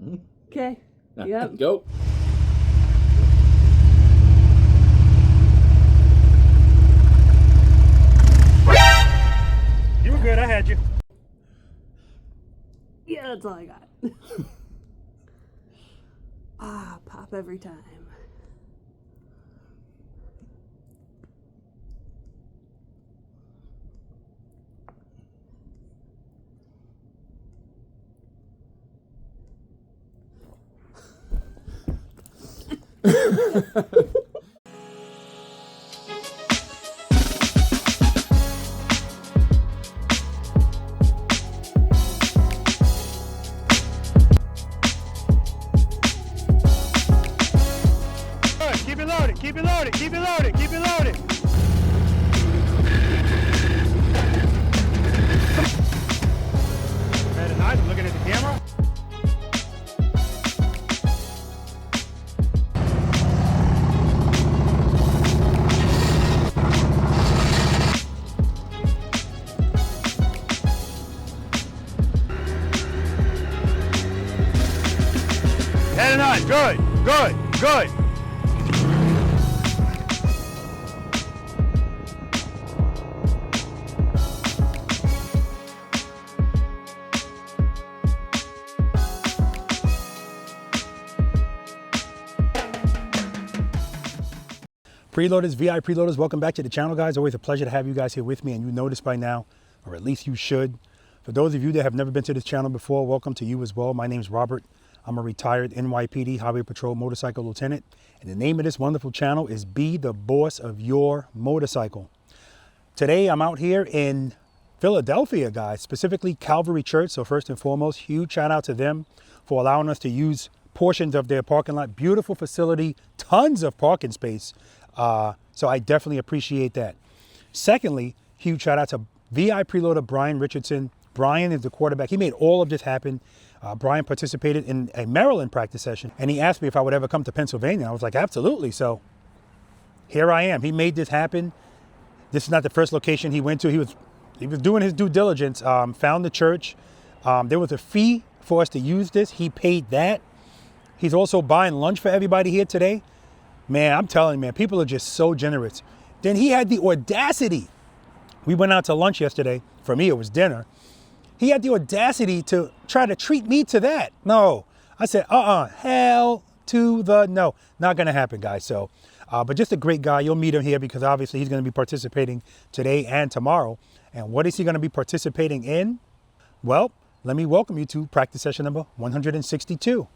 Okay. Yep. Go. You were good. I had you. Yeah, that's all I got. Pop every time. Keep it loaded. Keep it loaded. Keep it loaded. Keep it loaded. Very nice. I'm looking at the camera. Very nice. Good. Good. Good. Preloaders, V.I.Preloaders, welcome back to the channel, guys. Always a pleasure to have you guys here with me, and you noticed by now, or at least you should. For those of you that have never been to this channel before, welcome to you as well. My name's Robert. I'm a retired NYPD Highway Patrol motorcycle lieutenant, and the name of this wonderful channel is Be the Boss of Your Motorcycle. Today, I'm out here in Philadelphia, guys, specifically Calvary Church. So first and foremost, huge shout out to them for allowing us to use portions of their parking lot. Beautiful facility, tons of parking space. So I definitely appreciate that. Secondly, huge shout out to V.I.Preloader Brian Richardson. Brian is the quarterback. He made all of this happen. Brian participated in a Maryland practice session, and he asked me if I would ever come to Pennsylvania. I was like, absolutely. So here I am. He made this happen. This is not the first location he went to. He was doing his due diligence, found the church. There was a fee for us to use this. He paid that. He's also buying lunch for everybody here today. Man, I'm telling you, man, people are just so generous. Then he had the audacity. We went out to lunch yesterday. For me, it was dinner. He had the audacity to try to treat me to that. No, I said, hell to the no. Not going to happen, guys. So, but just a great guy. You'll meet him here because obviously he's going to be participating today and tomorrow. And what is he going to be participating in? Well, let me welcome you to practice session number 162.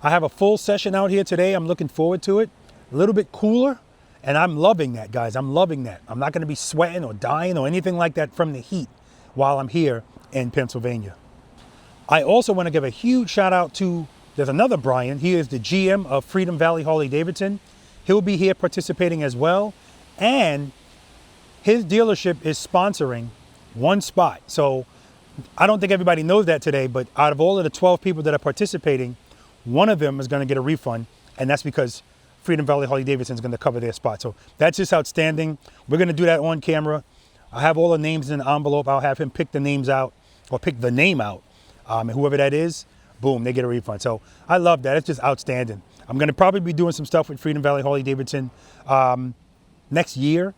I have a full session out here today. I'm looking forward to it. A little bit cooler, and I'm loving that, guys. I'm loving that. I'm not going to be sweating or dying or anything like that from the heat while I'm here in Pennsylvania. I also want to give a huge shout out to, there's another Brian. He is the GM of Freedom Valley Harley-Davidson. He'll be here participating as well. And his dealership is sponsoring one spot. So I don't think everybody knows that today, but out of all of the 12 people that are participating, one of them is going to get a refund. And that's because Freedom Valley Harley-Davidson is going to cover their spot. So that's just outstanding. We're going to do that on camera. I have all the names in an envelope. I'll have him pick the names out, or pick the name out. And whoever that is, boom, they get a refund. So I love that. It's just outstanding. I'm going to probably be doing some stuff with Freedom Valley Harley-Davidson next year,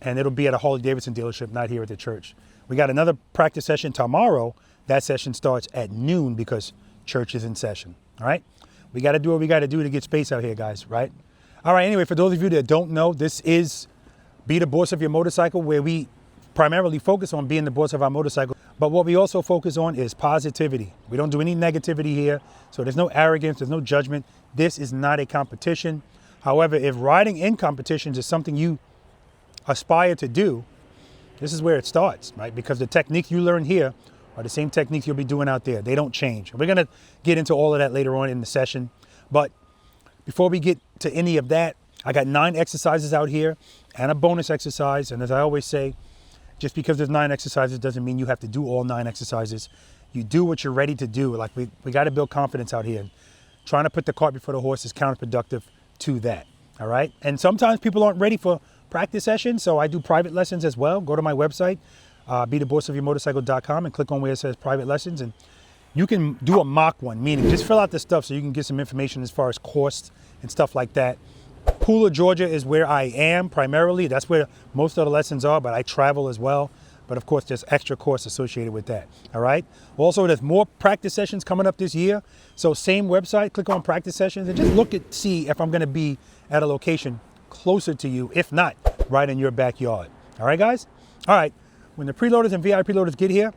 and it'll be at a Harley-Davidson dealership, not here at the church. We got another practice session tomorrow. That session starts at noon because church is in session. All right? We got to do what we got to do to get space out here, guys, right? All right, anyway, for those of you that don't know, this is Be the Boss of Your Motorcycle, where we primarily focus on being the boss of our motorcycle. But what we also focus on is positivity. We don't do any negativity here. So there's no arrogance, there's no judgment. This is not a competition. However, if riding in competitions is something you aspire to do, this is where it starts, right? Because the techniques you learn here are the same techniques you'll be doing out there. They don't change. We're going to get into all of that later on in the session. But before we get to any of that, I got 9 exercises out here and a bonus exercise. And as I always say, just because there's 9 exercises doesn't mean you have to do all 9 exercises. You do what you're ready to do. Like we got to build confidence out here. Trying to put the cart before the horse is counterproductive to that. All right. And sometimes people aren't ready for practice sessions. So I do private lessons as well. Go to my website, bethebossofyourmotorcycle.com, and click on where it says private lessons. And you can do a mock one, meaning just fill out the stuff so you can get some information as far as cost and stuff like that. Pooler, Georgia is where I am primarily. That's where most of the lessons are, but I travel as well. But of course, there's extra costs associated with that, all right? Also, there's more practice sessions coming up this year. So same website, click on practice sessions and just look at, see if I'm gonna be at a location closer to you, if not, right in your backyard. All right, guys? All right, when the preloaders and V.I.Preloaders get here,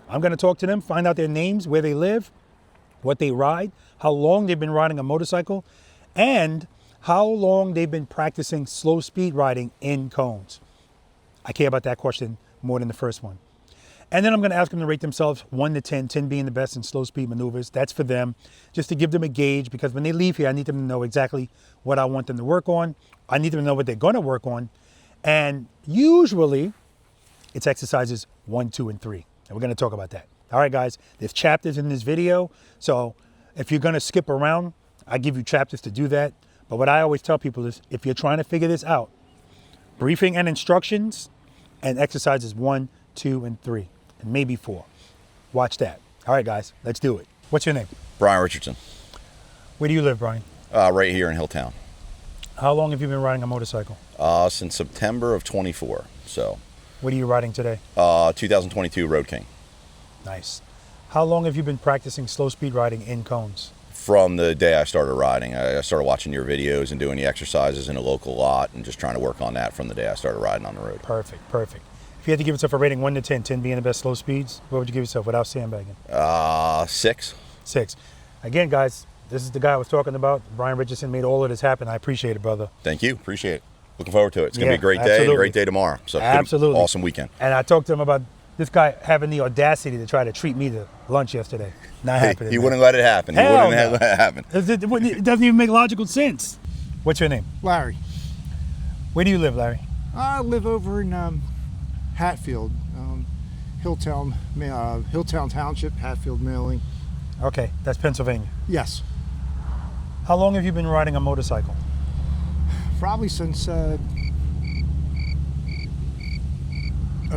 I'm gonna talk to them, find out their names, where they live, what they ride, how long they've been riding a motorcycle, and how long they've been practicing slow speed riding in cones. I care about that question more than the first one. And then I'm gonna ask them to rate themselves 1 to 10, 10 being the best in slow speed maneuvers. That's for them, just to give them a gauge, because when they leave here, I need them to know exactly what I want them to work on. I need them to know what they're gonna work on. And usually it's exercises 1, 2, and 3. And we're gonna talk about that. All right, guys, there's chapters in this video. So if you're gonna skip around, I give you chapters to do that. But what I always tell people is, if you're trying to figure this out, briefing and instructions and exercises 1, 2, and 3, and maybe 4. Watch that. All right, guys, let's do it. What's your name? Brian Richardson. Where do you live, Brian? Right here in Hilltown. How long have you been riding a motorcycle? Since September of 24. So. What are you riding today? 2022 Road King. Nice. How long have you been practicing slow speed riding in cones? From the day I started riding. I started watching your videos and doing the exercises in a local lot and just trying to work on that from the day I started riding on the road. Perfect, perfect. If you had to give yourself a rating 1 to 10, 10 being the best slow speeds, what would you give yourself without sandbagging? 6. 6. Again, guys, this is the guy I was talking about. Brian Richardson made all of this happen. I appreciate it, brother. Thank you. Appreciate it. Looking forward to it. It's going to be a great day absolutely. and a great day tomorrow. So Absolutely. Awesome weekend. And I talked to him about this guy having the audacity to try to treat me to lunch yesterday. Not happening. He wouldn't let it happen. Hell He wouldn't let it happen. It doesn't even make logical sense. What's your name? Larry. Where do you live, Larry? I live over in Hatfield, Hilltown Township, Hatfield Mailing. Okay, that's Pennsylvania. Yes. How long have you been riding a motorcycle? Probably since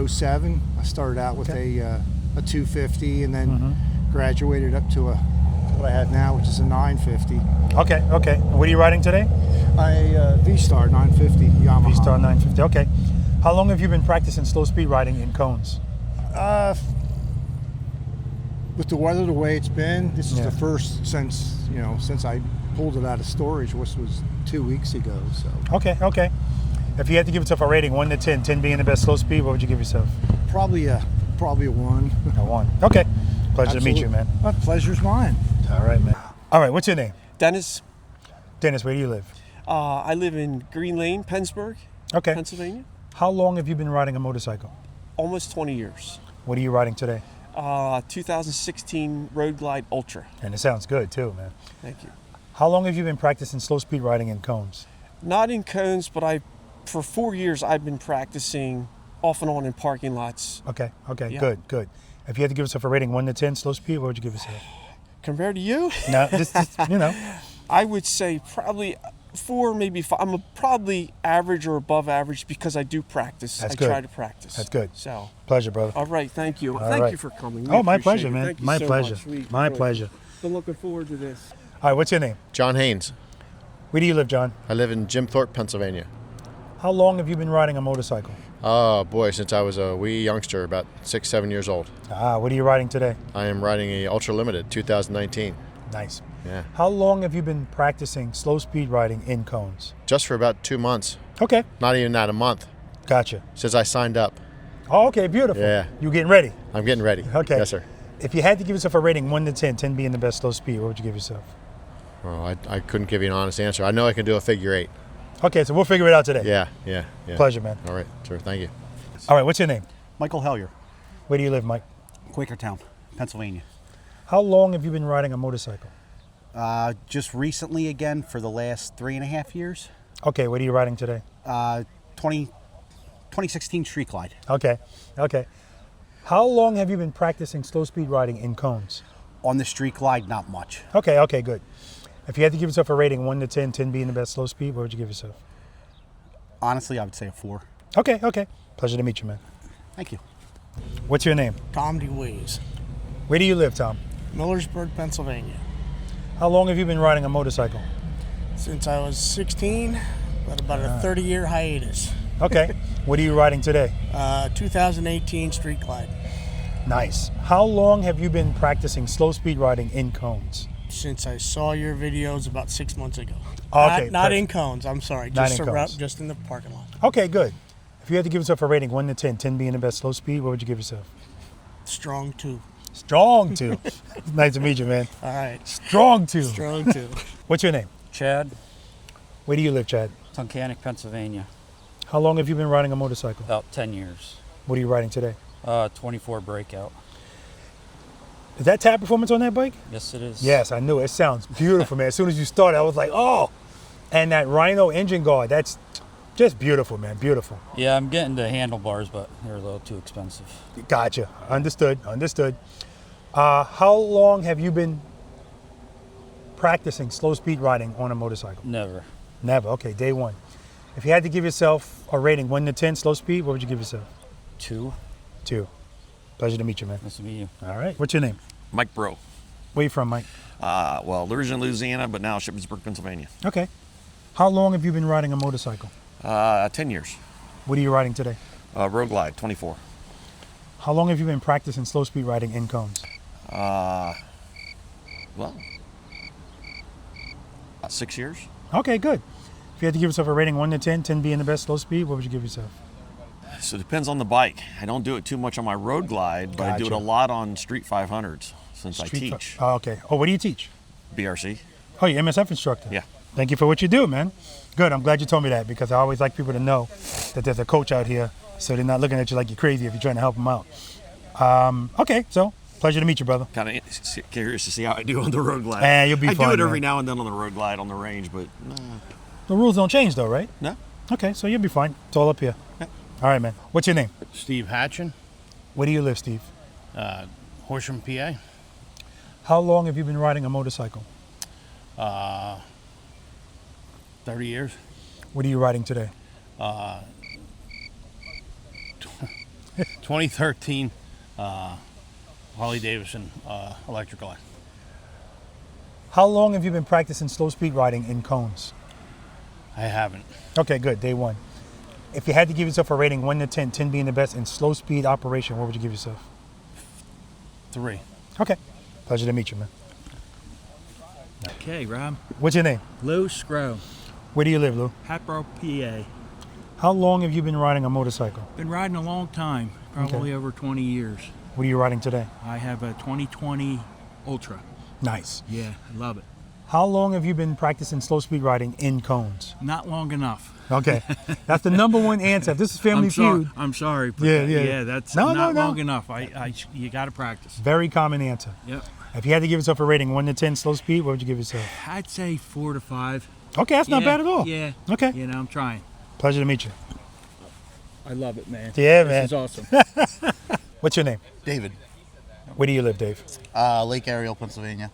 07. I started out with a 250 and then graduated up to what I have now, which is a 950. Okay, okay. And what are you riding today? A V-Star 950 Yamaha. V-Star 950, okay. How long have you been practicing slow speed riding in cones? With the weather the way it's been, this is the first since I pulled it out of storage, which was 2 weeks ago. So. Okay, okay. If you had to give yourself a rating 1 to 10, 10 being the best slow speed, what would you give yourself? Probably a 1. A 1. Okay. Pleasure to meet you, man. My pleasure's mine. All right, man. All right, what's your name? Dennis. Dennis, where do you live? I live in Green Lane, Pennsburg, Pennsylvania. How long have you been riding a motorcycle? Almost 20 years. What are you riding today? 2016 Road Glide Ultra. And it sounds good too, man. Thank you. How long have you been practicing slow speed riding in cones? Not in cones, but for 4 years I've been practicing off and on in parking lots. Okay, okay, Yeah. good, good. If you had to give yourself a rating 1 to 10 slow speed, what would you give yourself? Compared to you? No, just I would say probably 4, maybe 5. I'm probably average or above average because I do practice. That's I good. try to practice. That's good. So. Pleasure, brother. All right, thank you. All Thank right. you for coming. Oh, my appreciate pleasure, it. man. Thank you My so pleasure. much. My pleasure. Been looking forward to this. All right, what's your name? John Haynes. Where do you live, John? I live in Jim Thorpe, Pennsylvania. How long have you been riding a motorcycle? Oh boy, since I was a wee youngster, about 6, 7 years old. What are you riding today? I am riding a Ultra Limited 2019. Nice. Yeah. How long have you been practicing slow speed riding in cones? Just for about 2 months. Okay. Not even that, a month. Gotcha. Since I signed up. Oh, okay, beautiful. Yeah. You getting ready? I'm getting ready. Okay. Yes, sir. If you had to give yourself a rating 1 to 10, 10 being the best slow speed, what would you give yourself? Oh, I couldn't give you an honest answer. I know I can do a figure 8. Okay, so we'll figure it out today. Yeah. Pleasure, man. All right, sure. Thank you. All right, what's your name? Michael Hellier, Where do you live, Mike? Quakertown, Pennsylvania. How long have you been riding a motorcycle? Just recently again for the last 3.5 years. Okay, what are you riding today? 2016 Street Glide. Okay, okay. How long have you been practicing slow speed riding in cones? On the Street Glide, not much. Okay, okay, good. If you had to give yourself a rating 1 to 10, 10 being the best slow speed, what would you give yourself? Honestly, I would say a 4. Okay, okay. Pleasure to meet you, man. Thank you. What's your name? Tom DeWeese, Where do you live, Tom? Millersburg, Pennsylvania. How long have you been riding a motorcycle? Since I was 16, but about a 30-year hiatus. Okay. What are you riding today? 2018 Street Glide. Nice. How long have you been practicing slow speed riding in cones? Since I saw your videos about 6 months ago. Okay, Not in perfect. cones, I'm sorry. Not Just in around, cones. just in the parking lot. Okay, good. If you had to give yourself a rating 1 to 10, 10 being the best slow speed, what would you give yourself? Strong 2. Strong 2. Nice to meet you, man. All right. Strong 2. Strong 2. What's your name? Chad, Where do you live, Chad? Tunkhannock, Pennsylvania. How long have you been riding a motorcycle? About 10 years. What are you riding today? 24 breakout. Is that tap performance on that bike? Yes, it is. Yes, I knew it. It sounds beautiful, man. As soon as you started, I was like, oh. And that Rhino engine guard, that's just beautiful, man. Beautiful. Yeah, I'm getting the handlebars, but they're a little too expensive. Gotcha. Understood. How long have you been practicing slow speed riding on a motorcycle? Never. Never. Okay, day one. If you had to give yourself a rating 1 to 10 slow speed, what would you give yourself? 2. 2. Pleasure to meet you, man. Nice to meet you. All right. What's your name? Mike Bro. Where you from, Mike? Well, originally Louisiana, but now Shippensburg, Pennsylvania. Okay. How long have you been riding a motorcycle? 10 years. What are you riding today? Road Glide, 24. How long have you been practicing slow speed riding in cones? Well, 6 years. Okay, good. If you had to give yourself a rating 1 to 10, 10 being the best slow speed, what would you give yourself? So it depends on the bike. I don't do it too much on my Road Glide, but I do it Gotcha. a lot on Street 500s since I Street teach. Oh, okay. Oh, what do you teach? BRC. Oh, you're MSF instructor. Yeah. Thank you for what you do, man. Good. I'm glad you told me that because I always like people to know that there's a coach out here so they're not looking at you like you're crazy if you're trying to help them out. Okay, so pleasure to meet you, brother. Kind of curious to see how I do on the Road Glide. You'll be I fine, do it every man. now and then on the Road Glide on the range, but The rules don't change though, right? no. Okay, so you'll be fine. It's all up here. Yep. All right, man. What's your name? Steve Hatchin, Where do you live, Steve? Horsham, PA. How long have you been riding a motorcycle? 30 years. What are you riding today? 2013 Harley-Davidson electric line. How long have you been practicing slow speed riding in cones? I haven't. Okay, good. Day one. If you had to give yourself a rating 1 to 10, 10 being the best in slow speed operation, what would you give yourself? 3. Okay. Pleasure to meet you, man. Okay, Rob. What's your name? Lou Scrow, Where do you live, Lou? Hatboro, PA. How long have you been riding a motorcycle? Been riding a long time, probably over 20 years. What are you riding today? I have a 2020 Ultra. Nice. Yeah, I love it. How long have you been practicing slow speed riding in cones? Not long enough. Okay. That's the number one answer. If this is Family Feud. I'm sorry. But Yeah. that's No, not no. long enough. You got to practice. Very common answer. Yep. If you had to give yourself a rating 1 to 10 slow speed, what would you give yourself? I'd say 4 to 5. Okay, that's not bad at all. Yeah. Okay. You know, I'm trying. Pleasure to meet you. I love it, man. Yeah, this man. This is awesome. What's your name? David. Where do you live, Dave? Lake Ariel, Pennsylvania.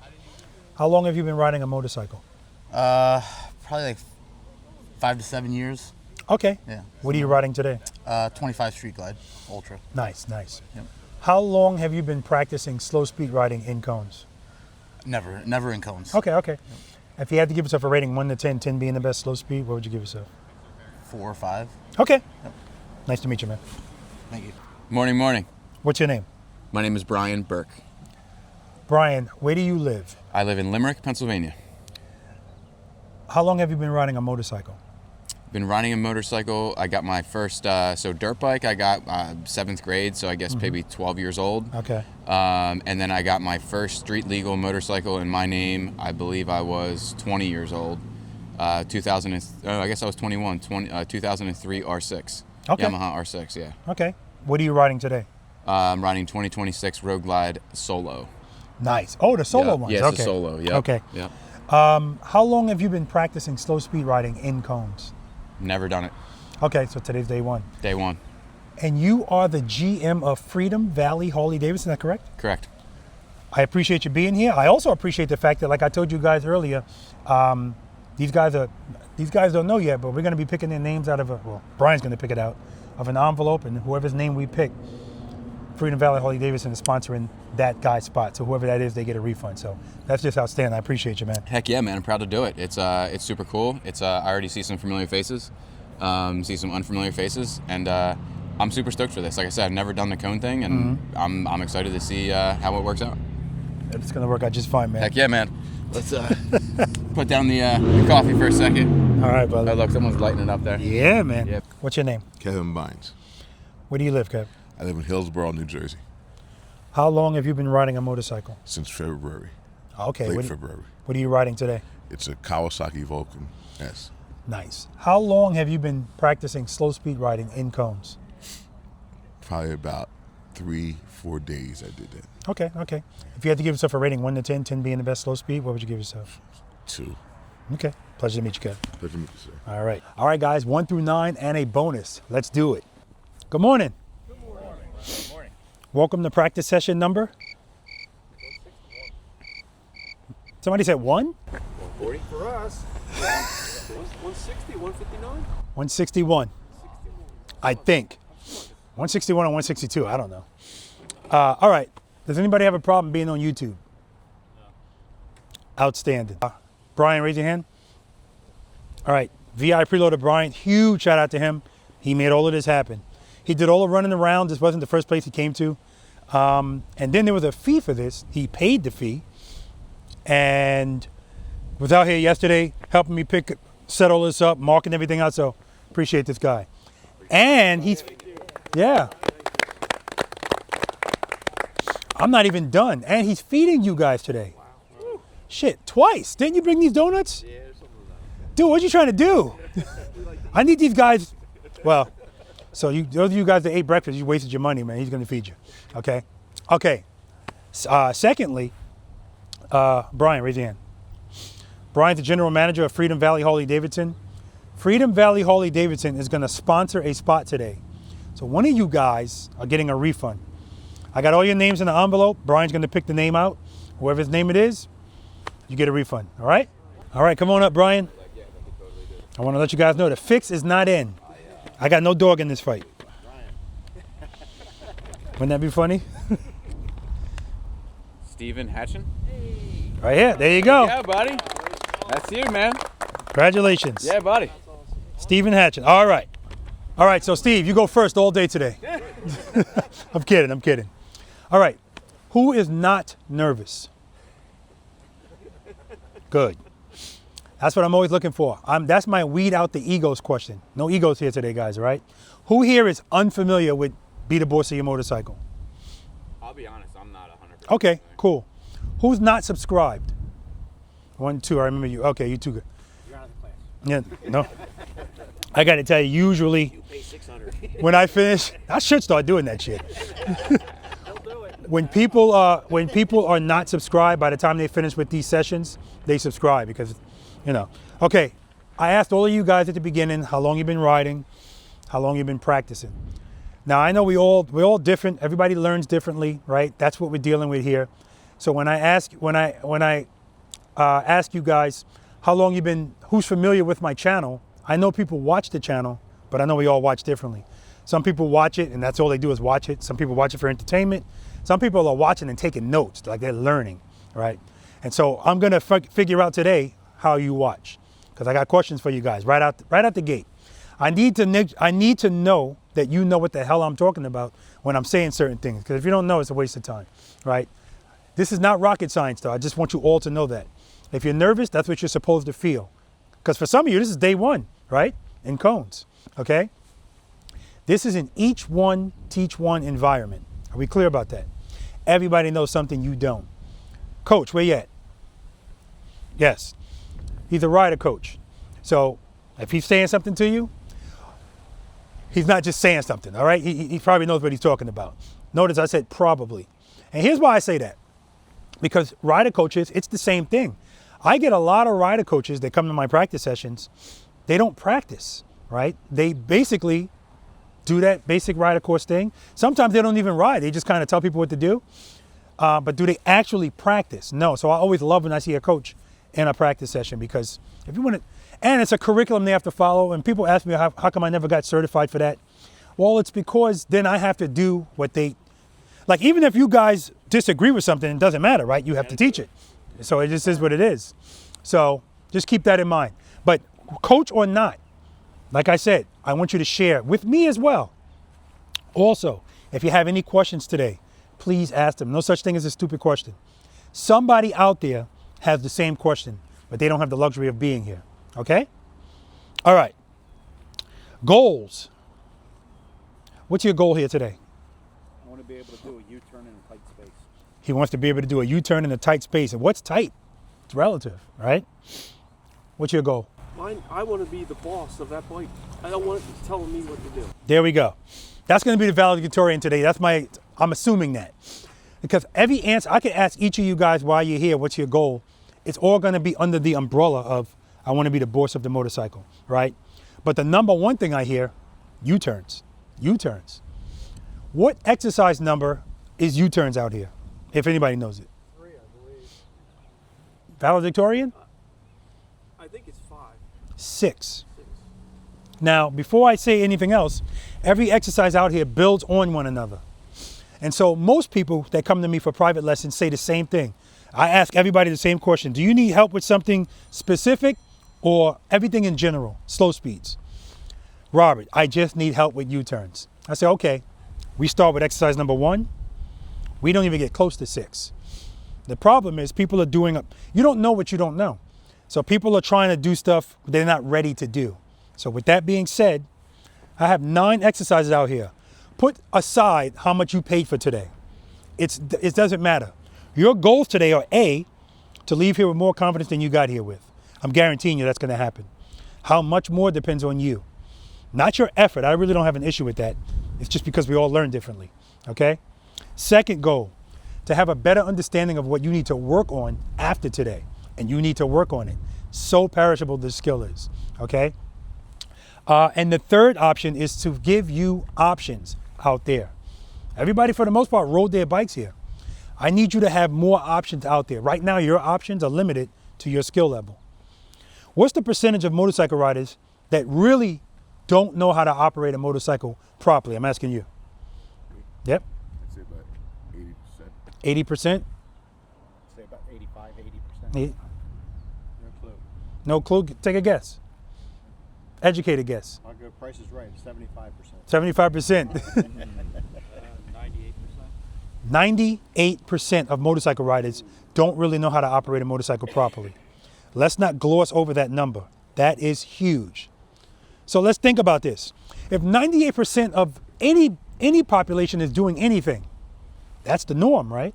How long have you been riding a motorcycle? Probably like 5 to 7 years. Okay. Yeah. What are you riding today? 25 Street Glide, Ultra. Nice. Yep. How long have you been practicing slow speed riding in cones? Never in cones. Okay. If you had to give yourself a rating 1 to 10, 10 being the best slow speed, what would you give yourself? 4 or 5. Okay. Yep. Nice to meet you, man. Thank you. Morning. What's your name? My name is Brian Burke. Brian, where do you live? I live in Limerick, Pennsylvania. How long have you been riding a motorcycle? Been riding a motorcycle. I got my first, dirt bike, I got 7th grade, so I guess maybe 12 years old. Okay. And then I got my first street legal motorcycle in my name, I believe I was 20 years old. I guess I was 21, 2003 R6. Okay. Yamaha R6, yeah. Okay. What are you riding today? I'm riding 2026 Road Glide Solo. Nice. Oh, the solo Yeah, ones. yeah, it's okay. a solo, yep. Okay. Yep. How long have you been practicing slow speed riding in cones? Never done it. Okay, so today's day one. Day one. And you are the GM of Freedom Valley Harley-Davidson, is that correct? Correct. I appreciate you being here. I also appreciate the fact that, like I told you guys earlier, these guys don't know yet, but we're going to be picking their names out of Brian's going to pick it out of an envelope, and whoever's name we pick, Freedom Valley Harley-Davidson is sponsoring that guy's spot. So whoever that is, they get a refund. So that's just outstanding. I appreciate you, man. Heck yeah, man. I'm proud to do it. It's super cool. I already see some familiar faces, see some unfamiliar faces, and I'm super stoked for this. Like I said, I've never done the cone thing, and I'm excited to see how it works out. It's going to work out just fine, man. Heck yeah, man. Let's put down the coffee for a second. All right, brother. Oh, look, someone's lighting it up there. Yeah, man. Yep. What's your name? Kevin Bynes. Where do you live, Kev? I live in Hillsborough, New Jersey. How long have you been riding a motorcycle? Since February. Okay. Late February. What are you riding today? It's a Kawasaki Vulcan S. Nice. How long have you been practicing slow speed riding in cones? Probably about 3-4 days I did that. Okay. If you had to give yourself a rating 1 to 10, 10 being the best slow speed, what would you give yourself? 2. Okay. Pleasure to meet you, Kev. Pleasure to meet you, sir. All right. All right, guys. 1 through 9 and a bonus. Let's do it. Good morning. Good morning. Welcome to practice session number. Somebody said 1? 140 for us. 160, 159? 161. I think. 161 or 162. I don't know. All right. Does anybody have a problem being on YouTube? No. Outstanding. Brian, raise your hand. All right. V.I.Preloader Brian, huge shout out to him. He made all of this happen. He did all the running around. This wasn't the first place he came to. And then there was a fee for this. He paid the fee and was out here yesterday helping me set all this up, marking everything out. So appreciate this guy. And he's, yeah. I'm not even done. And he's feeding you guys today. Wow. Shit, twice. Didn't you bring these donuts? Yeah, something like that. Dude, what you trying to do? I need these guys. Well, so those of you guys that ate breakfast, you wasted your money, man. He's going to feed you. Okay? Okay. Secondly, Brian, raise your hand. Brian's the general manager of Freedom Valley Harley-Davidson. Freedom Valley Harley-Davidson is going to sponsor a spot today. So one of you guys are getting a refund. I got all your names in the envelope. Brian's going to pick the name out. Whoever's name it is, you get a refund. All right? All right, come on up, Brian. I want to let you guys know the fix is not in. I got no dog in this fight. Wouldn't that be funny? Stephen Hatchin. Right here. There you go. Yeah, buddy. That's you, man. Congratulations. Yeah, buddy. Stephen Hatchin. All right. All right, so Steve, you go first all day today. I'm kidding. All right. Who is not nervous? Good. That's what I'm always looking for. That's my weed out the egos question. No egos here today, guys, all right? Who here is unfamiliar with Be the Boss of Your Motorcycle? I'll be honest, I'm not 100%. Okay, cool. Who's not subscribed? 1, 2, I remember you. Okay, you two good. You're out of the class. Yeah, no. I got to tell you, usually You pay $600. when I finish, I should start doing that shit. When people are not subscribed, by the time they finish with these sessions, they subscribe because, you know. Okay, I asked all of you guys at the beginning how long you've been riding, how long you've been practicing. Now I know we're all different. Everybody learns differently, right? That's what we're dealing with here. So when I ask you guys how long you've been, who's familiar with my channel, I know people watch the channel, but I know we all watch differently. Some people watch it and that's all they do is watch it. Some people watch it for entertainment. Some people are watching and taking notes, like they're learning, right? And so I'm gonna figure out today how you watch, because I got questions for you guys right out the gate. I need to know that you know what the hell I'm talking about when I'm saying certain things, because if you don't know, it's a waste of time, right? This is not rocket science, though. I just want you all to know that. If you're nervous, that's what you're supposed to feel. Because for some of you, this is day one, right? In cones, okay? This is an each one, teach one environment. Are we clear about that? Everybody knows something you don't. Coach, where you at? Yes. He's a rider coach. So if he's saying something to you, he's not just saying something, all right? He probably knows what he's talking about. Notice I said probably. And here's why I say that. Because rider coaches, it's the same thing. I get a lot of rider coaches that come to my practice sessions. They don't practice, right? They basically do that basic rider course thing. Sometimes they don't even ride. They just kind of tell people what to do. But do they actually practice? No. So I always love when I see a coach in a practice session, because if you want to, and it's a curriculum they have to follow. And people ask me, how come I never got certified for that? Well, it's because then I have to do what they, Like, even if you guys disagree with something, it doesn't matter, right? You have to teach it. So it just is what it is. So just keep that in mind. But coach or not, like I said, I want you to share with me as well. Also, if you have any questions today, please ask them. No such thing as a stupid question. Somebody out there has the same question, but they don't have the luxury of being here. Okay? All right. Goals. What's your goal here today? I want to be able to do a U-turn in a tight space. He wants to be able to do a U-turn in a tight space. And what's tight? It's relative, right? What's your goal? Mine, I want to be the boss of that bike. I don't want it telling me what to do. There we go. That's going to be the valedictorian today. I'm assuming that. Because every answer, I can ask each of you guys while you're here, what's your goal? It's all going to be under the umbrella of, I want to be the boss of the motorcycle, right? But the number one thing I hear, U-turns. U-turns. What exercise number is U-turns out here, if anybody knows it? 3, I believe. Valedictorian? I think it's 5. 6. Now, before I say anything else, every exercise out here builds on one another. And so most people that come to me for private lessons say the same thing. I ask everybody the same question. Do you need help with something specific or everything in general? Slow speeds. Robert, I just need help with U-turns. I say, okay, we start with exercise number 1. We don't even get close to 6. The problem is people are doing, you don't know what you don't know. So people are trying to do stuff they're not ready to do. So with that being said, I have 9 exercises out here. Put aside how much you paid for today. It doesn't matter. Your goals today are A, to leave here with more confidence than you got here with. I'm guaranteeing you that's going to happen. How much more depends on you. Not your effort. I really don't have an issue with that. It's just because we all learn differently, okay? Second goal, to have a better understanding of what you need to work on after today. And you need to work on it. So perishable this skill is, okay? And the third option is to give you options out there. Everybody, for the most part, rode their bikes here. I need you to have more options out there. Right now, your options are limited to your skill level. What's the percentage of motorcycle riders that really don't know how to operate a motorcycle properly? I'm asking you. Yep. I'd say about 80%. 80%? I'd say about 85, 80%. No clue. No clue? Take a guess. Educated guess. I'll go Price is Right, 75%. 75%. 98% of motorcycle riders don't really know how to operate a motorcycle properly. Let's not gloss over that number. That is huge. So let's think about this. If 98% of any population is doing anything, that's the norm, right?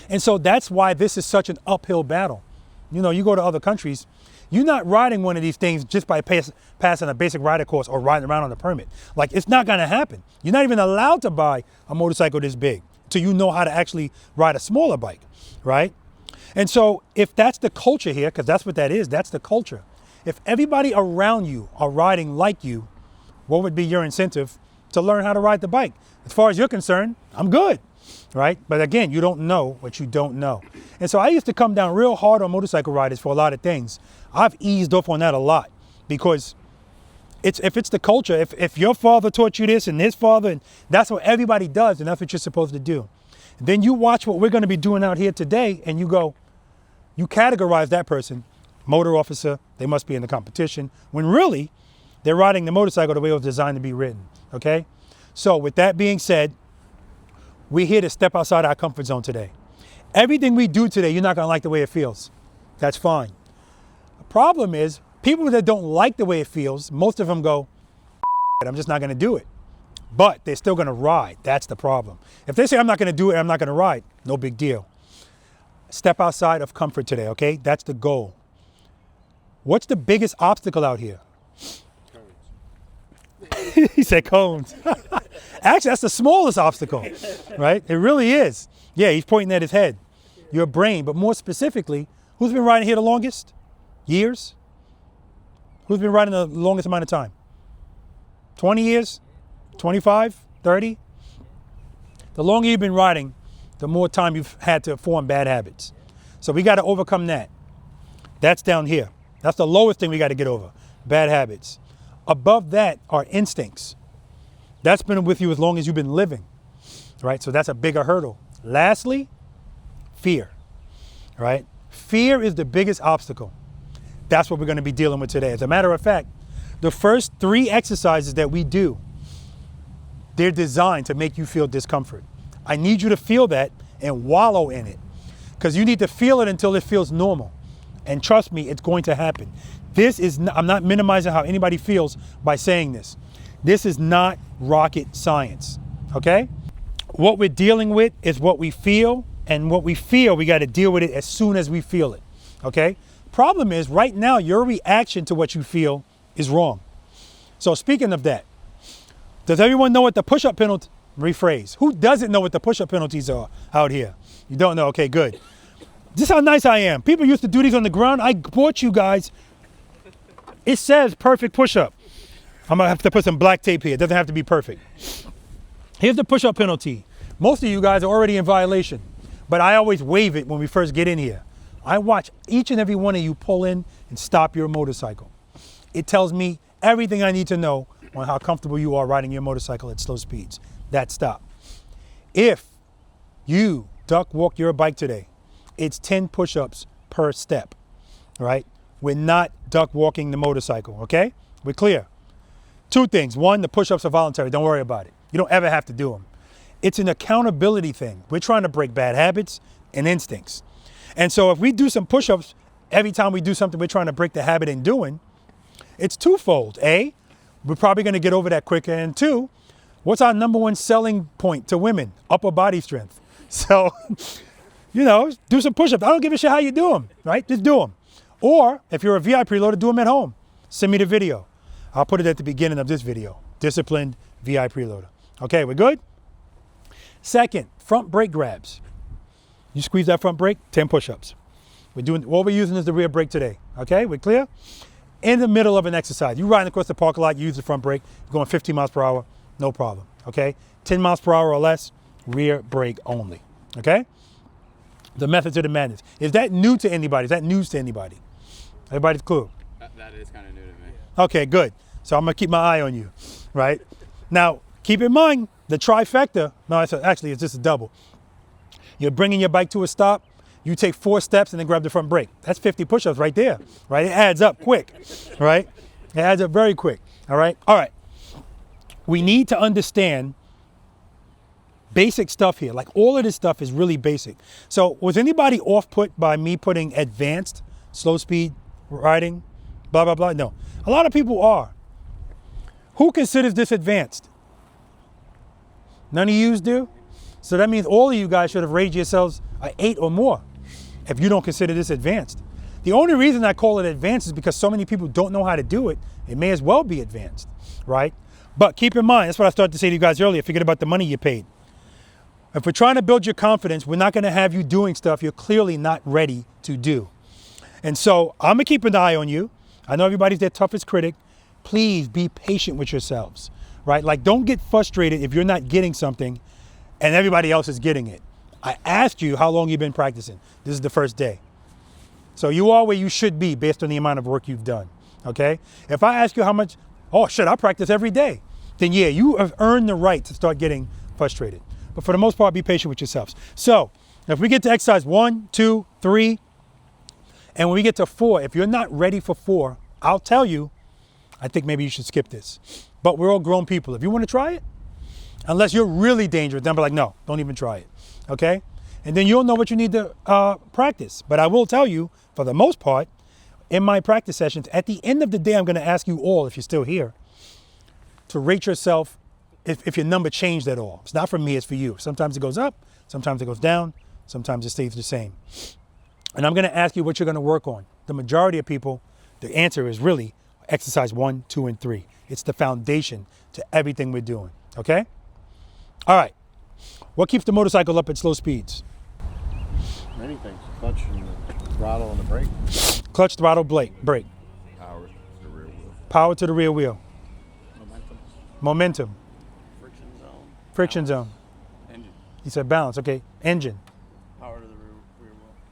And so that's why this is such an uphill battle. You know, you go to other countries, you're not riding one of these things just by passing a basic rider course or riding around on a permit. Like, it's not gonna happen. You're not even allowed to buy a motorcycle this big until you know how to actually ride a smaller bike, right? And so if that's the culture here, because that's what that is, that's the culture. If everybody around you are riding like you, what would be your incentive to learn how to ride the bike? As far as you're concerned, I'm good, right? But again, you don't know what you don't know. And so I used to come down real hard on motorcycle riders for a lot of things. I've eased off on that a lot because if it's the culture, if your father taught you this and his father, and that's what everybody does, and that's what you're supposed to do. Then you watch what we're going to be doing out here today and you go, you categorize that person, motor officer, they must be in the competition, when really they're riding the motorcycle the way it was designed to be ridden, okay? So with that being said, we're here to step outside our comfort zone today. Everything we do today, you're not gonna like the way it feels. That's fine. The problem is, people that don't like the way it feels, most of them go, I'm just not gonna do it. But they're still gonna ride, that's the problem. If they say, I'm not gonna do it, I'm not gonna ride, no big deal. Step outside of comfort today, okay? That's the goal. What's the biggest obstacle out here? Cones. He said cones. Actually, that's the smallest obstacle, right? It really is. Yeah, he's pointing at his head, your brain. But more specifically, who's been riding here the longest? Years? Who's been riding the longest amount of time? 20 years? 25? 30? The longer you've been riding, the more time you've had to form bad habits. So we got to overcome that. That's down here. That's the lowest thing we got to get over, bad habits. Above that are instincts. That's been with you as long as you've been living, right? So that's a bigger hurdle. Lastly, fear, right? Fear is the biggest obstacle. That's what we're going to be dealing with today. As a matter of fact, the first 3 exercises that we do, they're designed to make you feel discomfort. I need you to feel that and wallow in it, because you need to feel it until it feels normal. And trust me, it's going to happen. This is not, I'm not minimizing how anybody feels by saying this. This is not rocket science, okay? What we're dealing with is what we feel, and what we feel, we got to deal with it as soon as we feel it, okay? Problem is, right now, your reaction to what you feel is wrong. So speaking of that, does everyone know what the push-up penalty, rephrase, who doesn't know what the push-up penalties are out here? You don't know, okay, good. This is how nice I am. People used to do these on the ground. I bought you guys, it says perfect push-up. I'm gonna have to put some black tape here. It doesn't have to be perfect. Here's the push-up penalty. Most of you guys are already in violation, but I always waive it when we first get in here. I watch each and every one of you pull in and stop your motorcycle. It tells me everything I need to know on how comfortable you are riding your motorcycle at slow speeds. That stop. If you duck walk your bike today, it's 10 push-ups per step, right? We're not duck walking the motorcycle, okay? We're clear. 2 things. 1, the push-ups are voluntary. Don't worry about it. You don't ever have to do them. It's an accountability thing. We're trying to break bad habits and instincts. And so if we do some push-ups every time we do something we're trying to break the habit in doing, it's twofold. A, we're probably going to get over that quicker. And 2, what's our #1 selling point to women? Upper body strength. So, you know, do some push-ups. I don't give a shit how you do them, right? Just do them. Or if you're a V.I.Preloader, do them at home. Send me the video. I'll put it at the beginning of this video. Disciplined V.I.Preloader. Okay, we're good? Second, front brake grabs. You squeeze that front brake, 10 push-ups. What we're using is the rear brake today. Okay, we're clear? In the middle of an exercise, you riding across the parking lot, you use the front brake, you're going 15 miles per hour, no problem. Okay, 10 miles per hour or less, rear brake only. Okay? The method to the madness. Is that new to anybody? Is that news to anybody? Everybody's cool? That is kind of new to me. Okay, good. So I'm gonna keep my eye on you, right? Now, keep in mind, the trifecta, no, actually it's just a double. You're bringing your bike to a stop, you take 4 steps and then grab the front brake. That's 50 push-ups right there, right? It adds up quick, right? It adds up very quick, all right? All right, we need to understand basic stuff here. Like all of this stuff is really basic. So was anybody off-put by me putting advanced, slow speed riding, blah, blah, blah? No, a lot of people are. Who considers this advanced? None of yous do? So that means all of you guys should have rated yourselves an 8 or more if you don't consider this advanced. The only reason I call it advanced is because so many people don't know how to do it. It may as well be advanced, right? But keep in mind, that's what I started to say to you guys earlier, forget about the money you paid. If we're trying to build your confidence, we're not gonna have you doing stuff you're clearly not ready to do. And so I'm gonna keep an eye on you. I know everybody's their toughest critic. Please be patient with yourselves, right? Like don't get frustrated if you're not getting something and everybody else is getting it. I asked you how long you've been practicing. This is the first day. So you are where you should be based on the amount of work you've done, okay? If I ask you how much, oh shit, I practice every day, then yeah, you have earned the right to start getting frustrated. But for the most part, be patient with yourselves. So if we get to exercise 1, 2, 3, and when we get to 4, if you're not ready for 4, I'll tell you, I think maybe you should skip this. But we're all grown people. If you want to try it, unless you're really dangerous, then be like, no, don't even try it, okay? And then you'll know what you need to practice. But I will tell you, for the most part, in my practice sessions, at the end of the day, I'm gonna ask you all, if you're still here, to rate yourself if your number changed at all. It's not for me, it's for you. Sometimes it goes up, sometimes it goes down, sometimes it stays the same. And I'm gonna ask you what you're gonna work on. The majority of people, the answer is really exercise 1, 2, and 3. It's the foundation to everything we're doing, okay? All right, what keeps the motorcycle up at slow speeds? Many things, clutch and the throttle and the brake. Clutch, throttle, brake. Power to the rear wheel. Power to the rear wheel. Momentum. Momentum. Friction zone. Friction zone. Engine. You said balance, okay. Engine. Power to the rear wheel.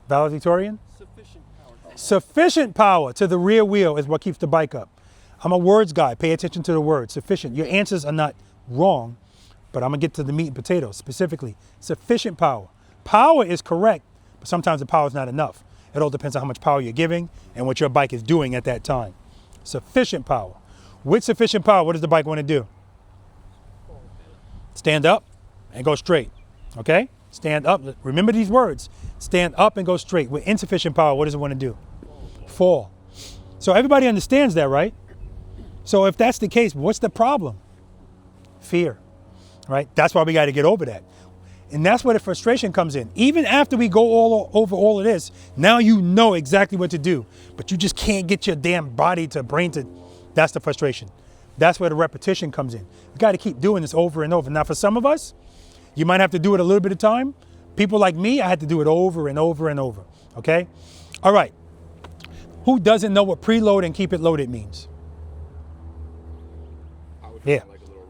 Valedictorian? Sufficient power. Sufficient power to the rear wheel is what keeps the bike up. I'm a words guy. Pay attention to the words. Sufficient. Your answers are not wrong. but I'm gonna get to the meat and potatoes specifically. Sufficient power. Power is correct, but sometimes the power is not enough. It all depends on how much power you're giving and what your bike is doing at that time. Sufficient power. With sufficient power, what does the bike want to do? Stand up and go straight, okay? Stand up, remember these words. Stand up and go straight. With insufficient power, what does it want to do? Fall. So everybody understands that, right? So if that's the case, what's the problem? Fear, right? That's why we got to get over that. And that's where the frustration comes in. Even after we go over all of this, now you know exactly what to do, but you just can't get your damn body to brain to, that's the frustration. That's where the repetition comes in. You got to keep doing this over and over. Now for some of us, you might have to do it a little bit of time. People like me, I had to do it over and over and over, okay? All right, who doesn't know what preload and keep it loaded means?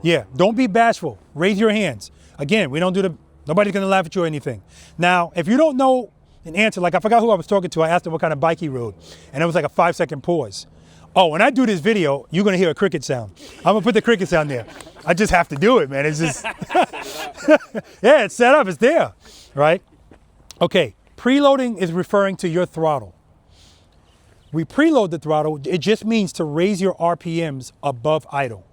Yeah, don't be bashful. Raise your hands. Again, we don't do the, nobody's gonna laugh at you or anything. Now, if you don't know an answer, like I forgot who I was talking to, I asked him what kind of bike he rode, and it was like a 5-second pause. Oh, when I do this video, you're gonna hear a cricket sound. I'm gonna put the cricket sound there. I just have to do it, man. It's just, yeah, it's set up, it's there, right? Okay, preloading is referring to your throttle. We preload the throttle, it just means to raise your RPMs above idle.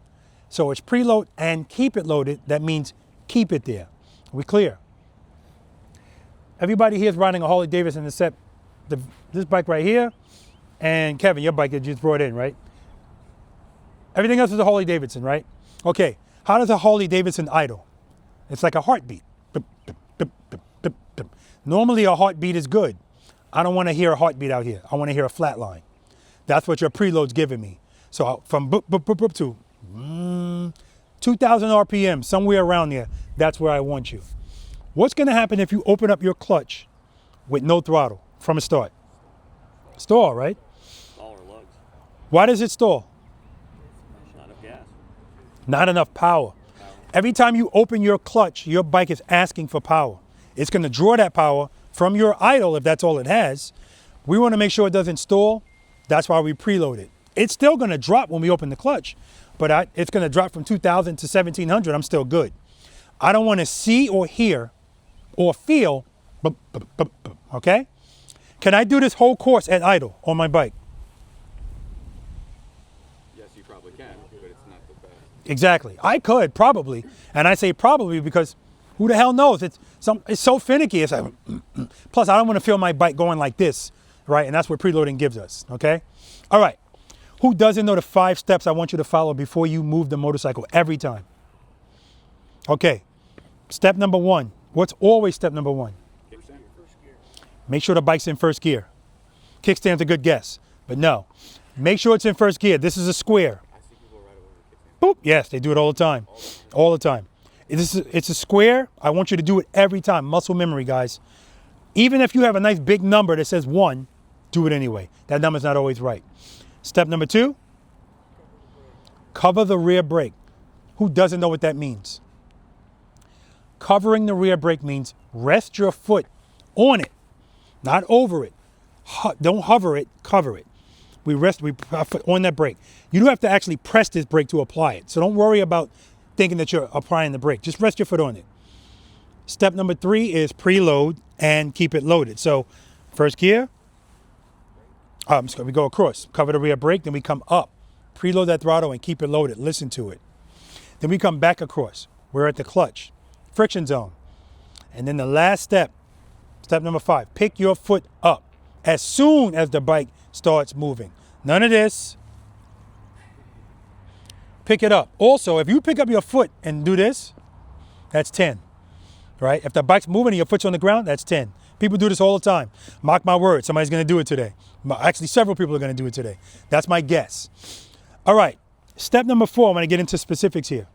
So it's preload and keep it loaded, that means keep it there. We clear? Everybody here is riding a Harley-Davidson except this bike right here, and Kevin, your bike that you just brought in, right? Everything else is a Harley-Davidson, right? Okay, how does a Harley-Davidson idle? It's like a heartbeat. Normally a heartbeat is good. I don't want to hear a heartbeat out here. I want to hear a flat line. That's what your preload's giving me. So from boop, boop, boop, boop to 2,000 RPM, somewhere around there, that's where I want you. What's going to happen if you open up your clutch with no throttle from a start? Stall, right? Stall or lugs. Why does it stall? Not enough gas. Not enough power. Every time you open your clutch, your bike is asking for power. It's going to draw that power from your idle if that's all it has. We want to make sure it doesn't stall. That's why we preload it. It's still going to drop when we open the clutch, but it's going to drop from 2,000 to 1,700. I'm still good. I don't want to see or hear or feel, okay? Can I do this whole course at idle on my bike? Yes, you probably can, but it's not the best. Exactly. I could probably, and I say probably because who the hell knows? It's so finicky. It's like, plus I don't want to feel my bike going like this, right? And that's what preloading gives us, okay? All right. Who doesn't know the 5 steps I want you to follow before you move the motorcycle every time? Okay. Step number 1. What's always step number 1? Make sure the bike's in first gear. Kickstand's a good guess, but no. Make sure it's in first gear. This is a square. Boop. Yes, they do it all the time. All the time. It's a square. I want you to do it every time. Muscle memory, guys. Even if you have a nice big number that says 1, do it anyway. That number's not always right. Step number 2, cover the rear brake. Who doesn't know what that means? Covering the rear brake means rest your foot on it, not over it. Don't hover it, cover it. We put our foot on that brake. You don't have to actually press this brake to apply it. So don't worry about thinking that you're applying the brake. Just rest your foot on it. Step number 3 is preload and keep it loaded. So first gear, we go across, cover the rear brake, then we come up, preload that throttle and keep it loaded, listen to it. Then we come back across, we're at the clutch, friction zone. And then the last step, step number 5, pick your foot up as soon as the bike starts moving. None of this. Pick it up. Also, if you pick up your foot and do this, that's 10, right? If the bike's moving and your foot's on the ground, that's 10. People do this all the time. Mark my word, somebody's going to do it today. Actually, several people are going to do it today. That's my guess. All right, step number 4, I'm going to get into specifics here.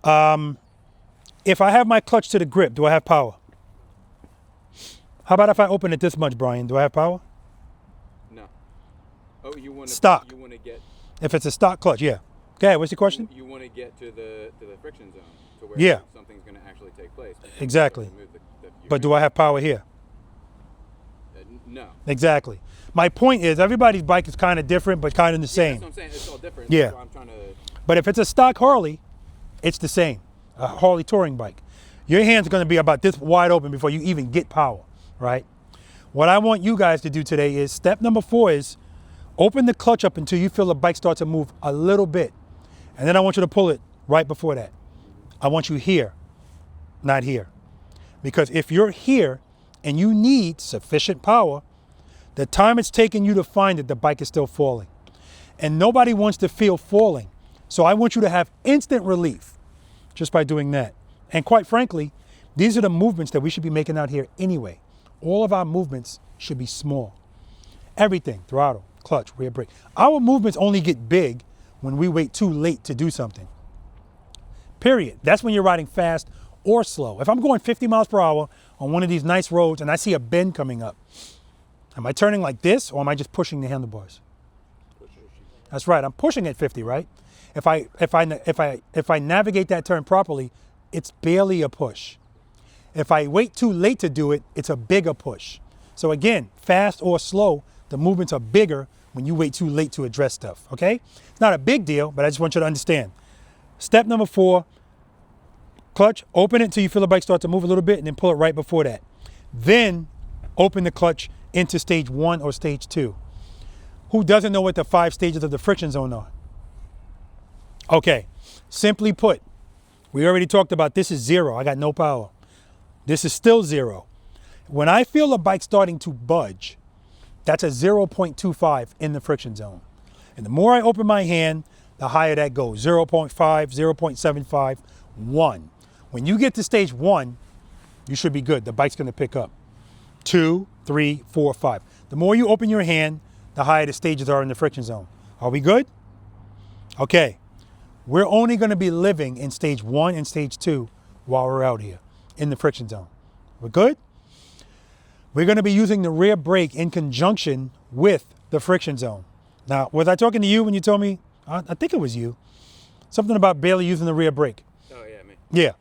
If I have my clutch to the grip, do I have power? How about if I open it this much, Brian? Do I have power? No. Oh, you want to stock. You want to get. If it's a stock clutch, yeah. Okay, what's the question? You want to get to the friction zone, to where something's going to actually take place. Exactly. But do I have power here? No. Exactly. My point is, everybody's bike is kind of different, but kind of the same. That's what I'm saying. It's all different. Yeah. So I'm trying to... But if it's a stock Harley, it's the same. a Harley touring bike. Your hands are going to be about this wide open before you even get power, right? What I want you guys to do today is step number 4 is open the clutch up until you feel the bike start to move a little bit. And then I want you to pull it right before that. I want you here, not here. Because if you're here and you need sufficient power, the time it's taking you to find it, the bike is still falling. And nobody wants to feel falling. So I want you to have instant relief just by doing that. And quite frankly, these are the movements that we should be making out here anyway. All of our movements should be small. Everything, throttle, clutch, rear brake. Our movements only get big when we wait too late to do something. Period. That's when you're riding fast or slow. If I'm going 50 miles per hour on one of these nice roads and I see a bend coming up, am I turning like this or am I just pushing the handlebars? That's right, I'm pushing at 50, right? If I navigate that turn properly, it's barely a push. If I wait too late to do it, it's a bigger push. So again, fast or slow, the movements are bigger when you wait too late to address stuff, okay? It's not a big deal, but I just want you to understand. Step number 4, clutch, open it until you feel the bike start to move a little bit and then pull it right before that. Then open the clutch into stage 1 or stage 2. Who doesn't know what the 5 stages of the friction zone are? Okay, simply put, we already talked about this is 0. I got no power. This is still 0. When I feel the bike starting to budge, that's a 0.25 in the friction zone. And the more I open my hand, the higher that goes. 0.5, 0.75, 1. When you get to stage 1, you should be good. The bike's gonna pick up. 2, 3, 4, 5. The more you open your hand, the higher the stages are in the friction zone. Are we good? Okay. We're only gonna be living in stage 1 and stage 2 while we're out here in the friction zone. We're good? We're gonna be using the rear brake in conjunction with the friction zone. Now, was I talking to you when you told me, I think it was you, something about barely using the rear brake? Oh yeah, me. Yeah.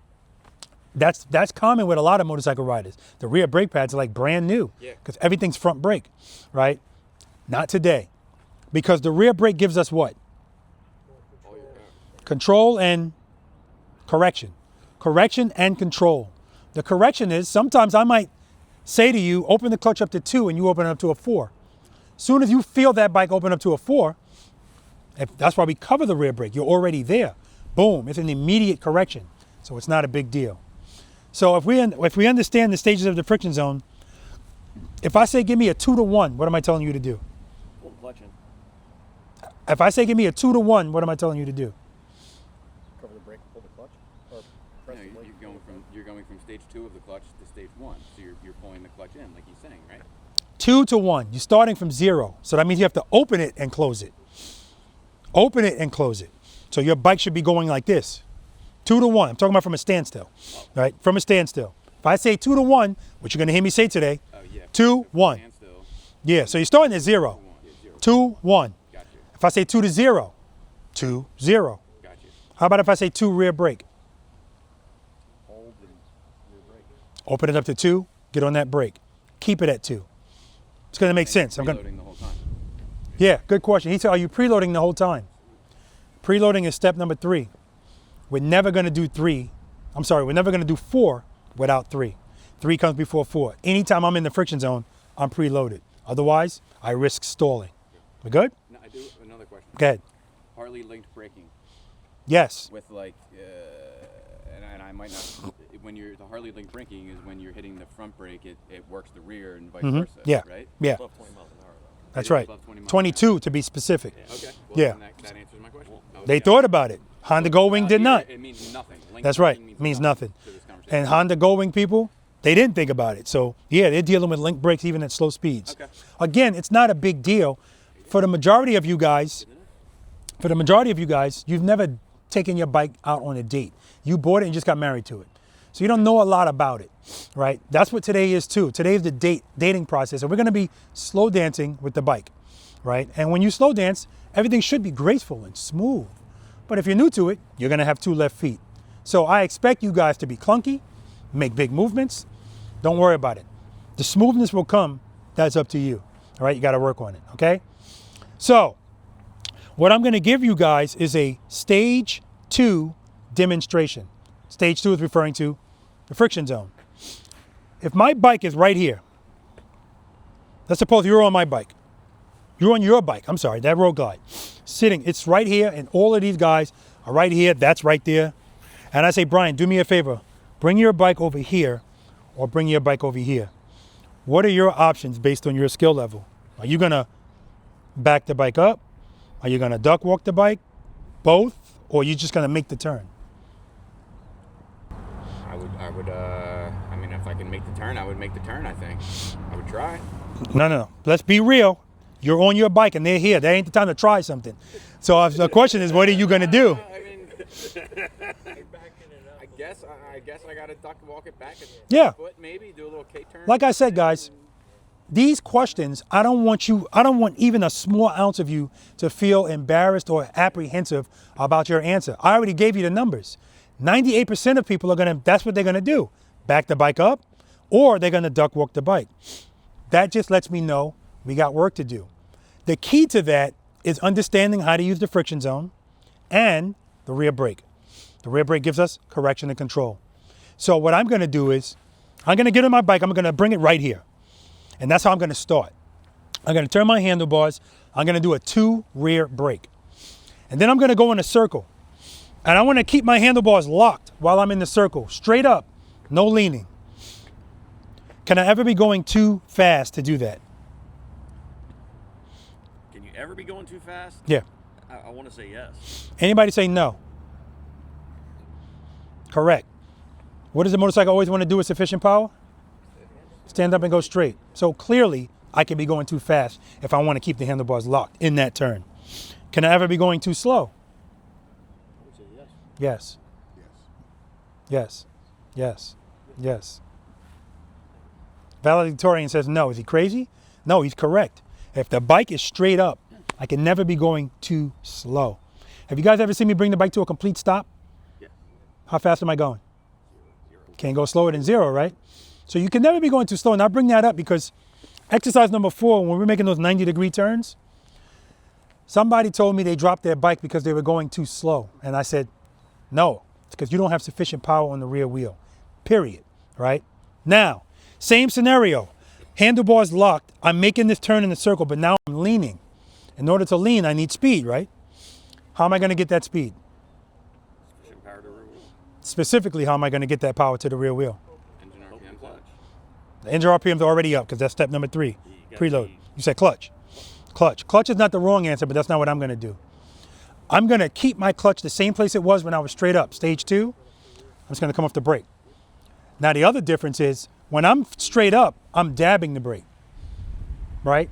That's common with a lot of motorcycle riders. The rear brake pads are like brand new because everything's front brake, right? Not today. Because the rear brake gives us what? Control and correction. Correction and control. The correction is sometimes I might say to you, open the clutch up to 2 and you open it up to a 4. Soon as you feel that bike open up to a 4, that's why we cover the rear brake. You're already there. Boom, it's an immediate correction. So it's not a big deal. So if we understand the stages of the friction zone, if I say give me a 2-to-1, what am I telling you to do? Pull the clutch in. If I say give me a 2-to-1, what am I telling you to do? Cover the brake and pull the clutch? Or press No, you're going from stage 2 of the clutch to stage 1. So you're pulling the clutch in, like he's saying, right? 2-to-1. You're starting from 0. So that means you have to open it and close it. Open it and close it. So your bike should be going like this. 2-to-1. I'm talking about from a standstill, right? From a standstill. If I say 2-to-1, which you're going to hear me say today, 2-1. Yeah, so you're starting at 0. 2-1. If I say 2-to-0, 2-0. How about if I say 2 rear brake? Hold and rear brake. Open it up to 2, get on that brake. Keep it at 2. It's going to make sense. Preloading the whole time. Yeah, good question. He said, are you preloading the whole time? Preloading is step number 3. We're never going to do 3. I'm sorry, we're never going to do 4 without 3. 3 comes before 4. Anytime I'm in the friction zone, I'm preloaded. Otherwise, I risk stalling. We good? No, I do another question. Go ahead. Harley linked braking. Yes. With like, and I might not. When you're the Harley linked braking is when you're hitting the front brake, it works the rear and vice versa. Yeah. Right. Yeah. Above 20 miles an hour though. That's right. 22 to be specific. Okay. Well, Yeah. That answers my question. They thought about it. Honda Goldwing did not. It means nothing. Linked That's right. braking It means nothing. to this conversation. And Honda Goldwing people, they didn't think about it. So yeah, they're dealing with link brakes even at slow speeds. Okay. Again, it's not a big deal. For the majority of you guys, you've never taken your bike out on a date. You bought it and just got married to it. So you don't know a lot about it, right? That's what today is too. Today is the dating process. And we're gonna be slow dancing with the bike, right? And when you slow dance, everything should be graceful and smooth. But if you're new to it, you're gonna have 2 left feet. So I expect you guys to be clunky, make big movements. Don't worry about it. The smoothness will come. That's up to you. All right, you gotta work on it, okay? So what I'm gonna give you guys is a stage 2 demonstration. Stage 2 is referring to the friction zone. If my bike is right here, let's suppose you're on my bike. You're on your bike, I'm sorry, that road glide. Sitting, it's right here, and all of these guys are right here, that's right there. And I say, Brian, do me a favor. Bring your bike over here or bring your bike over here. What are your options based on your skill level? Are you gonna back the bike up? Are you gonna duck walk the bike? Both? Or are you just gonna make the turn? I mean, if I can make the turn, I would make the turn, I think. I would try. No. Let's be real. You're on your bike and they're here. That ain't the time to try something. So the question is, what are you gonna do? I mean, I guess I gotta duck and walk it back Yeah. foot, maybe do a little K-turn. Like I said, guys, these questions, I don't want even a small ounce of you to feel embarrassed or apprehensive about your answer. I already gave you the numbers. 98% of people that's what they're gonna do. Back the bike up, or they're gonna duck walk the bike. That just lets me know we got work to do. The key to that is understanding how to use the friction zone and the rear brake. The rear brake gives us correction and control. So what I'm gonna do is, I'm gonna get on my bike, I'm gonna bring it right here. And that's how I'm gonna start. I'm gonna turn my handlebars, I'm gonna do a 2 rear brake. And then I'm gonna go in a circle. And I wanna keep my handlebars locked while I'm in the circle, straight up, no leaning. Can I ever be going too fast to do that? Can you ever be going too fast? Yeah. I want to say yes. Anybody say no? Correct. What does the motorcycle always want to do with sufficient power? Stand up and go straight. So clearly, I can be going too fast if I want to keep the handlebars locked in that turn. Can I ever be going too slow? I would say yes. Yes. Yes. Yes. Yes. Valedictorian says no. Is he crazy? No, he's correct. If the bike is straight up, I can never be going too slow. Have you guys ever seen me bring the bike to a complete stop? Yeah. How fast am I going? 0. Can't go slower than 0, right? So you can never be going too slow. And I bring that up because exercise number 4, when we're making those 90-degree turns, somebody told me they dropped their bike because they were going too slow. And I said, no, it's because you don't have sufficient power on the rear wheel, period, right? Now, same scenario, handlebars locked. I'm making this turn in the circle, but now I'm leaning. In order to lean, I need speed, right? How am I going to get that speed? Sufficient power to rear wheel. Specifically, how am I going to get that power to the rear wheel? Engine RPM clutch. The engine RPM's already up because that's step number 3, preload. You said clutch. Clutch. Clutch is not the wrong answer, but that's not what I'm going to do. I'm going to keep my clutch the same place it was when I was straight up. Stage 2, I'm just going to come off the brake. Now, the other difference is when I'm straight up, I'm dabbing the brake, right?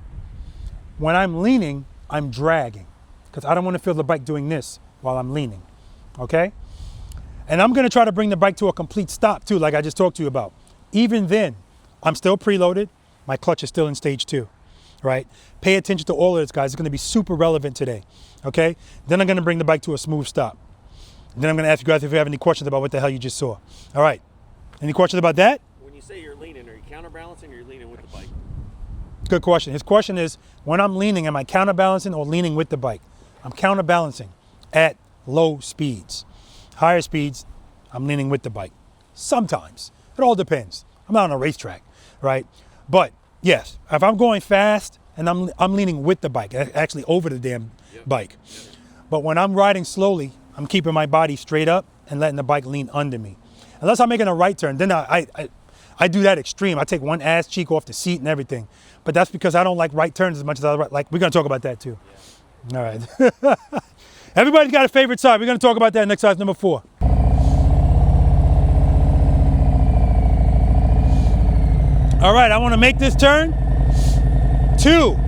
When I'm leaning, I'm dragging because I don't want to feel the bike doing this while I'm leaning, okay? And I'm going to try to bring the bike to a complete stop too, like I just talked to you about. Even then, I'm still preloaded. My clutch is still in stage 2, right? Pay attention to all of this, guys. It's going to be super relevant today, okay? Then I'm going to bring the bike to a smooth stop. And then I'm going to ask you guys if you have any questions about what the hell you just saw. All right. Any questions about that? When you say you're leaning, are you counterbalancing or you're leaning with the bike? Good question. His question is, when I'm leaning, am I counterbalancing or leaning with the bike? I'm counterbalancing at low speeds. Higher speeds, I'm leaning with the bike. Sometimes. It all depends. I'm not on a racetrack, right? But yes, if I'm going fast and I'm leaning with the bike, actually over the damn bike. But when I'm riding slowly, I'm keeping my body straight up and letting the bike lean under me. Unless I'm making a right turn, then I do that extreme. I take one ass cheek off the seat and everything. But that's because I don't like right turns as much as I like. We're going to talk about that too. Yeah. All right. Everybody's got a favorite side. We're going to talk about that in exercise number 4. All right, I want to make this turn. 2.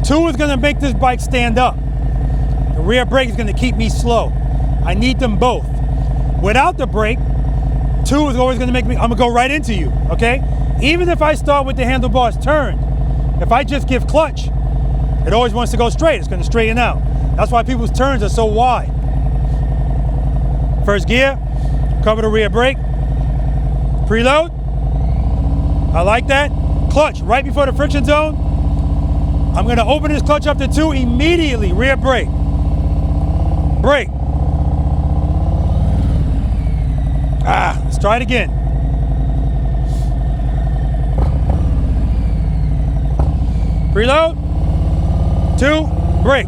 2 is going to make this bike stand up. The rear brake is going to keep me slow. I need them both. Without the brake, 2 is always going to make me, I'm going to go right into you, okay? Even if I start with the handlebars turned, if I just give clutch, it always wants to go straight. It's going to straighten out. That's why people's turns are so wide. First gear, cover the rear brake, preload. I like that. Clutch right before the friction zone. I'm going to open this clutch up to 2 immediately. Rear brake. Brake. Let's try it again. Preload. 2, brake.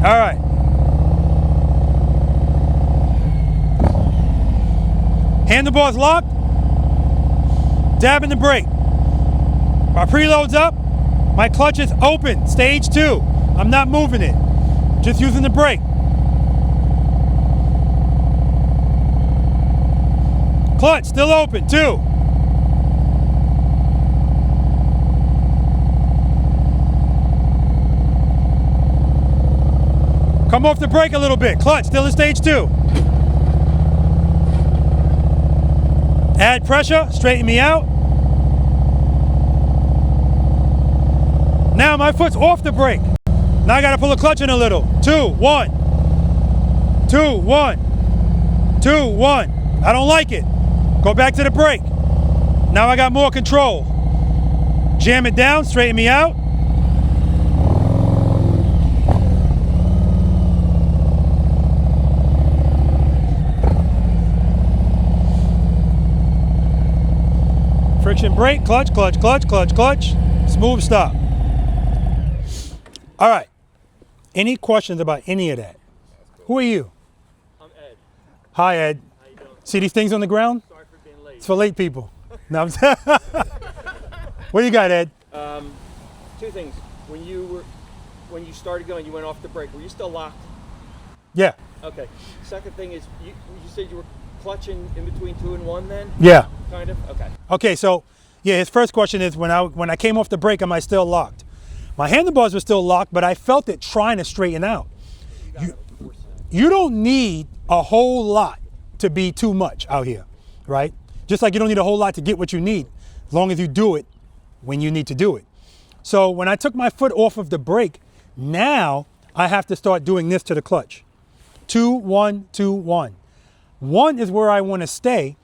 All right. Handlebars locked. Dabbing the brake. My preload's up. My clutch is open. Stage 2. I'm not moving it. Just using the brake. Clutch still open. 2. Come off the brake a little bit. Clutch still in stage 2. Add pressure, straighten me out. Now my foot's off the brake. Now I gotta pull the clutch in a little. 2, 1. 2, 1. 2, 1. I don't like it. Go back to the brake. Now I got more control. Jam it down, straighten me out. Friction brake, clutch, clutch, clutch, clutch, clutch. Smooth stop. All right. Any questions about any of that? Who are you? I'm Ed. Hi, Ed. How you doing? See these things on the ground? Sorry for being late. It's for late people. No, I'm what do you got, Ed? 2 things. When you started going, you went off the brake. Were you still locked? Yeah. Okay. Second thing is, you said you were clutching in between 2 and 1 then? Yeah. Kind of? Okay. Okay, so yeah, his first question is when I came off the brake, am I still locked? My handlebars were still locked, but I felt it trying to straighten out. You don't need a whole lot to be too much out here, right? Just like you don't need a whole lot to get what you need, as long as you do it when you need to do it. So when I took my foot off of the brake, now I have to start doing this to the clutch. 2, 1, 2, 1. 1 is where I want to stay.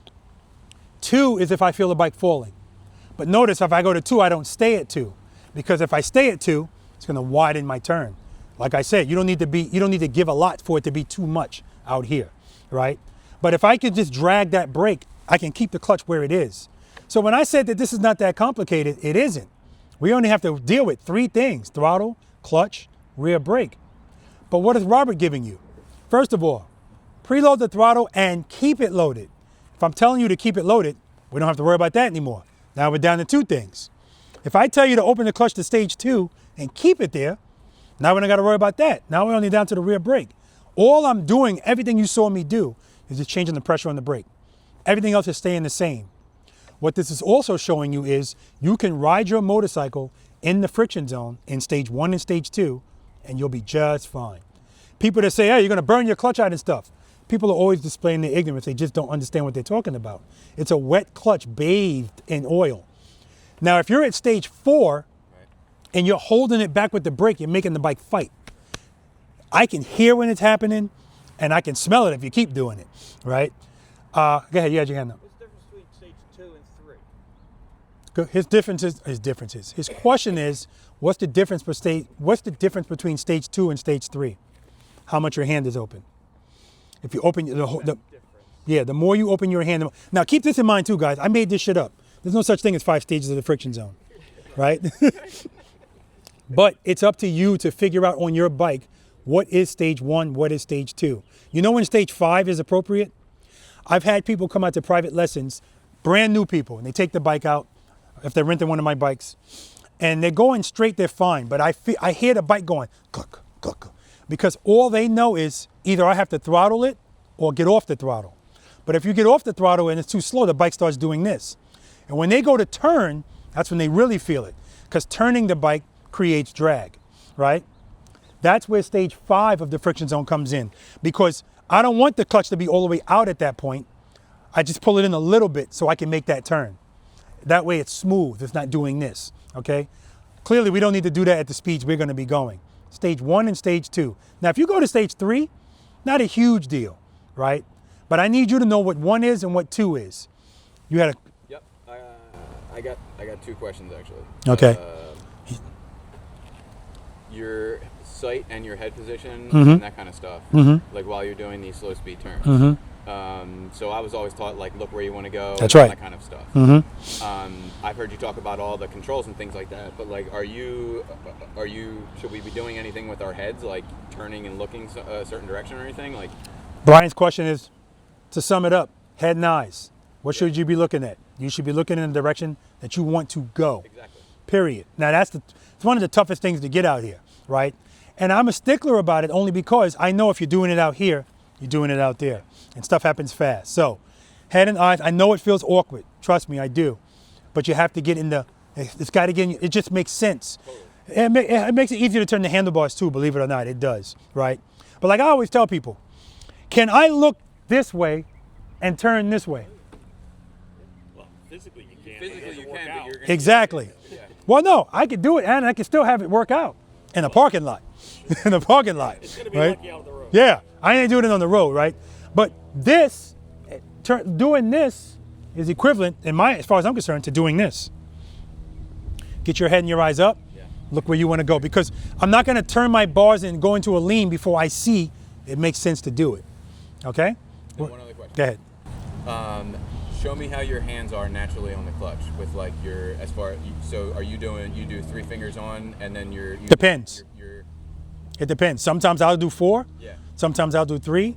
2 is if I feel the bike falling. But notice if I go to 2, I don't stay at 2. Because if I stay at 2, it's going to widen my turn. Like I said, you don't need to give a lot for it to be too much out here, right? But if I could just drag that brake, I can keep the clutch where it is. So when I said that this is not that complicated, it isn't. We only have to deal with 3 things: throttle, clutch, rear brake. But what is Robert giving you? First of all, preload the throttle and keep it loaded. If I'm telling you to keep it loaded, we don't have to worry about that anymore. Now we're down to 2 things. If I tell you to open the clutch to stage 2 and keep it there, now we don't got to worry about that. Now we're only down to the rear brake. All I'm doing, everything you saw me do, is just changing the pressure on the brake. Everything else is staying the same. What this is also showing you is you can ride your motorcycle in the friction zone in stage 1 and stage 2, and you'll be just fine. People that say, hey, you're going to burn your clutch out and stuff. People are always displaying their ignorance. They just don't understand what they're talking about. It's a wet clutch bathed in oil. Now, if you're at stage 4 and you're holding it back with the brake, you're making the bike fight. I can hear when it's happening, and I can smell it if you keep doing it, right? Go ahead, you had your hand up. What's the difference between stage 2 and 3? His differences. His question is, what's the difference between stage 2 and stage 3? How much your hand is open. If you open the more you open your hand. Now keep this in mind too, guys. I made this shit up. There's no such thing as 5 stages of the friction zone, right? But it's up to you to figure out on your bike what is stage 1, what is stage 2. You know when stage 5 is appropriate? I've had people come out to private lessons, brand new people, and they take the bike out if they're renting one of my bikes, and they're going straight, they're fine. But I hear the bike going cluck, cluck, because all they know is either I have to throttle it or get off the throttle. But if you get off the throttle and it's too slow, the bike starts doing this. And when they go to turn, that's when they really feel it, because turning the bike creates drag, right? That's where stage 5 of the friction zone comes in, because I don't want the clutch to be all the way out at that point. I just pull it in a little bit so I can make that turn. That way it's smooth, it's not doing this, okay? Clearly we don't need to do that at the speeds we're gonna be going. Stage 1 and stage 2. Now if you go to stage 3, not a huge deal, right? But I need you to know what 1 is and what 2 is. You had a... Yep, I got 2 questions actually. Okay. sight and your head position Mhm. and that kind of stuff. Mhm. Like while you're doing these slow speed turns. Mhm. So I was always taught like look where you want to go. That's and right. That kind of stuff. Mhm. I've heard you talk about all the controls and things like that. But like, are you? Should we be doing anything with our heads, like turning and looking a certain direction or anything? Like, Brian's question is, to sum it up, head and eyes. What should you be looking at? You should be looking in the direction that you want to go. Exactly. Period. Now it's one of the toughest things to get out here, right? And I'm a stickler about it only because I know if you're doing it out here, you're doing it out there, and stuff happens fast. So, head and eyes. I know it feels awkward. Trust me, I do. But you have to get in the. It's got to get in. It just makes sense. It makes it easier to turn the handlebars too. Believe it or not, it does. Right? But like I always tell people, can I look this way and turn this way? Well, physically you can. Physically you can, but you're gonna Exactly. Well, no, I could do it, and I can still have it work out in a parking lot. In a parking lot, It's gonna be right? lucky out the road. Yeah, I ain't doing it on the road, right? But this, doing this is equivalent, as far as I'm concerned, to doing this. Get your head and your eyes up. Yeah. Look where you want to go, because I'm not going to turn my bars and go into a lean before I see it makes sense to do it. Okay? One other question. Go ahead. Show me how your hands are naturally on the clutch with like your so are you do 3 fingers on and then you Depends. It depends. Sometimes I'll do 4. Yeah. Sometimes I'll do 3.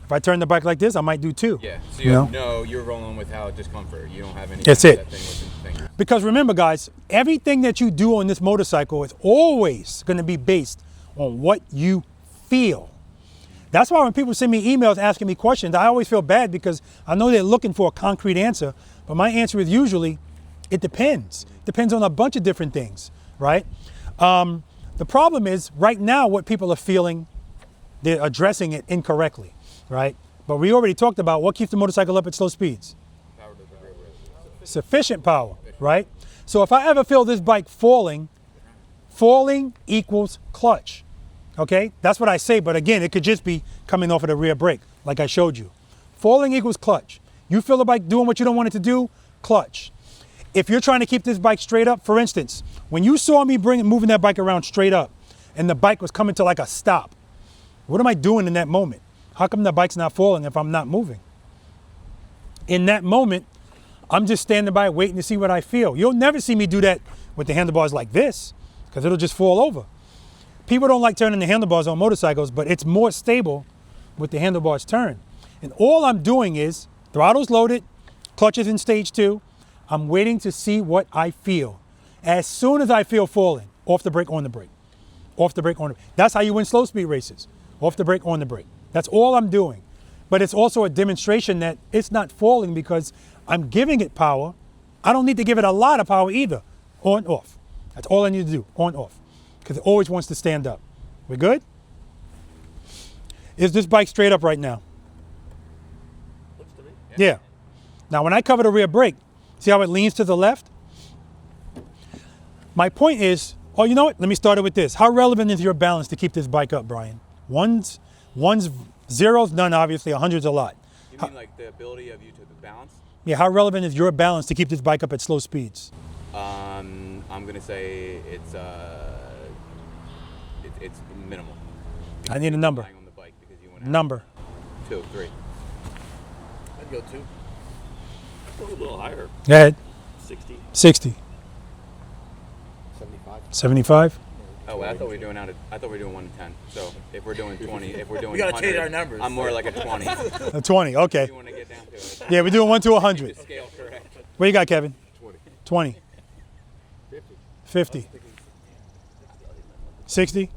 If I turn the bike like this, I might do 2. Yeah. So you know? no, you're rolling with how discomfort. You don't have any. That's kind of it. that thing with the fingers. Because remember, guys, everything that you do on this motorcycle is always going to be based on what you feel. That's why when people send me emails asking me questions, I always feel bad because I know they're looking for a concrete answer. But my answer is usually, it depends. Depends on a bunch of different things, right? The problem is right now what people are feeling, they're addressing it incorrectly, right? But we already talked about what keeps the motorcycle up at slow speeds. Sufficient power, right? So if I ever feel this bike falling equals clutch. Okay, that's what I say, but again, it could just be coming off of the rear brake, like I showed you. Falling equals clutch. You feel the bike doing what you don't want it to do, clutch. If you're trying to keep this bike straight up, for instance, when you saw me moving that bike around straight up, and the bike was coming to like a stop, what am I doing in that moment? How come the bike's not falling if I'm not moving? In that moment, I'm just standing by waiting to see what I feel. You'll never see me do that with the handlebars like this, because it'll just fall over. People don't like turning the handlebars on motorcycles, but it's more stable with the handlebars turned. And all I'm doing is, throttle's loaded, clutch is in stage 2. I'm waiting to see what I feel. As soon as I feel falling, off the brake, on the brake. Off the brake, on the brake. That's how you win slow speed races. Off the brake, on the brake. That's all I'm doing. But it's also a demonstration that it's not falling because I'm giving it power. I don't need to give it a lot of power either. On, off. That's all I need to do, on, off. Because it always wants to stand up. We good? Is this bike straight up right now? Looks to me. Yeah. Now when I cover the rear brake, see how it leans to the left? My point is, oh, you know what? Let me start it with this. How relevant is your balance to keep this bike up, Brian? Ones, zeros, none obviously, 100's a lot. You mean like the ability of you to balance? Yeah, how relevant is your balance to keep this bike up at slow speeds? I'm gonna say it's minimal. I need a number. On the bike because you Number. 2, 3. I'd go 2. Go a little higher. Go ahead. 60. 60. 75. 75? Oh, well, I thought we were doing 1 to 10. So if we're doing 20, if we're doing We gotta 100, change our numbers. I'm more like a 20. A 20, okay. You want to get down to it. Yeah, we're doing 1 to 100. Keep the scale correct. What you got, Kevin? 20. 20. 50. 60?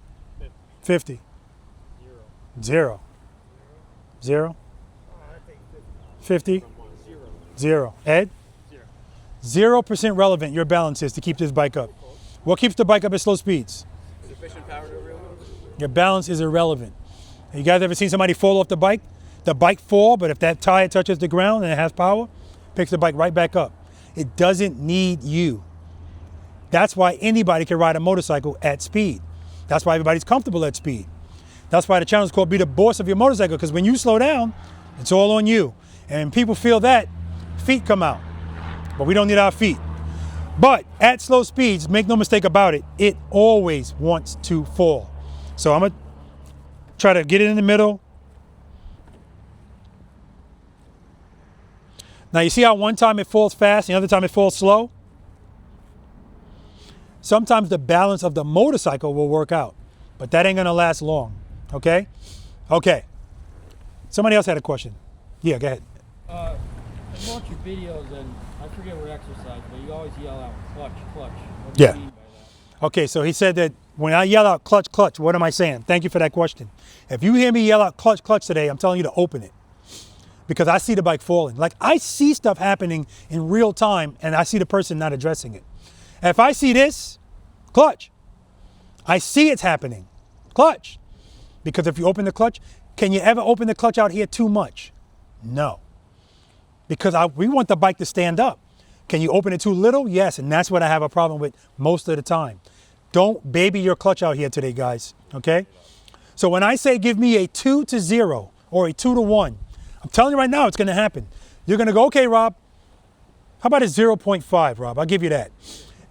50. 0. 0. 50. 0. Ed? 0% relevant your balance is to keep this bike up. What keeps the bike up at slow speeds? Sufficient power to really. Your balance is irrelevant. You guys ever seen somebody fall off the bike? The bike fall, but if that tire touches the ground and it has power, picks the bike right back up. It doesn't need you. That's why anybody can ride a motorcycle at speed. That's why everybody's comfortable at speed. That's why the channel is called Be the Boss of Your Motorcycle, because when you slow down, it's all on you. And when people feel that, feet come out. But we don't need our feet. But at slow speeds, make no mistake about it, it always wants to fall. So I'm going to try to get it in the middle. Now you see how one time it falls fast, and the other time it falls slow? Sometimes the balance of the motorcycle will work out, but that ain't gonna last long, okay? Okay. Somebody else had a question. Yeah, go ahead. I watch your videos and I forget what exercise, but you always yell out clutch, clutch. What do you mean by that? Okay, so he said that when I yell out clutch, clutch, what am I saying? Thank you for that question. If you hear me yell out clutch, clutch today, I'm telling you to open it. Because I see the bike falling. Like, I see stuff happening in real time and I see the person not addressing it. If I see this, clutch. I see it's happening, clutch. Because if you open the clutch, can you ever open the clutch out here too much? No. Because we want the bike to stand up. Can you open it too little? Yes, and that's what I have a problem with most of the time. Don't baby your clutch out here today, guys, okay? So when I say give me a 2-0 or a 2-1, I'm telling you right now, it's gonna happen. You're gonna go, okay, Rob, how about a 0.5, Rob? I'll give you that.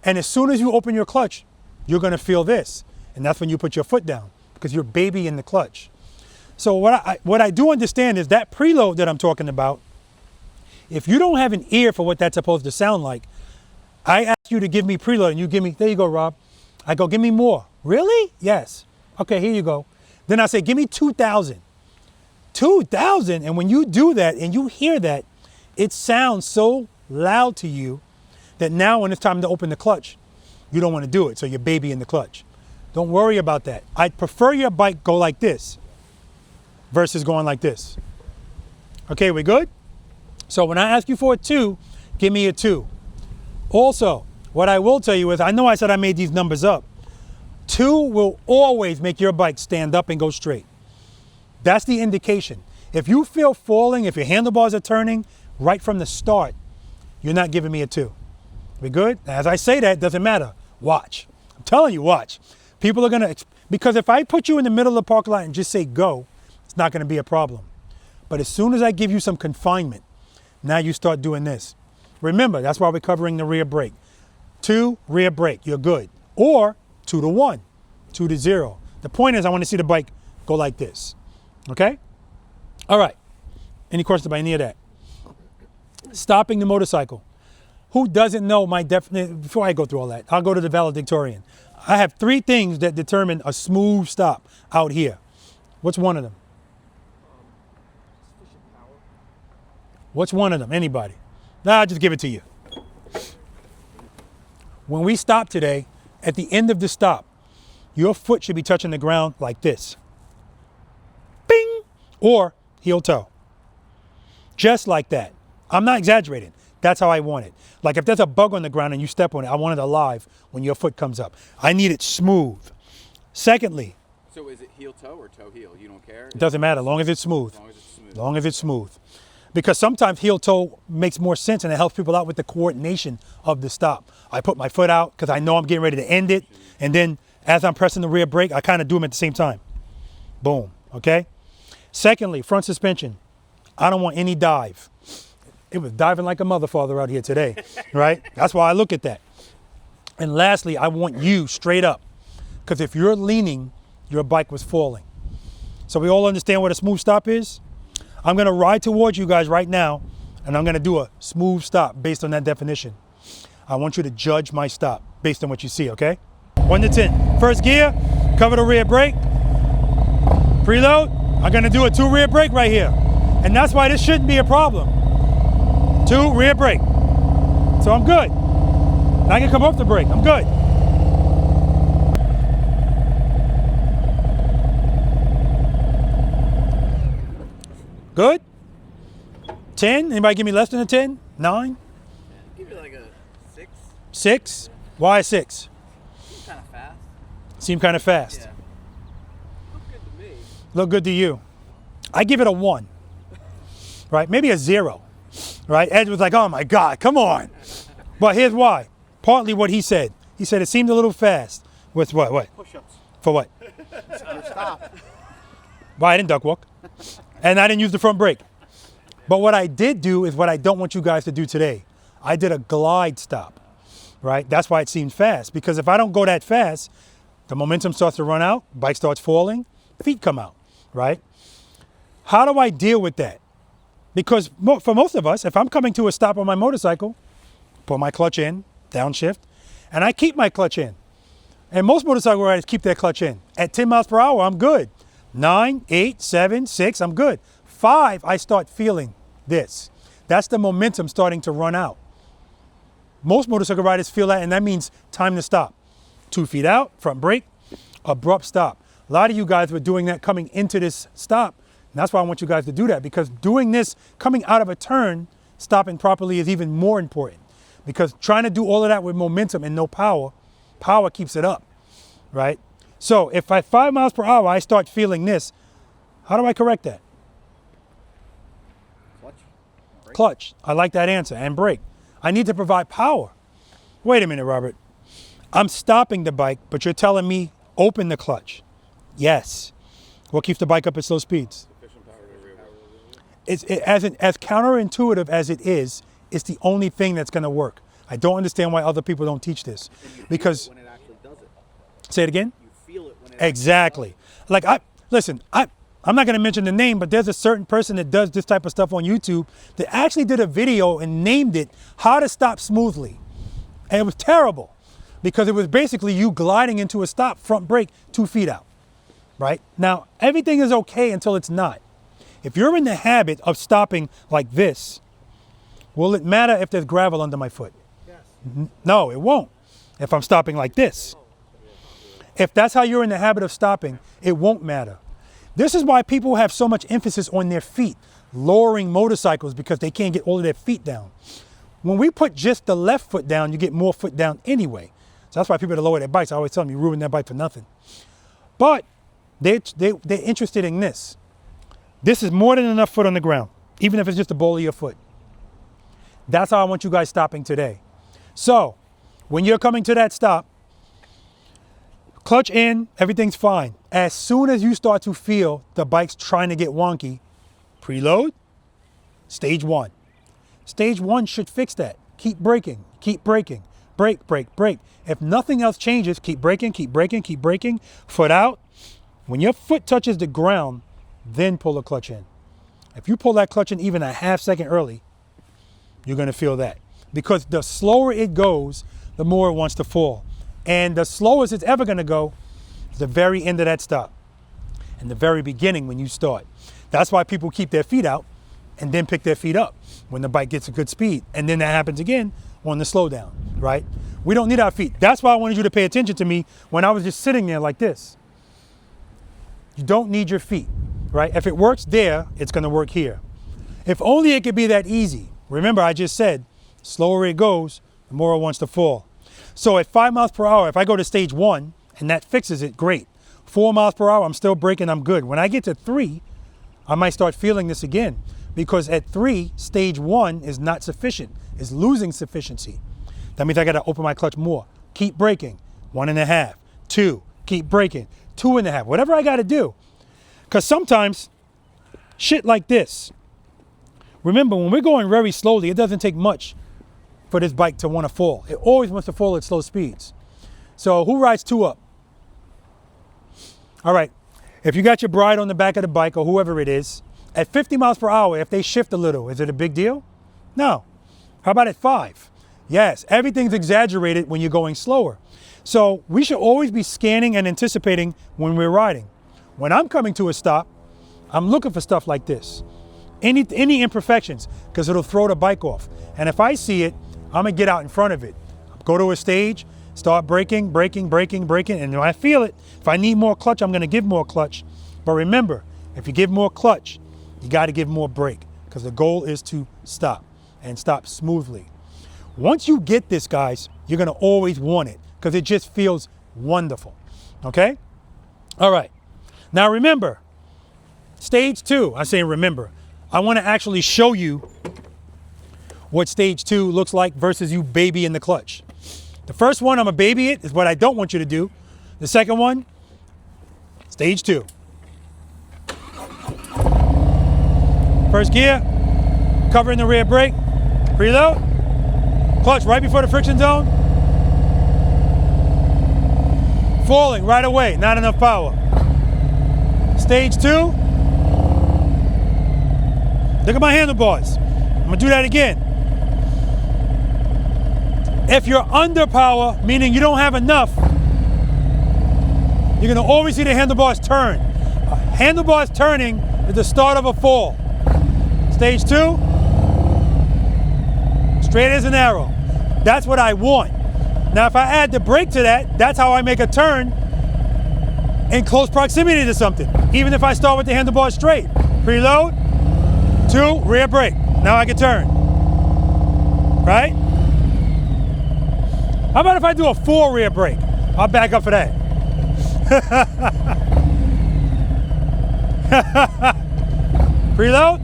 And as soon as you open your clutch, you're gonna feel this. And that's when you put your foot down because you're babying the clutch. So what I do understand is that preload that I'm talking about, if you don't have an ear for what that's supposed to sound like, I ask you to give me preload and you give me, there you go, Rob. I go, give me more. Really? Yes. Okay, here you go. Then I say, give me 2,000. 2,000, and when you do that and you hear that, it sounds so loud to you that now when it's time to open the clutch, you don't want to do it, so you're babying the clutch. Don't worry about that. I'd prefer your bike go like this versus going like this. Okay, we good? So when I ask you for a 2, give me a 2. Also, what I will tell you is, I know I said I made these numbers up. 2 will always make your bike stand up and go straight. That's the indication. If you feel falling, if your handlebars are turning right from the start, you're not giving me a 2. We good? As I say that, doesn't matter. Watch. I'm telling you, watch. People are gonna, because if I put you in the middle of the parking lot and just say go, it's not gonna be a problem. But as soon as I give you some confinement, now you start doing this. Remember, that's why we're covering the rear brake. 2, rear brake, you're good. Or 2-1, 2-0. The point is I wanna see the bike go like this. Okay? All right. Any questions about any of that? Stopping the motorcycle. Who doesn't know my definition? Before I go through all that, I'll go to the valedictorian. I have 3 things that determine a smooth stop out here. What's one of them? What's one of them? Anybody? Nah, I'll just give it to you. When we stop today, at the end of the stop, your foot should be touching the ground like this. Bing! Or heel toe. Just like that. I'm not exaggerating. That's how I want it. Like if there's a bug on the ground and you step on it, I want it alive when your foot comes up. I need it smooth. Secondly. So is it heel toe or toe heel? You don't care? It doesn't matter, as long as it's smooth. As long as it's smooth. Because sometimes heel toe makes more sense and it helps people out with the coordination of the stop. I put my foot out because I know I'm getting ready to end it. And then as I'm pressing the rear brake, I kind of do them at the same time. Boom, okay? Secondly, front suspension. I don't want any dive. It was diving like a mother father out here today, right? That's why I look at that. And lastly, I want you straight up. Because if you're leaning, your bike was falling. So we all understand what a smooth stop is? I'm gonna ride towards you guys right now, and I'm gonna do a smooth stop based on that definition. I want you to judge my stop based on what you see, okay? 1 to 10. First gear, cover the rear brake. Preload, I'm gonna do a 2 rear brake right here. And that's why this shouldn't be a problem. 2 rear brake. So I'm good. Now I can come off the brake, I'm good. Good? 10? Anybody give me less than a 10? 9? Give you like a 6. 6? Why 6? Seems kind of fast. Seem kind of fast. Yeah. Look good to me. Look good to you. I give it a 1. Right? Maybe a 0. Right? Ed was like, oh my God, come on. But here's why. Partly what he said. He said it seemed a little fast. With what? What? Push-ups. For what? Stop. Why? I didn't duck walk. And I didn't use the front brake. But what I did do is what I don't want you guys to do today. I did a glide stop, right? That's why it seemed fast. Because if I don't go that fast, The momentum starts to run out, bike starts falling, feet come out, right? How do I deal with that? Because for most of us, if I'm coming to a stop on my motorcycle, put my clutch in, downshift, and I keep my clutch in. And most motorcycle riders keep their clutch in. At 10 miles per hour, I'm good. 9, 8, 7, 6, I'm good. 5, I start feeling this. That's the momentum starting to run out. Most motorcycle riders feel that, and that means time to stop. 2 feet out, front brake, abrupt stop. A lot of you guys were doing that coming into this stop. And that's why I want you guys to do that, because doing this, coming out of a turn, stopping properly is even more important. Because trying to do all of that with momentum and no power, power keeps it up, right? So if at 5 miles per hour, I start feeling this, how do I correct that? Clutch. I like that answer. And brake. I need to provide power. Wait a minute, Robert. I'm stopping the bike, but you're telling me open the clutch. Yes. What keeps the bike up at slow speeds? As counterintuitive as it is, it's the only thing that's going to work. I don't understand why other people don't teach this. Because when it actually does it. Say it again? You feel it when it exactly. Like I'm not going to mention the name, but there's a certain person that does this type of stuff on YouTube that actually did a video and named it How to Stop Smoothly. And it was terrible because it was basically you gliding into a stop, front brake, 2 feet out, right? Now, everything is okay until it's not. If you're in the habit of stopping like this, will it matter if there's gravel under my foot? Yes. No, it won't. If I'm stopping like this. If that's how you're in the habit of stopping, it won't matter. This is why people have so much emphasis on their feet, lowering motorcycles because they can't get all of their feet down. When we put just the left foot down, you get more foot down anyway. So that's why people that lower their bikes, I always tell them you ruin their bike for nothing. But they're interested in this. This is more than enough foot on the ground, even if it's just the ball of your foot. That's how I want you guys stopping today. So when you're coming to that stop, clutch in, everything's fine. As soon as you start to feel the bike's trying to get wonky, preload, stage 1. Stage 1 should fix that. Keep braking, brake, brake, brake. If nothing else changes, keep braking, foot out. When your foot touches the ground, then pull the clutch in. If you pull that clutch in even a half second early, you're gonna feel that. Because the slower it goes, the more it wants to fall. And the slowest it's ever gonna go is the very end of that stop. And the very beginning when you start. That's why people keep their feet out and then pick their feet up when the bike gets a good speed. And then that happens again on the slowdown, right? We don't need our feet. That's why I wanted you to pay attention to me when I was just sitting there like this. You don't need your feet, right? If it works there, it's gonna work here. If only it could be that easy. Remember, I just said, the slower it goes, the more it wants to fall. So at 5 miles per hour, if I go to stage 1 and that fixes it, great. 4 miles per hour, I'm still braking, I'm good. When I get to 3, I might start feeling this again because at 3, stage 1 is not sufficient, it's losing sufficiency. That means I gotta open my clutch more. Keep braking, 1.5, 2, keep braking, 2.5, whatever I gotta do. Because sometimes, shit like this. Remember, when we're going very slowly, it doesn't take much for this bike to want to fall. It always wants to fall at slow speeds. So who rides 2 up? All right, if you got your bride on the back of the bike or whoever it is, at 50 miles per hour, if they shift a little, is it a big deal? No. How about at 5? Yes, everything's exaggerated when you're going slower. So we should always be scanning and anticipating when we're riding. When I'm coming to a stop, I'm looking for stuff like this. Any imperfections, because it'll throw the bike off. And if I see it, I'm gonna get out in front of it. Go to a stage, start braking, and when I feel it, if I need more clutch, I'm gonna give more clutch. But remember, if you give more clutch, you gotta give more brake, because the goal is to stop, and stop smoothly. Once you get this, guys, you're gonna always want it, because it just feels wonderful, okay? All right, now remember, stage 2, I say remember, I wanna actually show you what stage 2 looks like versus you baby in the clutch. The first one, I'm a baby it, is what I don't want you to do. The second one, stage 2. First gear, covering the rear brake, preload, clutch right before the friction zone. falling right away, not enough power. Stage 2. Look at my handlebars. I'm gonna do that again. If you're under power, meaning you don't have enough, you're gonna always see the handlebars turn. Handlebars turning is the start of a fall. Stage 2, straight as an arrow. That's what I want. Now if I add the brake to that, that's how I make a turn in close proximity to something. Even if I start with the handlebars straight. Preload, 2, rear brake. Now I can turn. Right? How about if I do a 4 rear brake? I'll back up for that. Preload.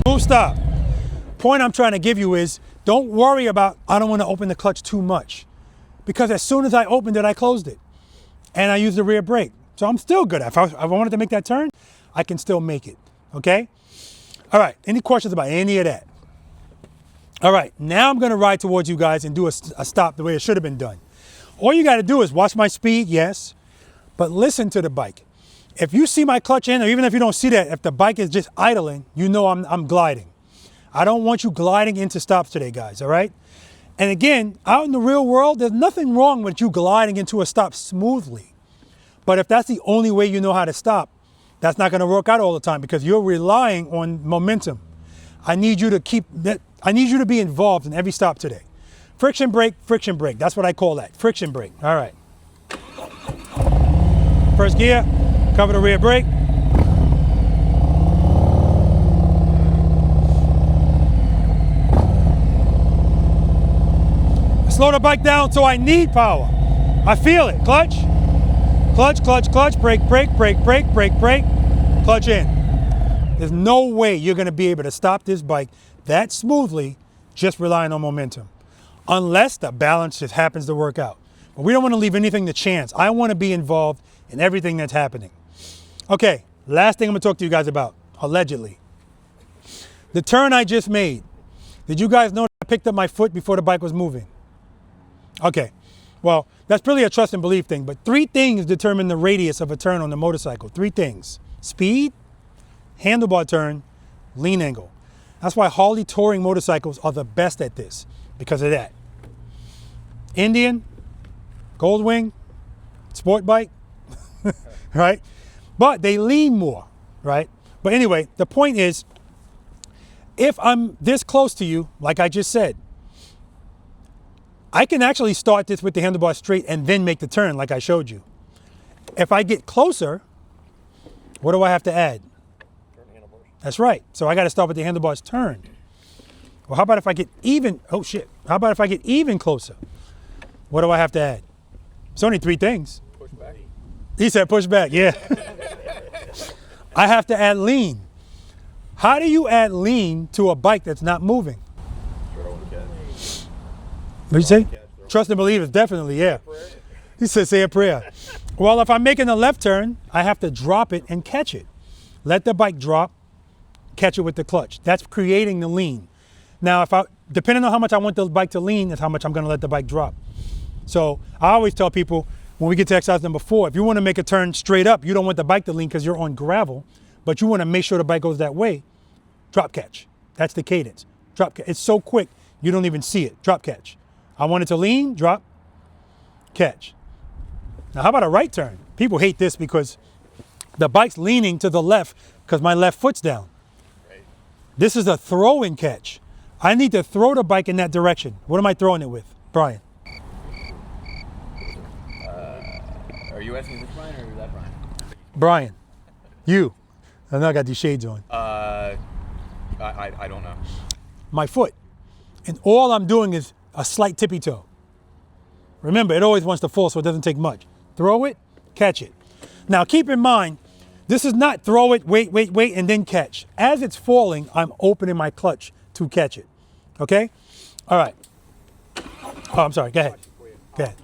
Smooth stop. Point I'm trying to give you is, don't worry about, I don't want to open the clutch too much. Because as soon as I opened it, I closed it. And I used the rear brake. So I'm still good. If I wanted to make that turn, I can still make it. Okay? All right, any questions about any of that? All right, now I'm gonna ride towards you guys and do a stop the way it should have been done. All you gotta do is watch my speed, yes, but listen to the bike. If you see my clutch in, or even if you don't see that, if the bike is just idling, you know I'm gliding. I don't want you gliding into stops today, guys, all right? And again, out in the real world, there's nothing wrong with you gliding into a stop smoothly. But if that's the only way you know how to stop, that's not going to work out all the time because you're relying on momentum. I need you to keep that. I need you to be involved in every stop today. Friction brake, friction brake. That's what I call that. Friction brake. All right. First gear, cover the rear brake. Slow the bike down so I need power. I feel it. Clutch. Clutch, clutch, clutch, brake, brake, brake, brake, brake, brake, clutch in. There's no way you're gonna be able to stop this bike that smoothly just relying on momentum. Unless the balance just happens to work out. But we don't wanna leave anything to chance. I wanna be involved in everything that's happening. Okay, last thing I'm gonna talk to you guys about, allegedly. The turn I just made. Did you guys know that I picked up my foot before the bike was moving? Okay. Well, that's really a trust and belief thing, but 3 things determine the radius of a turn on the motorcycle. 3 things: speed, handlebar turn, lean angle. That's why Harley touring motorcycles are the best at this, because of that. Indian, Goldwing, sport bike, right? But they lean more, right? But anyway, the point is, if I'm this close to you, like I just said, I can actually start this with the handlebar straight and then make the turn like I showed you. If I get closer, what do I have to add? That's right. So I got to start with the handlebars turn. Well, how about if I get even, oh shit. How about if I get even closer? What do I have to add? It's only 3 things. Push back. He said push back, yeah. I have to add lean. How do you add lean to a bike that's not moving? What'd you say? Trust and believe is definitely, yeah. He said say a prayer. Well, if I'm making a left turn, I have to drop it and catch it. Let the bike drop, catch it with the clutch. That's creating the lean. Now, depending on how much I want the bike to lean is how much I'm gonna let the bike drop. So I always tell people when we get to exercise number 4, if you wanna make a turn straight up, you don't want the bike to lean because you're on gravel, but you wanna make sure the bike goes that way, drop catch. That's the cadence. Drop catch. It's so quick, you don't even see it. Drop catch. I want it to lean, drop, catch. Now, how about a right turn? People hate this because the bike's leaning to the left because my left foot's down. Right. This is a throw and catch. I need to throw the bike in that direction. What am I throwing it with, Brian? Are you asking this Brian or is that Brian? Brian, you. I know I got these shades on. I don't know. My foot. And all I'm doing is a slight tippy toe. Remember, it always wants to fall, so it doesn't take much. Throw it, catch it. Now, keep in mind, this is not throw it, wait, wait, wait, and then catch. As it's falling, I'm opening my clutch to catch it. Okay? All right. Oh, I'm sorry. Go ahead. Go ahead.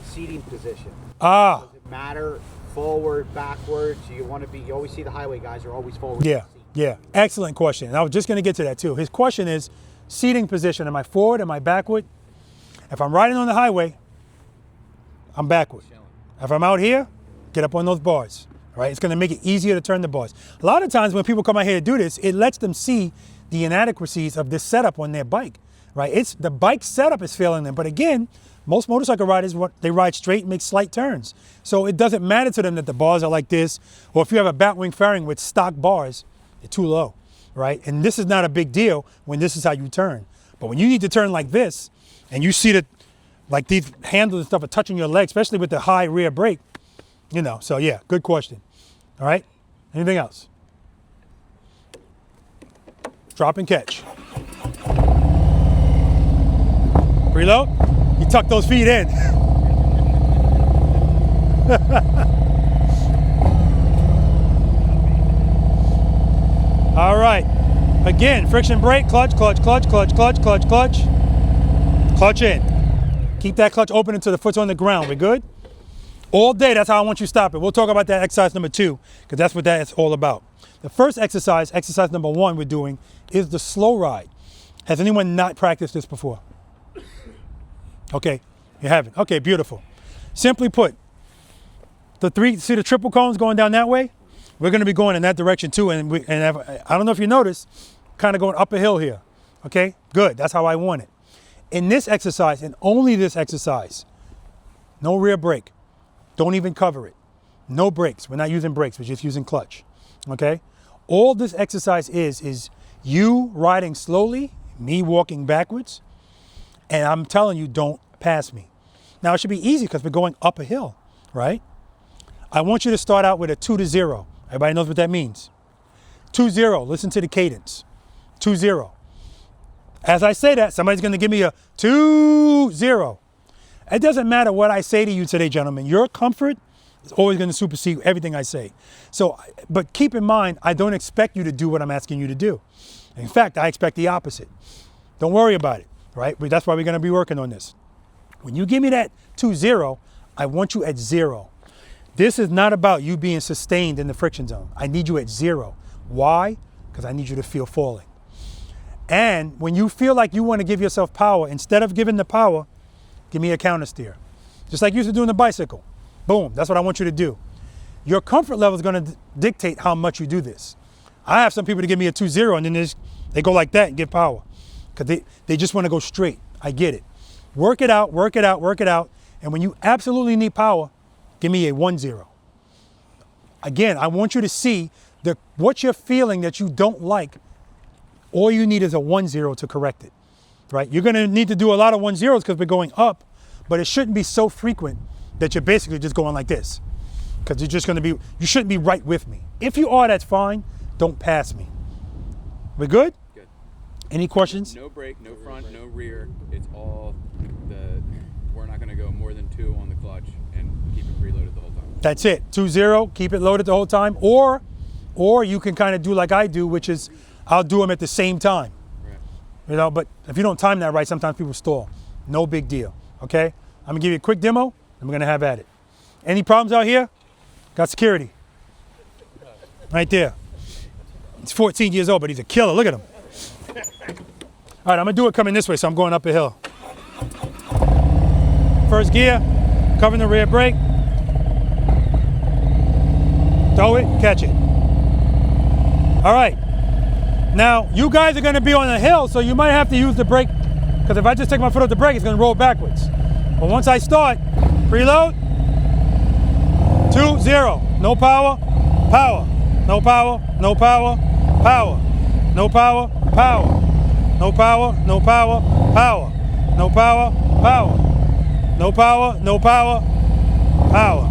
Seating position. Ah. Does it matter forward, backwards? You always see the highway guys are always forward. Yeah, yeah. Excellent question. And I was just going to get to that too. His question is seating position. Am I forward? Am I backward? If I'm riding on the highway, I'm backward. If I'm out here, get up on those bars, right? It's gonna make it easier to turn the bars. A lot of times when people come out here to do this, it lets them see the inadequacies of this setup on their bike, right? It's the bike setup is failing them. But again, most motorcycle riders, they ride straight and make slight turns. So it doesn't matter to them that the bars are like this, or if you have a batwing fairing with stock bars, they're too low, right? And this is not a big deal when this is how you turn. But when you need to turn like this, and you see that like these handles and stuff are touching your leg, especially with the high rear brake, you know, so yeah, good question. All right, anything else? Drop and catch. Preload, you tuck those feet in. All right, again, friction brake, clutch, clutch, clutch, clutch, clutch, clutch, clutch. Clutch in. Keep that clutch open until the foot's on the ground. We good? All day, that's how I want you to stop it. We'll talk about that exercise number 2, because that's what that is all about. The first exercise, exercise number 1 we're doing, is the slow ride. Has anyone not practiced this before? Okay, you haven't. Okay, beautiful. Simply put, see the triple cones going down that way? We're gonna be going in that direction too, and I don't know if you noticed, kind of going up a hill here. Okay, good, that's how I want it. In this exercise, and only this exercise, no rear brake. Don't even cover it. No brakes. We're not using brakes. We're just using clutch. Okay? All this exercise is you riding slowly, me walking backwards, and I'm telling you, don't pass me. Now, it should be easy because we're going up a hill, right? I want you to start out with a 2-0. Everybody knows what that means. 2-0. Listen to the cadence. 2-0. As I say that, somebody's going to give me a 2-0. It doesn't matter what I say to you today, gentlemen. Your comfort is always going to supersede everything I say. So, but keep in mind, I don't expect you to do what I'm asking you to do. In fact, I expect the opposite. Don't worry about it, right? That's why we're going to be working on this. When you give me that 2-0, I want you at 0. This is not about you being sustained in the friction zone. I need you at 0. Why? Because I need you to feel falling. And when you feel like you want to give yourself power, instead of giving the power, give me a counter steer. Just like you used to do on the bicycle. Boom, that's what I want you to do. Your comfort level is going to dictate how much you do this. I have some people to give me a 2-0 and then they go like that and give power. Because they just want to go straight. I get it. Work it out, work it out, work it out. And when you absolutely need power, give me a 1-0. Again, I want you to see what you're feeling that you don't like. All you need is a 1-0 to correct it. Right? You're going to need to do a lot of 1-0s because we're going up, but it shouldn't be so frequent that you're basically just going like this. Because you're just going to be, you shouldn't be right with me. If you are, that's fine. Don't pass me. We good? Good. Any questions? No brake, no front, no rear. It's all we're not going to go more than 2 on the clutch and keep it preloaded the whole time. That's it. 2-0, keep it loaded the whole time. Or you can kind of do like I do, which is I'll do them at the same time. You know, but if you don't time that right, sometimes people stall. No big deal, okay? I'm gonna give you a quick demo, and we're gonna have at it. Any problems out here? Got security. Right there. He's 14 years old, but he's a killer. Look at him. All right, I'm gonna do it coming this way, so I'm going up a hill. First gear, covering the rear brake. Throw it, catch it. All right. Now, you guys are going to be on a hill, so you might have to use the brake, because if I just take my foot off the brake, it's going to roll backwards. But once I start, preload, 2-0, no power, power, no power, no power, power, no power, power, no power, no power, power, no power, power, no power, no power, power.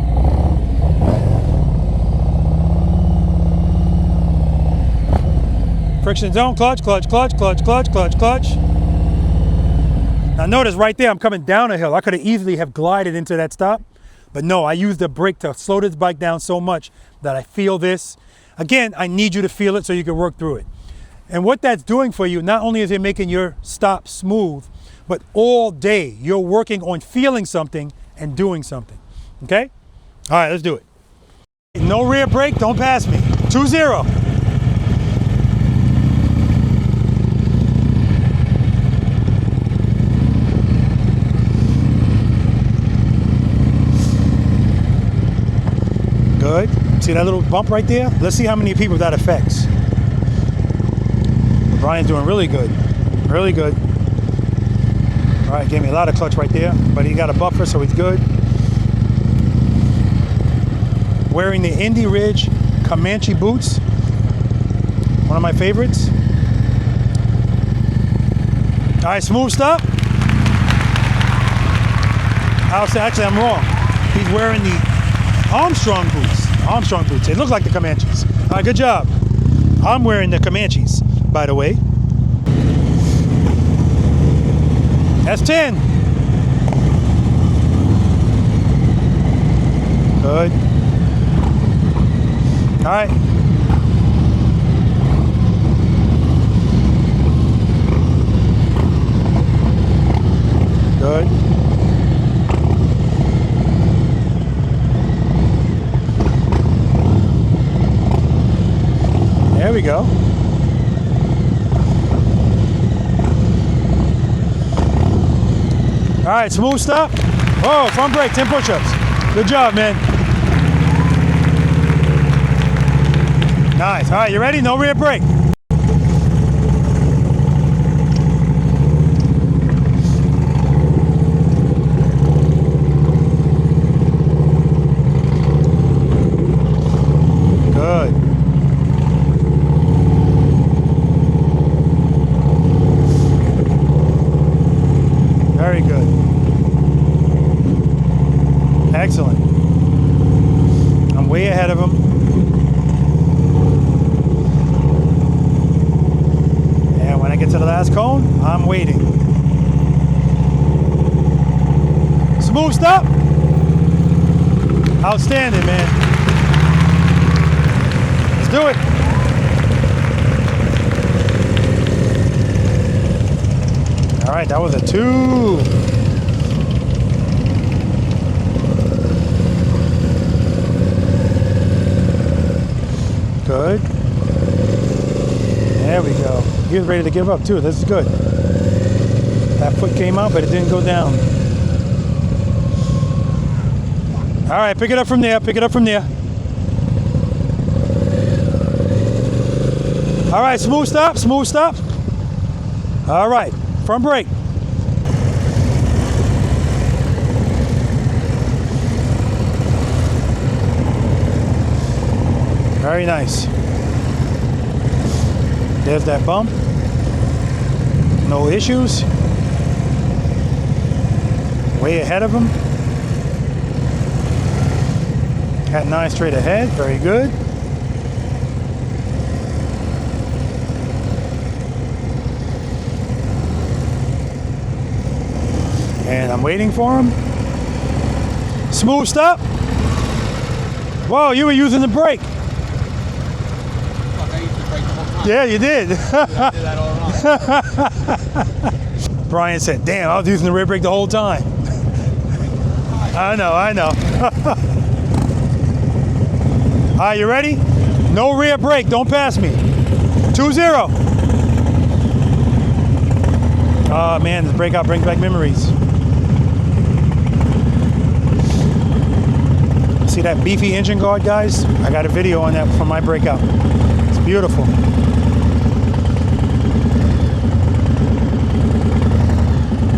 Friction zone, clutch, clutch, clutch, clutch, clutch, clutch, clutch. Now notice right there, I'm coming down a hill. I could have easily have glided into that stop, but no, I used the brake to slow this bike down so much that I feel this. Again, I need you to feel it so you can work through it. And what that's doing for you, not only is it making your stop smooth, but all day you're working on feeling something and doing something, okay? All right, let's do it. No rear brake, don't pass me. 2-0. Good. See that little bump right there? Let's see how many people that affects. Brian's doing really good. Really good. All right, gave me a lot of clutch right there, but he got a buffer, so he's good. Wearing the Indy Ridge Comanche boots. One of my favorites. All right, smooth stop. Actually, I'm wrong. He's wearing the Armstrong boots. Armstrong boots. It looks like the Comanches. All right, good job. I'm wearing the Comanches, by the way. That's 10. Good. All right. Good. There we go. All right, smooth stop. Oh, front brake, 10 push-ups. Good job, man. Nice. All right, you ready? No rear brake. Good. Very good. Excellent. I'm way ahead of him. And when I get to the last cone, I'm waiting. Smooth stop. Outstanding, man. Let's do it. All right, that was a 2. Good. There we go. He was ready to give up too. This is good. That foot came out, but it didn't go down. All right, pick it up from there. Pick it up from there. All right, smooth stop. Smooth stop. All right. Front brake. Very nice. There's that bump. No issues. Way ahead of him. Cat 9 straight ahead. Very good. And I'm waiting for him. Smooth stop. Whoa, you were using the brake. Yeah, you did. Brian said, damn, I was using the rear brake the whole time. I know. All right, you ready? No rear brake, don't pass me. 2-0. Oh man, this breakout brings back memories. See that beefy engine guard, guys? I got a video on that from my breakout. It's beautiful.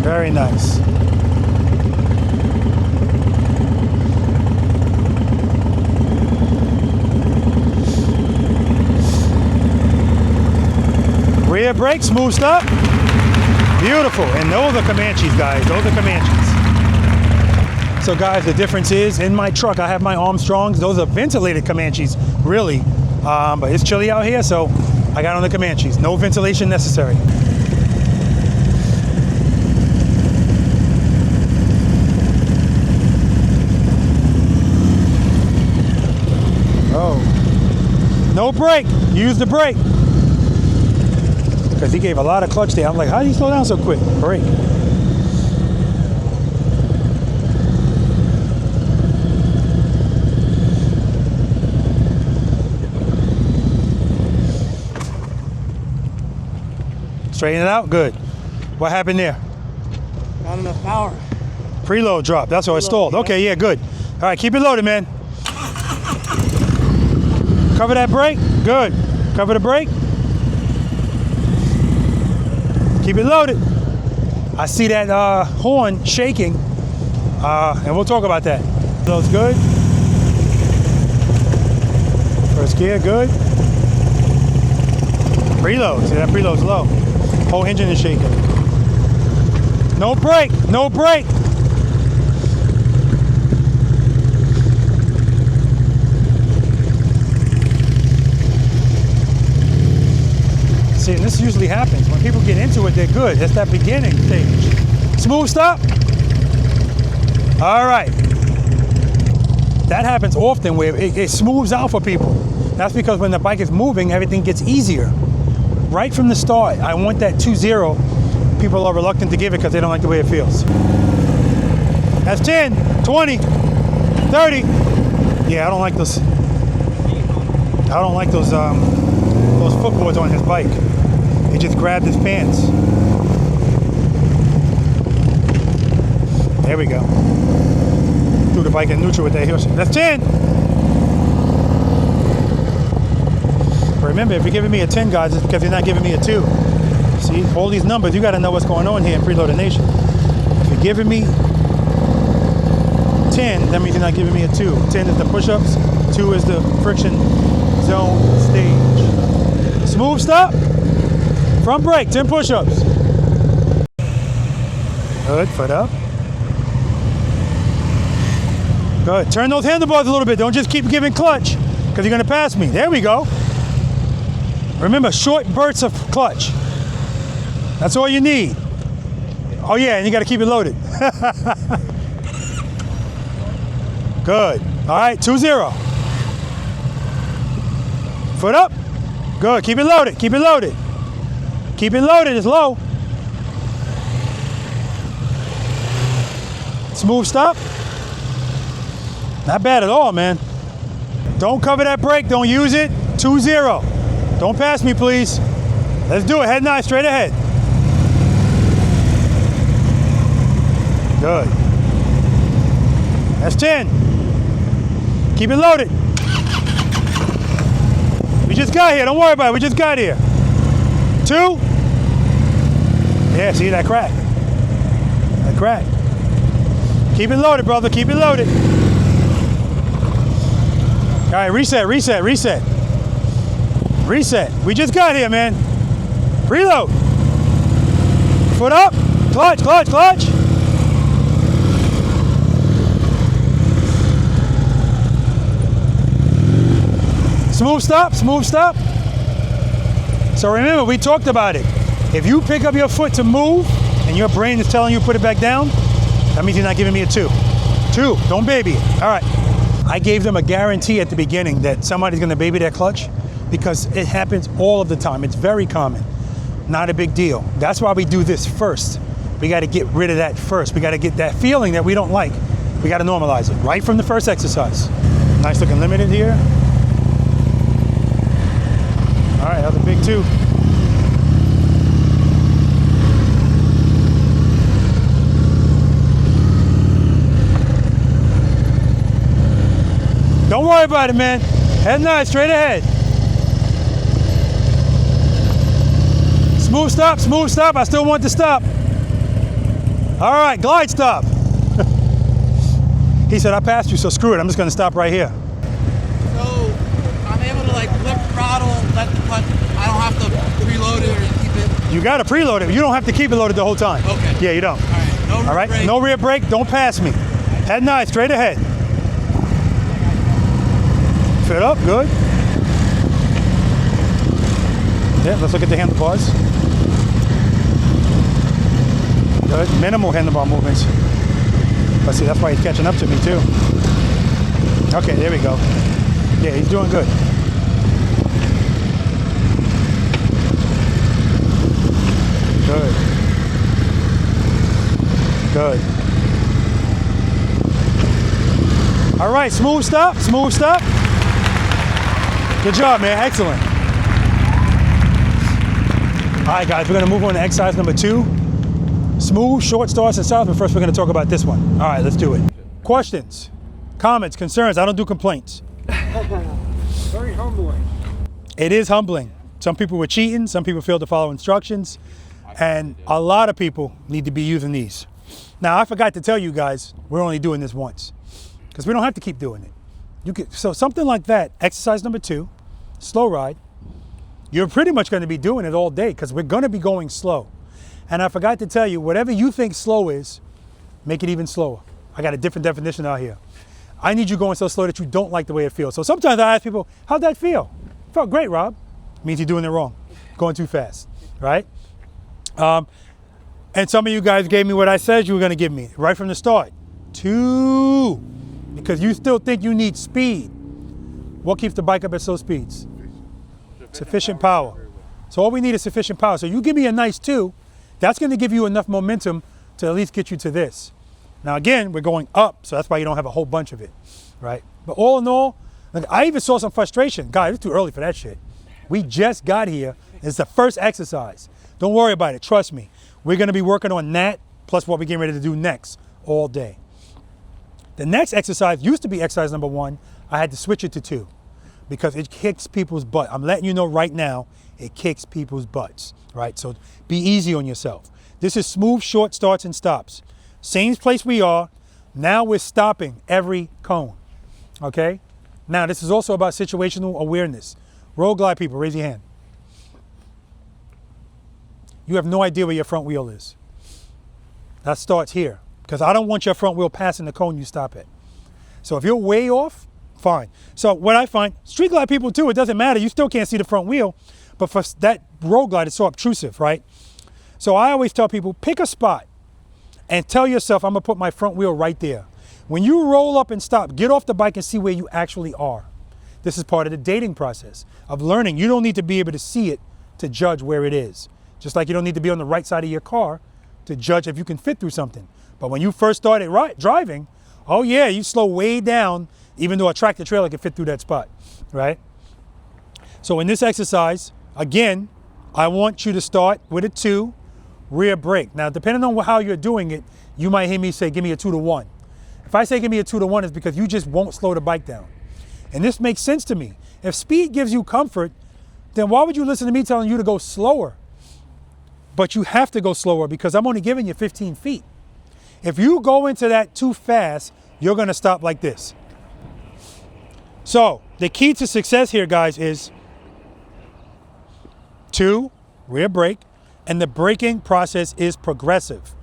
Very nice. Rear brake, smooth stop. Beautiful. And those are Comanches, guys. Those are Comanches. So guys, the difference is in my truck, I have my Armstrongs. Those are ventilated Comanches, really. But it's chilly out here, so I got on the Comanches. No ventilation necessary. Oh. No brake. Use the brake. Because he gave a lot of clutch there. I'm like, how do you slow down so quick? Brake. Straighten it out? Good. What happened there? Not enough power. Preload drop. That's what it stalled. Okay, yeah, good. All right, keep it loaded, man. Cover that brake. Good. Cover the brake. Keep it loaded. I see that horn shaking, and we'll talk about that. Those good. First gear, good. Preload. See, that preload's low. Whole engine is shaking. No brake. No brake. See, and this usually happens. When people get into it, they're good. That's that beginning stage. Smooth stop. All right. That happens often where it smooths out for people. That's because when the bike is moving, everything gets easier. Right from the start, I want that 2-0. People are reluctant to give it because they don't like the way it feels. That's 10, 20, 30. Yeah, I don't like those. I don't like those footboards on his bike. He just grabbed his pants. There we go. Threw the bike in neutral with that heel. That's 10. But remember, if you're giving me a 10, guys, it's because you're not giving me a 2. See, all these numbers, you got to know what's going on here in Preloader Nation. If you're giving me 10, that means you're not giving me a 2. 10 is the push-ups, 2 is the friction zone stage. Smooth stop. Front brake, 10 push-ups. Good, foot up. Good, turn those handlebars a little bit. Don't just keep giving clutch, because you're gonna pass me. There we go. Remember, short bursts of clutch. That's all you need. Oh yeah, and you gotta keep it loaded. Good, all right, 2-0. Foot up. Good, keep it loaded, keep it loaded. Keep it loaded, it's low. Smooth stop. Not bad at all, man. Don't cover that brake, don't use it. 2-0. Don't pass me, please. Let's do it, head 9, straight ahead. Good. That's 10. Keep it loaded. We just got here, don't worry about it, we just got here. 2. Yeah, see that crack? That crack. Keep it loaded, brother, keep it loaded. All right, reset, reset, reset. Reset. We just got here, man. Preload. Foot up. Clutch, clutch, clutch. Smooth stop, smooth stop. So remember, we talked about it. If you pick up your foot to move and your brain is telling you put it back down, that means you're not giving me a 2. 2, don't baby it. All right. I gave them a guarantee at the beginning that somebody's gonna baby their clutch because it happens all of the time. It's very common, not a big deal. That's why we do this first. We gotta get rid of that first. We gotta get that feeling that we don't like. We gotta normalize it right from the first exercise. Nice looking limited here. All right, that was a big 2. Don't worry about it, man. Head 9, straight ahead. Smooth stop, smooth stop. I still want to stop. All right, glide stop. He said, I passed you, so screw it. I'm just gonna stop right here. So I'm able to like flip throttle, let the clutch, I don't have to preload it or keep it? You gotta preload it, but you don't have to keep it loaded the whole time. Okay. Yeah, you don't. All right, No rear brake, don't pass me. Head 9, straight ahead. Fit up, good. Yeah, let's look at the handlebars. Good, minimal handlebar movements. Let's see, that's why he's catching up to me too. Okay, there we go. Yeah, he's doing good. Good. Good. All right, smooth stop, smooth stop. Good job, man, excellent. All right, guys, we're gonna move on to exercise number 2. Smooth, short starts and stops, but first we're gonna talk about this one. All right, let's do it. Questions, comments, concerns, I don't do complaints. Very hard. humbling. It is humbling. Some people were cheating, some people failed to follow instructions, and a lot of people need to be using these. Now, I forgot to tell you guys, we're only doing this once because we don't have to keep doing it. So something like that, exercise number 2, slow ride, you're pretty much going to be doing it all day because we're going to be going slow. And I forgot to tell you, whatever you think slow is, make it even slower. I got a different definition out here. I need you going so slow that you don't like the way it feels. So sometimes I ask people, how'd that feel? Felt great, Rob. Means you're doing it wrong, going too fast, right? And some of you guys gave me what I said you were gonna give me right from the start. 2, because you still think you need speed. What keeps the bike up at slow speeds? Sufficient power. So all we need is sufficient power. So you give me a nice 2, that's gonna give you enough momentum to at least get you to this. Now again, we're going up, so that's why you don't have a whole bunch of it, right? But all in all, like, I even saw some frustration. Guys, it's too early for that shit. We just got here. It's the first exercise. Don't worry about it, trust me. We're gonna be working on that, plus what we're getting ready to do next, all day. The next exercise used to be exercise number 1. I had to switch it to 2 because it kicks people's butt. I'm letting you know right now, it kicks people's butts, right? So be easy on yourself. This is smooth, short starts and stops. Same place we are. Now we're stopping every cone, okay? Now this is also about situational awareness. Road glide people, raise your hand. You have no idea where your front wheel is. That starts here because I don't want your front wheel passing the cone you stop at. So if you're way off, fine. So what I find, street glide people too, it doesn't matter. You still can't see the front wheel, but for that road glide, it's so obtrusive, right? So I always tell people, pick a spot and tell yourself, I'm gonna put my front wheel right there. When you roll up and stop, get off the bike and see where you actually are. This is part of the dating process of learning. You don't need to be able to see it to judge where it is. Just like you don't need to be on the right side of your car to judge if you can fit through something. But when you first started driving, oh yeah, you slow way down, even though a tractor trailer can fit through that spot, right? So in this exercise, again, I want you to start with a 2, rear brake. Now, depending on how you're doing it, you might hear me say, give me a 2 to 1. If I say give me a 2 to 1, it's because you just won't slow the bike down. And this makes sense to me. If speed gives you comfort, then why would you listen to me telling you to go slower? But you have to go slower because I'm only giving you 15 feet. If you go into that too fast, you're gonna stop like this. So the key to success here, guys, is 2, rear brake, and the braking process is progressive.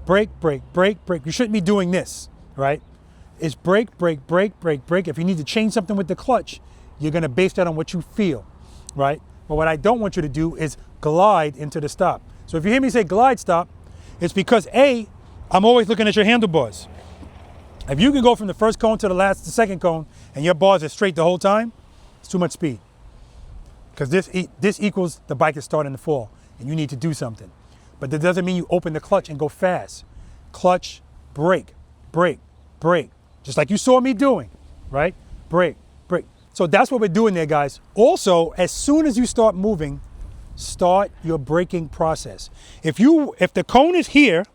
Brake, brake, brake, brake. You shouldn't be doing this, right? It's brake, brake, brake, brake, brake. If you need to change something with the clutch, you're gonna base that on what you feel, right? But what I don't want you to do is glide into the stop. So if you hear me say glide stop, it's because A, I'm always looking at your handlebars. If you can go from the first cone to the second cone and your bars are straight the whole time, it's too much speed. Because this equals the bike is starting to fall and you need to do something. But that doesn't mean you open the clutch and go fast. Clutch, brake, brake, brake. Just like you saw me doing, right? Brake, brake. So that's what we're doing there, guys. Also, as soon as you start moving, start your braking process. If the cone is here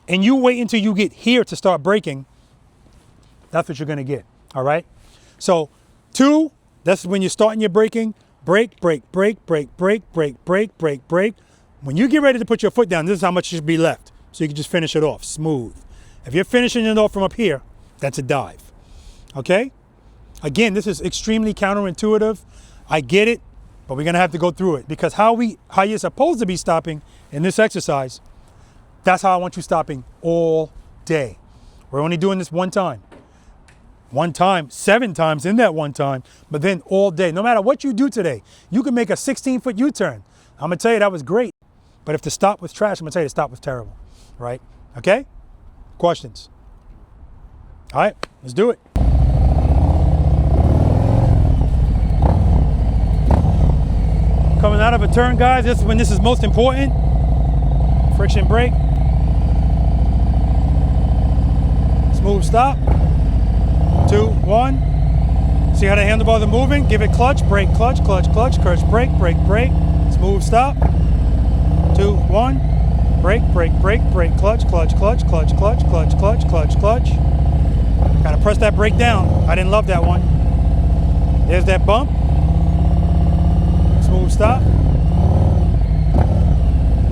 and you wait until you get here to start braking, that's what you're gonna get, all right? So 2, that's when you're starting your braking. Brake, brake, brake, brake, brake, brake, brake, brake, brake. When you get ready to put your foot down, this is how much should be left. So you can just finish it off, smooth. If you're finishing it off from up here, that's a dive, okay? Again, this is extremely counterintuitive. I get it, but we're gonna have to go through it because how you're supposed to be stopping in this exercise, that's how I want you stopping all day. We're only doing this one time. 7 times in that one time, but then all day. No matter what you do today, you can make a 16-foot U-turn. I'm gonna tell you that was great, but if the stop was trash, I'm gonna tell you the stop was terrible, right? Okay? Questions? All right, let's do it. Coming out of a turn, guys, this is when this is most important. Friction brake. Smooth stop. 2, 1. See how the handlebars are moving? Give it clutch, brake, clutch, clutch, clutch, clutch, brake, brake, brake. Smooth stop. 2, 1. Brake, brake, brake, brake, clutch, clutch, clutch, clutch, clutch, clutch, clutch, clutch, clutch. Gotta press that brake down. I didn't love that one. There's that bump. Smooth stop.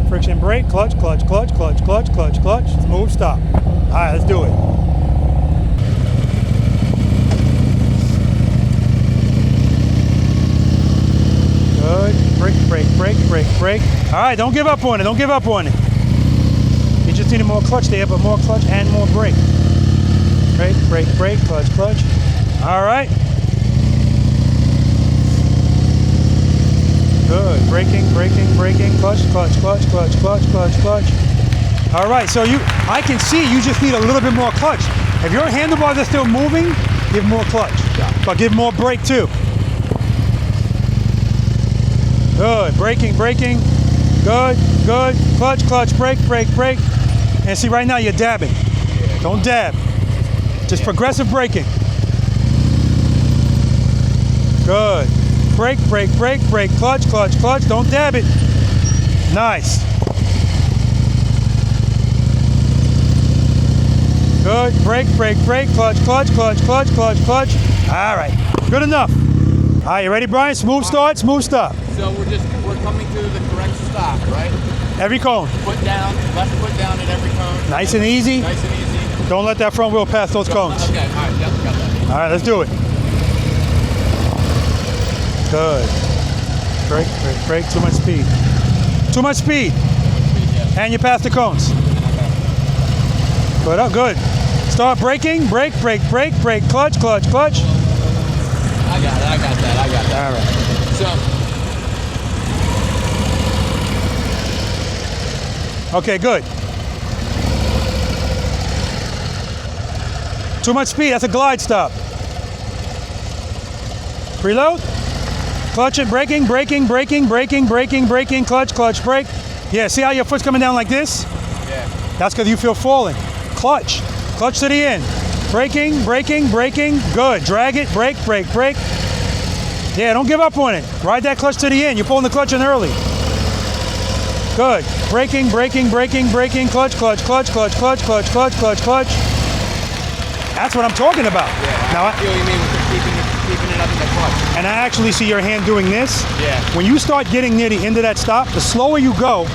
Friction brake, clutch, clutch, clutch, clutch, clutch, clutch, clutch. Smooth stop. All right, let's do it. Good. Brake, brake, brake, brake, brake. All right, don't give up on it. Don't give up on it. You just need more clutch there, but more clutch and more brake. Brake, brake, brake, clutch, clutch. All right. Good. Braking, braking, braking, clutch, clutch, clutch, clutch, clutch, clutch, clutch. All right, so I can see you just need a little bit more clutch. If your handlebars are still moving, give more clutch, but give more brake too. Good. Braking, braking. Good, good. Clutch, clutch, brake, brake, brake. And see, right now you're dabbing. Don't dab. Just progressive braking. Good. Brake, brake, brake, brake, clutch, clutch, clutch. Don't dab it. Nice. Good. Brake, brake, brake, clutch, clutch, clutch, clutch, clutch, clutch. All right. Good enough. All right, you ready, Brian? Smooth start, smooth stop. So we're coming to the correct stop, right? Every cone. Foot down, left foot down at every cone. Nice and easy. Nice and easy. Don't let that front wheel pass those cones. Okay, all right, yep, got that. All right, let's do it. Good. Brake, brake, brake. Too much speed. Too much speed. And you pass the cones. Good, up, good. Start braking. Brake, brake, brake, brake. Clutch, clutch, clutch. I got that. All right. So. Okay, good. Too much speed. That's a glide stop. Preload. Clutch it, braking, braking, braking, braking, braking, braking, clutch, clutch, brake. Yeah, see how your foot's coming down like this? Yeah. That's because you feel falling. Clutch. Clutch to the end. Braking, braking, braking. Good. Drag it, brake, brake, brake. Yeah, don't give up on it. Ride that clutch to the end. You're pulling the clutch in early. Good. Braking, braking, braking, braking, clutch, clutch, clutch, clutch, clutch, clutch, clutch, clutch, clutch. That's what I'm talking about. Yeah, now, I feel you mean with keeping it up in the clutch. And I actually see your hand doing this. Yeah. When you start getting near the end of that stop, the slower you go,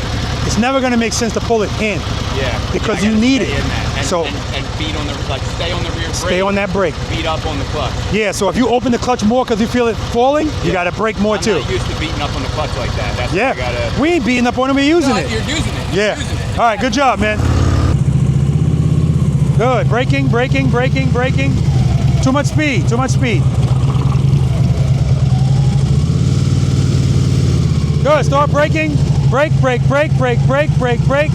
it's never going to make sense to pull it in. Yeah. Because you need it. And beat on the, like, stay on the rear brake. Stay on that brake. Beat up on the clutch. Yeah, so if you open the clutch more because you feel it falling, you got to brake more too. I'm not used to beating up on the clutch like that. That's yeah. what I gotta... We ain't beating up on it, we're using it. You're using it. Yeah. All right, good job, man. Good. Braking, braking, braking, braking. Too much speed, too much speed. Good. Start braking. Brake, brake, brake, brake, brake, brake, brake.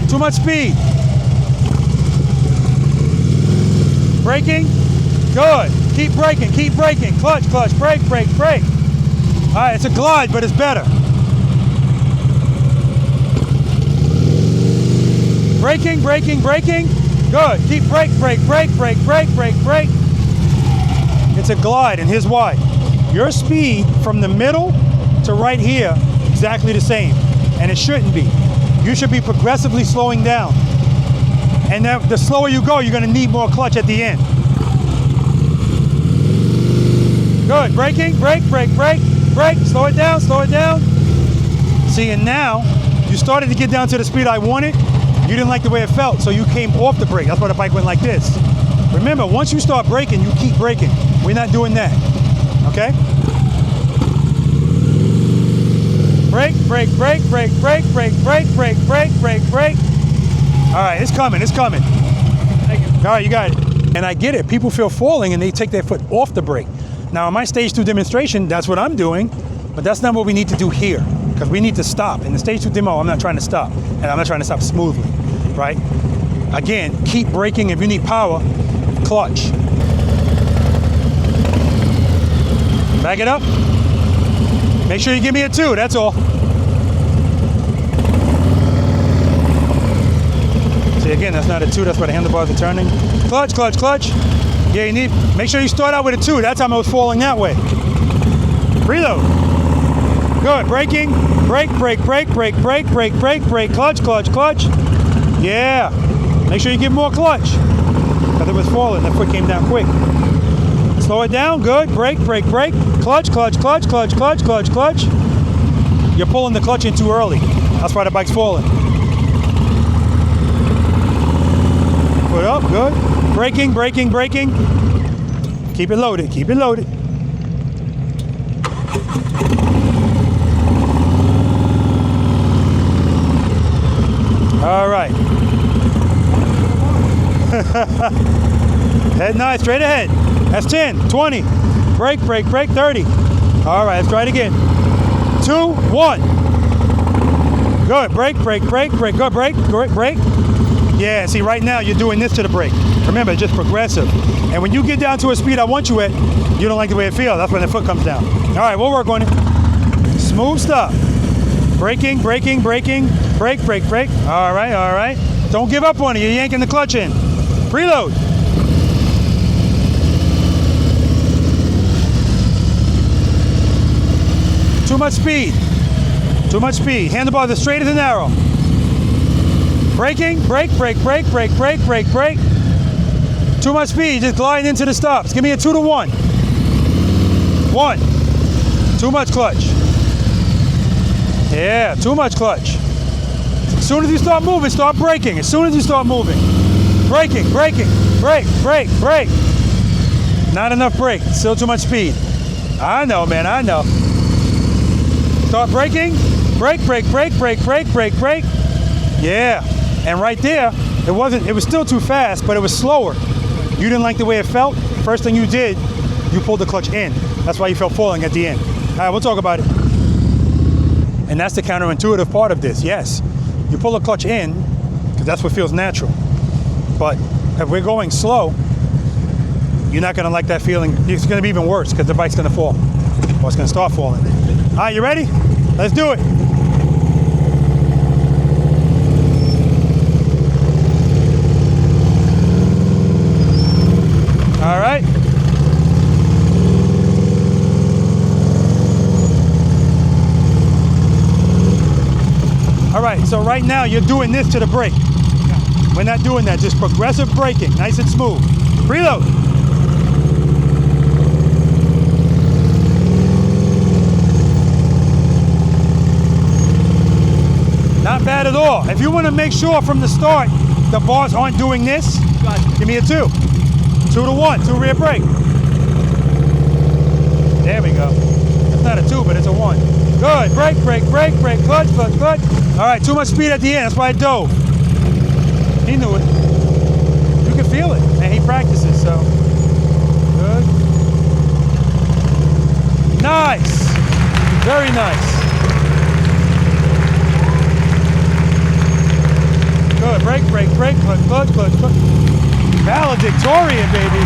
Too much speed. Braking. Good. Keep braking, keep braking. Clutch, clutch, brake, brake, brake. All right, it's a glide, but it's better. Braking, braking, braking. Good. Keep brake, brake, brake, brake, brake, brake, brake. It's a glide, and here's why. Your speed from the middle to right here, exactly the same. And it shouldn't be. You should be progressively slowing down. And then the slower you go, you're going to need more clutch at the end. Good. Braking, brake, brake, brake, brake. Slow it down, slow it down. See, and now you started to get down to the speed I wanted. You didn't like the way it felt, so you came off the brake. That's why the bike went like this. Remember, once you start braking, you keep braking. We're not doing that. Okay? Brake, brake, brake, brake, brake, brake, brake, brake, brake, brake, brake. All right, it's coming, it's coming. All right, you got it. And I get it. People feel falling and they take their foot off the brake. Now, in my stage 2 demonstration, that's what I'm doing, but that's not what we need to do here, because we need to stop. In the stage 2 demo, I'm not trying to stop, and I'm not trying to stop smoothly, right? Again, keep braking. If you need power, clutch. Back it up. Make sure you give me a 2, that's all. See, again, that's not a 2, that's why the handlebars are turning. Clutch, clutch, clutch. Yeah, you need, make sure you start out with a 2. That's how I was falling that way. Reload. Good, braking, brake, brake, brake, brake, brake, brake, brake, brake, clutch, clutch, clutch. Yeah, make sure you give more clutch. Because it was falling, that foot came down quick. Slow it down. Good. Brake, brake, brake. Clutch, clutch, clutch, clutch, clutch, clutch, clutch. You're pulling the clutch in too early. That's why the bike's falling. Put up. Good. Braking, braking, braking. Keep it loaded. Keep it loaded. All right. Head nice, straight ahead. That's 10, 20. Brake, brake, brake, 30. All right, let's try it again. 2, 1. Good, brake, brake, brake, brake, good, brake, brake, brake. Yeah, see, right now you're doing this to the brake. Remember, it's just progressive. And when you get down to a speed I want you at, you don't like the way it feels. That's when the foot comes down. All right, we'll work on it. Smooth stop. Braking, braking, braking, brake, brake, brake. All right, all right. Don't give up on it. You're yanking the clutch in. Preload. Too much speed. Too much speed. Handlebars as straight as an arrow. Braking, brake, brake, brake, brake, brake, brake, brake. Too much speed. Just gliding into the stops. Give me a 2 to 1. 1. Too much clutch. Yeah, too much clutch. As soon as you start moving, start braking. As soon as you start moving. Braking, braking, brake, brake, brake. Not enough brake. Still too much speed. I know, man, I know. Start braking. Brake, brake, brake, brake, brake, brake, brake. Yeah. And right there, it was still too fast, but it was slower. You didn't like the way it felt. First thing you did, you pulled the clutch in. That's why you felt falling at the end. All right, we'll talk about it. And that's the counterintuitive part of this. Yes, you pull the clutch in because that's what feels natural. But if we're going slow, you're not going to like that feeling. It's going to be even worse because the bike's going to fall, or it's going to start falling. All right, you ready? Let's do it. All right. All right, so right now you're doing this to the brake. We're not doing that, just progressive braking, nice and smooth. Preload. Not bad at all. If you want to make sure from the start the bars aren't doing this, give me a 2. 2 to 1, 2 rear brake. There we go. It's not a 2, but it's a 1. Good, brake, brake, brake, brake, clutch, clutch, clutch. All right, too much speed at the end, that's why I dove. He knew it. You can feel it, and he practices, so. Good. Nice. Very nice. Good, brake, brake, brake, clutch, clutch, clutch, clutch. Valedictorian, baby.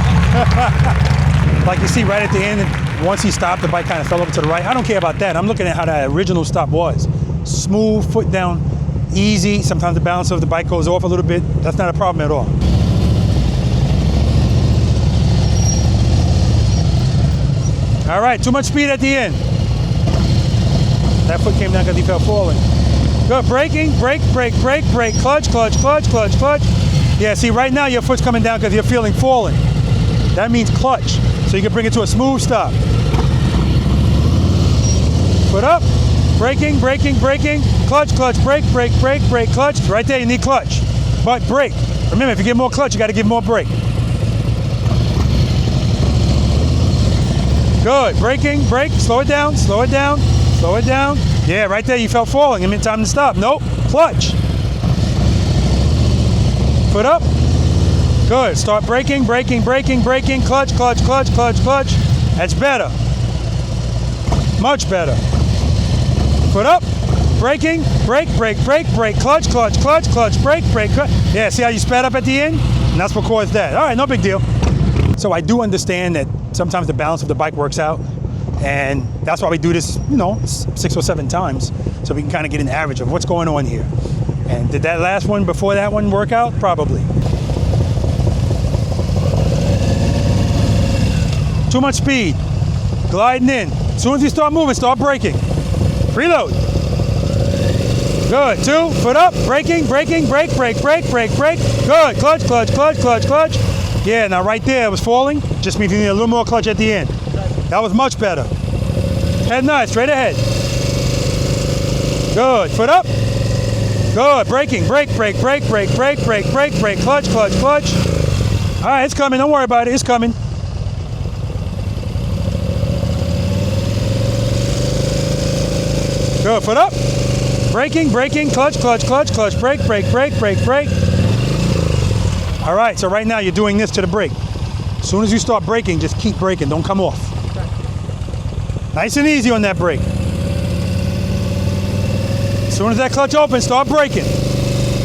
Like you see right at the end, once he stopped, the bike kind of fell over to the right. I don't care about that. I'm looking at how that original stop was. Smooth, foot down, easy. Sometimes the balance of the bike goes off a little bit. That's not a problem at all. All right, too much speed at the end. That foot came down because he fell forward. Good, braking, brake, brake, brake, brake, clutch, clutch, clutch, clutch, clutch. Yeah, see, right now your foot's coming down because you're feeling falling. That means clutch, so you can bring it to a smooth stop. Foot up, braking, braking, braking, clutch, clutch, brake, brake, brake, brake, clutch. Right there, you need clutch, but brake. Remember, if you get more clutch, you got to give more brake. Good, braking, brake, slow it down, slow it down, slow it down. Yeah, right there, you felt falling. I mean, time to stop. Nope, clutch. Foot up. Good. Start braking, braking, braking, braking, clutch, clutch, clutch, clutch, clutch. That's better. Much better. Foot up. Braking, brake, brake, brake, brake, clutch, clutch, clutch, clutch, brake, brake, clutch. Yeah, see how you sped up at the end? And that's what caused that. All right, no big deal. So I do understand that sometimes the balance of the bike works out. And that's why we do this, 6 or 7 times. So we can kind of get an average of what's going on here. And did that last one before that one work out? Probably. Too much speed. Gliding in. As soon as you start moving, start braking. Preload. Good. 2, foot up, braking, braking, brake, brake, brake, brake, brake. Good. Clutch, clutch, clutch, clutch, clutch. Yeah, now right there it was falling. Just means you need a little more clutch at the end. That was much better. Head nice, straight ahead. Good, foot up. Good, braking, brake, brake, brake, brake, brake, brake, brake, brake, clutch, clutch, clutch. All right, it's coming, don't worry about it, it's coming. Good, foot up. Braking, braking, clutch, clutch, clutch, clutch, brake, brake, brake, brake, brake. All right, so right now you're doing this to the brake. As soon as you start braking, just keep braking, don't come off. Nice and easy on that brake. As soon as that clutch opens, start braking.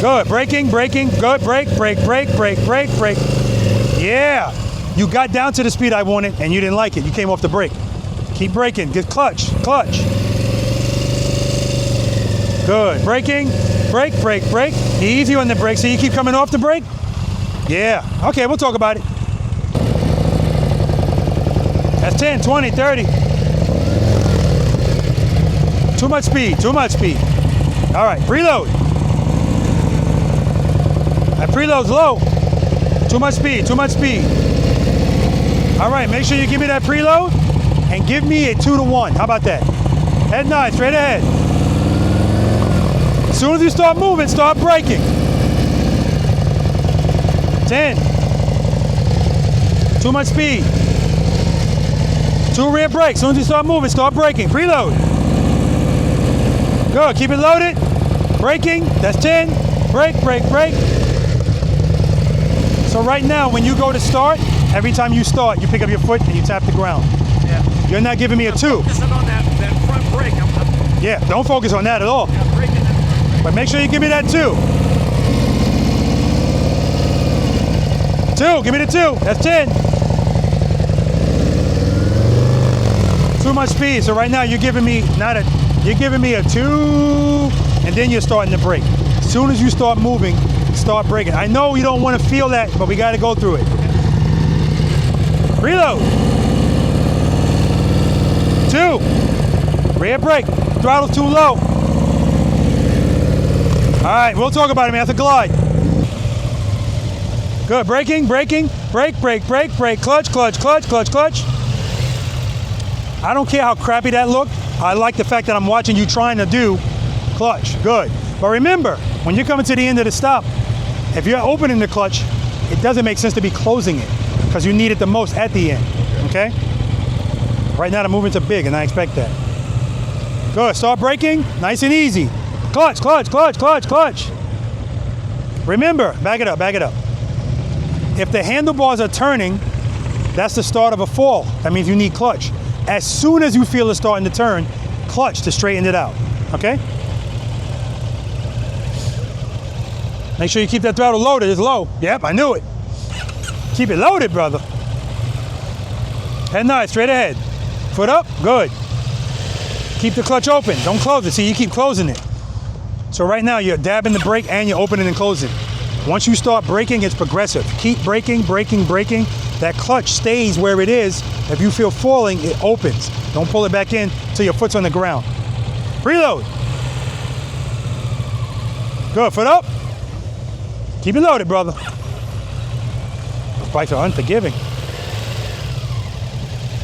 Good, braking, braking, good, brake, brake, brake, brake, brake, brake. Yeah, you got down to the speed I wanted and you didn't like it. You came off the brake. Keep braking, get clutch, clutch. Good, braking, brake, brake, brake. Easy on the brake, so you keep coming off the brake? Yeah, okay, we'll talk about it. That's 10, 20, 30. Too much speed, too much speed. All right, preload. That preload's low. Too much speed, too much speed. All right, make sure you give me that preload and give me a 2-to-1. How about that? Head nice, straight ahead. As soon as you start moving, start braking. 10. Too much speed. 2 rear brakes. As soon as you start moving, start braking. Preload. Good, keep it loaded. Braking, that's 10. Brake, brake, brake. So right now, when you go to start, every time you start, you pick up your foot and you tap the ground. Yeah. You're not giving me a 2. Focusing on that front brake. Yeah, don't focus on that at all. Yeah, braking. But make sure you give me that 2. 2, give me the 2. That's 10. Too much speed. So right now you're giving me you're giving me a 2, and then you're starting to brake. As soon as you start moving, start braking. I know you don't want to feel that, but we got to go through it. Reload. 2. Rear brake. Throttle's too low. All right, we'll talk about it, man. That's a glide. Good, braking, braking, brake, brake, brake, brake, clutch, clutch, clutch, clutch, clutch. I don't care how crappy that looked. I like the fact that I'm watching you trying to do clutch. Good. But remember, when you're coming to the end of the stop, if you're opening the clutch, it doesn't make sense to be closing it because you need it the most at the end, okay? Right now the movement's are big and I expect that. Good, start braking, nice and easy. Clutch, clutch, clutch, clutch, clutch. Remember, back it up, back it up. If the handlebars are turning, that's the start of a fall. That means you need clutch. As soon as you feel it starting to turn, clutch to straighten it out, okay? Make sure you keep that throttle loaded, it's low. Yep, I knew it. Keep it loaded, brother. Head nice, straight ahead. Foot up, good. Keep the clutch open, don't close it. See, you keep closing it. So right now you're dabbing the brake and you're opening and closing. Once you start braking, it's progressive. Keep braking, braking, braking. That clutch stays where it is. If you feel falling, it opens. Don't pull it back in till your foot's on the ground. Preload. Good, foot up. Keep it loaded, brother. Those bikes are unforgiving.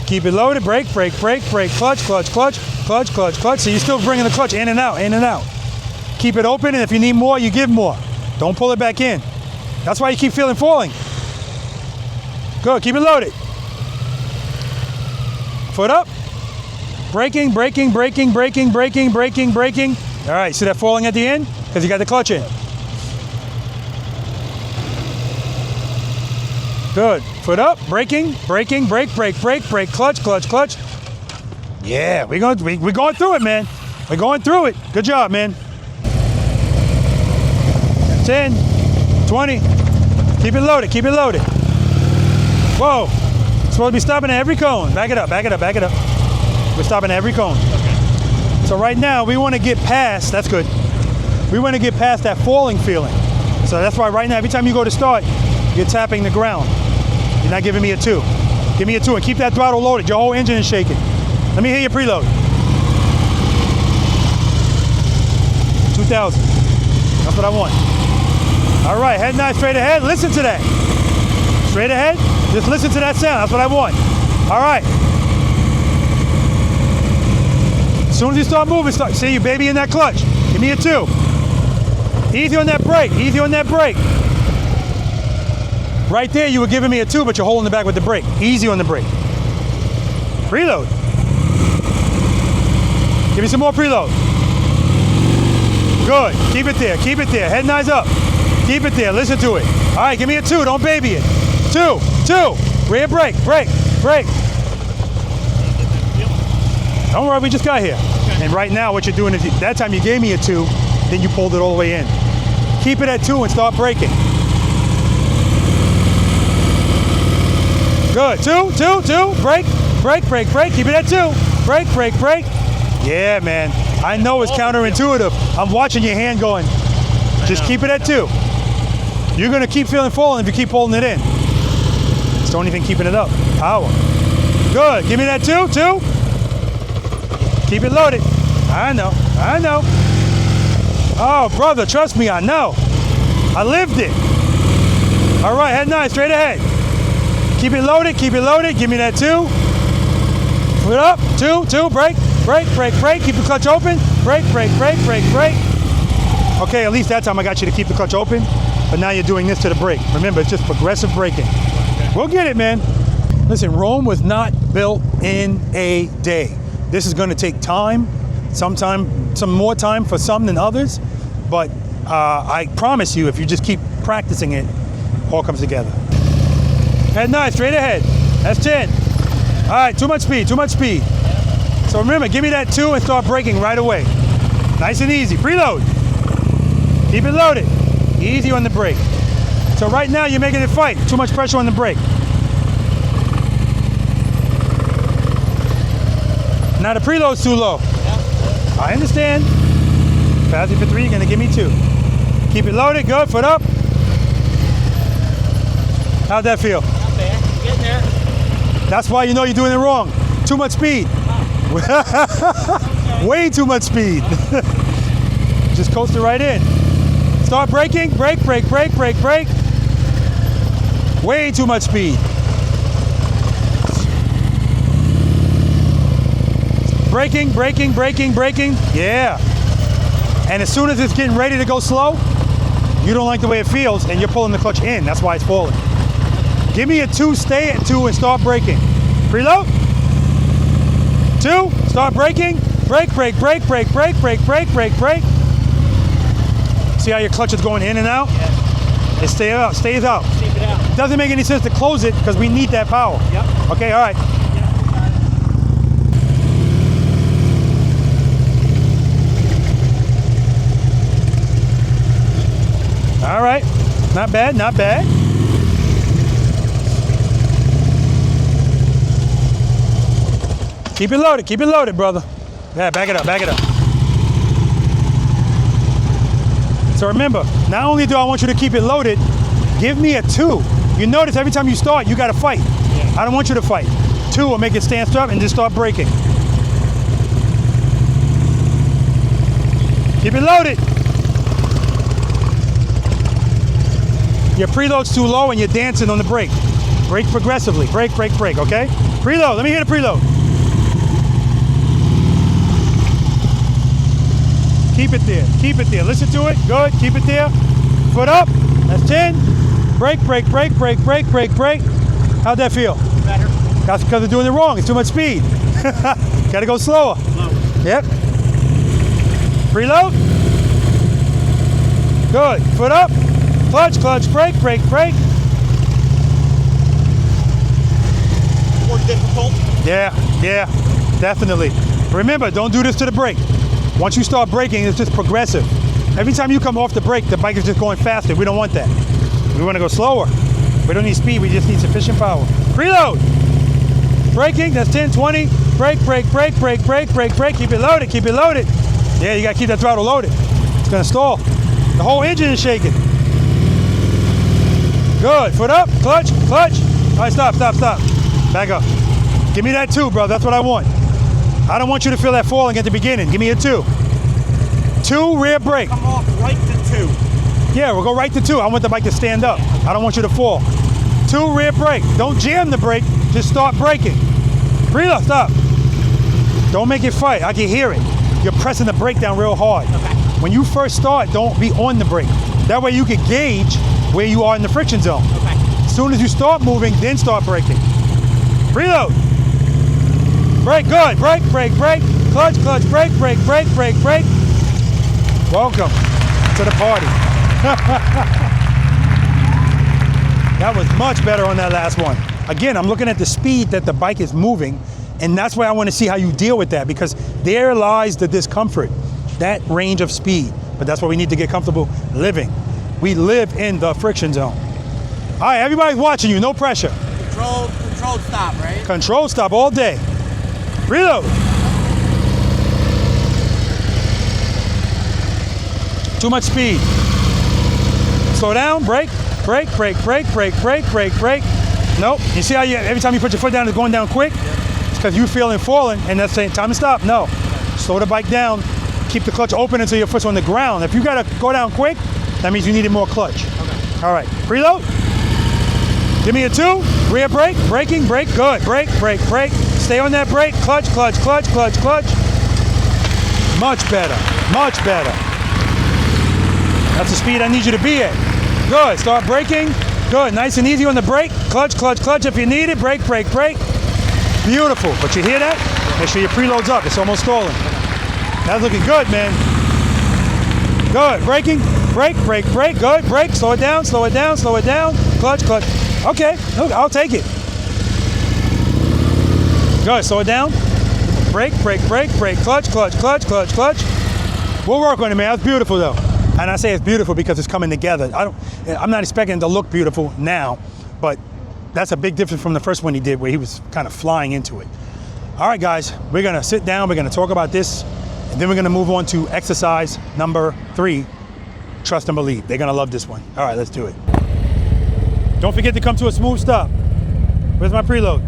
Keep it loaded, brake, brake, brake, brake, clutch, clutch, clutch, clutch, clutch, clutch. So you're still bringing the clutch in and out, in and out. Keep it open, and if you need more, you give more. Don't pull it back in. That's why you keep feeling falling. Good, keep it loaded. Foot up. Braking, braking, braking, braking, braking, braking, braking. All right, see that falling at the end? Because you got the clutch in. Good, foot up, braking, braking, brake, brake, brake, brake, clutch, clutch, clutch. Yeah, we're going through it, man. We're going through it. Good job, man. 10, 20. Keep it loaded, keep it loaded. Whoa, supposed to be stopping at every cone. Back it up, back it up, back it up. We're stopping at every cone. Okay. So right now, we want to get past, that's good. We want to get past that falling feeling. So that's why right now, every time you go to start, you're tapping the ground. You're not giving me a 2. Give me a 2 and keep that throttle loaded. Your whole engine is shaking. Let me hear your preload. 2,000. That's what I want. All right, head nice straight ahead. Listen to that. Straight ahead. Just listen to that sound. That's what I want. All right. As soon as you start moving, see you baby in that clutch. Give me a 2. Easy on that brake. Easy on that brake. Right there, you were giving me a 2, but you're holding the back with the brake. Easy on the brake. Preload. Give me some more preload. Good. Keep it there. Keep it there. Head and eyes up. Keep it there. Listen to it. All right, give me a 2. Don't baby it. 2, 2. Rear brake, brake, brake. Don't worry, we just got here. And right now, what you're doing is, that time you gave me a 2, then you pulled it all the way in. Keep it at 2 and start braking. Good. 2, 2, 2. Brake, brake, brake, brake. Keep it at 2. Brake, brake, brake. Yeah, man. I know it's counterintuitive. I'm watching your hand going, just keep it at 2. You're going to keep feeling falling if you keep holding it in. Just don't even keeping it up. Power. Good. Give me that 2, 2. Keep it loaded. I know. I know. Oh, brother, trust me, I know. I lived it. All right, head 9, straight ahead. Keep it loaded, keep it loaded. Give me that 2. Put it up. 2, 2, brake, brake, brake, brake. Keep the clutch open. Brake, brake, brake, brake, brake. Okay, at least that time I got you to keep the clutch open, but now you're doing this to the brake. Remember, it's just progressive braking. We'll get it, man. Listen, Rome was not built in a day. This is gonna take time, some more time for some than others, but I promise you, if you just keep practicing it, all comes together. Head 9, straight ahead. That's 10. All right, too much speed, too much speed. So remember, give me that 2 and start braking right away. Nice and easy. Preload. Keep it loaded. Easy on the brake. So right now you're making it fight. Too much pressure on the brake. Now the preload's too low. I understand. Fast for 3, you're gonna give me 2. Keep it loaded, good, foot up. How'd that feel? Not bad. Getting there. That's why you know you're doing it wrong. Too much speed. Way too much speed. Just coast it right in. Start braking, brake, brake, brake, brake, brake. Way too much speed. Braking, braking, braking, braking. Yeah. And as soon as it's getting ready to go slow, you don't like the way it feels and you're pulling the clutch in. That's why it's falling. Give me a 2, stay at 2 and start braking. Preload. 2, start braking. Brake, brake, brake, brake, brake, brake, brake, brake, brake. See how your clutch is going in and out? Yeah. It stays out, stays out. Keep it out. It doesn't make any sense to close it because we need that power. Yep. Okay, all right. All right, not bad, not bad. Keep it loaded, brother. Yeah, back it up, back it up. So remember, not only do I want you to keep it loaded, give me a 2. You notice every time you start, you gotta fight. Yeah. I don't want you to fight. 2 will make it stand still and just start braking. Keep it loaded. Your preload's too low and you're dancing on the brake. Brake progressively, brake, brake, brake, okay? Preload, let me hear the preload. Keep it there, keep it there. Listen to it, good, keep it there. Foot up, that's 10. Brake, brake, brake, brake, brake, brake, brake. How'd that feel? Better. That's because they're doing it wrong, it's too much speed. Gotta go slower. Slow. Yep. Preload. Good, foot up. Clutch, clutch, brake, brake, brake. More difficult? Yeah, yeah, definitely. Remember, don't do this to the brake. Once you start braking, it's just progressive. Every time you come off the brake, the bike is just going faster. We don't want that. We want to go slower. We don't need speed, we just need sufficient power. Preload. Braking, that's 10, 20. Brake, brake, brake, brake, brake, brake, brake. Keep it loaded, keep it loaded. Yeah, you got to keep that throttle loaded. It's going to stall. The whole engine is shaking. Good, foot up, clutch, clutch. All right, stop, stop, stop. Back up. Give me that 2, bro, that's what I want. I don't want you to feel that falling at the beginning. Give me a 2. 2, rear brake. Come off right to 2. Yeah, we'll go right to 2. I want the bike to stand up. I don't want you to fall. 2, rear brake. Don't jam the brake, just start braking. Preload, stop. Don't make it fight, I can hear it. You're pressing the brake down real hard. Okay. When you first start, don't be on the brake. That way you can gauge where you are in the friction zone. Okay. As soon as you start moving, then start braking. Preload. Brake, good. Brake, brake, brake. Clutch, clutch, brake, brake, brake, brake, brake. Welcome to the party. That was much better on that last one. Again, I'm looking at the speed that the bike is moving, and that's why I want to see how you deal with that, because there lies the discomfort, that range of speed. But that's why we need to get comfortable living. We live in the friction zone. All right, everybody's watching you, no pressure. Controlled stop, right? Controlled stop all day. Reload. Too much speed. Slow down, brake, brake, brake, brake, brake, brake, brake, brake. Nope. You see how every time you put your foot down, it's going down quick? It's because you feeling falling, and that's saying time to stop. No. Slow the bike down. Keep the clutch open until your foot's on the ground. If you gotta go down quick, that means you needed more clutch. Okay. All right. Preload. Give me a 2. Rear brake. Braking. Brake. Good. Brake. Brake. Brake. Stay on that brake. Clutch. Clutch. Clutch. Clutch. Clutch. Much better. Much better. That's the speed I need you to be at. Good. Start braking. Good. Nice and easy on the brake. Clutch. Clutch. Clutch if you need it. Brake. Brake. Brake. Beautiful. But you hear that? Make sure your preload's up. It's almost stalling. That's looking good, man. Good. Braking. Brake, brake, brake. Good. Brake. Slow it down, slow it down, slow it down. Clutch, clutch. Okay. I'll take it. Good. Slow it down. Brake, brake, brake, brake. Clutch, clutch, clutch, clutch, clutch. We'll work on it, man. That's beautiful, though. And I say it's beautiful because it's coming together. I'm not expecting it to look beautiful now, but that's a big difference from the first one he did where he was kind of flying into it. All right, guys. We're going to sit down. We're going to talk about this. And then we're going to move on to exercise number 3, trust and believe. They're going to love this one. All right, let's do it. Don't forget to come to a smooth stop. Where's my preload?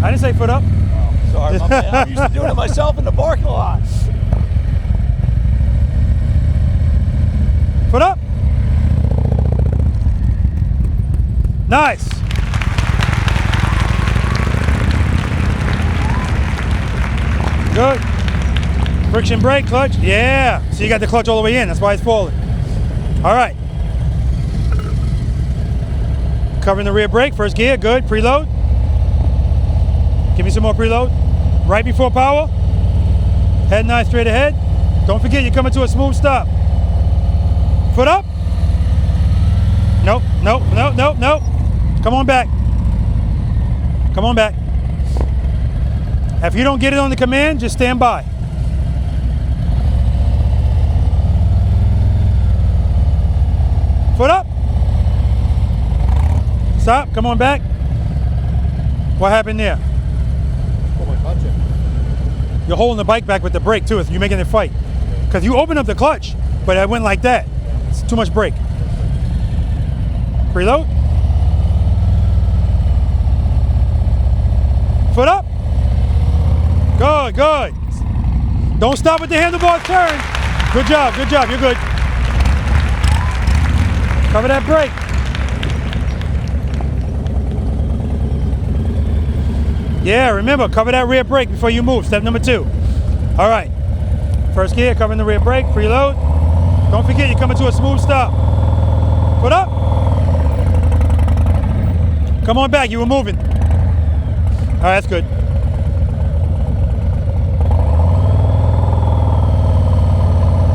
I didn't say foot up. Oh, sorry, my man. I'm used to doing it myself in the parking lot. Foot up. Nice. Good. Friction brake, clutch. Yeah. So you got the clutch all the way in. That's why it's falling. All right. Covering the rear brake. First gear. Good. Preload. Give me some more preload. Right before power. Head nice straight ahead. Don't forget you're coming to a smooth stop. Foot up. Nope. Nope. Nope. Nope. Nope. Come on back. Come on back. If you don't get it on the command, just stand by. Foot up. Stop. Come on back. What happened there? You're holding the bike back with the brake too. You're making it fight. Because you opened up the clutch, but it went like that. It's too much brake. Preload. Foot up. Good, good. Don't stop with the handlebars, turn. Good job, you're good. Cover that brake. Yeah, remember, cover that rear brake before you move, step number 2. All right, first gear, covering the rear brake, preload. Don't forget, you're coming to a smooth stop. Foot up. Come on back, you were moving. All right, that's good.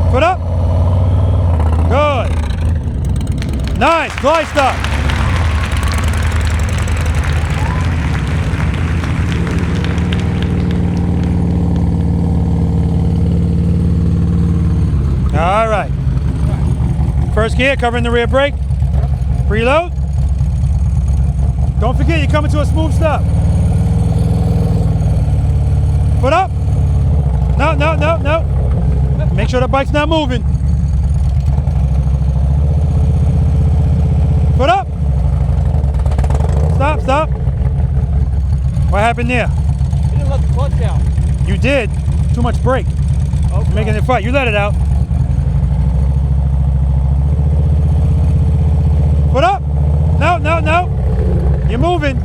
Foot up. Good. Nice. Glide stop. All right. First gear, covering the rear brake. Preload. Don't forget, you're coming to a smooth stop. Foot up. No, no, no, no. Make sure the bike's not moving. Foot up. Stop, stop. What happened there? You didn't let the clutch out. You did. Too much brake. Okay. You're making it fight. You let it out. Foot up. No, no, no. You're moving.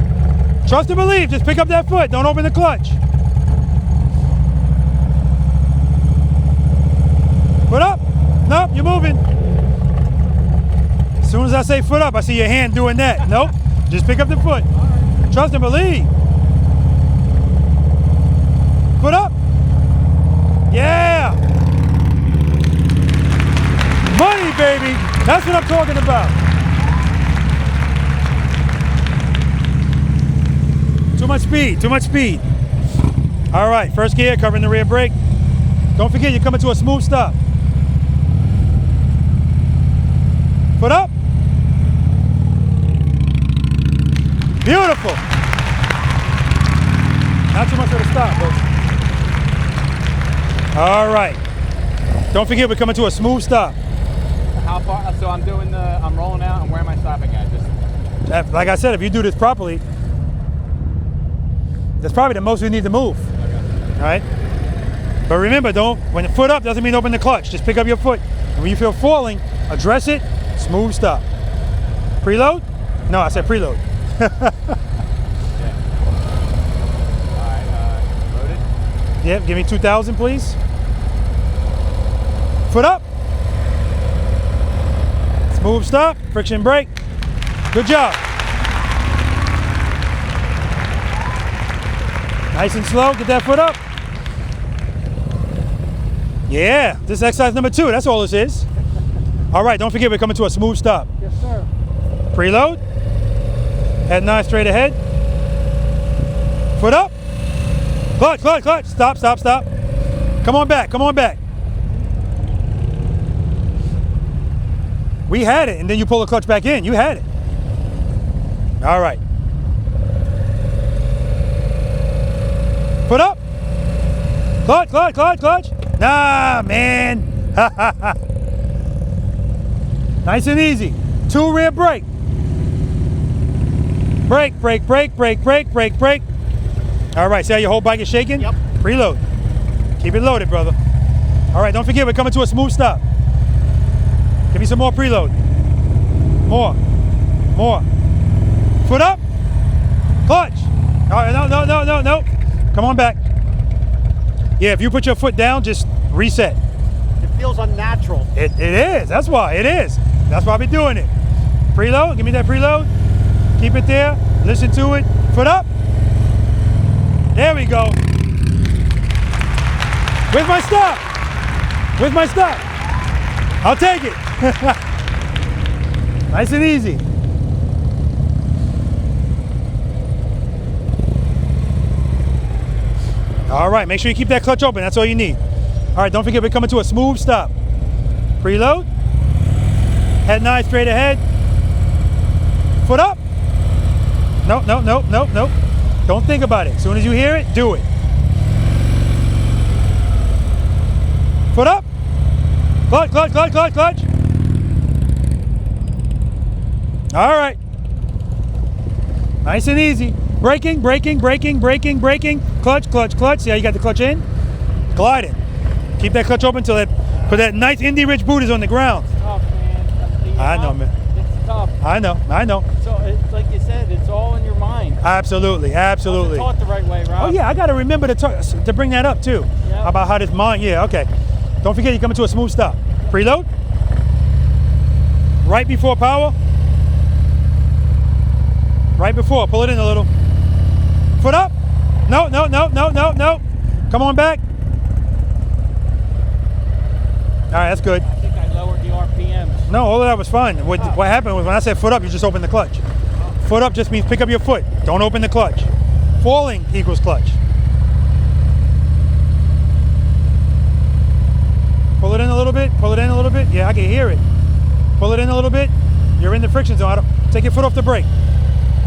Trust and believe. Just pick up that foot. Don't open the clutch. Foot up. Nope, you're moving. As soon as I say foot up, I see your hand doing that. Nope. Just pick up the foot. Trust and believe. Foot up. Yeah. Money, baby. That's what I'm talking about. Too much speed, too much speed. All right, first gear, covering the rear brake. Don't forget, you're coming to a smooth stop. Foot up. Beautiful. Not too much for the stop, folks. All right. Don't forget, we're coming to a smooth stop. How far? So I'm rolling out, and where am I stopping at? Just like I said, if you do this properly, that's probably the most we need to move. Okay. All right? But remember, when the foot up doesn't mean open the clutch. Just pick up your foot. And when you feel falling, address it, smooth stop. Preload? No, I said preload. Loaded? Yep, give me 2,000, please. Foot up. Smooth stop, friction brake. Good job. Nice and slow, get that foot up. Yeah, this is exercise number 2, that's all this is. All right, don't forget we're coming to a smooth stop. Yes, sir. Preload. Head 9 straight ahead. Foot up. Clutch, clutch, clutch. Stop, stop, stop. Come on back, come on back. We had it, and then you pull the clutch back in. You had it. All right. Foot up. Clutch, clutch, clutch, clutch. Nah, man. Nice and easy. 2 rear brake. Brake, brake, brake, brake, brake, brake, brake. All right, see how your whole bike is shaking? Yep. Preload. Keep it loaded, brother. All right, don't forget, we're coming to a smooth stop. Give me some more preload. More. More. Foot up. Clutch. All right, no, no, no, no, no. Come on back. Yeah, if you put your foot down, just reset. It feels unnatural. It is. That's why. It is. That's why I've been doing it. Preload. Give me that preload. Keep it there. Listen to it. Foot up. There we go. Where's my stop? Where's my stop? I'll take it. Nice and easy. All right, make sure you keep that clutch open. That's all you need. All right, don't forget we're coming to a smooth stop. Preload. Head 9 straight ahead. Foot up. No, no, no, no, no. Don't think about it. As soon as you hear it, do it. Foot up. Clutch, clutch, clutch, clutch, clutch. All right. Nice and easy. Braking, braking, braking, braking, braking. Clutch, clutch, clutch. See how you got the clutch in? Gliding. Keep that clutch open until that nice Indy Ridge boot is on the ground. It's tough, man. I know, man. It's tough. I know, I know. So it's like you said, it's all in your mind. Absolutely, absolutely. Taught the right way, Rob. Oh yeah, I got to remember to bring that up too. Yep. About how this mind. Yeah, okay. Don't forget, you're coming to a smooth stop. Preload. Right before power. Right before. Pull it in a little. Foot up. No, no, no, no, no, no. Come on back. All right, that's good. I think I lowered the RPMs. No, all of that was fine. What happened was when I said foot up, you just open the clutch. Foot up just means pick up your foot. Don't open the clutch. Falling equals clutch. Pull it in a little bit. Pull it in a little bit. Yeah, I can hear it. Pull it in a little bit. You're in the friction zone. Take your foot off the brake.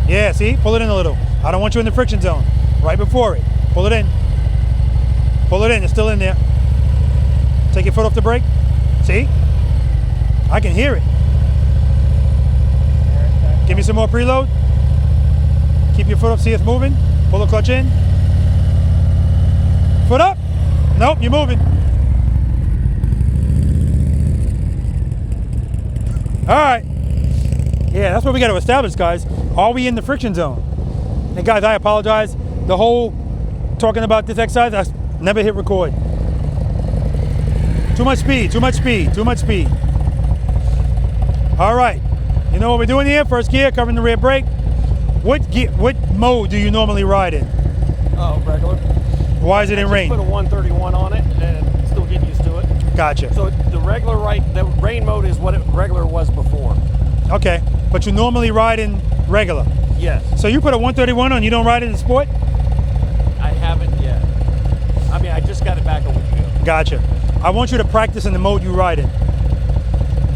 Yeah, see? Pull it in a little. I don't want you in the friction zone. Right before it. Pull it in. Pull it in. It's still in there. Take your foot off the brake. See? I can hear it. Give me some more preload. Keep your foot up. See it's moving. Pull the clutch in. Foot up. Nope, you're moving. All right. Yeah, that's what we got to establish, guys. Are we in the friction zone? And guys, I apologize. The whole talking about this exercise, I never hit record. Too much speed, too much speed, too much speed. All right, you know what we're doing here? First gear, covering the rear brake. What mode do you normally ride in? Oh, regular. Why is it in rain? Put a 131 on it and still get used to it. Gotcha. So the regular the rain mode is what it regular was before. Okay, but you normally ride in regular. Yes. So you put a 131 on, you don't ride it in sport? I haven't yet. I mean, I just got it back a week ago. Gotcha. I want you to practice in the mode you ride in.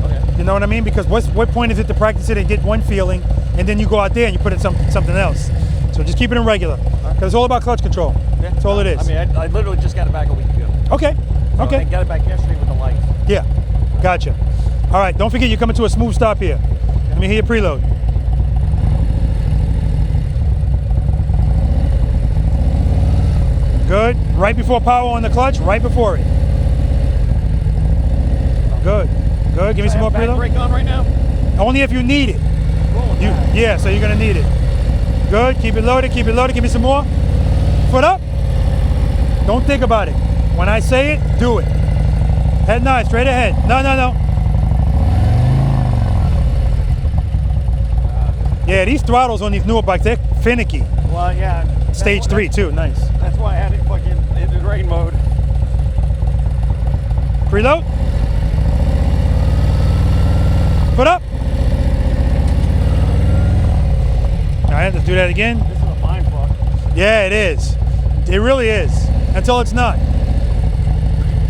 Okay. You know what I mean? Because what point is it to practice it and get one feeling, and then you go out there and you put it something else. So just keep it in regular. Because it's all about clutch control. Yeah. That's all it is. I mean, I literally just got it back a week ago. Okay. So Okay. I got it back yesterday with the lights. Yeah. Gotcha. All right. Don't forget, you're coming to a smooth stop here. Let me hear your preload. Good. Right before power on the clutch. Right before it. Good. Good. Give me some more back preload. brake on right now? Only if you need it. Yeah, so you're gonna need it. Good, keep it loaded, keep it loaded. Give me some more. Foot up. Don't think about it. When I say it, do it. Head nine, straight ahead. No. Yeah, these throttles on these newer bikes, they're finicky. Well, yeah. Stage 3 too, nice. That's why I had it fucking in rain mode. Preload. Foot up. All right, let's do that again. This is a mind fuck. Yeah, it is. It really is. Until it's not.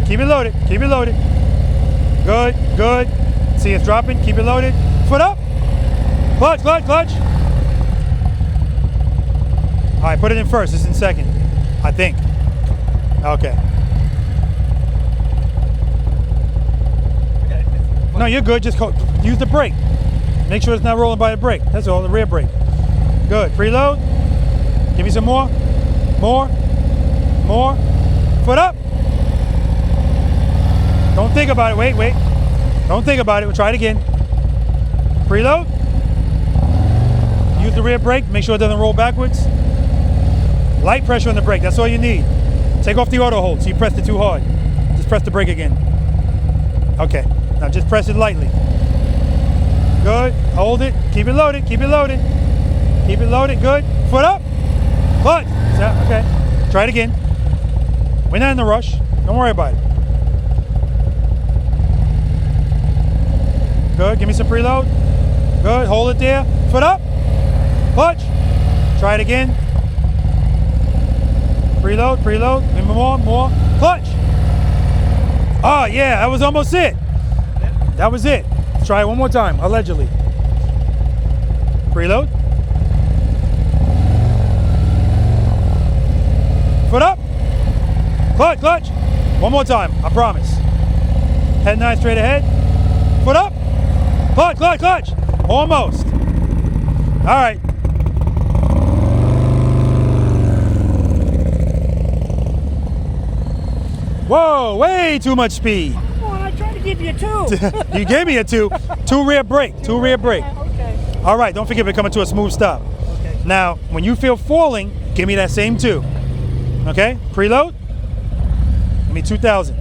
Keep it loaded. Keep it loaded. Good, good. See, it's dropping. Keep it loaded. Foot up. Clutch, clutch, clutch. All right, put it in first. This is in second, I think. Okay. No, you're good. Just use the brake. Make sure it's not rolling by the brake. That's all, the rear brake. Good. Preload. Give me some more. More. More. Foot up. Don't think about it. Wait, wait. Don't think about it. We'll try it again. Preload. Use the rear brake. Make sure it doesn't roll backwards. Light pressure on the brake. That's all you need. Take off the auto hold so you pressed it too hard. Just press the brake again. Okay. Now just press it lightly. Good. Hold it. Keep it loaded. Keep it loaded. Keep it loaded. Good. Foot up. Clutch. Okay. Try it again. We're not in a rush. Don't worry about it. Good. Give me some preload. Good. Hold it there. Foot up. Clutch. Try it again. Preload. Preload. Give me more. More. Clutch. Oh, yeah. That was almost it. That was it. Let's try it one more time, allegedly. Preload. Foot up. Clutch, clutch. One more time, I promise. Head 9 straight ahead. Foot up. Clutch, clutch, clutch. Almost. All right. Whoa, way too much speed. Come on, I tried to give you a 2. You gave me a 2. 2 rear brake. 2 rear brake. Okay. All right, don't forget we're coming to a smooth stop. Okay. Now, when you feel falling, give me that same 2. Okay? Preload. Give me 2,000.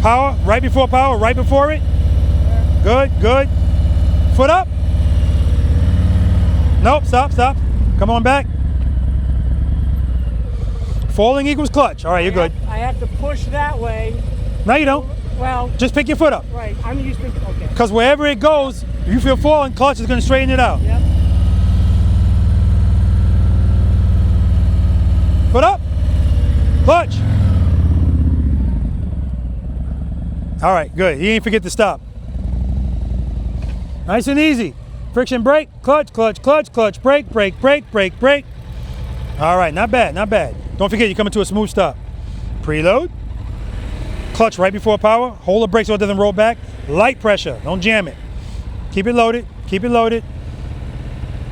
Power, right before power, right before it. Good, good. Foot up. Nope, stop, stop. Come on back. Falling equals clutch. All right, you're good. I have to push that way. No, you don't. Well, just pick your foot up. Right, I'm used to, okay. Because wherever it goes, if you feel falling, clutch is going to straighten it out. Yep. Foot up. Clutch. All right, good. You didn't forget to stop. Nice and easy. Friction brake, clutch, clutch, clutch, clutch, brake, brake, brake, brake, brake. All right, not bad, not bad. Don't forget, you're coming to a smooth stop. Preload. Clutch right before power. Hold the brake so it doesn't roll back. Light pressure, don't jam it. Keep it loaded, keep it loaded.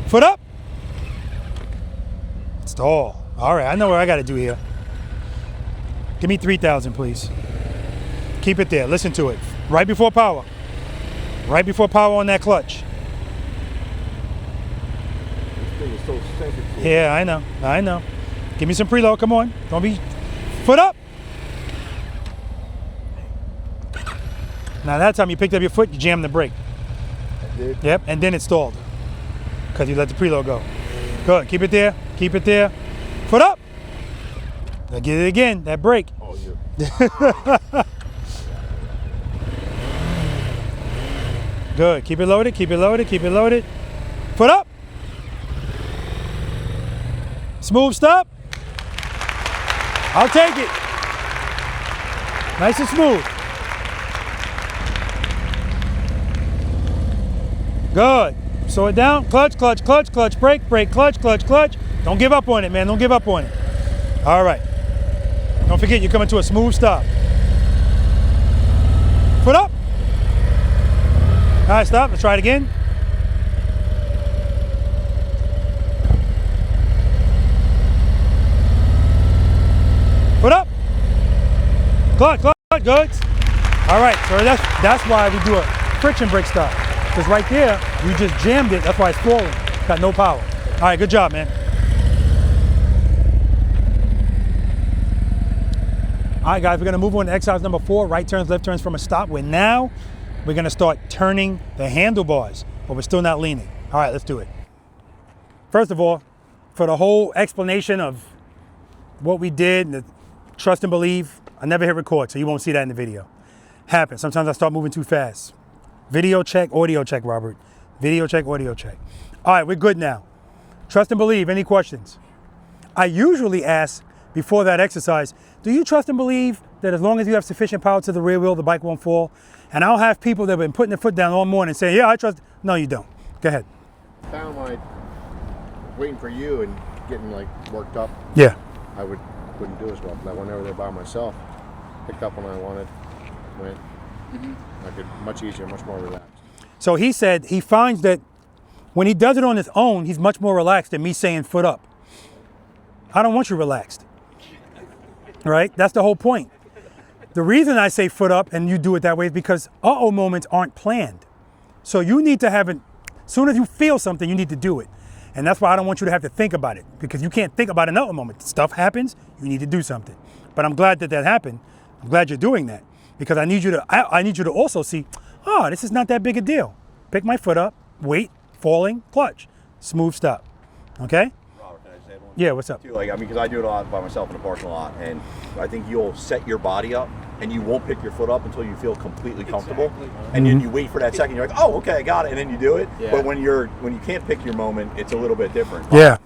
Foot up. Stall. All right, I know what I got to do here. Give me 3,000, please. Keep it there, listen to it. Right before power. Right before power on that clutch. This thing is so sensitive. Yeah, I know. I know. Give me some preload. Come on. Don't be foot up. Now that time you picked up your foot, you jammed the brake. I did. Yep, and then it stalled because you let the preload go. Good. Keep it there. Keep it there. Foot up. Now get it again. That brake. Oh, yeah. Good. Keep it loaded. Keep it loaded. Keep it loaded. Foot up. Smooth stop. I'll take it. Nice and smooth. Good. Slow it down. Clutch, clutch, clutch, clutch, brake, brake, clutch, clutch, clutch. Don't give up on it, man. Don't give up on it. All right. Don't forget, you're coming to a smooth stop. Foot up. All right, stop. Let's try it again. Foot up. Clutch, clutch, good. All right, so that's why we do a friction brake stop. Because right there, you just jammed it. That's why it's falling. Got no power. All right, good job, man. All right, guys, we're going to move on to exercise number 4, right turns, left turns from a stop, where now we're going to start turning the handlebars, but we're still not leaning. All right, let's do it. First of all, for the whole explanation of what we did, and the trust and believe, I never hit record, so you won't see that in the video. Happens. Sometimes I start moving too fast. Video check, audio check, Robert. Video check, audio check. All right, we're good now. Trust and believe. Any questions? I usually ask before that exercise, do you trust and believe that as long as you have sufficient power to the rear wheel, the bike won't fall? And I'll have people that have been putting their foot down all morning saying, yeah, I trust. No, you don't. Go ahead. Found when I was waiting for you and getting like worked up. Yeah. I wouldn't do as well. But I went over there by myself, picked up when I wanted, went. I could much easier, much more relaxed. So he said he finds that when he does it on his own, he's much more relaxed than me saying foot up. I don't want you relaxed. Right? That's the whole point. The reason I say foot up and you do it that way is because uh-oh moments aren't planned. So you need to have it, as soon as you feel something, you need to do it. And that's why I don't want you to have to think about it, because you can't think about an uh-oh moment. Stuff happens, you need to do something. But I'm glad that happened. I'm glad you're doing that, because I need you to also see, oh, this is not that big a deal. Pick my foot up, wait, falling, clutch, smooth stop. Okay? Robert, can I just add one? Yeah, what's up? Too, like, I mean, because I do it a lot by myself in the parking lot, and I think you'll set your body up and you won't pick your foot up until you feel completely comfortable. Exactly. And then you wait for that second, you're like, oh, okay, I got it, and then you do it. Yeah. But when you can't pick your moment, it's a little bit different. Yeah.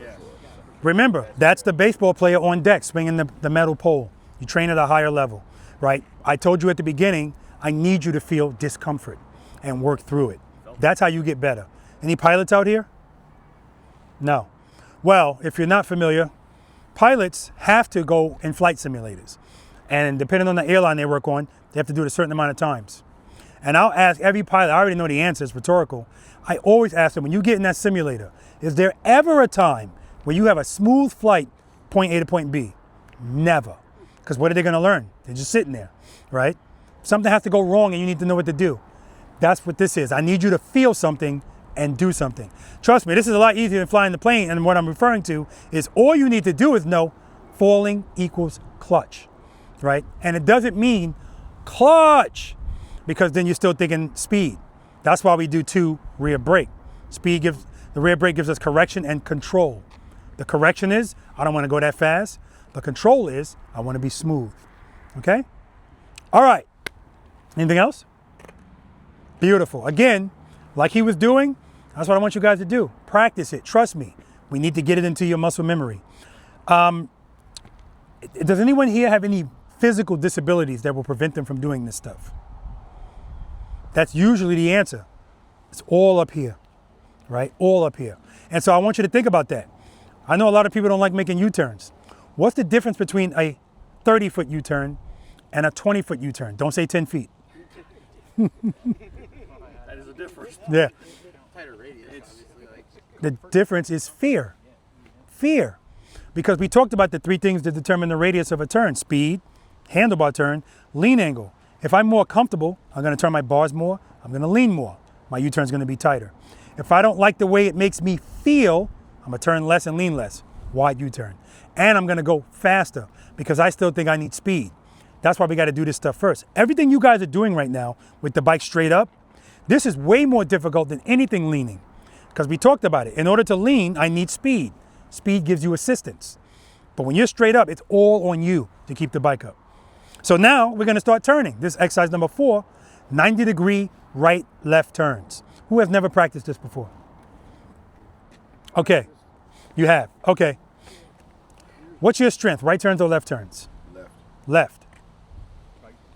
Remember, that's the baseball player on deck swinging the metal pole. You train at a higher level, right? I told you at the beginning, I need you to feel discomfort and work through it. That's how you get better. Any pilots out here? No. Well, if you're not familiar, pilots have to go in flight simulators. And depending on the airline they work on, they have to do it a certain amount of times. And I'll ask every pilot, I already know the answer, it's rhetorical. I always ask them, when you get in that simulator, is there ever a time where you have a smooth flight, point A to point B? Never. Because what are they going to learn? They're just sitting there, right? Something has to go wrong and you need to know what to do. That's what this is. I need you to feel something and do something. Trust me, this is a lot easier than flying the plane, and what I'm referring to is all you need to do is know falling equals clutch, right? And it doesn't mean clutch, because then you're still thinking speed. That's why we do 2 rear brake. The rear brake gives us correction and control. The correction is, I don't want to go that fast. The control is, I want to be smooth, okay? All right, anything else? Beautiful. Again, like he was doing, that's what I want you guys to do. Practice it. Trust me. We need to get it into your muscle memory. Does anyone here have any physical disabilities that will prevent them from doing this stuff? That's usually the answer. It's all up here, right? All up here. And so I want you to think about that. I know a lot of people don't like making U-turns. What's the difference between a 30-foot U-turn and a 20-foot U-turn? Don't say 10 feet. That is a difference. Yeah. The difference is fear. Fear. Because we talked about the 3 things that determine the radius of a turn: speed, handlebar turn, lean angle. If I'm more comfortable, I'm going to turn my bars more, I'm going to lean more. my U-turn is going to be tighter. If I don't like the way it makes me feel, I'm going to turn less and lean less. Wide U-turn. And I'm going to go faster because I still think I need speed. That's why we got to do this stuff first. Everything you guys are doing right now with the bike straight up, this is way more difficult than anything leaning because we talked about it. In order to lean, I need speed. Speed gives you assistance. But when you're straight up, it's all on you to keep the bike up. So now we're going to start turning. This exercise number 4, 90-degree right, left turns. Who has never practiced this before? Okay, you have. Okay. What's your strength, right turns or left turns? Left. Left.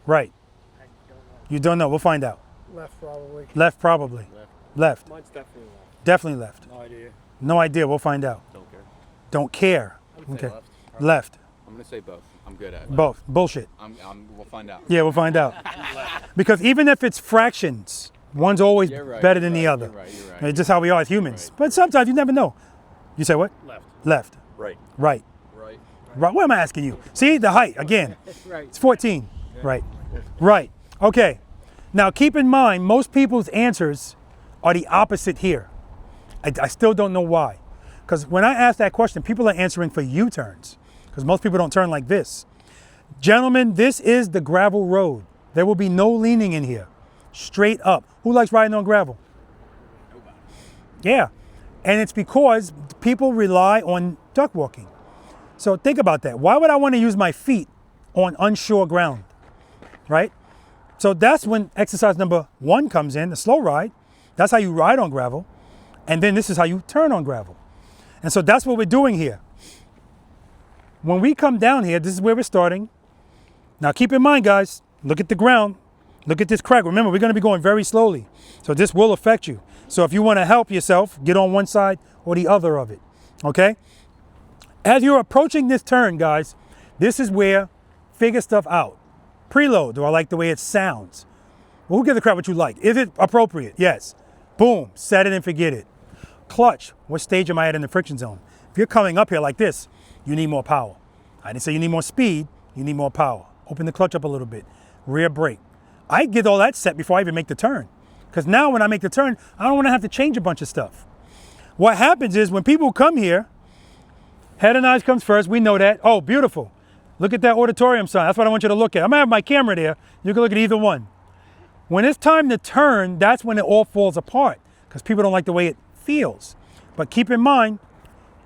Right. You don't know. We'll find out. Left probably. Left probably. Left. Mine's definitely left. Definitely left. No idea. No idea. We'll find out. Don't care. Don't care. I would say Okay. left. Left. I'm gonna say both. I'm good at it. Both. Bullshit. We'll find out. Yeah, we'll find out. Because even if it's fractions, one's always You're right, better you're than the right, other. you're right, you're right. It's just how we are as humans. But sometimes you never know. You say what? Left. Left. Right. Right. Right. Right. What am I asking you? See the height again. Right. It's 14. Right. Right. Okay. Now keep in mind, most people's answers are the opposite here. I still don't know why. Because when I ask that question, people are answering for U-turns. Because most people don't turn like this. Gentlemen, this is the gravel road. There will be no leaning in here. Straight up. Who likes riding on gravel? Yeah. And it's because people rely on duck walking. So think about that. Why would I want to use my feet on unsure ground? Right? So that's when exercise number 1 comes in, the slow ride. That's how you ride on gravel. And then this is how you turn on gravel. And so that's what we're doing here. When we come down here, this is where we're starting. Now keep in mind, guys, look at the ground. Look at this crack. Remember, we're going to be going very slowly. So this will affect you. So if you want to help yourself, get on one side or the other of it. Okay? As you're approaching this turn, guys, this is where figure stuff out. Preload. Do I like the way it sounds? Well, who gives a crap what you like? Is it appropriate? Yes. Boom. Set it and forget it. Clutch. What stage am I at in the friction zone? If you're coming up here like this, you need more power. I didn't say you need more speed. You need more power. Open the clutch up a little bit. Rear brake. I get all that set before I even make the turn. Because now when I make the turn, I don't want to have to change a bunch of stuff. What happens is when people come here, head and eyes comes first. We know that. Oh, beautiful. Look at that auditorium sign. That's what I want you to look at. I'm going to have my camera there. You can look at either one. When it's time to turn, that's when it all falls apart. Because people don't like the way it feels. But keep in mind,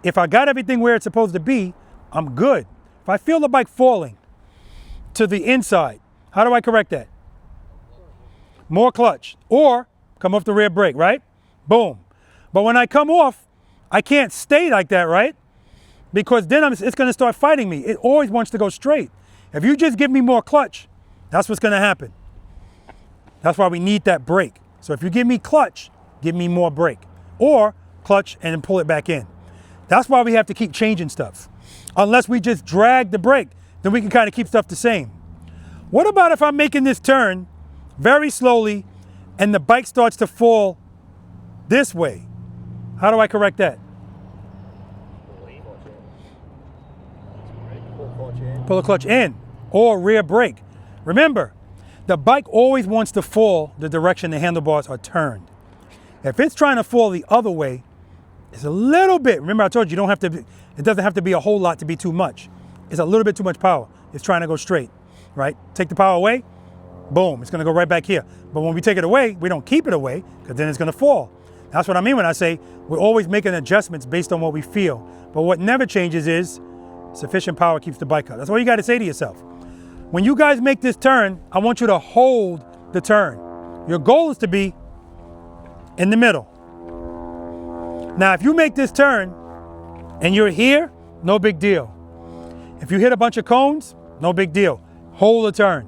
if I got everything where it's supposed to be, I'm good. If I feel the bike falling to the inside, how do I correct that? More clutch. Or come off the rear brake, right? Boom. But when I come off, I can't stay like that, right? Because then it's going to start fighting me. It always wants to go straight. If you just give me more clutch, that's what's going to happen. That's why we need that brake. So if you give me clutch, give me more brake. Or clutch and then pull it back in. That's why we have to keep changing stuff. Unless we just drag the brake, then we can kind of keep stuff the same. What about if I'm making this turn very slowly and the bike starts to fall this way? How do I correct that? Pull the clutch in or rear brake. Remember, the bike always wants to fall the direction the handlebars are turned. If it's trying to fall the other way, it's a little bit. Remember I told you, it doesn't have to be a whole lot to be too much. It's a little bit too much power. It's trying to go straight, right? Take the power away, boom, it's gonna go right back here. But when we take it away, we don't keep it away because then it's gonna fall. That's what I mean when I say we're always making adjustments based on what we feel. But what never changes is sufficient power keeps the bike up. That's all you gotta say to yourself. When you guys make this turn, I want you to hold the turn. Your goal is to be in the middle. Now, if you make this turn and you're here, no big deal. If you hit a bunch of cones, no big deal. Hold the turn.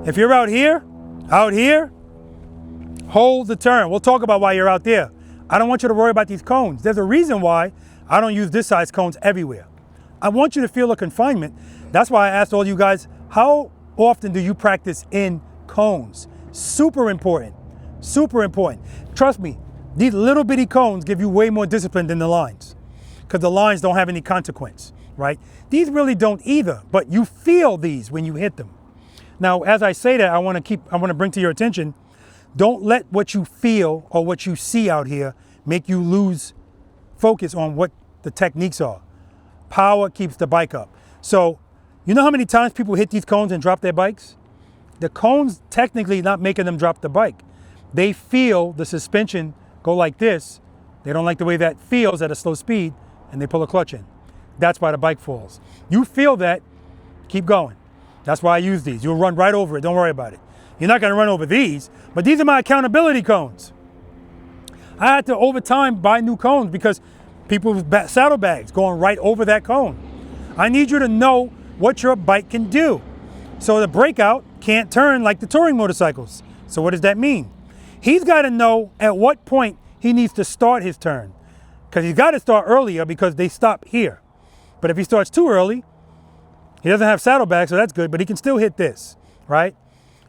If you're out here, hold the turn. We'll talk about why you're out there. I don't want you to worry about these cones. There's a reason why I don't use this size cones everywhere. I want you to feel a confinement. That's why I asked all you guys, how often do you practice in cones? Super important. Super important. Trust me, these little bitty cones give you way more discipline than the lines because the lines don't have any consequence, right? These really don't either, but you feel these when you hit them. Now, as I say that, I want to bring to your attention, Don't let what you feel or what you see out here make you lose focus on what the techniques are. Power keeps the bike up. So, you know how many times people hit these cones and drop their bikes? The cones technically not making them drop the bike. They feel the suspension go like this. They don't like the way that feels at a slow speed, and they pull a clutch in. That's why the bike falls. You feel that, keep going. That's why I use these. You'll run right over it, don't worry about it. You're not gonna run over these, but these are my accountability cones. I had to, over time, buy new cones because people with saddlebags going right over that cone. I need you to know what your bike can do. So the breakout can't turn like the touring motorcycles. So what does that mean? He's gotta know at what point he needs to start his turn, because he's gotta start earlier because they stop here. But if he starts too early, he doesn't have saddlebags, so that's good, but he can still hit this, right?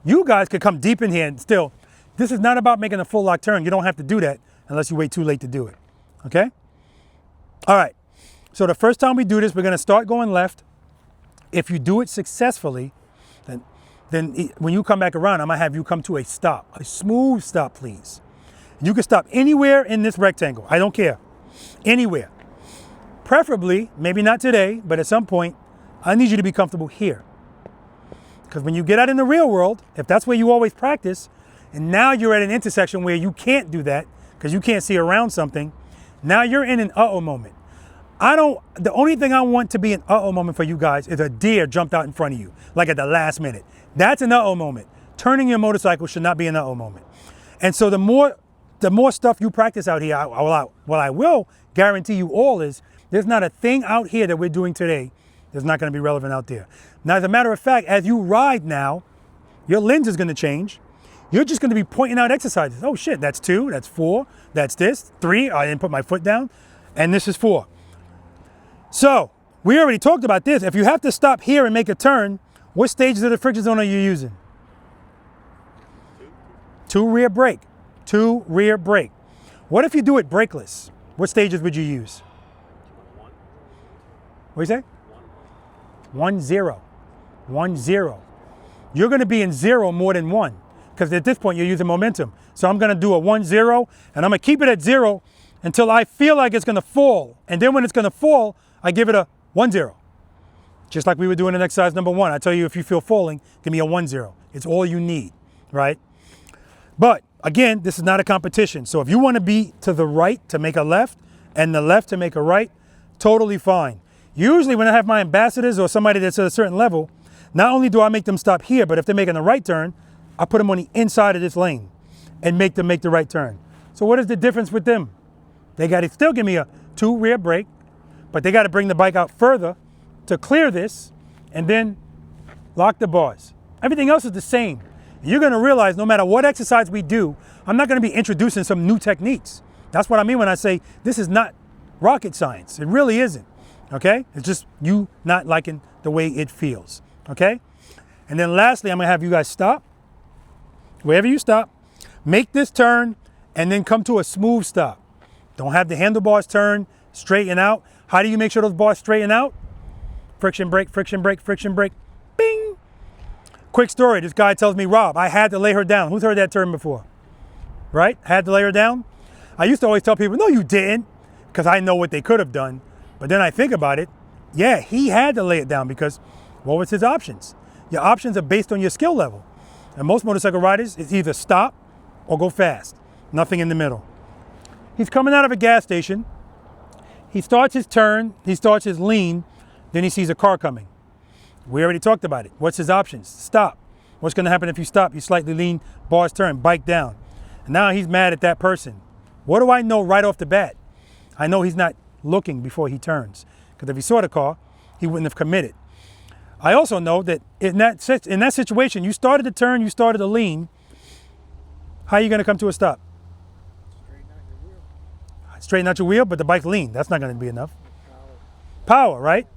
You guys could come deep in here and still, this is not about making a full lock turn. You don't have to do that unless you wait too late to do it, okay? All right, so the first time we do this, we're gonna start going left. If you do it successfully, then when you come back around, I'm gonna have you come to a stop, a smooth stop, please. You can stop anywhere in this rectangle, I don't care, anywhere. Preferably, maybe not today, but at some point, I need you to be comfortable here. Because when you get out in the real world, if that's where you always practice, and now you're at an intersection where you can't do that, because you can't see around something, now you're in an uh-oh moment. The only thing I want to be an uh-oh moment for you guys is a deer jumped out in front of you, like at the last minute. That's an uh-oh moment. Turning your motorcycle should not be an uh-oh moment. And so the more stuff you practice out here, what I will guarantee you all is, there's not a thing out here that we're doing today that's not gonna be relevant out there. Now, as a matter of fact, as you ride now, your lens is gonna change. You're just gonna be pointing out exercises. Oh shit, that's 2, that's 4, that's this, 3, I didn't put my foot down, and this is 4. So, we already talked about this. If you have to stop here and make a turn, what stages of the friction zone are you using? 2 rear brake, 2 rear brake. What if you do it brakeless? What stages would you use? What do you say? 1, 0. 1, 0. You're gonna be in 0 more than 1, because at this point you're using momentum. So I'm gonna do a 1, 0, and I'm gonna keep it at 0 until I feel like it's gonna fall. And then when it's gonna fall, I give it a 1, 0. Just like we were doing in exercise number 1. I tell you, if you feel falling, give me a 1, 0. It's all you need, right? But again, this is not a competition. So if you wanna be to the right to make a left, and the left to make a right, totally fine. Usually when I have my ambassadors or somebody that's at a certain level, not only do I make them stop here, but if they're making a right turn, I put them on the inside of this lane and make them make the right turn. So what is the difference with them? They got to still give me a 2 rear brake, but they got to bring the bike out further to clear this and then lock the bars. Everything else is the same. You're gonna realize no matter what exercise we do, I'm not gonna be introducing some new techniques. That's what I mean when I say this is not rocket science. It really isn't. Okay? It's just you not liking the way it feels. Okay? And then lastly, I'm gonna have you guys stop. Wherever you stop, make this turn and then come to a smooth stop. Don't have the handlebars turn, straighten out. How do you make sure those bars straighten out? Friction brake, friction brake, friction brake, bing. Quick story, this guy tells me, Rob, I had to lay her down. Who's heard that term before? Right? Had to lay her down? I used to always tell people, no, you didn't, because I know what they could have done. But then I think about it, yeah, he had to lay it down because what was his options? Your options are based on your skill level. And most motorcycle riders, it's either stop or go fast. Nothing in the middle. He's coming out of a gas station. He starts his turn, he starts his lean, then he sees a car coming. We already talked about it. What's his options? Stop. What's gonna happen if you stop? You slightly lean, bars turn, bike down. And now he's mad at that person. What do I know right off the bat? I know he's not looking before he turns. Because if he saw the car, he wouldn't have committed. I also know that in that situation, you started the turn, you started the lean. How are you gonna come to a stop? Straighten out your wheel, but the bike lean. That's not gonna be enough. Power, right?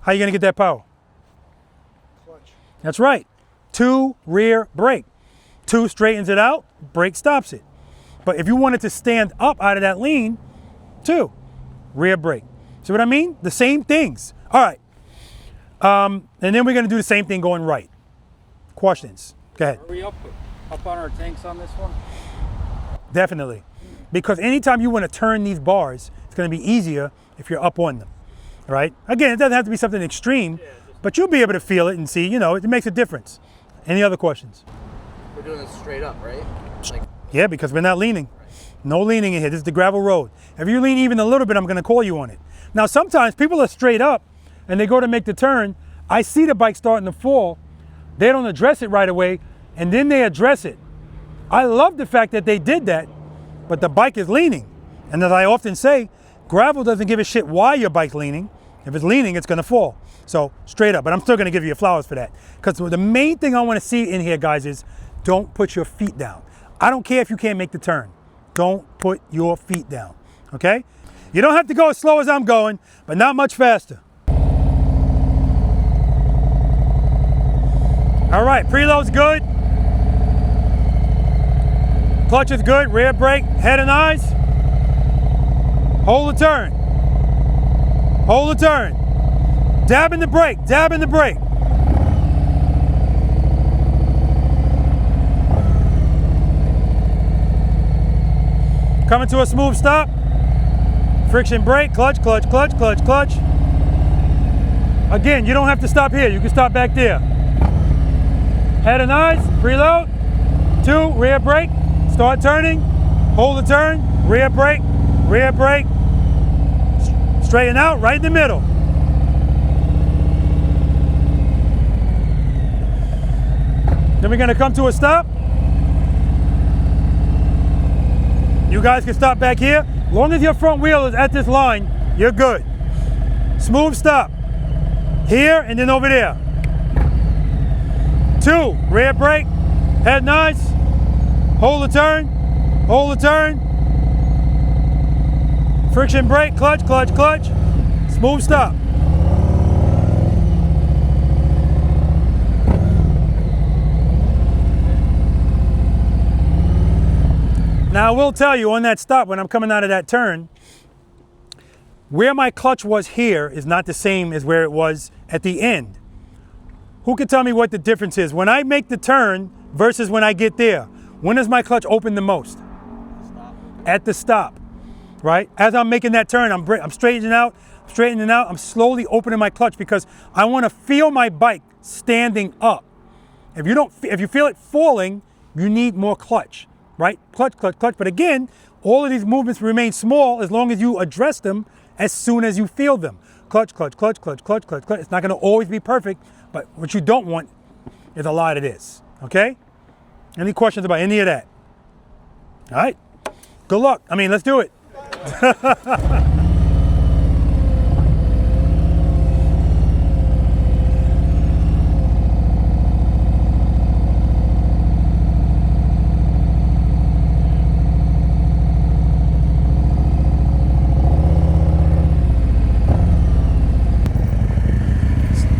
How are you gonna get that power? Clutch. That's right. 2 rear brake. 2 straightens it out, brake stops it. But if you wanted to stand up out of that lean, 2 rear brake. See what I mean? The same things. All right. And then we're gonna do the same thing going right. Questions? Go ahead. Hurry up. up on our tanks on this one? Definitely. Because anytime you want to turn these bars, it's going to be easier if you're up on them, right? Again, it doesn't have to be something extreme, but you'll be able to feel it and see, you know, it makes a difference. Any other questions? We're doing this straight up, right? Like, Yeah, because we're not leaning. No leaning in here. This is the gravel road. If you lean even a little bit, I'm going to call you on it. Now, sometimes people are straight up and they go to make the turn. I see the bike starting to fall. They don't address it right away, and then they address it. I love the fact that they did that, but the bike is leaning. And as I often say, gravel doesn't give a shit why your bike's leaning. If it's leaning, it's going to fall. So straight up, but I'm still going to give you your flowers for that. Because the main thing I want to see in here, guys, is don't put your feet down. I don't care if you can't make the turn. Don't put your feet down, okay? You don't have to go as slow as I'm going, but not much faster. All right, preload's good. Clutch is good, rear brake, head and eyes. Hold the turn. Hold the turn. Dab in the brake, dab in the brake. Coming to a smooth stop. Friction brake, clutch, clutch, clutch, clutch, clutch. Again, you don't have to stop here. You can stop back there. Head and eyes, preload. 2, rear brake, start turning. Hold the turn, rear brake, rear brake. Straighten out, right in the middle. Then we're gonna come to a stop. You guys can stop back here. As long as your front wheel is at this line, you're good. Smooth stop. Here and then over there. 2, rear brake, head and eyes. Hold the turn, hold the turn. Friction brake, clutch, clutch, clutch. Smooth stop. Now I will tell you on that stop when I'm coming out of that turn, where my clutch was here is not the same as where it was at the end. Who can tell me what the difference is? When I make the turn versus when I get there, when does my clutch open the most? At the stop, right? As I'm making that turn, I'm straightening out, I'm slowly opening my clutch because I want to feel my bike standing up. If you feel it falling, you need more clutch. Right? Clutch, clutch, clutch. But again, all of these movements remain small as long as you address them as soon as you feel them. Clutch, clutch, clutch, clutch, clutch, clutch, clutch. It's not going to always be perfect, but what you don't want is a lot of this. Okay? Any questions about any of that? All right? Good luck. I mean, let's do it.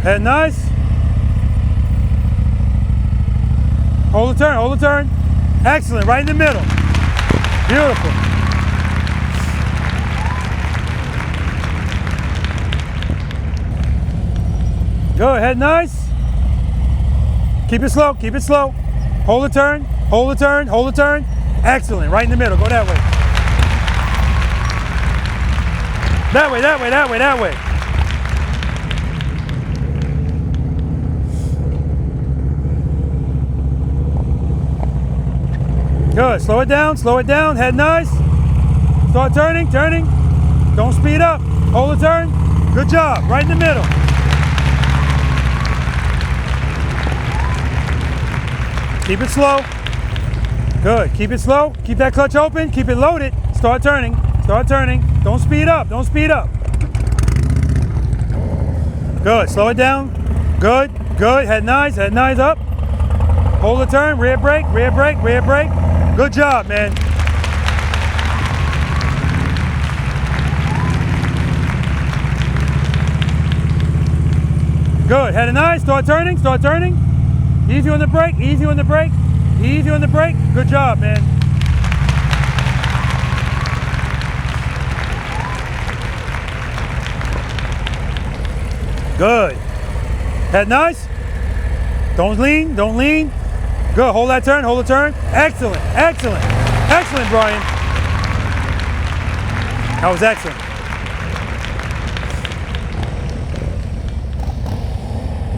Head nice. Hold the turn, hold the turn. Excellent, right in the middle. Beautiful. Good, head nice. Keep it slow, keep it slow. Hold the turn, hold the turn, hold the turn. Excellent, right in the middle, go that way. That way, that way, that way, that way. Good, slow it down, head nice. Start turning, turning. Don't speed up, hold the turn. Good job, right in the middle. Keep it slow. Good, keep it slow. Keep that clutch open, keep it loaded. Start turning, start turning. Don't speed up, don't speed up. Good, slow it down. Good, good, head nice up. Hold the turn, rear brake, rear brake, rear brake. Good job, man. Good, head and eyes, start turning, start turning. Easy on the brake, easy on the brake, easy on the brake. Good job, man. Good. Head nice. Don't lean, don't lean. Good, hold that turn, hold the turn. Excellent, excellent, excellent, Brian. That was excellent.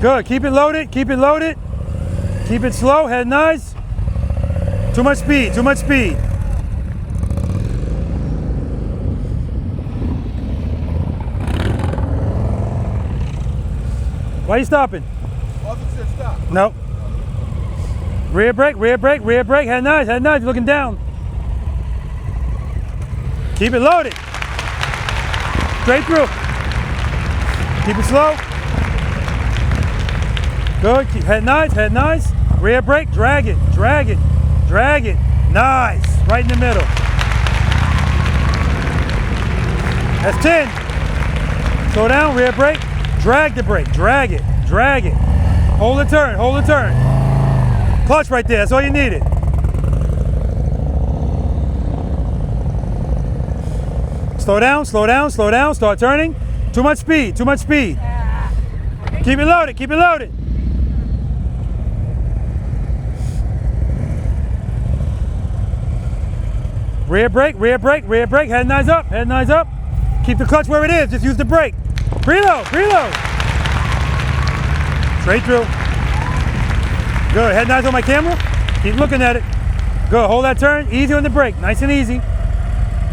Good, keep it loaded, keep it loaded. Keep it slow, head nice. Too much speed, too much speed. Why are you stopping? Stop. Nope. Rear brake, head nice, you're looking down. Keep it loaded. Straight through. Keep it slow. Good, head nice. Rear brake, drag it. Nice, right in the middle. That's 10. Slow down, rear brake, drag the brake, drag it. Hold the turn. Clutch right there, that's all you needed. Slow down, start turning. Too much speed. Keep it loaded. Rear brake, head nice up. Keep the clutch where it is, just use the brake. Preload. Straight through. Good, head nice on my camera. Keep looking at it. Good, hold that turn, easy on the brake, nice and easy.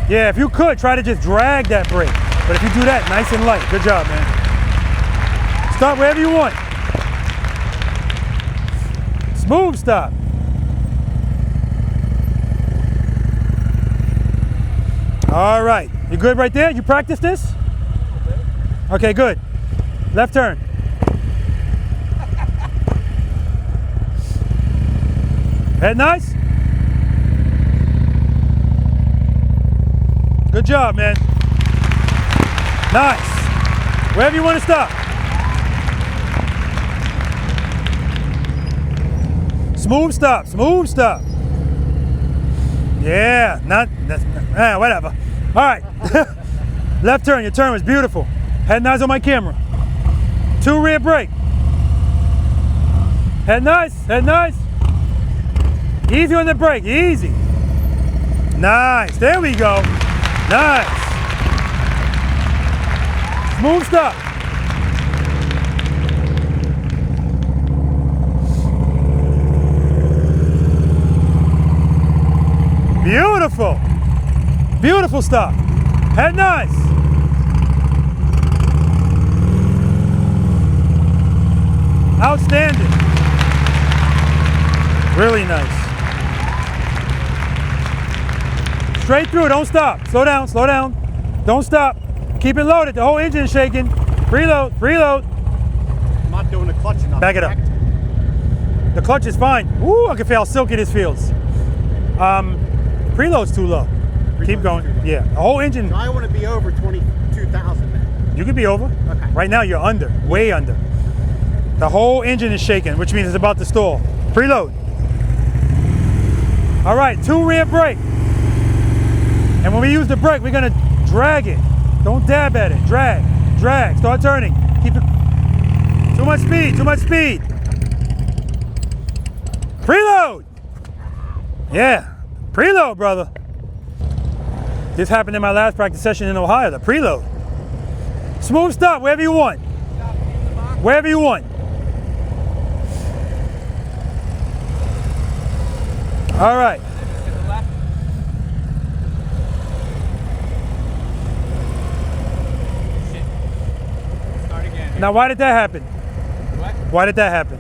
Yeah, if you could, try to just drag that brake. But if you do that, nice and light. Good job, man. Stop wherever you want. Smooth stop. All right, you good right there? You practice this? Okay, good. Left turn. Head nice. Good job, man. Nice. Wherever you want to stop. Smooth stop. Yeah, whatever. All right. Left turn, your turn was beautiful. Head nice on my camera. 2 rear brake. Head nice. Easy on the brake, easy. Nice, there we go. Nice. Smooth stop. Beautiful stop. Head nice. Outstanding. Really nice. Straight through, don't stop. Slow down. Don't stop. Keep it loaded, the whole engine is shaking. Preload. I'm not doing the clutch enough. Back it up. The clutch is fine. Ooh, I can feel how silky this feels. Preload's too low. Keep going. Yeah, the whole engine. So I want to be over 22,000 then. You could be over. Okay. Right now you're under, way under. The whole engine is shaking, which means it's about to stall. Preload. All right, 2 rear brake. And when we use the brake, we're gonna drag it. Don't dab at it, drag. Start turning. Keep it, too much speed. Preload. Yeah, preload, brother. This happened in my last practice session in Ohio, the preload. Smooth stop, wherever you want. Wherever you want. All right. Start again. Now, why did that happen? What? Why did that happen?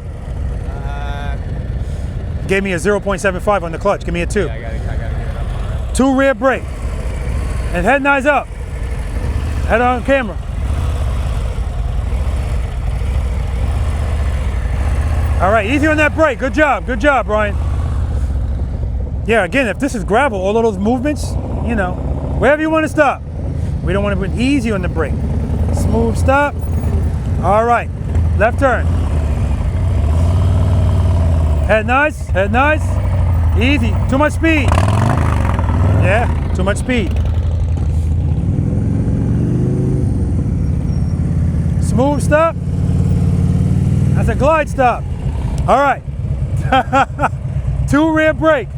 Gave me a 0.75 on the clutch. Give me a 2. Yeah, I gotta get it up. 2 rear brake. And head nice up. Head on camera. All right, easy on that brake. Good job, Brian. Yeah, again, if this is gravel, all of those movements, you know, wherever you want to stop. We don't want to put easy on the brake. Smooth stop. All right, left turn. Head nice. Easy, too much speed. Yeah, too much speed. Smooth stop. That's a glide stop. All right. 2 rear brake.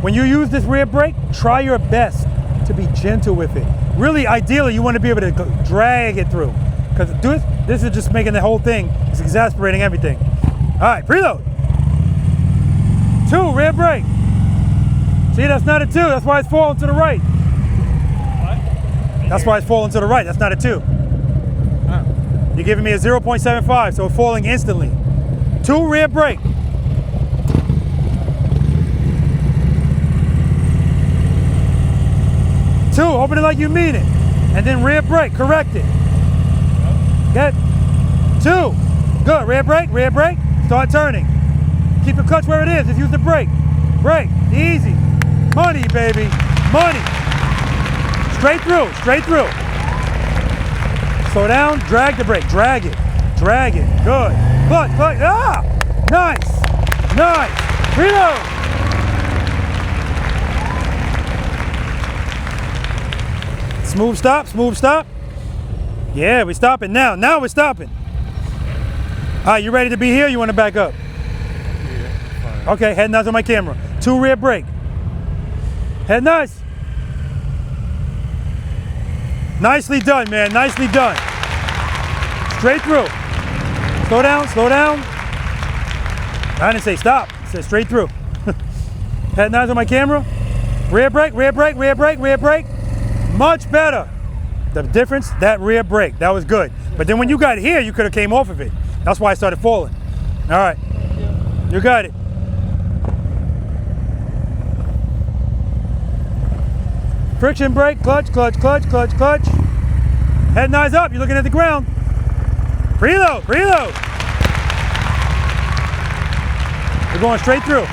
When you use this rear brake, try your best to be gentle with it. Really, ideally, you want to be able to drag it through. Because this is just making the whole thing, it's exasperating everything. All right, preload. 2 rear brake. See, that's not a 2, that's why it's falling to the right. That's why it's falling to the right, that's not a 2. You're giving me a 0.75, so it's falling instantly. 2 rear brake. 2, open it like you mean it. And then rear brake, correct it. Good. 2, good, rear brake, start turning. Keep the clutch where it is, just use the brake. Brake, easy. Money, baby, money. Straight through, straight through. Slow down, drag the brake, drag it, good. Clutch, ah, nice, reload. Smooth stop. Yeah, we're stopping now. Now we're stopping. All right, you ready to be here? You want to back up? Yeah, fine. Okay, head nice on my camera. 2 rear brake. Head nice. Nicely done, man. Nicely done. Straight through. Slow down. I didn't say stop. I said straight through. Head nice on my camera. Rear brake. Much better. The difference, that rear brake, that was good. But then when you got here, you could have came off of it. That's why I started falling. All right, you got it. Friction brake, clutch. Head nice up, you're looking at the ground. Preload. We're going straight through.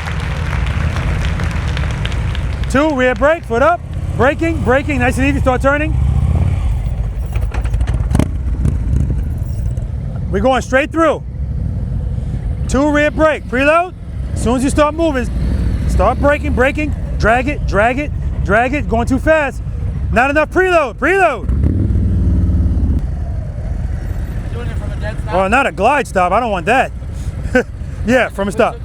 2 rear brake, foot up. Braking, nice and easy, start turning. We're going straight through. 2 rear brake, preload. As soon as you start moving, start braking, drag it, going too fast. Not enough preload. Doing it from a dead stop? Well, not a glide stop, I don't want that. Yeah, from a stop.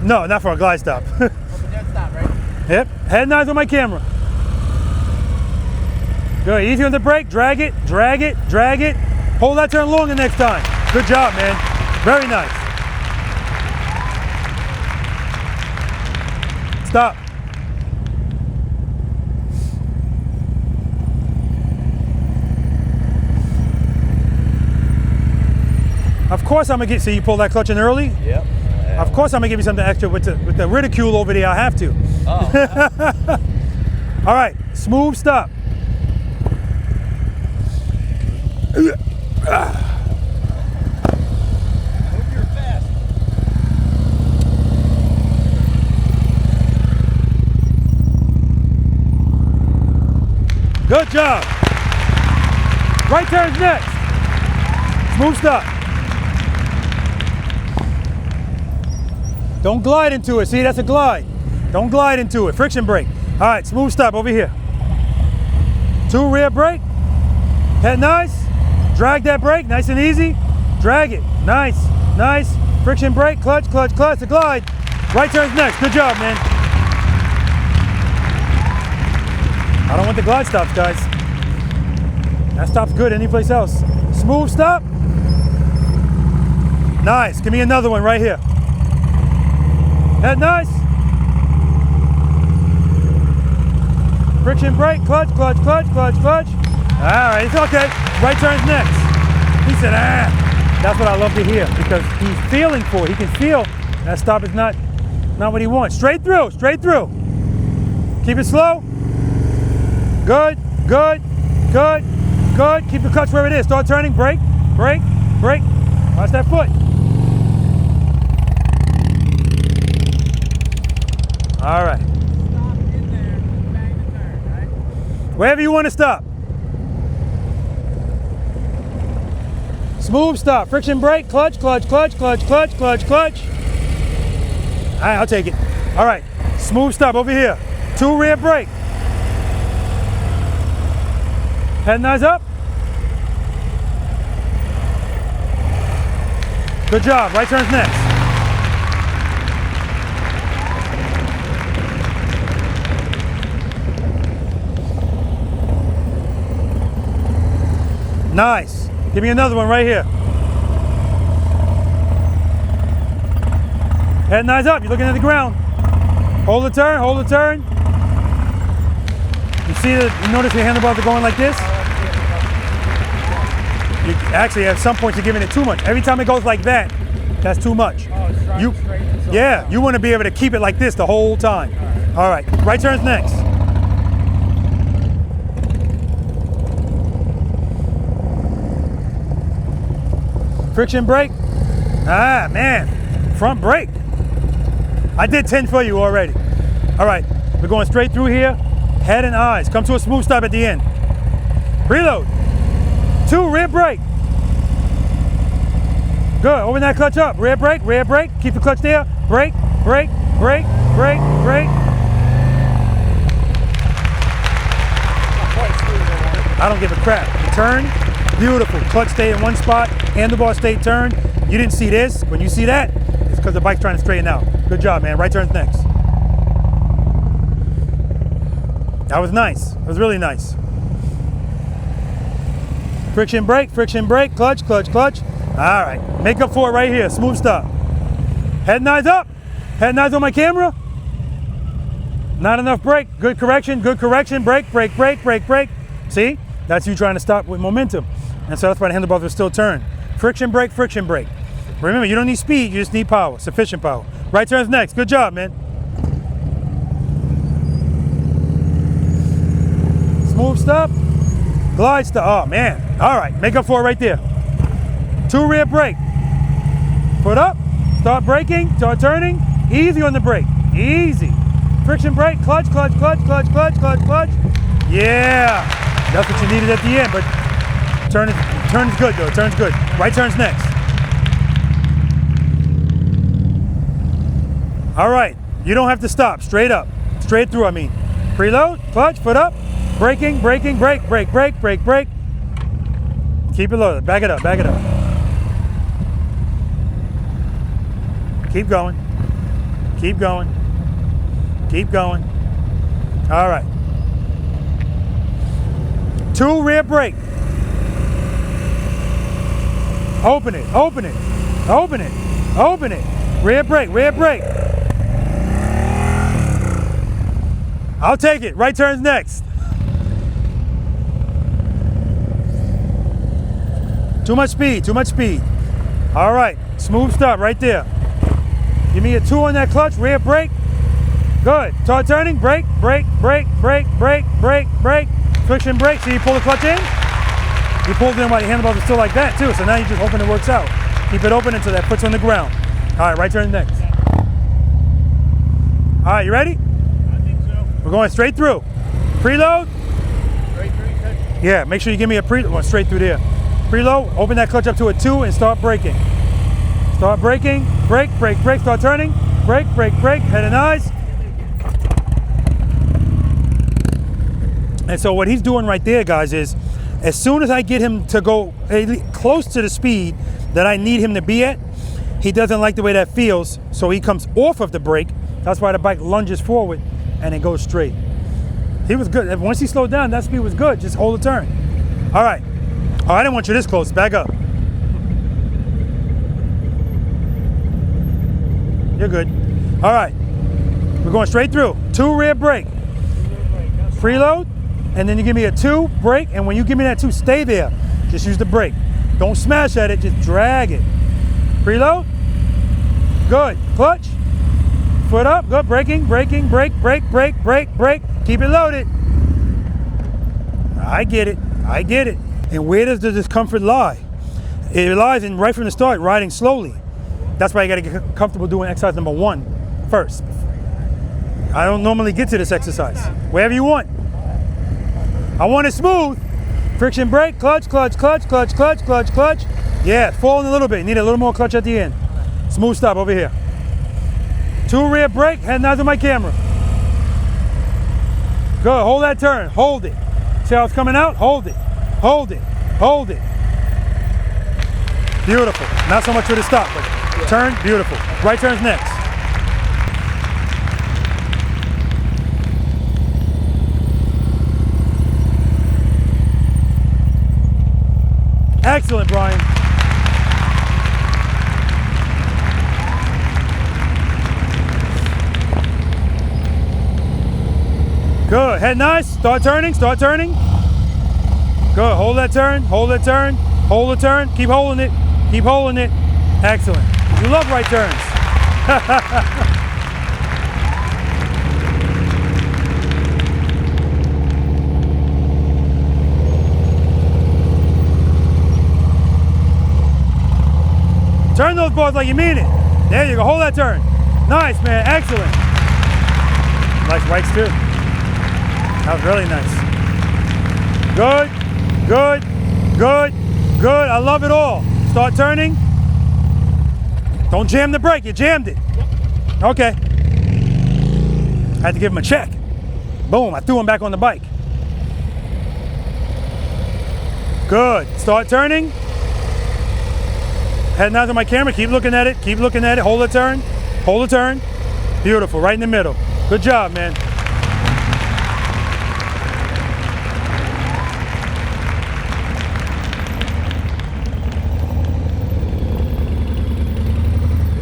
No, not from a glide stop. From a dead stop, right? Yep, head nice on my camera. Good, easy on the brake, drag it. Hold that turn longer next time. Good job, man. Very nice. Stop. Of course I'm gonna get, see you pull that clutch in early? Yep. Of course I'm gonna give you something extra with the ridicule over there, I have to. Oh. All right, smooth stop. Good job. Right turn's next. Smooth stop. Don't glide into it. See, that's a glide. Don't glide into it. Friction brake. All right, smooth stop over here. 2 rear brake. Head nice. Drag that brake, nice and easy. Drag it, nice. Friction brake, clutch, a glide. Right turn's next, good job, man. I don't want the glide stops, guys. That stop's good anyplace else. Smooth stop. Nice, give me another one right here. Head nice. Friction brake, clutch. All right, it's okay. Right turn's next. He said, That's what I love to hear because he's feeling for it. He can feel that stop is not what he wants. Straight through. Keep it slow. Good. Keep the clutch where it is. Start turning, brake. Watch that foot. All right. Stop in there, bang the turn, right? Wherever you want to stop. Smooth stop, friction brake, clutch. All right, I'll take it. All right, smooth stop over here. 2 rear brake. Head nice up. Good job, right turn's next. Nice. Give me another one right here. Head and eyes up. You're looking at the ground. Hold the turn. Hold the turn. You see that? You notice your handlebars are going like this? You actually, at some points, you're giving it too much. Every time it goes like that, that's too much. Yeah, you want to be able to keep it like this the whole time. All right, right turn's next. Friction brake. Ah, man, front brake. I did 10 for you already. All right, we're going straight through here. Head and eyes. Come to a smooth stop at the end. Preload. 2, rear brake. Good, open that clutch up. Rear brake, keep the clutch there. Brake, brake, brake, brake, brake. I don't give a crap. The turn, beautiful. Clutch stay in one spot, handlebar stay turned. You didn't see this. When you see that, it's because the bike's trying to straighten out. Good job, man. Right turn's next. That was nice. It was really nice. Friction brake, clutch, clutch, clutch. All right, make up for it right here. Smooth stop. Head and eyes up. Head and eyes on my camera. Not enough brake. Good correction, brake, brake, brake, brake, brake. See? That's you trying to stop with momentum. And so that's why the handlebars are still turned. Friction brake, friction brake. Remember, you don't need speed, you just need power, sufficient power. Right turn's next. Good job, man. Smooth stop. Glide stop. Oh, man. All right, make up for it right there. 2 rear brake. Foot up. Start braking. Start turning. Easy on the brake. Easy. Friction brake. Clutch, clutch, clutch, clutch, clutch, clutch, clutch. Yeah. That's what you needed at the end, but turn is good, though. Turn's good. Right turn's next. All right. You don't have to stop. Straight up. Straight through, I mean. Preload. Clutch. Foot up. Braking, braking, brake, brake, brake, brake, brake. Keep it loaded. Back it up, back it up. Keep going. Keep going. Keep going. All right. 2 rear brake. Open it, open it, open it, open it. Rear brake, rear brake. I'll take it. Right turn's next. Too much speed, too much speed. All right, smooth stop right there. Give me a 2 on that clutch, rear brake. Good, start turning, brake, brake, brake, brake, brake, brake, brake. Friction brake, see you pull the clutch in? You pulled in while your handlebars are still like that too, so now you're just hoping it works out. Keep it open until that foot's on the ground. All right, right turn next. All right, you ready? I think so. We're going straight through. Preload? Straight through, you said? Yeah, make sure you give me a preload. Going straight through there. Preload, open that clutch up to a 2 and start braking. Start braking, brake, brake, brake, start turning. Brake, brake, brake, head and eyes. And so what he's doing right there, guys, is as soon as I get him to go close to the speed that I need him to be at, he doesn't like the way that feels, so he comes off of the brake. That's why the bike lunges forward and it goes straight. He was good. Once he slowed down, that speed was good. Just hold the turn. All right. Oh, I didn't want you this close. Back up. You're good. All right. We're going straight through. 2 rear brake. Preload. And then you give me a 2 brake. And when you give me that 2, stay there. Just use the brake. Don't smash at it. Just drag it. Preload. Good. Clutch. Foot up. Good. Braking. Braking. Brake. Brake. Brake. Brake. Brake. Keep it loaded. I get it. I get it. And where does the discomfort lie? It lies in right from the start, riding slowly. That's why you got to get comfortable doing exercise number 1 first. I don't normally get to this exercise. Wherever you want. I want it smooth. Friction brake, clutch, clutch, clutch, clutch, clutch, clutch, clutch. Yeah, falling a little bit. You need a little more clutch at the end. Smooth stop over here. 2 rear brake, head and eyes on my camera. Good, hold that turn, hold it. See how it's coming out? Hold it, hold it, hold it. Beautiful. Not so much for the stop, but turn, beautiful. Right turn's next. Excellent, Brian. Good. Head nice. Start turning. Start turning. Good. Hold that turn. Hold that turn. Hold the turn. Keep holding it. Keep holding it. Excellent. You love right turns. Turn those balls like you mean it. There you go. Hold that turn. Nice, man. Excellent. Nice rights, too. That was really nice. Good, good, good, good. I love it all. Start turning. Don't jam the brake. You jammed it. Okay. I had to give him a check. Boom. I threw him back on the bike. Good. Start turning. Head now to my camera. Keep looking at it. Keep looking at it. Hold the turn. Hold the turn. Beautiful. Right in the middle. Good job, man.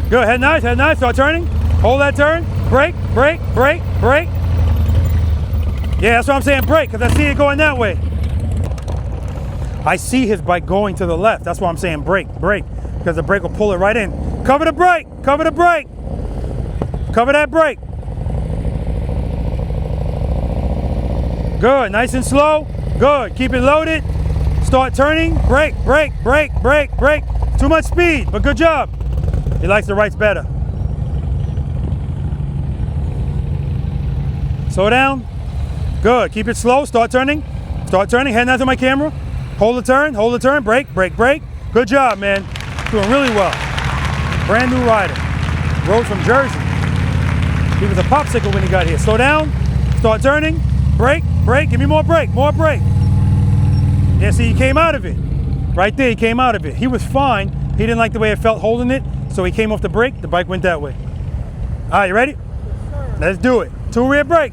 Good. Head nice. Head nice. Start turning. Hold that turn. Brake. Brake. Brake. Brake. Yeah, that's what I'm saying. Brake, because I see it going that way. I see his bike going to the left. That's why I'm saying brake. Brake. Because the brake will pull it right in. Cover the brake. Cover the brake. Cover that brake. Good. Nice and slow. Good. Keep it loaded. Start turning. Brake. Brake. Brake. Brake. Brake. Too much speed, but good job. He likes the rights better. Slow down. Good. Keep it slow. Start turning. Start turning. Head down to my camera. Hold the turn. Hold the turn. Brake. Brake. Brake. Good job, man. Doing really well. Brand new rider. Rode from Jersey. He was a popsicle when he got here. Slow down. Start turning. Brake. Brake. Give me more brake. More brake. Yeah, see, he came out of it. Right there, he came out of it. He was fine. He didn't like the way it felt holding it, so he came off the brake. The bike went that way. All right, you ready? Let's do it. 2 rear brake.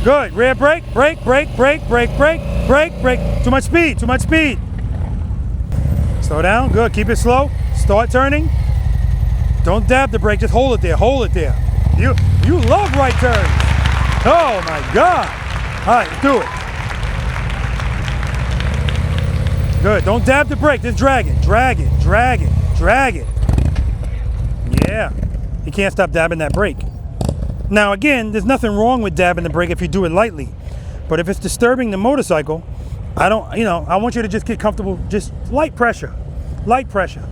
Good. Rear brake. Brake. Brake. Brake. Brake. Brake. Brake. Brake. Too much speed. Too much speed. Slow down. Good. Keep it slow. Start turning. Don't dab the brake. Just hold it there. Hold it there. You love right turns. Oh my God. All right, let's do it. Good. Don't dab the brake. Just drag it. Drag it. Drag it. Drag it. Yeah. You can't stop dabbing that brake. Now again, there's nothing wrong with dabbing the brake if you do it lightly. But if it's disturbing the motorcycle, I want you to just get comfortable, just light pressure. Light pressure.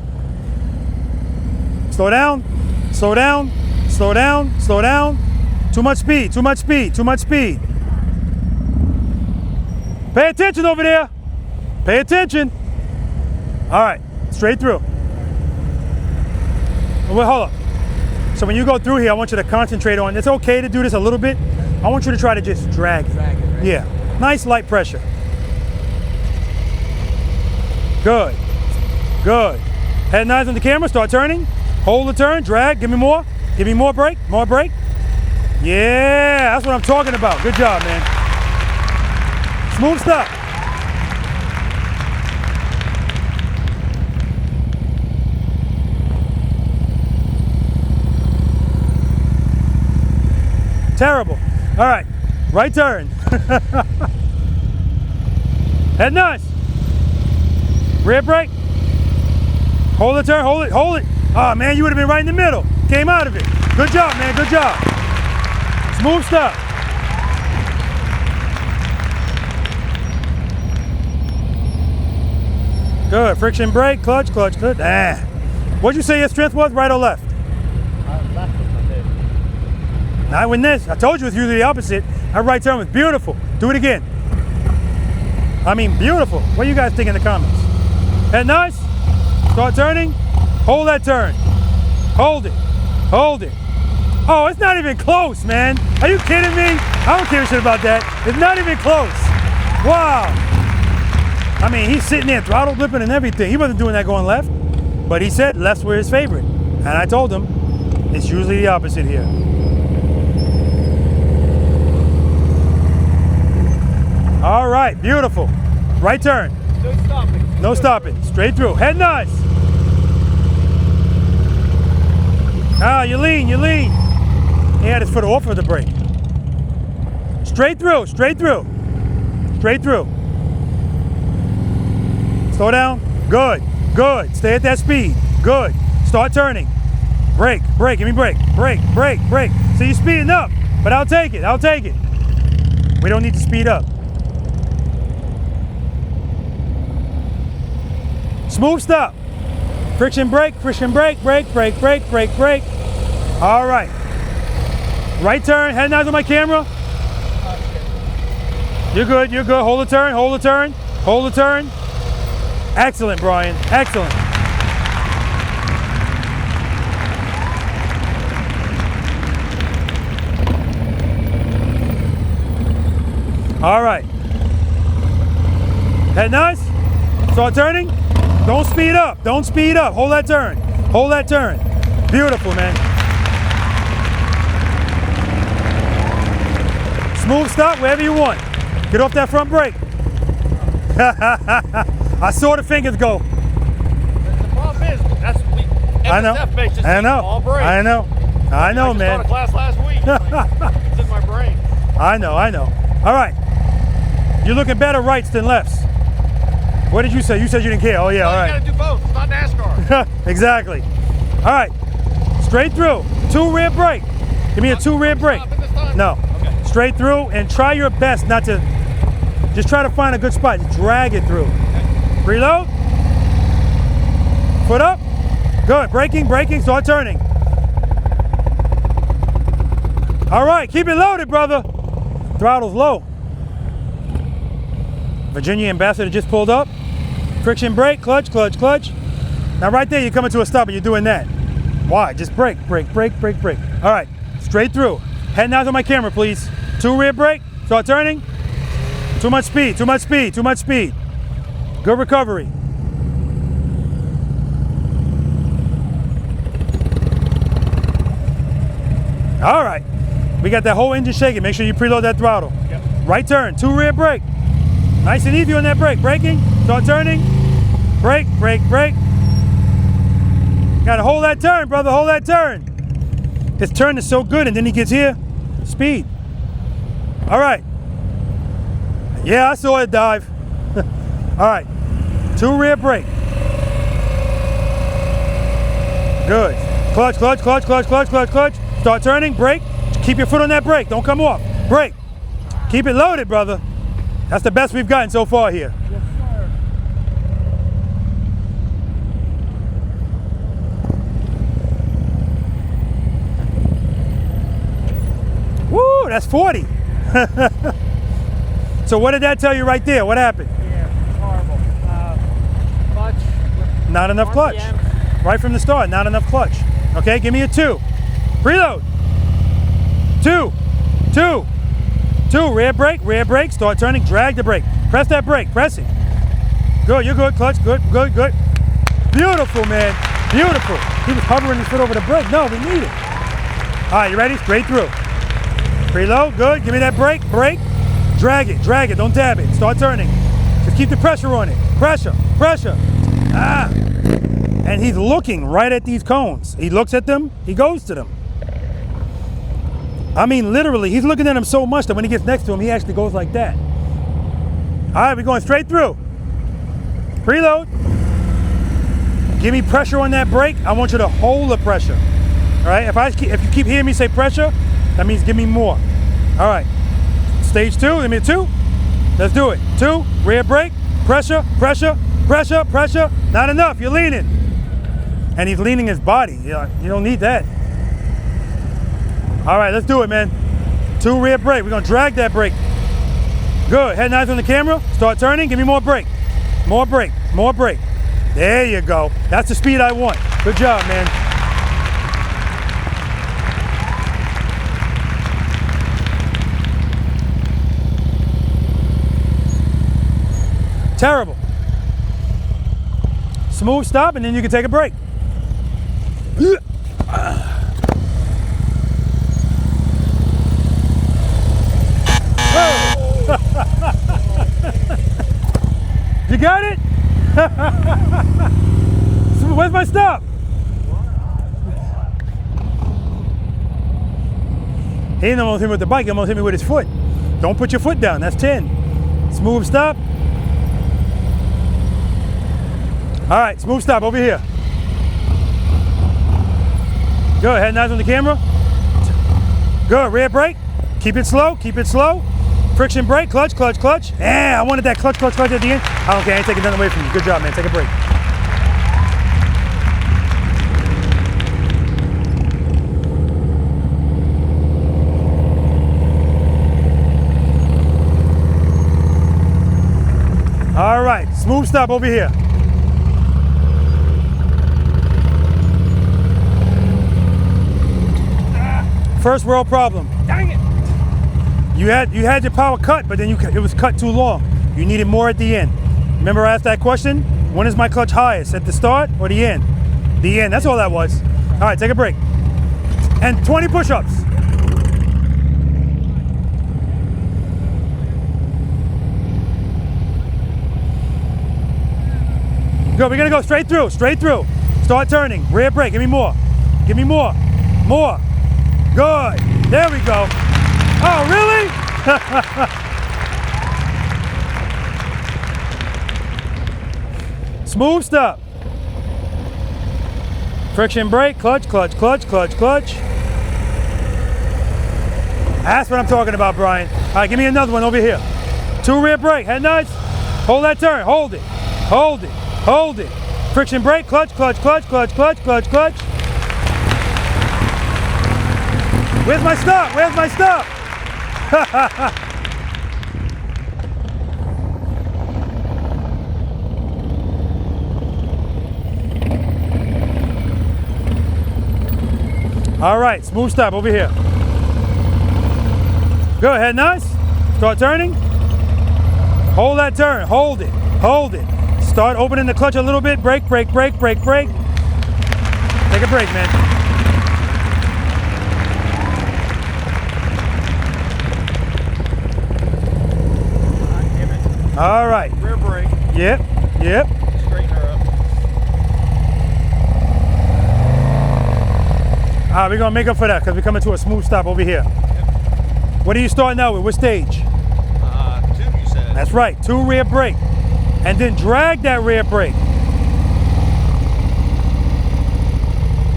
Slow down. Slow down. Slow down. Slow down. Too much speed. Too much speed. Too much speed. Pay attention over there. Pay attention. All right. Straight through. Well, hold up. So when you go through here, I want you to concentrate on, it's okay to do this a little bit. I want you to try to just drag it. Drag it, right? Yeah. Nice light pressure. Good. Good. Head nice on the camera. Start turning. Hold the turn. Drag. Give me more. Give me more brake. More brake. Yeah. That's what I'm talking about. Good job, man. Smooth stuff. Terrible. All right. Right turn. Head nice. Rear brake. Hold the turn. Hold it. Hold it. Oh, man, you would have been right in the middle. Came out of it. Good job, man. Good job. Smooth stuff. Good. Friction brake. Clutch, clutch, clutch. Ah. What'd you say your strength was, right or left? Left was my favorite. Not with this. I told you it's usually the opposite. That right turn was beautiful. Do it again. I mean, beautiful. What do you guys think in the comments? Head nice. Start turning. Hold that turn. Hold it. Hold it. Oh, it's not even close, man. Are you kidding me? I don't give a shit about that. It's not even close. Wow. I mean, he's sitting there throttle blipping and everything. He wasn't doing that going left, but he said lefts were his favorite. And I told him it's usually the opposite here. All right, beautiful. Right turn. No stopping. Straight through. Head nice. Ah, you lean, you lean. He had his foot off of the brake. Straight through, straight through. Straight through. Slow down. Good, good. Stay at that speed. Good. Start turning. Brake, brake, give me brake. Brake, brake, brake. So you're speeding up, but I'll take it, I'll take it. We don't need to speed up. Smooth stop. Friction brake, brake, brake, brake, brake, brake, brake. All right. Right turn, head nice on my camera. You're good, you're good. Hold the turn, hold the turn, hold the turn. Excellent, Brian, excellent. All right. Head nice. Start turning. Don't speed up. Don't speed up. Hold that turn. Hold that turn. Beautiful, man. Smooth stop wherever you want. Get off that front brake. I saw the fingers go. The problem is, that's I know. I know. I know. I know, man. I just taught a class last week. It's in my brain. I know. I know. All right. You're looking better rights than lefts. What did you say? You said you didn't care. Oh, yeah, all right. You gotta do both. It's not NASCAR. Exactly. All right. Straight through. 2 rear brake. Give me a 2 rear brake. No. Okay. Straight through and try your best not to, just try to find a good spot. Drag it through. Okay. Preload. Foot up. Good. Braking, braking. Start turning. All right. Keep it loaded, brother. Throttle's low. Virginia Ambassador just pulled up. Friction brake, clutch, clutch, clutch. Now right there, you're coming to a stop and you're doing that. Why? Just brake, brake, brake, brake, brake. All right, straight through. Head nice on my camera, please. 2 rear brake, start turning. Too much speed, too much speed, too much speed. Good recovery. All right, we got that whole engine shaking. Make sure you preload that throttle. Yep. Right turn, 2 rear brake. Nice and easy on that brake. Braking, start turning. Brake, brake, brake. Gotta hold that turn, brother, hold that turn. His turn is so good and then he gets here, speed. All right. Yeah, I saw it dive. All right, 2 rear brake. Good. Clutch, clutch, clutch, clutch, clutch, clutch, clutch. Start turning, brake. Keep your foot on that brake, don't come off. Brake. Keep it loaded, brother. That's the best we've gotten so far here. Yes, sir. Woo, that's 40. So what did that tell you right there? What happened? Yeah, horrible. Clutch. Not enough clutch. RPMs. Right from the start, not enough clutch. Okay, give me a 2. Preload. 2, 2. 2, rear brake, start turning, drag the brake. Press that brake, press it. Good, you're good, clutch, good, good, good. Beautiful, man, beautiful. He was hovering his foot over the brake. No, we need it. All right, you ready? Straight through. Preload, good, give me that brake, brake. Drag it, don't dab it. Start turning. Just keep the pressure on it. Pressure, pressure. Ah. And he's looking right at these cones. He looks at them, he goes to them. I mean, literally, he's looking at them so much that when he gets next to him, he actually goes like that. All right, we're going straight through. Preload. Give me pressure on that brake. I want you to hold the pressure. All right, if you keep hearing me say pressure, that means give me more. All right, stage 2, give me a 2. Let's do it. 2, rear brake, pressure, pressure, pressure, pressure. Not enough, you're leaning. And he's leaning his body. You don't need that. All right, let's do it, man. 2 rear brake. We're gonna drag that brake. Good. Head nice on the camera. Start turning. Give me more brake. More brake. More brake. There you go. That's the speed I want. Good job, man. Terrible. Smooth stop, and then you can take a break. You got it? Where's my stop? He ain't almost hit me with the bike, he almost hit me with his foot. Don't put your foot down, that's 10. Smooth stop. All right, smooth stop over here. Good, head nice on the camera. Good, rear brake. Keep it slow, keep it slow. Friction brake, clutch, clutch, clutch. Yeah, I wanted that clutch, clutch, clutch at the end. I don't care, I ain't taking nothing away from you. Good job, man, take a break. All right, smooth stop over here. First world problem. Dang it! You had your power cut, but then it was cut too long. You needed more at the end. Remember I asked that question? When is my clutch highest, at the start or the end? The end, that's all that was. All right, take a break. And 20 push-ups. Good, we're gonna go straight through, straight through. Start turning, rear brake, give me more. Give me more, more. Good, there we go. Oh, really? Smooth stop. Friction brake, clutch, clutch, clutch, clutch, clutch. That's what I'm talking about, Brian. All right, give me another one over here. 2 rear brake, head nice. Hold that turn, hold it, hold it. Hold it. Friction brake, clutch, clutch, clutch, clutch, clutch, clutch, clutch. Where's my stop? Where's my stop? All right, smooth stop over here. Go ahead, nice. Start turning. Hold that turn, hold it, hold it. Start opening the clutch a little bit. Brake, brake, brake, brake, brake. Take a break, man. All right. Rear brake. Yep, yep. Straighten her up. All right, we're gonna make up for that because we're coming to a smooth stop over here. Yep. What are you starting out with? What stage? 2, you said. That's right, 2 rear brake. And then drag that rear brake.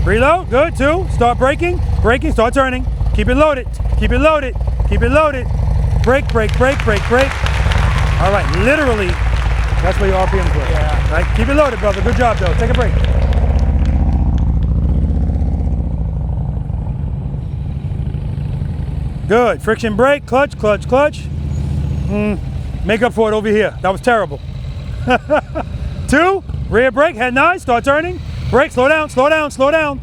Reload, good, 2. Start braking, braking, start turning. Keep it loaded, keep it loaded, keep it loaded. Brake, brake, brake, brake, brake. All right, literally, that's where your RPMs go. Yeah. Right, keep it loaded, brother. Good job, though. Take a break. Good, friction brake, clutch, clutch, clutch. Make up for it over here. That was terrible. 2, rear brake, head nice, start turning. Brake, slow down, slow down, slow down.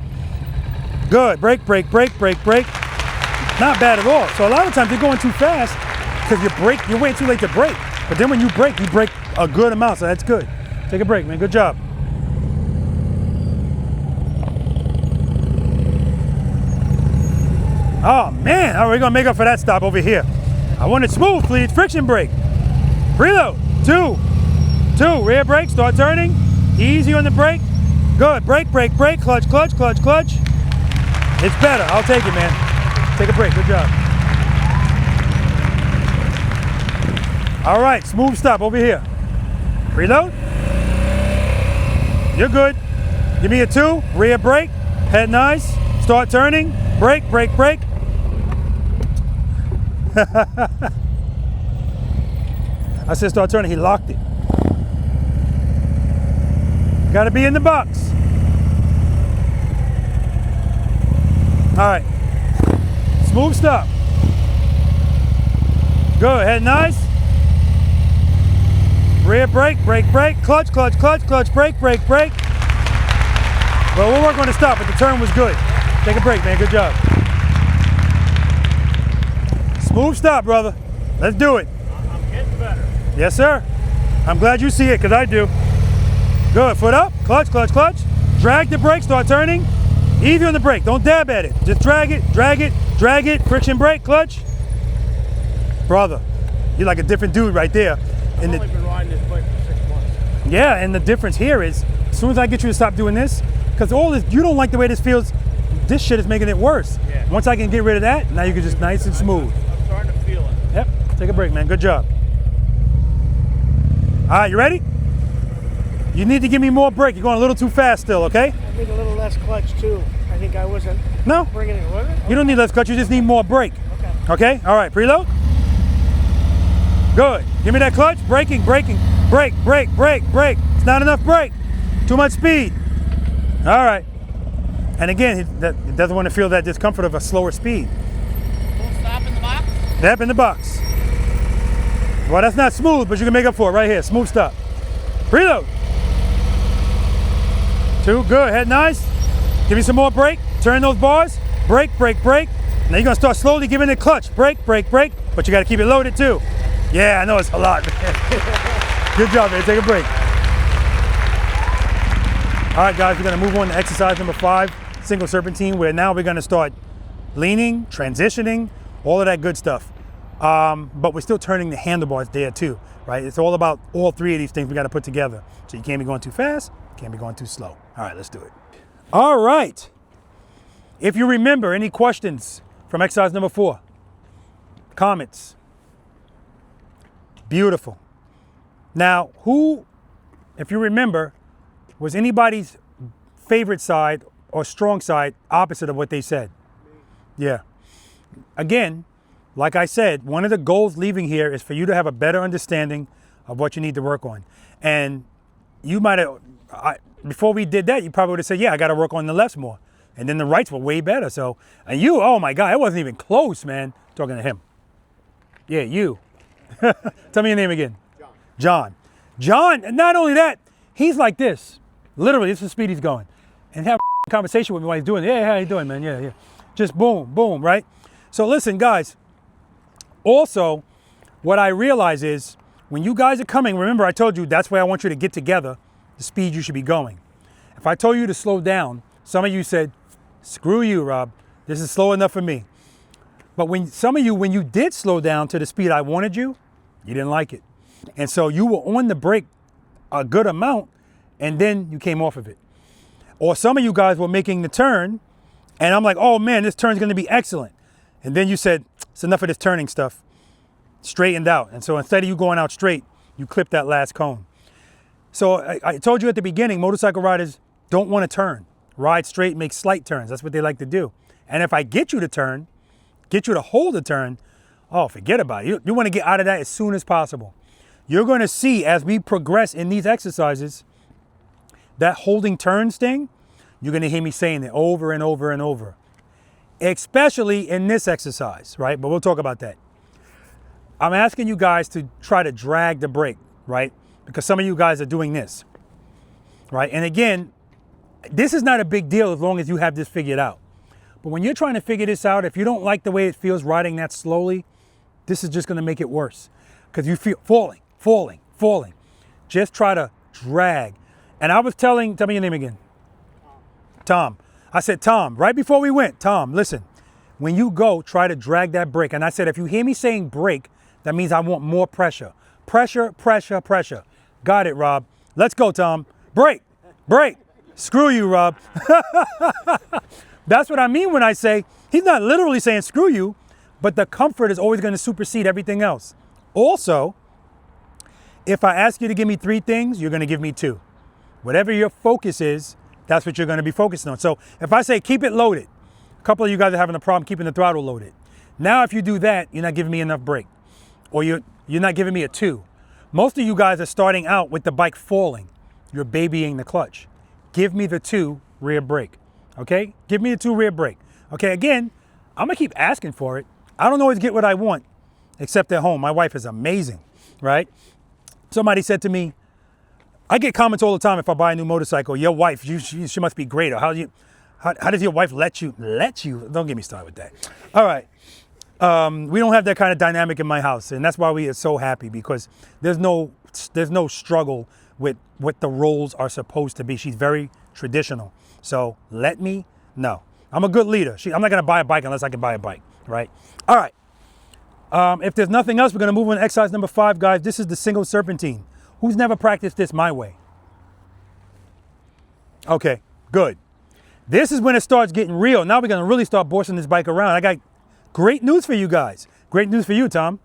Good, brake, brake, brake, brake, brake. Not bad at all. So a lot of times you're going too fast because you're waiting too late to brake. But then when you brake a good amount, so that's good. Take a break, man, good job. Oh man, all right, we're gonna make up for that stop over here. I want it smooth, please, friction brake. Preload, 2, rear brake, start turning. Easy on the brake. Good, brake, brake, brake, clutch, clutch, clutch, clutch. It's better, I'll take it, man. Take a break, good job. All right, smooth stop over here. Preload. You're good. Give me a 2, rear brake, head nice, start turning, brake, brake, brake. I said start turning, he locked it. Gotta be in the box. All right, smooth stop. Good, head nice. Rear brake, brake, brake, clutch, clutch, clutch, clutch, brake, brake, brake. Well, we'll work on the stop, but the turn was good. Take a break, man, good job. Smooth stop, brother. Let's do it. I'm getting better. Yes, sir. I'm glad you see it, because I do. Good, foot up, clutch, clutch, clutch. Drag the brake, start turning. Easy on the brake, don't dab at it. Just drag it, drag it, drag it. Friction brake, clutch. Brother, you're like a different dude right there. I've only been riding this bike for 6 months. Yeah, and the difference here is, as soon as I get you to stop doing this, because all this, you don't like the way this feels, this shit is making it worse. Yeah. Once I can get rid of that, now you can just nice and smooth. I'm starting to feel it. Yep, take a break, man, good job. All right, you ready? You need to give me more break. You're going a little too fast still, okay? I need a little less clutch too. I think I wasn't bringing it, was it? You don't need less clutch, you just need more break. Okay, all right, preload. Good, give me that clutch, braking, braking, brake, brake, brake, brake. It's not enough brake, too much speed. All right, and again, he doesn't want to feel that discomfort of a slower speed. Full stop in the box? Step in the box. Well, that's not smooth, but you can make up for it right here, smooth stop. Preload. 2, good, head nice. Give me some more brake, turn those bars, brake, brake, brake. Now you're gonna start slowly giving it clutch, brake, brake, brake, but you gotta keep it loaded too. Yeah, I know it's a lot, man. Good job, man, take a break. All right, guys, we're gonna move on to exercise number 5, single serpentine, where now we're gonna start leaning, transitioning, all of that good stuff. But we're still turning the handlebars there too, right? It's all about all 3 of these things we gotta put together. So you can't be going too fast, can't be going too slow. All right, let's do it. All right. If you remember any questions from exercise number 4, comments. Beautiful. Now, who, if you remember, was anybody's favorite side or strong side opposite of what they said? Yeah. Again, like I said, one of the goals leaving here is for you to have a better understanding of what you need to work on. And you might have, before we did that, you probably would have said, yeah, I got to work on the lefts more. And then the rights were way better. So, and you, oh my God, it wasn't even close, man. Talking to him. Yeah, you. Tell me your name again. John. John, and not only that, he's like this. Literally, this is the speed he's going. And have a conversation with me while he's doing it. Yeah, how you doing, man? Yeah, yeah. Just boom, boom, right? So listen, guys. Also, what I realize is when you guys are coming, remember I told you that's where I want you to get together, the speed you should be going. If I told you to slow down, some of you said, screw you, Rob. This is slow enough for me. But when some of you, when you did slow down to the speed I wanted you didn't like it. And so you were on the brake a good amount and then you came off of it. Or some of you guys were making the turn and I'm like, oh man, this turn's gonna be excellent. And then you said, it's enough of this turning stuff. Straightened out. And so instead of you going out straight, you clipped that last cone. So I told you at the beginning, motorcycle riders don't want to turn. Ride straight, make slight turns. That's what they like to do. And if I get you to turn, get you to hold a turn, oh, forget about it. You want to get out of that as soon as possible. You're going to see as we progress in these exercises, that holding turns thing, you're going to hear me saying it over and over and over. Especially in this exercise, right? But we'll talk about that. I'm asking you guys to try to drag the brake, right? Because some of you guys are doing this, right? And again, this is not a big deal as long as you have this figured out. But when you're trying to figure this out, if you don't like the way it feels riding that slowly, this is just going to make it worse because you feel falling, falling, falling. Just try to drag. And I was tell me your name again. Tom. I said, Tom, right before we went, Tom, listen, when you go, try to drag that brake. And I said, if you hear me saying brake, that means I want more pressure. Pressure, pressure, pressure. Got it, Rob. Let's go, Tom. Brake, brake. Screw you, Rob. That's what I mean when I say, he's not literally saying screw you, but the comfort is always going to supersede everything else. Also, if I ask you to give me 3 things, you're going to give me 2. Whatever your focus is, that's what you're going to be focusing on. So if I say keep it loaded, a couple of you guys are having a problem keeping the throttle loaded. Now if you do that, you're not giving me enough brake. Or you're not giving me a 2. Most of you guys are starting out with the bike falling. You're babying the clutch. Give me the 2 rear brake. Okay? Give me the 2 rear brake. Okay, again, I'm gonna keep asking for it. I don't always get what I want, except at home. My wife is amazing, right? Somebody said to me, I get comments all the time if I buy a new motorcycle, your wife, she must be great. Or how does your wife let you? Don't get me started with that. All right. We don't have that kind of dynamic in my house, and that's why we are so happy, because there's no struggle with what the roles are supposed to be. She's very traditional. So let me know. I'm a good leader. I'm not going to buy a bike unless I can buy a bike, right? All right. If there's nothing else, we're going to move on to exercise number 5, guys. This is the single serpentine. Who's never practiced this my way? Okay, good. This is when it starts getting real. Now we're gonna really start bossing this bike around. I got great news for you guys. Great news for you, Tom.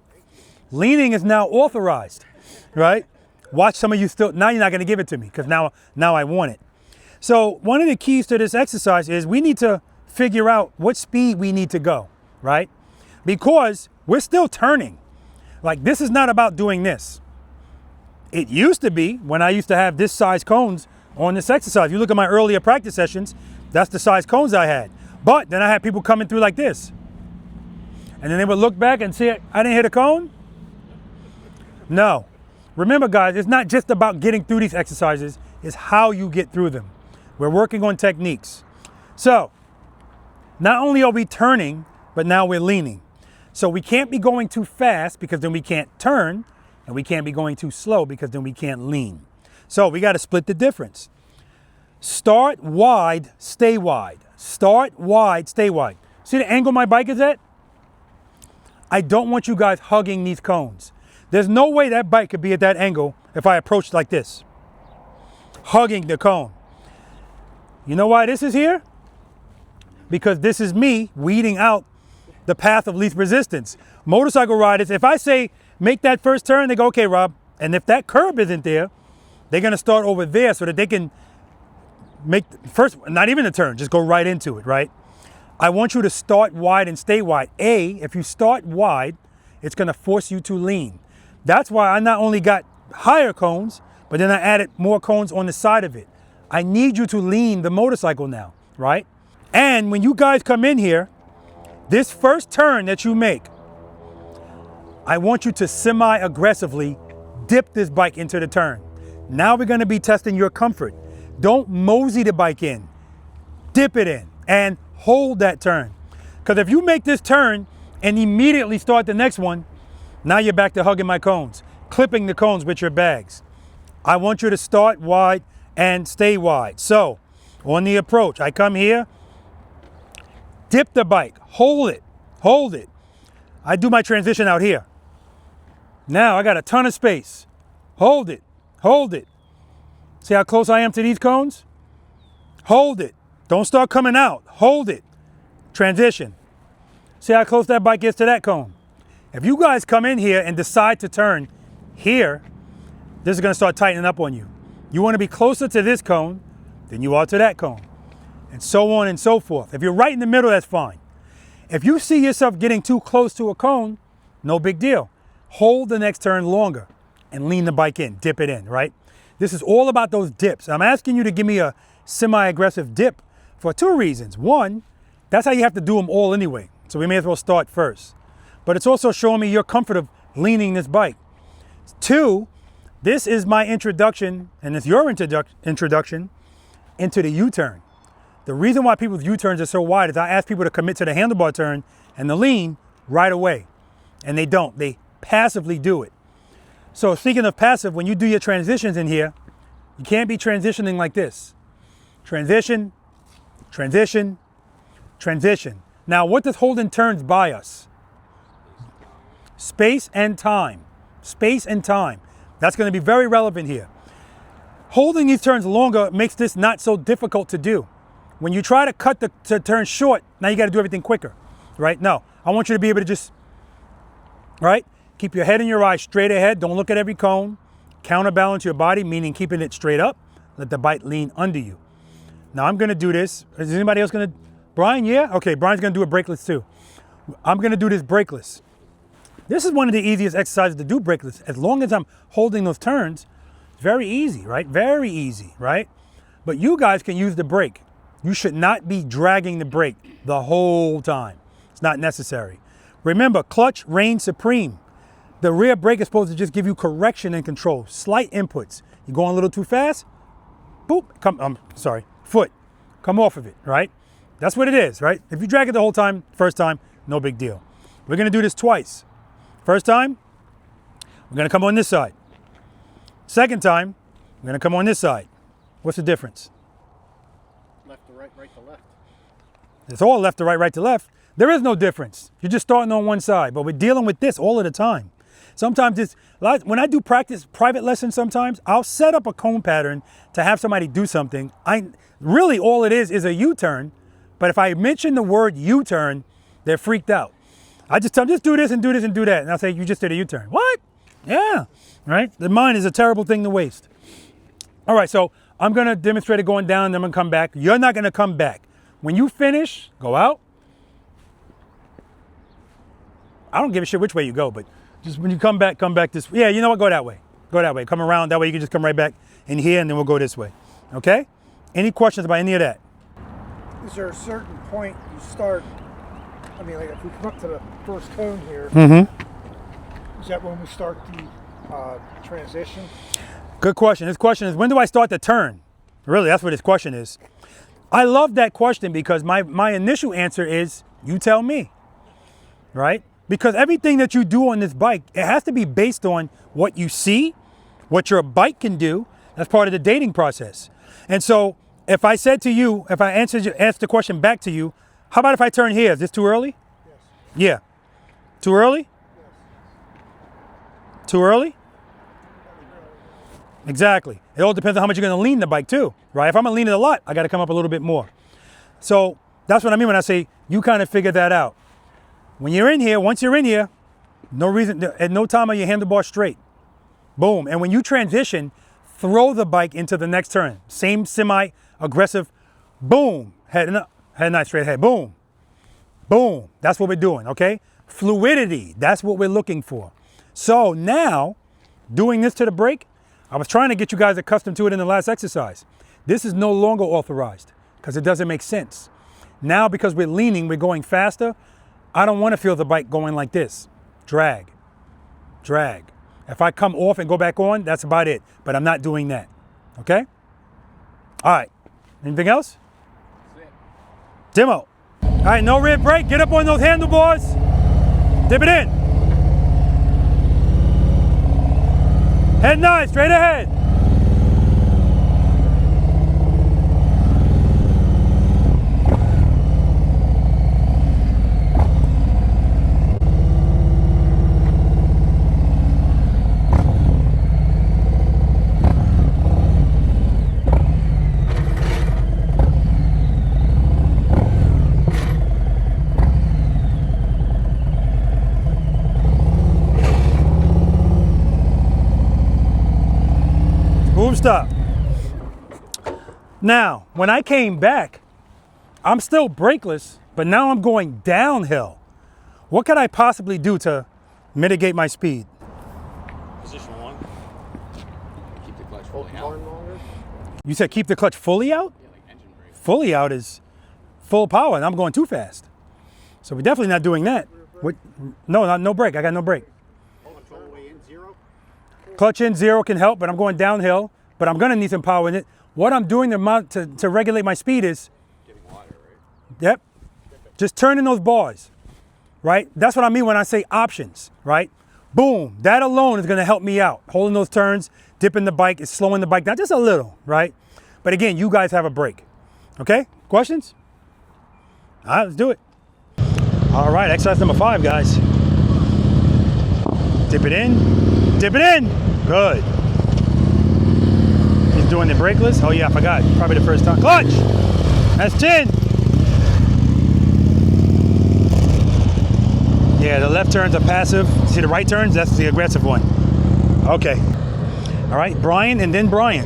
Leaning is now authorized, right? Watch some of you still, now you're not gonna give it to me because now I want it. So one of the keys to this exercise is we need to figure out what speed we need to go, right? Because we're still turning. Like, this is not about doing this. It used to be when I used to have this size cones on this exercise. You look at my earlier practice sessions, that's the size cones I had. But then I had people coming through like this. And then they would look back and see, I didn't hit a cone? No. Remember, guys, it's not just about getting through these exercises, it's how you get through them. We're working on techniques. So, not only are we turning, but now we're leaning. So we can't be going too fast because then we can't turn, and we can't be going too slow because then we can't lean. So we got to split the difference. Start wide, stay wide. Start wide, stay wide. See the angle my bike is at? I don't want you guys hugging these cones. There's no way that bike could be at that angle if I approached like this, hugging the cone. You know why this is here? Because this is me weeding out the path of least resistance. Motorcycle riders, if I say, make that first turn, they go, okay, Rob. And if that curb isn't there, they're gonna start over there so that they can make first, not even a turn, just go right into it, right? I want you to start wide and stay wide. If you start wide, it's gonna force you to lean. That's why I not only got higher cones, but then I added more cones on the side of it. I need you to lean the motorcycle now, right? And when you guys come in here, this first turn that you make, I want you to semi-aggressively dip this bike into the turn. Now we're gonna be testing your comfort. Don't mosey the bike in. Dip it in and hold that turn. Because if you make this turn and immediately start the next one, now you're back to hugging my cones, clipping the cones with your bags. I want you to start wide and stay wide. So on the approach, I come here, dip the bike, hold it, hold it. I do my transition out here. Now I got a ton of space. Hold it, hold it. See how close I am to these cones? Hold it. Don't start coming out, hold it. Transition. See how close that bike gets to that cone? If you guys come in here and decide to turn here, this is gonna start tightening up on you. You wanna be closer to this cone than you are to that cone, and so on and so forth. If you're right in the middle, that's fine. If you see yourself getting too close to a cone, no big deal. Hold the next turn longer and lean the bike in, dip it in, right? This is all about those dips. I'm asking you to give me a semi-aggressive dip for two reasons. One, that's how you have to do them all anyway, so we may as well start first. But it's also showing me your comfort of leaning this bike. Two, this is my introduction, and it's your introduction into the U-turn. The reason why people's U-turns are so wide is I ask people to commit to the handlebar turn and the lean right away. And they don't, they passively do it. So speaking of passive, when you do your transitions in here, you can't be transitioning like this. Transition, transition, transition. Now what does holding turns buy us? Space and time. Space and time. That's going to be very relevant here. Holding these turns longer makes this not so difficult to do. When you try to cut the turn short, now you got to do everything quicker, right? No, I want you to be able to just, right? Keep your head and your eyes straight ahead. Don't look at every cone. Counterbalance your body, meaning keeping it straight up. Let the bike lean under you. Now I'm going to do this. Is anybody else going to? Brian, yeah? Okay, Brian's going to do a brakeless too. I'm going to do this brakeless. This is one of the easiest exercises to do brakeless. As long as I'm holding those turns, it's very easy, right? Very easy, right? But you guys can use the brake. You should not be dragging the brake the whole time. It's not necessary. Remember, clutch reigns supreme. The rear brake is supposed to just give you correction and control, slight inputs. You're going a little too fast, boop, foot, come off of it, right? That's what it is, right? If you drag it the whole time, first time, no big deal. We're gonna do this twice. First time, we're gonna come on this side. Second time, we're gonna come on this side. What's the difference? Left to right, right to left. It's all left to right, right to left. There is no difference. You're just starting on one side, but we're dealing with this all of the time. Sometimes it's, when I do practice private lessons sometimes, I'll set up a cone pattern to have somebody do something. Really all it is a U-turn, but if I mention the word U-turn, they're freaked out. I just tell them, just do this and do this and do that. And I'll say, you just did a U-turn. What? Yeah, right? The mind is a terrible thing to waste. All right, so I'm gonna demonstrate it going down, and then I'm gonna come back. You're not gonna come back. When you finish, go out. I don't give a shit which way you go, but just when you come back this way. Yeah, you know what, go that way. Go that way, come around, that way you can just come right back in here and then we'll go this way, okay? Any questions about any of that? Is there a certain point you start, I mean, like if we come up to the first cone here, is that when we start the transition? Good question. His question is, when do I start the turn? Really, that's what his question is. I love that question because my initial answer is, you tell me, right? Because everything that you do on this bike, it has to be based on what you see, what your bike can do. That's part of the dating process. And so if I said to you, if I asked the question back to you, how about if I turn here? Is this too early? Yes. Yeah. Too early? Yes. Too early? Exactly. It all depends on how much you're going to lean the bike too, right? If I'm going to lean it a lot, I got to come up a little bit more. So that's what I mean when I say you kind of figure that out. When you're in here, once you're in here, no reason, at no time are your handlebars straight. Boom. And when you transition, throw the bike into the next turn. Same semi-aggressive, boom. Head not straight ahead, boom. Boom. That's what we're doing, okay? Fluidity, that's what we're looking for. So now, doing this to the brake, I was trying to get you guys accustomed to it in the last exercise. This is no longer authorized because it doesn't make sense. Now, because we're leaning, we're going faster. I don't want to feel the bike going like this. Drag, drag. If I come off and go back on, that's about it. But I'm not doing that, okay? All right, anything else? Demo. All right, no rear brake. Get up on those handlebars. Dip it in. Head 9, straight ahead. Stop. Now, when I came back, I'm still brakeless, but now I'm going downhill. What could I possibly do to mitigate my speed? Position 1. Keep the clutch fully out. You said keep the clutch fully out? Yeah, like engine brake. Fully out is full power, and I'm going too fast. So we're definitely not doing that. No brake. I got no brake. Clutch in 0 can help, but I'm going downhill. But I'm gonna need some power in it. What I'm doing to regulate my speed is, getting wider, right? Yep, just turning those bars, right? That's what I mean when I say options, right? Boom, that alone is gonna help me out. Holding those turns, dipping the bike, is slowing the bike down just a little, right? But again, you guys have a brake, okay? Questions? All right, let's do it. All right, exercise number 5, guys. Dip it in, dip it in, good. He's doing the brakeless. Oh yeah, I forgot. Probably the first time. Clutch! That's 10. Yeah, the left turns are passive. See the right turns? That's the aggressive one. Okay. All right, Brian and then Brian.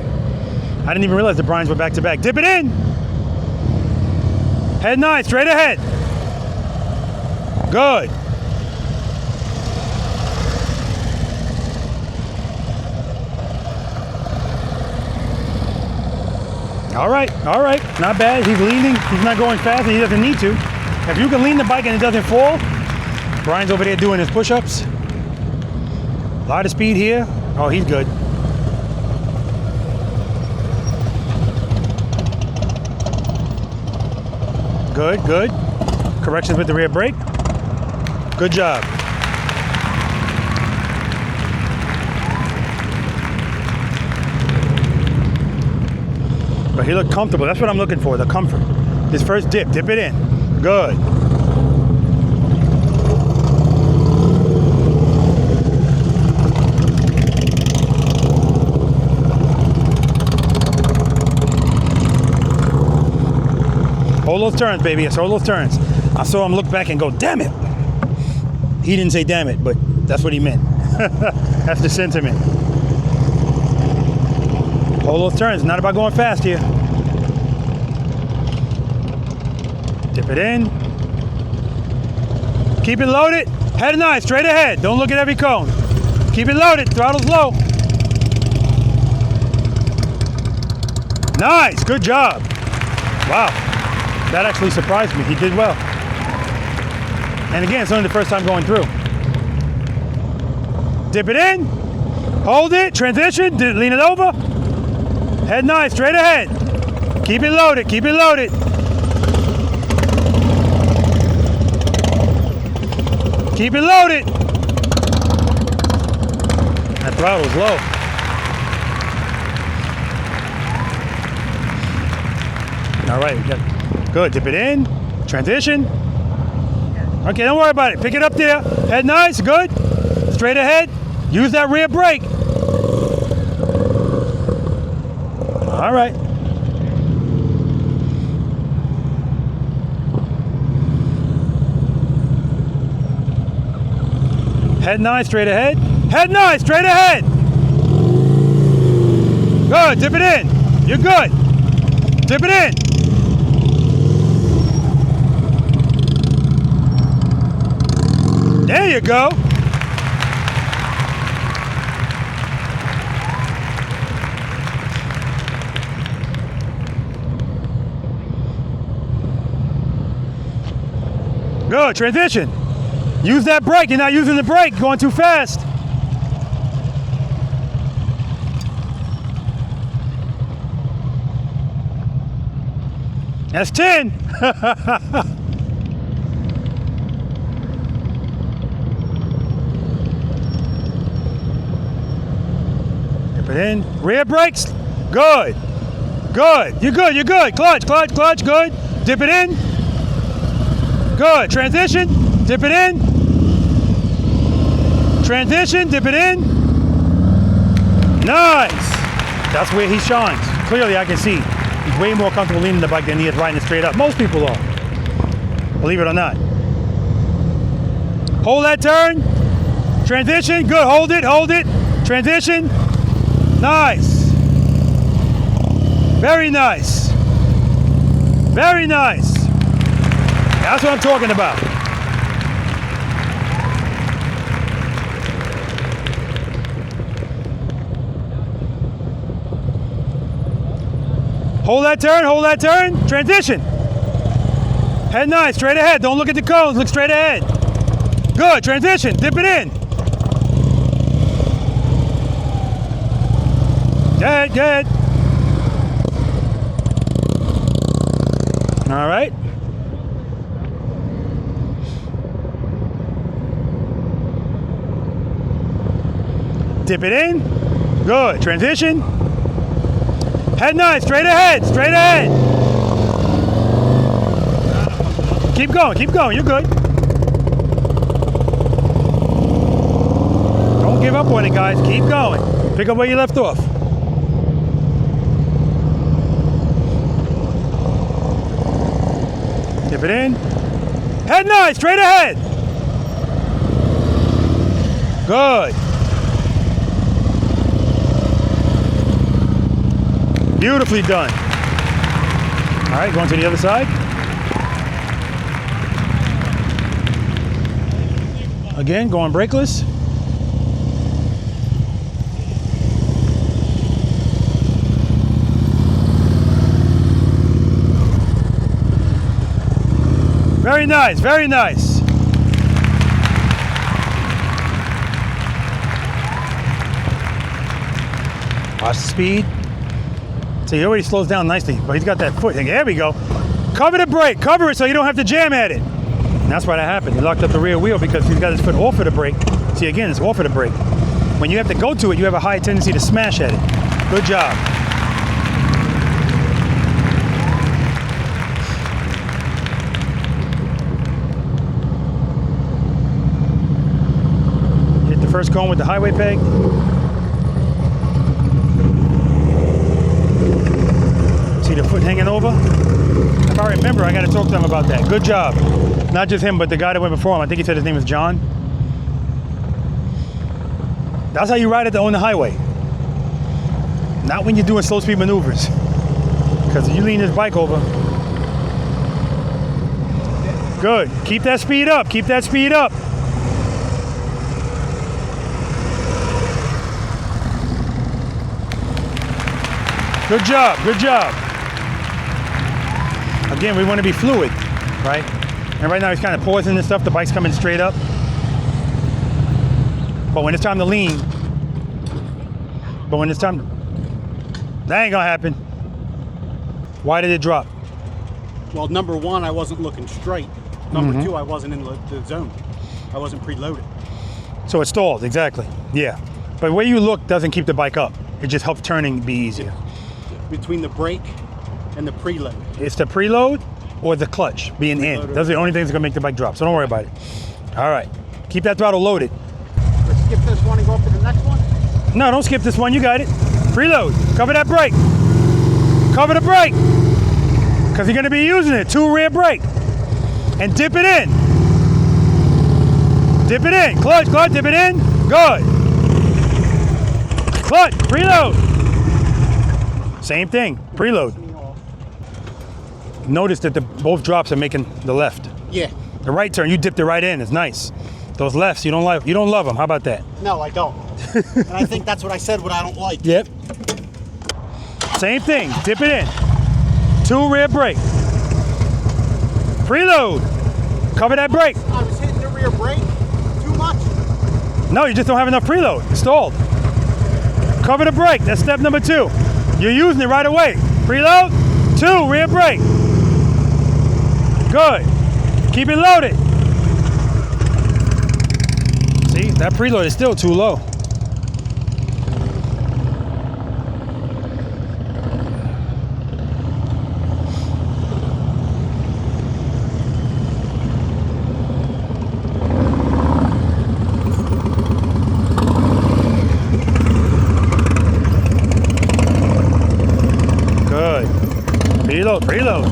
I didn't even realize the Brians were back to back. Dip it in. Head 9, straight ahead. Good. All right, not bad. He's leaning, he's not going fast and he doesn't need to. If you can lean the bike and it doesn't fall, Brian's over there doing his push-ups. A lot of speed here. Oh, he's good. Good, good. Corrections with the rear brake. Good job. But he looked comfortable. That's what I'm looking for, the comfort. His first dip it in. Good. hold those turns, baby. Just hold those turns. I saw him look back and go, damn it. He didn't say damn it, but that's what he meant. That's the sentiment. Hold those turns. Not about going fast here. Dip it in. Keep it loaded. Head nice, straight ahead. Don't look at every cone. Keep it loaded. Throttle's low. Nice. Good job. Wow. That actually surprised me. He did well. And again, it's only the first time going through. Dip it in. Hold it. Transition. Lean it over. Head nice. Straight ahead. Keep it loaded. Keep it loaded. Keep it loaded. That throttle's low. All right, good. Dip it in. Transition. Okay, don't worry about it. Pick it up there. Head nice. Good. Straight ahead. Use that rear brake. All right. Head nice, straight ahead. Head nice, straight ahead. Good, dip it in. You're good. Dip it in. There you go. Good, transition. Use that brake. You're not using the brake. Going too fast. That's 10. Dip it in. Rear brakes. Good. Good. You're good. You're good. Clutch, clutch, clutch. Good. Dip it in. Good. Transition. Dip it in. Transition, dip it in. Nice. That's where he shines. Clearly, I can see he's way more comfortable leaning the bike than he is riding it straight up. Most people are. Believe it or not. Hold that turn. Transition, good. Hold it, hold it. Transition. Nice. Very nice. Very nice. That's what I'm talking about. Hold that turn, transition. Head nice, straight ahead. Don't look at the cones, look straight ahead. Good, transition, dip it in. Good, good. All right. Dip it in. Good, transition. Head nice, straight ahead, straight ahead. Keep going, you're good. Don't give up on it, guys, keep going. Pick up where you left off. Dip it in. Head nice, straight ahead. Good. Beautifully done. All right, going to the other side. Again, going brakeless. Very nice, very nice. Watch the speed. So he already slows down nicely, but he's got that foot. There we go. Cover the brake, cover it so you don't have to jam at it. And that's why that happened. He locked up the rear wheel because he's got his foot off of the brake. See, again, it's off of the brake. When you have to go to it, you have a high tendency to smash at it. Good job. Hit the first cone with the highway peg. See the foot hanging over. If I remember, I got to talk to him about that. Good job. Not just him, but the guy that went before him. I think he said his name is John. That's how you ride it on the highway. Not when you're doing slow speed maneuvers. Because you lean this bike over. Good. Keep that speed up. Keep that speed up. Good job. Good job. Again, we want to be fluid, right? And right now he's kind of pausing and stuff. The bike's coming straight up. But when it's time to lean, that ain't gonna happen. Why did it drop? Well, number one, I wasn't looking straight. Number two, I wasn't in the zone. I wasn't preloaded. So it stalled, exactly. Yeah. But where you look doesn't keep the bike up. It just helps turning be easier. Between the brake and the preload. It's the preload or the clutch being in. Those are the only things that are gonna make the bike drop. So don't worry about it. All right. Keep that throttle loaded. Let's skip this one and go up to the next one? No, don't skip this one. You got it. Preload. Cover that brake. Cover the brake. Because you're going to be using it. 2 rear brake. And dip it in. Dip it in. Clutch, clutch, dip it in. Good. Clutch, preload. Same thing. Preload. Notice that both drops are making the left. Yeah. The right turn, you dipped it right in. It's nice. Those lefts, you don't love them. How about that? No, I don't. And I think that's what I said, what I don't like. Yep. Same thing. Dip it in. 2 rear brake. Preload. Cover that brake. I was hitting the rear brake too much. No, you just don't have enough preload. It's stalled. Cover the brake. That's step number 2. You're using it right away. Preload. 2 rear brake. Good. Keep it loaded. See, that preload is still too low. Good. Preload.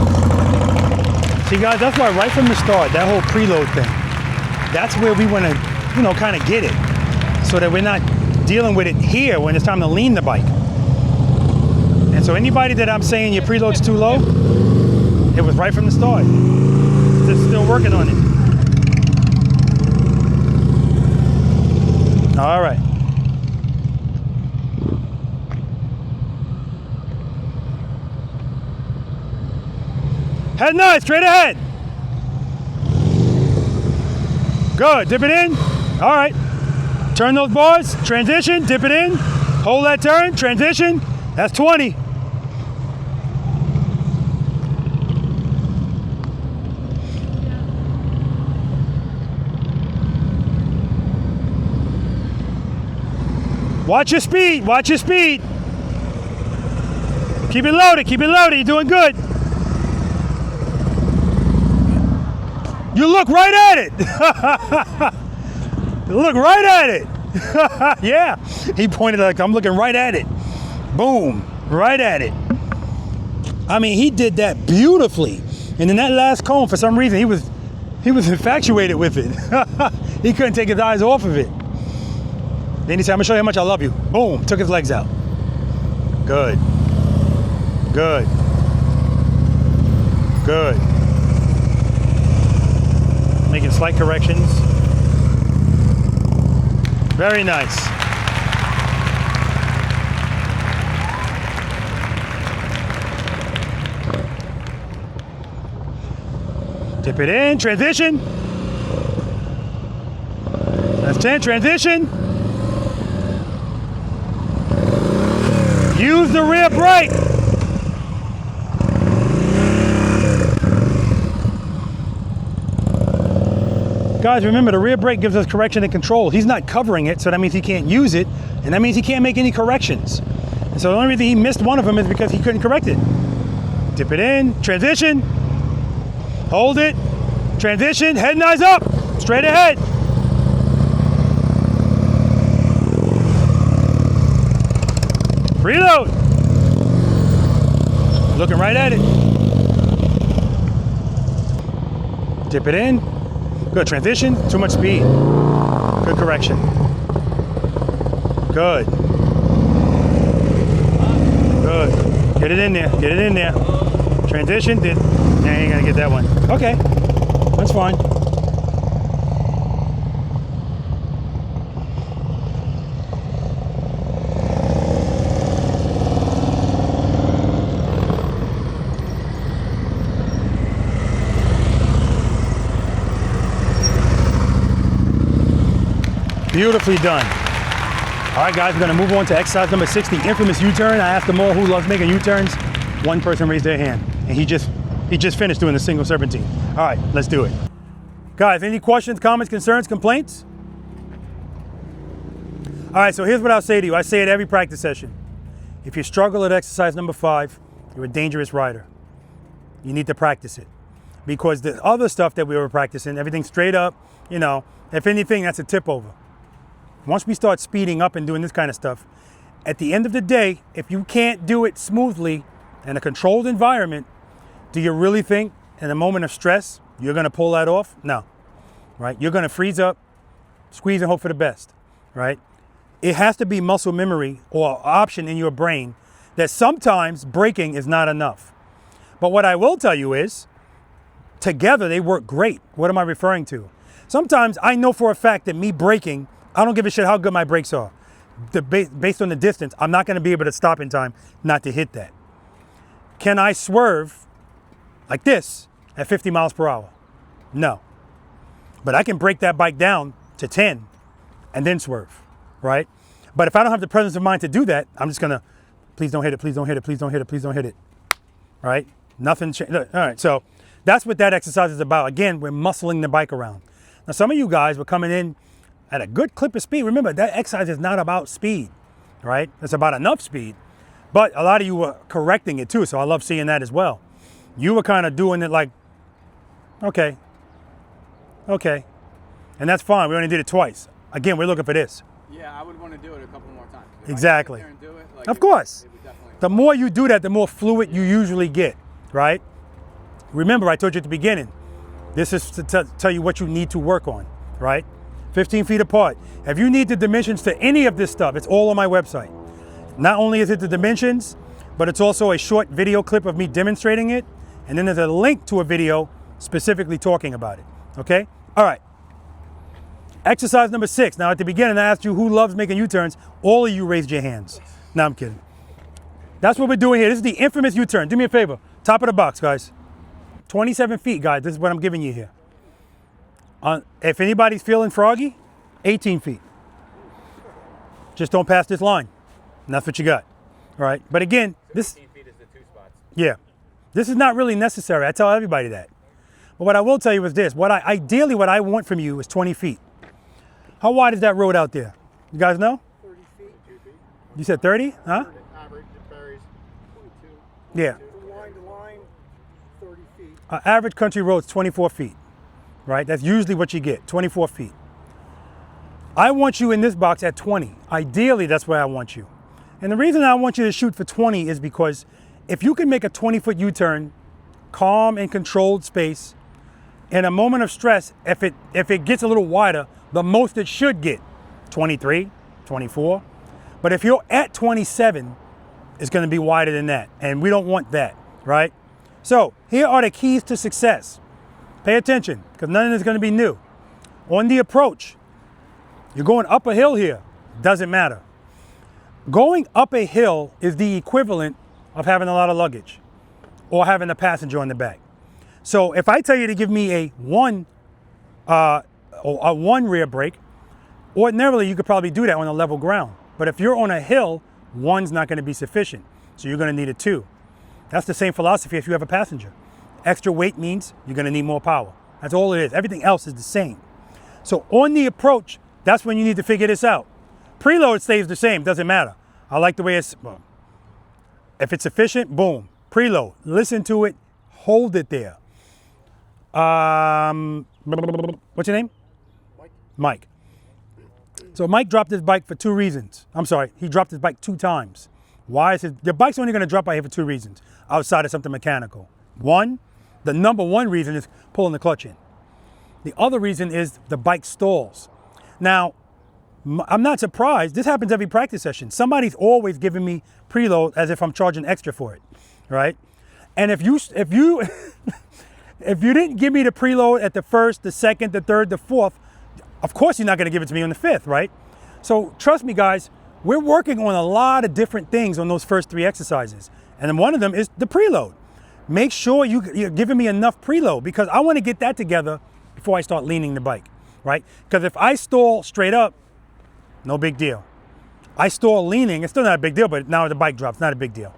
See guys, that's why right from the start, that whole preload thing, that's where we want to, kind of get it. So that we're not dealing with it here when it's time to lean the bike. And so anybody that I'm saying your preload's too low, it was right from the start. Just still working on it. All right. Head nod, straight ahead. Good, dip it in. All right. Turn those bars, transition, dip it in. Hold that turn, transition. That's 20. Watch your speed, watch your speed. Keep it loaded, you're doing good. You look right at it. Look right at it. Yeah, he pointed like I'm looking right at it. Boom, right at it. I mean, he did that beautifully. And in that last cone, for some reason, he was infatuated with it. He couldn't take his eyes off of it. Then he said, I'm gonna show you how much I love you. Boom, took his legs out. Good. Good. Good. Making slight corrections. Very nice. Dip it in, transition. That's 10, transition. Use the rear brake. Guys, remember the rear brake gives us correction and control. He's not covering it, so that means he can't use it, and that means he can't make any corrections. And so the only reason he missed one of them is because he couldn't correct it. Dip it in, transition, hold it, transition, head and eyes up, straight ahead. Preload. Looking right at it. Dip it in. Good transition. Too much speed. Good correction. Good. Good. Get it in there. Get it in there. Transition. Did. Nah, you ain't gonna get that one. Okay. That's fine. Beautifully done. All right, guys, we're gonna move on to exercise number 6, the infamous U-turn. I asked them all who loves making U-turns. One person raised their hand, and he just finished doing the single serpentine. All right, let's do it. Guys, any questions, comments, concerns, complaints? All right, so here's what I'll say to you. I say it every practice session. If you struggle at exercise number 5, you're a dangerous rider. You need to practice it. Because the other stuff that we were practicing, everything straight up, you know, if anything, that's a tip over. Once we start speeding up and doing this kind of stuff, at the end of the day, if you can't do it smoothly in a controlled environment, do you really think in a moment of stress, you're gonna pull that off? No, right? You're gonna freeze up, squeeze and hope for the best, right? It has to be muscle memory or option in your brain that sometimes braking is not enough. But what I will tell you is, together they work great. What am I referring to? Sometimes I know for a fact that me braking, I don't give a shit how good my brakes are. Based on the distance, I'm not gonna be able to stop in time not to hit that. Can I swerve like this at 50 miles per hour? No. But I can break that bike down to 10 and then swerve, right? But if I don't have the presence of mind to do that, I'm just gonna, please don't hit it, please don't hit it, please don't hit it, please don't hit it, right? Nothing, all right, so that's what that exercise is about. Again, we're muscling the bike around. Now, some of you guys were coming in at a good clip of speed. Remember, that exercise is not about speed, right? It's about enough speed, but a lot of you were correcting it too, so I love seeing that as well. You were kind of doing it like, okay, and that's fine. We only did it twice. Again, we're looking for this. Yeah, I would want to do it a couple more times. Exactly. If I sit there and do it, like, of course. The more you do that, the more fluid you usually get, right? Remember, I told you at the beginning, this is to tell you what you need to work on, right? 15 feet apart. If you need the dimensions to any of this stuff, it's all on my website. Not only is it the dimensions, but it's also a short video clip of me demonstrating it. And then there's a link to a video specifically talking about it, okay? All right. Exercise number 6. Now at the beginning, I asked you who loves making U-turns. All of you raised your hands. No, I'm kidding. That's what we're doing here. This is the infamous U-turn. Do me a favor. Top of the box, guys. 27 feet, guys. This is what I'm giving you here. If anybody's feeling froggy, 18 feet. Just don't pass this line. And that's what you got. All right. But again, this 15 feet is the 2 spots. Yeah. This is not really necessary. I tell everybody that. But what I will tell you is this. Ideally, what I want from you is 20 feet. How wide is that road out there? You guys know? 30 feet. You said 30? Huh? Average, it varies. 22. Yeah. From line to line, 30 feet. Average country road's 24 feet, right? That's usually what you get, 24 feet. I want you in this box at 20. Ideally, that's where I want you. And the reason I want you to shoot for 20 is because if you can make a 20-foot U-turn, calm and controlled space, in a moment of stress, if it gets a little wider, the most it should get, 23, 24. But if you're at 27, it's gonna be wider than that. And we don't want that, right? So here are the keys to success. Pay attention, because none of this is gonna be new. On the approach, you're going up a hill here, doesn't matter. Going up a hill is the equivalent of having a lot of luggage or having a passenger on the back. So if I tell you to give me a one rear brake, ordinarily you could probably do that on a level ground. But if you're on a hill, one's not gonna be sufficient. So you're gonna need a 2. That's the same philosophy if you have a passenger. Extra weight means you're gonna need more power. That's all it is. Everything else is the same. So on the approach, that's when you need to figure this out. Preload stays the same, doesn't matter. I like the way it's, well, if it's efficient, boom. Preload, listen to it, hold it there. What's your name? Mike. So Mike dropped his bike for 2 reasons. I'm sorry, he dropped his bike 2 times. Why is it? The bike's only going to drop out here for 2 reasons, outside of something mechanical. One, the number one reason is pulling the clutch in. The other reason is the bike stalls. Now, I'm not surprised. This happens every practice session. Somebody's always giving me preload as if I'm charging extra for it, right? And if you if you didn't give me the preload at the first, the second, the third, the fourth, of course you're not going to give it to me on the fifth, right? So trust me, guys, we're working on a lot of different things on those first 3 exercises. And then one of them is the preload. Make sure you're giving me enough preload, because I want to get that together before I start leaning the bike, right? Because if I stall straight up, no big deal. I stall leaning, it's still not a big deal, but now the bike drops, not a big deal.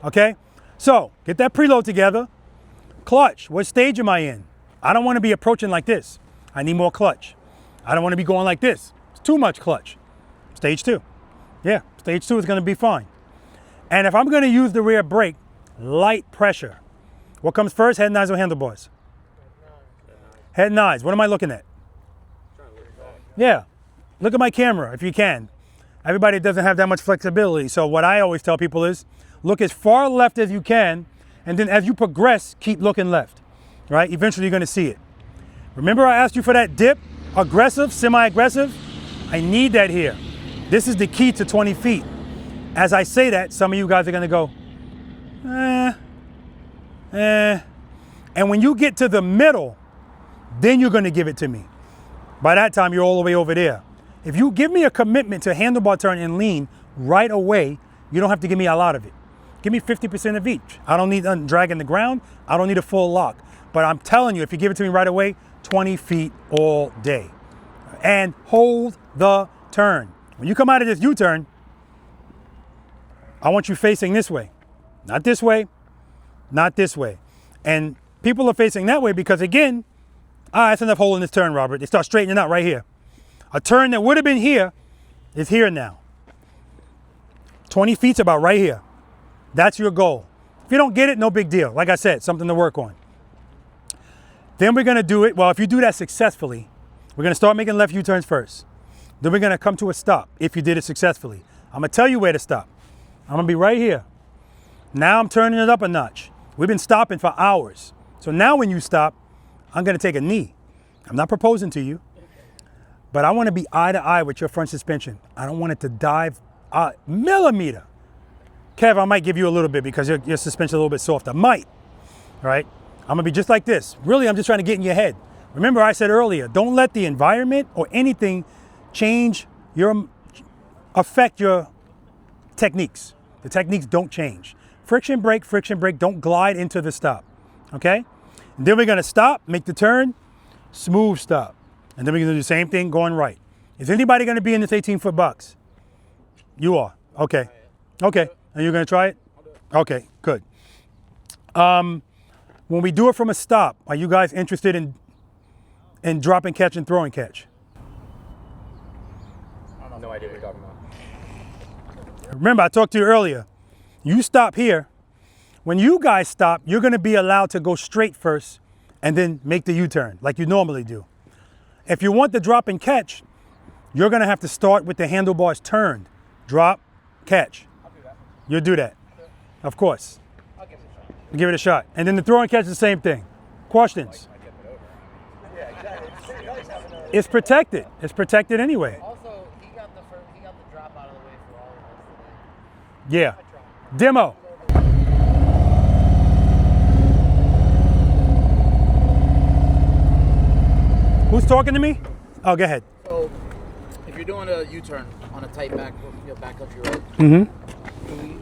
Okay? So get that preload together. Clutch, what stage am I in? I don't want to be approaching like this. I need more clutch. I don't want to be going like this. It's too much clutch. Stage 2. Yeah, stage 2 is going to be fine. And if I'm going to use the rear brake, light pressure. What comes first, head knives or handlebars? Head knives. What am I looking at? Yeah, look at my camera if you can. Everybody doesn't have that much flexibility. So what I always tell people is, look as far left as you can, and then as you progress, keep looking left, right? Eventually you're going to see it. Remember I asked you for that dip, aggressive, semi-aggressive? I need that here. This is the key to 20 feet. As I say that, some of you guys are going to go, And when you get to the middle, then you're going to give it to me. By that time, you're all the way over there. If you give me a commitment to handlebar turn and lean right away, you don't have to give me a lot of it. Give me 50% of each. I don't need dragging the ground. I don't need a full lock. But I'm telling you, if you give it to me right away, 20 feet all day. And hold the turn. When you come out of this U-turn, I want you facing this way. Not this way, not this way. And people are facing that way because, again, that's enough holding this turn, Robert. They start straightening out right here. A turn that would have been here is here now. 20 feet's about right here. That's your goal. If you don't get it, no big deal. Like I said, something to work on. Then we're gonna do it, well, if you do that successfully, we're gonna start making left U-turns first. Then we're gonna come to a stop if you did it successfully. I'm gonna tell you where to stop. I'm gonna be right here. Now I'm turning it up a notch. We've been stopping for hours. So now when you stop, I'm gonna take a knee. I'm not proposing to you, but I wanna be eye to eye with your front suspension. I don't want it to dive a millimeter. Kev, I might give you a little bit because your suspension is a little bit softer. Might, right? I'm gonna be just like this. Really, I'm just trying to get in your head. Remember I said earlier, don't let the environment or anything affect your techniques. The techniques don't change. Friction brake, don't glide into the stop, okay? And then we're gonna stop, make the turn, smooth stop. And then we're gonna do the same thing going right. Is anybody gonna be in this 18-foot box? You are, okay. Okay, and you're gonna try it? Okay, good. When we do it from a stop, are you guys interested in drop and catch and throw and catch? I have no idea what you're talking about. Remember, I talked to you earlier. You stop here. When you guys stop, you're gonna be allowed to go straight first and then make the U-turn like you normally do. If you want the drop and catch, you're gonna have to start with the handlebars turned. Drop, catch. I'll do that. You'll do that, of course. I'll give it a shot. Give it a shot. And then the throw and catch is the same thing. Questions? Yeah, exactly. It's protected. It's protected anyway. Also, he got the drop out of the way for all of us Yeah. today. Demo. Who's talking to me? Oh, go ahead. So, if you're doing a U-turn on a tight back country road,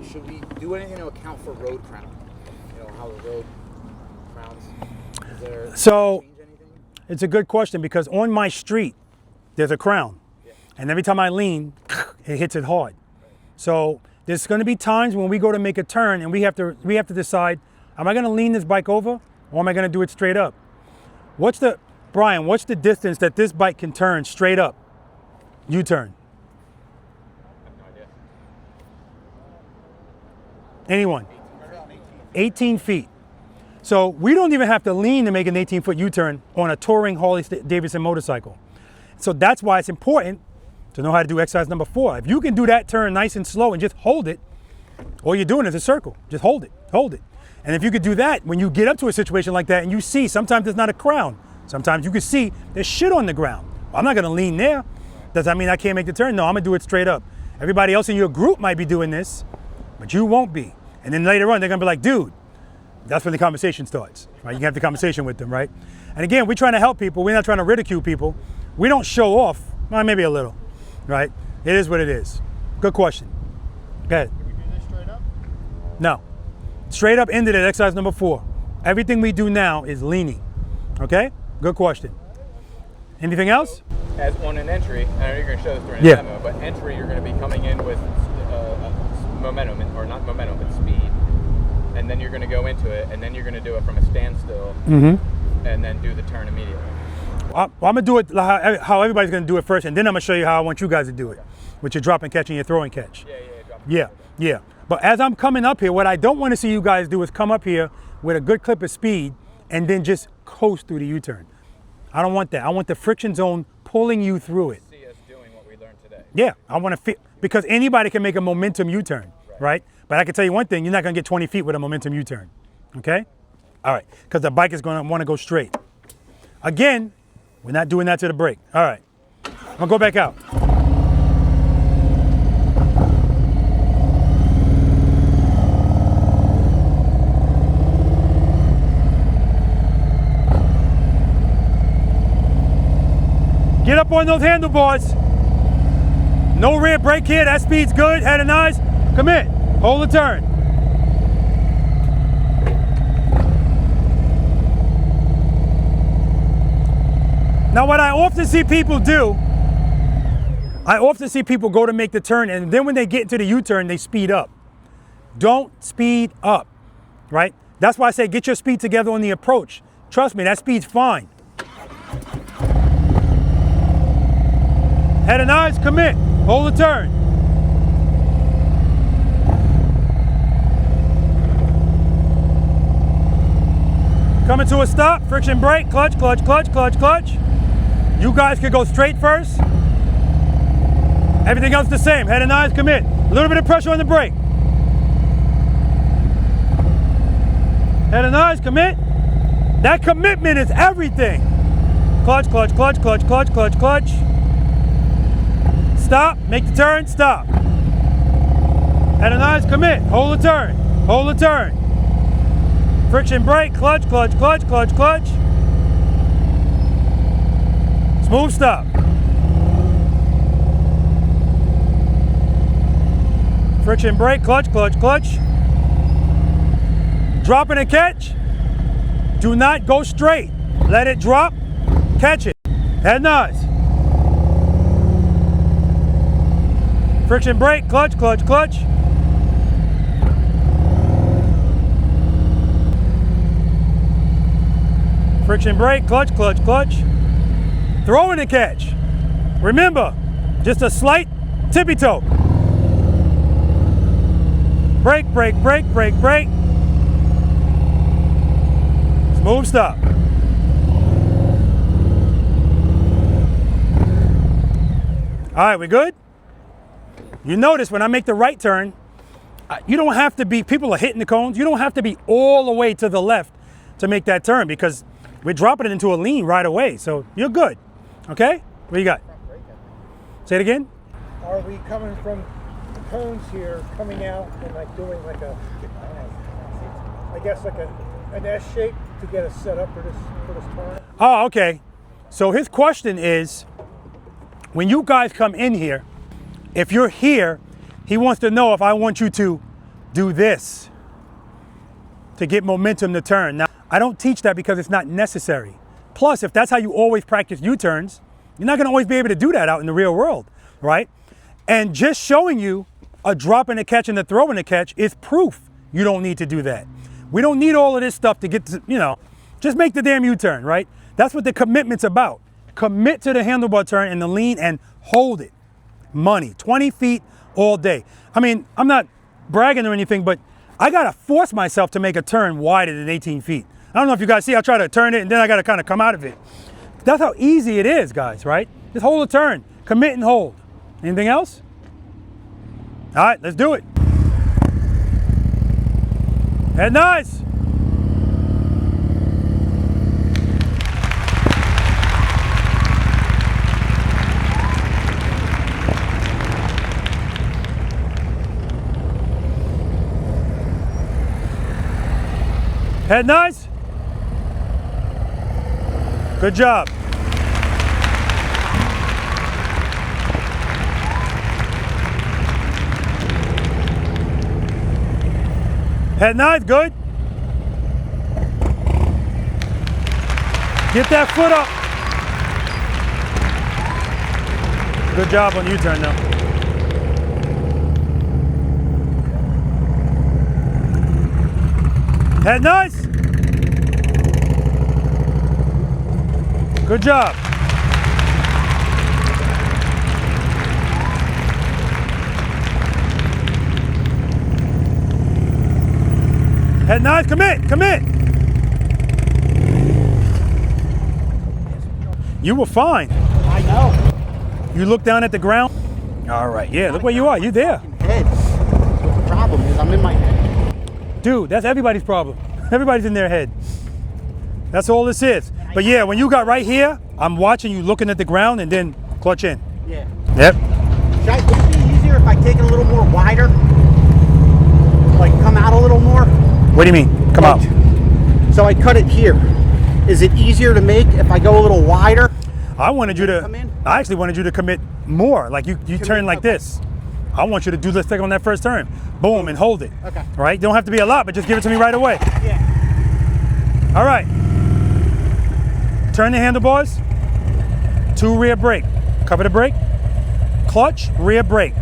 should we do anything to account for road crown? You know, how the road crowns. Is there So, it's a good question because on my street, there's a crown. Yeah. And every time I lean, it hits it hard. So, there's going to be times when we go to make a turn and we have to decide, am I going to lean this bike over or am I going to do it straight up? Brian, what's the distance that this bike can turn straight up? U-turn. I have no idea. Anyone? 18 feet. So we don't even have to lean to make an 18-foot U-turn on a touring Harley-Davidson motorcycle. So that's why it's important to know how to do exercise number 4. If you can do that turn nice and slow and just hold it, All you're doing is a circle. Just hold it, hold it. And if you could do that, when you get up to a situation like that and you see, sometimes there's not a crown. Sometimes you can see there's shit on the ground. I'm not gonna lean there. Does that mean I can't make the turn? No, I'm gonna do it straight up. Everybody else in your group might be doing this, but you won't be. And then later on, they're gonna be like, dude, that's when the conversation starts, right? You can have the conversation with them, right? And again, we're trying to help people. We're not trying to ridicule people. We don't show off, well, maybe a little, right? It is what it is. Good question. Go ahead. Can we do this straight up? No. Straight up ended at exercise number 4. Everything we do now is leaning, okay? Good question. Anything else? As on an entry, I know you're going to show this during Yeah. the demo, but entry you're going to be coming in with momentum, or not momentum, but speed. And then you're going to go into it, and then you're going to do it from a standstill, and then do the turn immediately. I'm gonna do it how everybody's gonna do it first, and then I'm gonna show you how I want you guys to do it, with your drop and catch and your throw and catch. Yeah. But as I'm coming up here, what I don't want to see you guys do is come up here with a good clip of speed and then just coast through the U-turn. I don't want that. I want the friction zone pulling you through it. See us doing what we learned today. Yeah, I want to fit, because anybody can make a momentum U-turn, right? But I can tell you one thing, you're not gonna get 20 feet with a momentum U-turn, okay? All right, because the bike is gonna wanna go straight. Again, we're not doing that to the brake. All right, I'm gonna go back out. Get up on those handlebars. No rear brake here, that speed's good, head and eyes. Commit, hold the turn. Now what I often see people do, I often see people go to make the turn, and then when they get into the U-turn, they speed up. Don't speed up, right? That's why I say get your speed together on the approach. Trust me, that speed's fine. Head and eyes, commit, hold the turn. Coming to a stop, friction brake, clutch, clutch, clutch, clutch, clutch. You guys can go straight first. Everything else the same, head and eyes, commit. A little bit of pressure on the brake. Head and eyes, commit. That commitment is everything. Clutch, clutch, clutch, clutch, clutch, clutch, clutch. Stop, make the turn, stop. Head and eyes, commit, hold the turn, hold the turn. Friction brake, clutch, clutch, clutch, clutch, clutch. Smooth stop. Friction brake, clutch, clutch, clutch. Drop and a catch. Do not go straight. Let it drop, catch it. Head and eyes. Friction brake, clutch, clutch, clutch. Friction brake, clutch, clutch, clutch. Throw and a catch. Remember, just a slight tippy toe. Brake, brake, brake, brake, brake. Smooth stop. All right, we good? You notice when I make the right turn, you don't have to be, people are hitting the cones, you don't have to be all the way to the left to make that turn, because we're dropping it into a lean right away, so you're good, okay? What do you got? Say it again? Are we coming from the cones here, coming out and like doing like a, I guess like an S shape to get us set up for this turn? Oh, okay. So his question is, when you guys come in here, if you're here, he wants to know if I want you to do this to get momentum to turn. Now, I don't teach that because it's not necessary. Plus, if that's how you always practice U-turns, you're not gonna always be able to do that out in the real world, right? And just showing you a drop and a catch and a throw and a catch is proof you don't need to do that. We don't need all of this stuff to get to, just make the damn U-turn, right? That's what the commitment's about. Commit to the handlebar turn and the lean and hold it. Money, 20 feet all day. I mean, I'm not bragging or anything, but I gotta force myself to make a turn wider than 18 feet. I don't know if you guys see, I try to turn it and then I gotta kind of come out of it. That's how easy it is, guys, right? Just hold a turn, commit and hold. Anything else? All right, let's do it. Head nice. Head nice. Good job. Head nice, good. Get that foot up. Good job on U-turn now. Head nice. Good job. Head nice, commit, commit. You were fine. I know. You look down at the ground. All right, yeah, look where you are, you're there. Head. What the problem is, I'm in my head. Dude, that's everybody's problem. Everybody's in their head. That's all this is. But yeah, when you got right here, I'm watching you looking at the ground and then clutch in. Yeah. Yep. Would it be easier if I take it a little more wider? Like come out a little more? What do you mean? Come out. So I cut it here. Is it easier to make if I go a little wider? I actually wanted you to commit more. Like you turn like this. I want you to do this thing on that first turn. Boom, and hold it. Okay. Right? Don't have to be a lot, but just give it to me right away. Yeah. All right. Turn the handlebars. 2 rear brake. Cover the brake. Clutch, rear brake.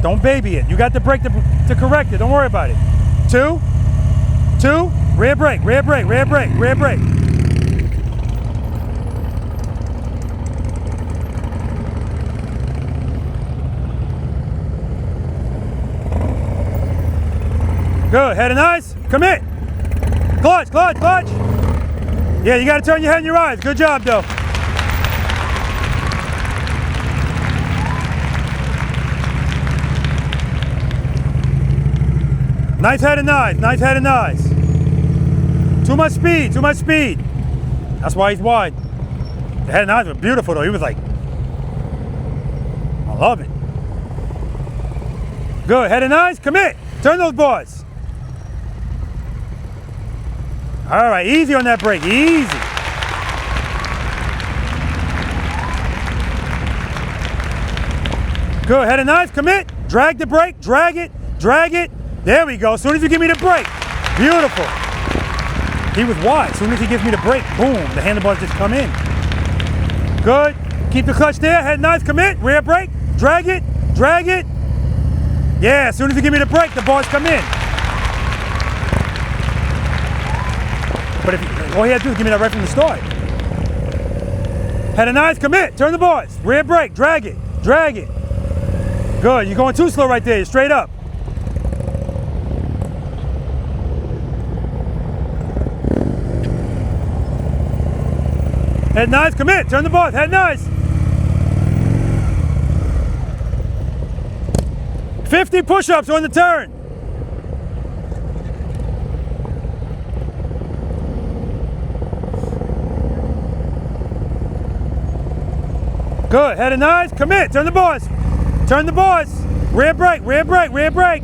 Don't baby it. You got the brake to correct it. Don't worry about it. 2, rear brake, rear brake, rear brake, rear brake. Good, head and eyes, commit. Clutch, clutch, clutch. Yeah, you gotta turn your head and your eyes. Good job, though. Nice head and eyes, nice head and eyes. Too much speed, too much speed. That's why he's wide. The head and eyes were beautiful, though. He was like, I love it. Good, head and eyes, commit. Turn those bars. All right, easy on that brake, easy. Good, head and eyes, commit. Drag the brake, drag it, drag it. There we go, as soon as you give me the brake. Beautiful. He was wide, as soon as he gives me the brake, boom, the handlebars just come in. Good, keep the clutch there, head and eyes, commit, rear brake, drag it, drag it. Yeah, as soon as you give me the brake, the bars come in. But all you have to do is give me that right from the start. Head and eyes, commit, turn the bars, rear brake, drag it, drag it. Good, you're going too slow right there, you're straight up. Head nice, commit, turn the bars, head nice. 50 push-ups on the turn. Good, head and eyes, commit, turn the bars. Turn the bars. Rear brake, rear brake, rear brake.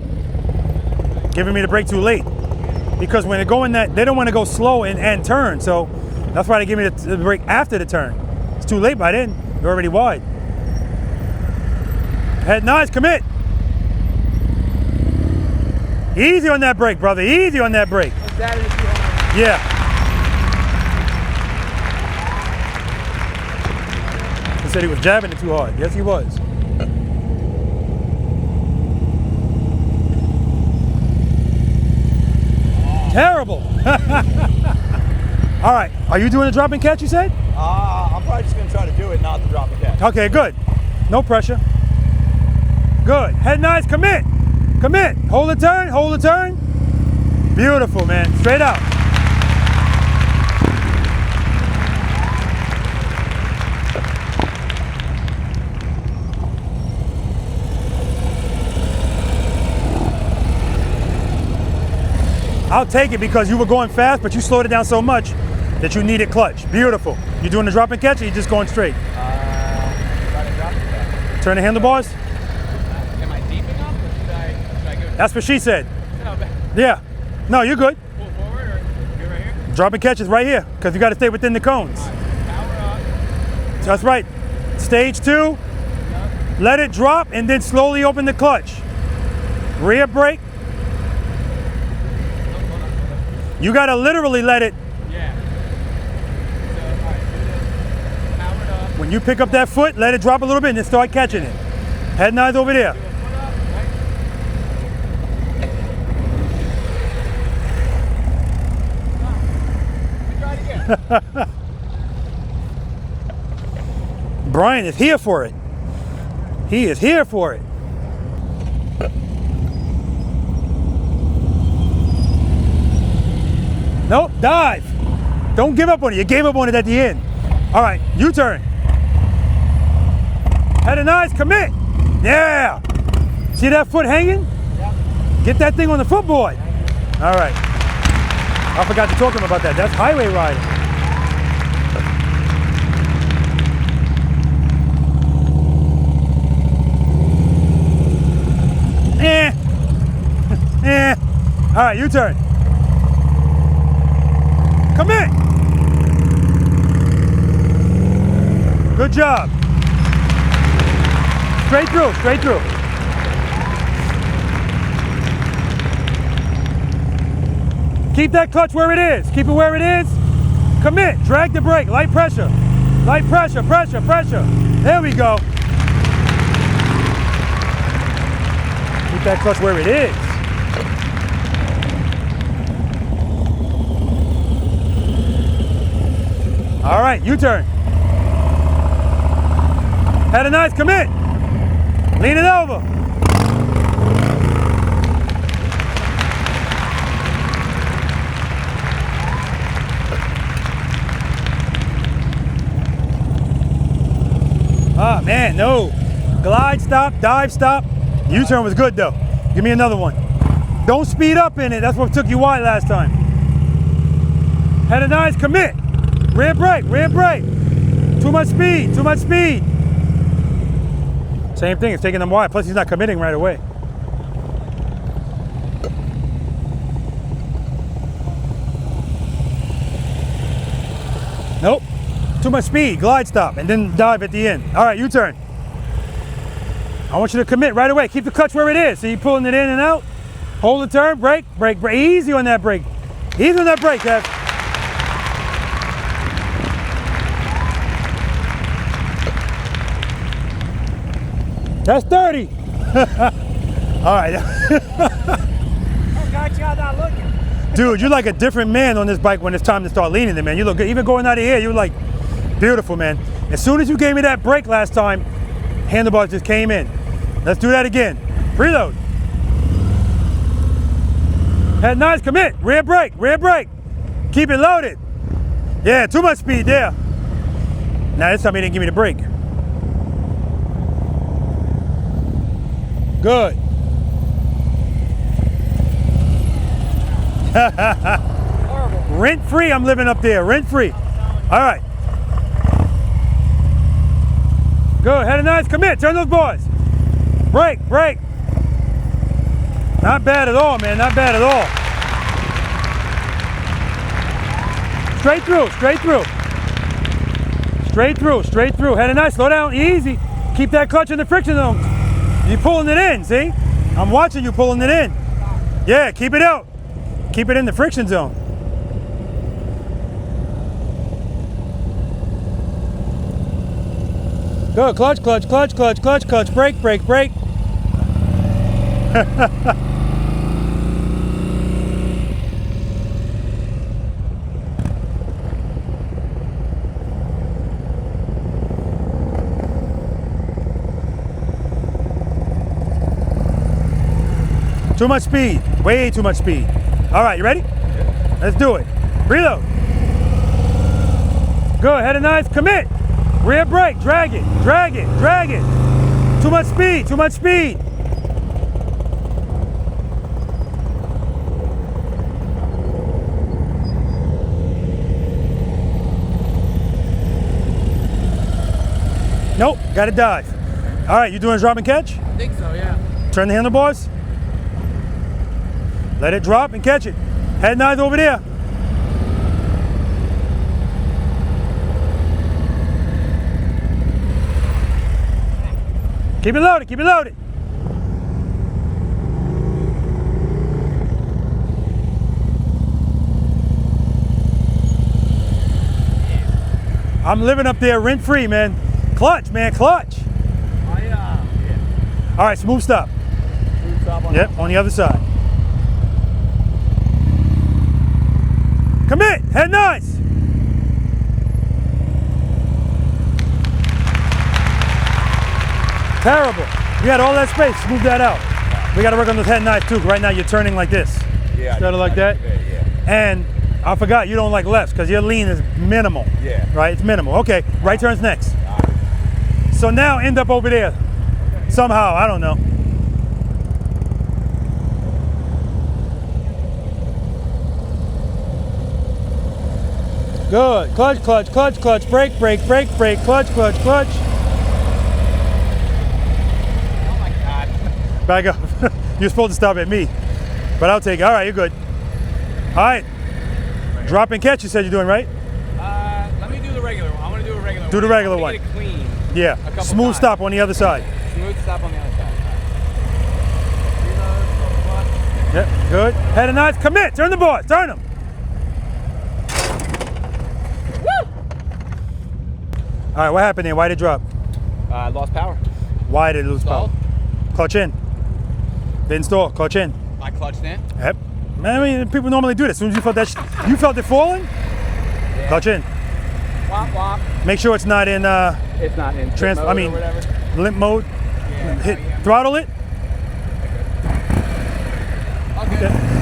Giving me the brake too late. Because when they go in that, they don't want to go slow and turn, so that's why they give me the brake after the turn. It's too late by then, you're already wide. Head nice, commit. Easy on that brake, brother, easy on that brake. Yeah. He said he was jabbing it too hard. Yes, he was. Terrible. All right, are you doing a drop and catch, you said? I'm probably just gonna try to do it, not the drop and catch. Okay, good. No pressure. Good, head nice, commit. Commit, hold the turn, hold the turn. Beautiful, man, straight out. I'll take it because you were going fast, but you slowed it down so much that you needed clutch. Beautiful. You doing the drop and catch, or you just going straight? Try to drop it back. Turn the handlebars? Am I deep enough, or should I go? That's what she said. No, but Yeah. No, you're good. pull forward, or go right here? Drop and catch is right here, because you got to stay within the cones. Power up. That's right. Stage 2, let it drop, and then slowly open the clutch. Rear brake. You got to literally let it. Yeah. So, all right, do this. Powered up. When you pick up that foot, let it drop a little bit and then start catching it. Head and eyes over there. Do a foot up, right? Try it again. Brian is here for it. He is here for it. Nope, dive. Don't give up on it. You gave up on it at the end. All right, U-turn. Head and eyes, commit. Yeah. See that foot hanging? Get that thing on the footboard. All right. I forgot to talk to him about that. That's highway riding. All right, U-turn. Commit. Good job. Straight through, straight through. Keep that clutch where it is. Keep it where it is. Commit. Drag the brake. Light pressure. Light pressure, pressure, pressure. There we go. Keep that clutch where it is. All right, U-turn. Head and eyes, commit. Lean it over. Ah, man, no. Glide stop, dive stop. U-turn was good though. Give me another one. Don't speed up in it. That's what took you wide last time. Head and eyes, commit. Rear brake, rear brake. Too much speed, too much speed. Same thing, it's taking them wide. Plus he's not committing right away. Nope. Too much speed, glide stop, and then dive at the end. All right, U-turn. I want you to commit right away. Keep the clutch where it is. So you're pulling it in and out. Hold the turn, brake, brake, brake. Easy on that brake. Easy on that brake, Kev. That's 30. All right. I got y'all not looking. Dude, you're like a different man on this bike when it's time to start leaning it, man. You look good. Even going out of here, you're like beautiful, man. As soon as you gave me that brake last time, handlebars just came in. Let's do that again. Preload. Head nice, commit. Rear brake, rear brake. Keep it loaded. Yeah, too much speed there. Now this time he didn't give me the brake. Good. Rent free, I'm living up there, rent free. All right. Good, head and nice, commit, turn those boards. Brake, brake. Not bad at all, man, not bad at all. Straight through, straight through. Straight through, straight through. Head and nice, slow down, easy. Keep that clutch in the friction zone. You're pulling it in, see? I'm watching you pulling it in. Yeah, keep it out. Keep it in the friction zone. Good, clutch, clutch, clutch, clutch, clutch, clutch, brake, brake, brake. Too much speed, way too much speed. All right, you ready? Let's do it. Reload. Good, head and eyes, commit. Rear brake, drag it, drag it, drag it. Too much speed, too much speed. Nope, gotta dive. All right, you doing a drop and catch? I think so, yeah. Turn the handlebars. Let it drop and catch it. Head and eyes over there. Keep it loaded, keep it loaded. I'm living up there rent free, man. Clutch, man, clutch. Oh, yeah. All right, smooth stop. Smooth stop on Yep, on the other side. Commit, head nice. Terrible. You had all that space, smooth that out. We got to work on those head knives too. Right now you're turning like this. Yeah. Instead of like that. Yeah. And I forgot you don't like lefts because your lean is minimal. Yeah. Right, it's minimal. Okay, right turn's next. So now end up over there. Somehow, I don't know. Good. Clutch, clutch, clutch, clutch, brake, brake, brake, brake, clutch, clutch, clutch. Oh my God. Back up. You're supposed to stop at me, but I'll take it. All right, you're good. All right. Drop and catch, you said you're doing, right? Let me do the regular one. I want to do a regular one. Do the regular I one. want to get it clean. Yeah. Smooth times. stop on the other side. Smooth stop on the other side. Yep, good. Head and knives, commit. Turn the board, turn them. All right, what happened there? Why did it drop? Lost power. Why did it lose power? Clutch in. Didn't stall, clutch in. I clutched in. Yep. I mean, people normally do this. As soon as you felt that, you felt it falling, clutch in. Wop, wop. Make sure it's not in, It's not in trip mode or whatever. limp mode. Yeah, Hit, throttle it. Okay.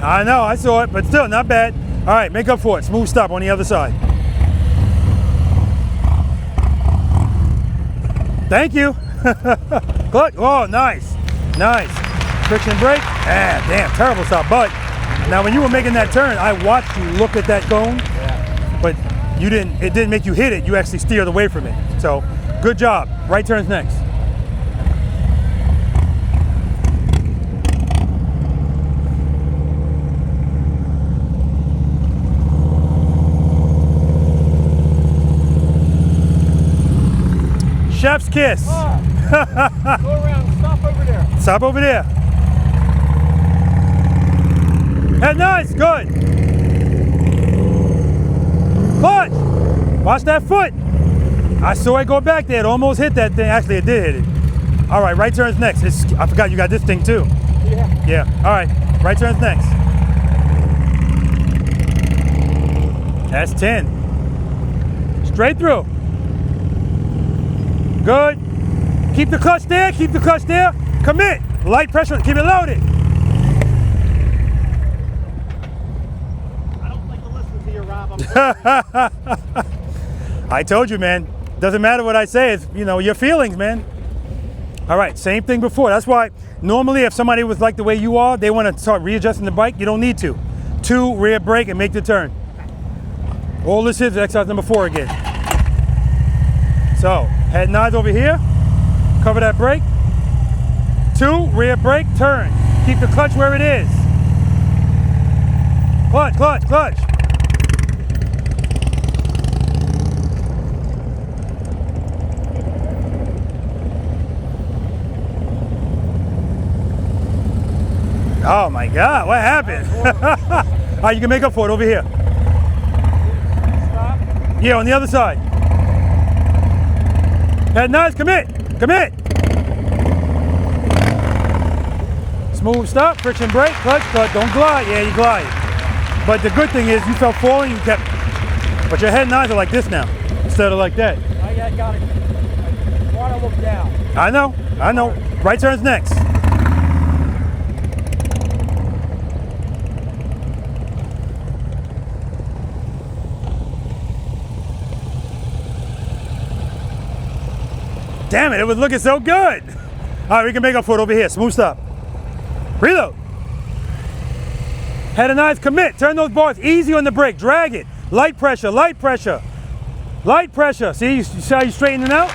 I know, I saw it, but still not bad. All right, make up for it. Smooth stop on the other side. Thank you. Good. Oh, nice. Nice. Friction brake. Ah, damn, terrible stop. But now when you were making that turn, I watched you look at that cone, but you didn't, it didn't make you hit it. You actually steered away from it. So good job. Right turn's next. Chef's kiss. Go around, stop over there. Stop over there. Head nice, good. Clutch. Watch that foot. I saw it go back there. It almost hit that thing. Actually, it did hit it. All right, right turn's next. I forgot you got this thing too. Yeah. Yeah, all right. Right turn's next. That's 10. Straight through. Good. Keep the clutch there, keep the clutch there. Commit. Light pressure, keep it loaded. I don't like to listen to you, Rob. I'm sorry. I told you, man. Doesn't matter what I say, it's, you know, your feelings, man. All right, same thing before. That's why normally if somebody was like the way you are, they want to start readjusting the bike, you don't need to. 2, rear brake and make the turn. All this is exercise number 4 again. So, head nods over here, cover that brake. 2, rear brake, turn. Keep the clutch where it is. Clutch, clutch, clutch. Oh my God, what happened? All right, you can make up for it over here. Yeah, on the other side. Head nice, commit, commit. Smooth stop, friction brake, clutch, clutch, don't glide. Yeah, you glide. But the good thing is you felt falling, you kept, but your head and eyes are like this now, instead of like that. I got it. I want to look down. I know. Right turn's next. Damn it, it was looking so good. All right, we can make up for it over here. Smooth stop. Reload. Head and eyes, commit. Turn those bars easy on the brake. Drag it. Light pressure, light pressure. Light pressure. See, you see how you're straightening out?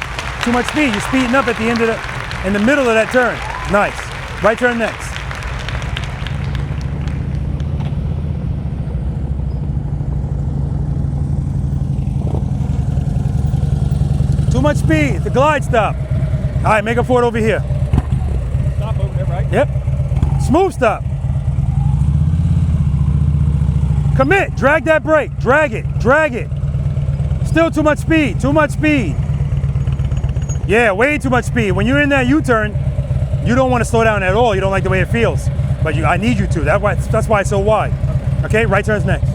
Too much speed. You're speeding up at the end of in the middle of that turn. Nice. Right turn next. Too much speed. The glide stop. All right, make up for it over here. Stop over there, right? Yep. Smooth stop. Commit. Drag that brake. Drag it. Drag it. Still too much speed. Too much speed. Yeah, way too much speed. When you're in that U-turn, you don't want to slow down at all. You don't like the way it feels. But I need you to. That's why it's so wide. Okay, right turn's next.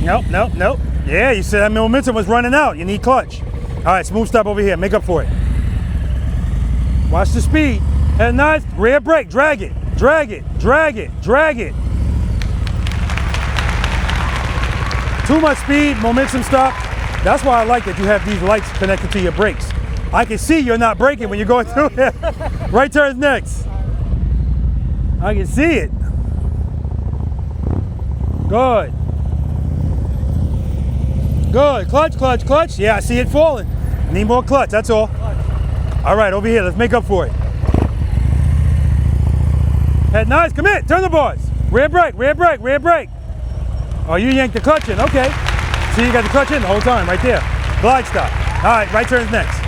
Nope, nope, nope. Yeah, you said that momentum was running out. You need clutch. All right, smooth stop over here. Make up for it. Watch the speed. Head nice. Rear brake. Drag it. Drag it. Drag it. Drag it. Too much speed. Momentum stop. That's why I like that you have these lights connected to your brakes. I can see you're not braking when you're going through it. Right turn's next. I can see it. Good. Good. Clutch, clutch, clutch. Yeah, I see it falling. Need more clutch, that's all. All right, over here, let's make up for it. Head nice, commit, turn the bars. Rear brake, rear brake, rear brake. Oh, you yanked the clutch in, okay. See, you got the clutch in the whole time, right there. Glide stop. All right, right turn's next.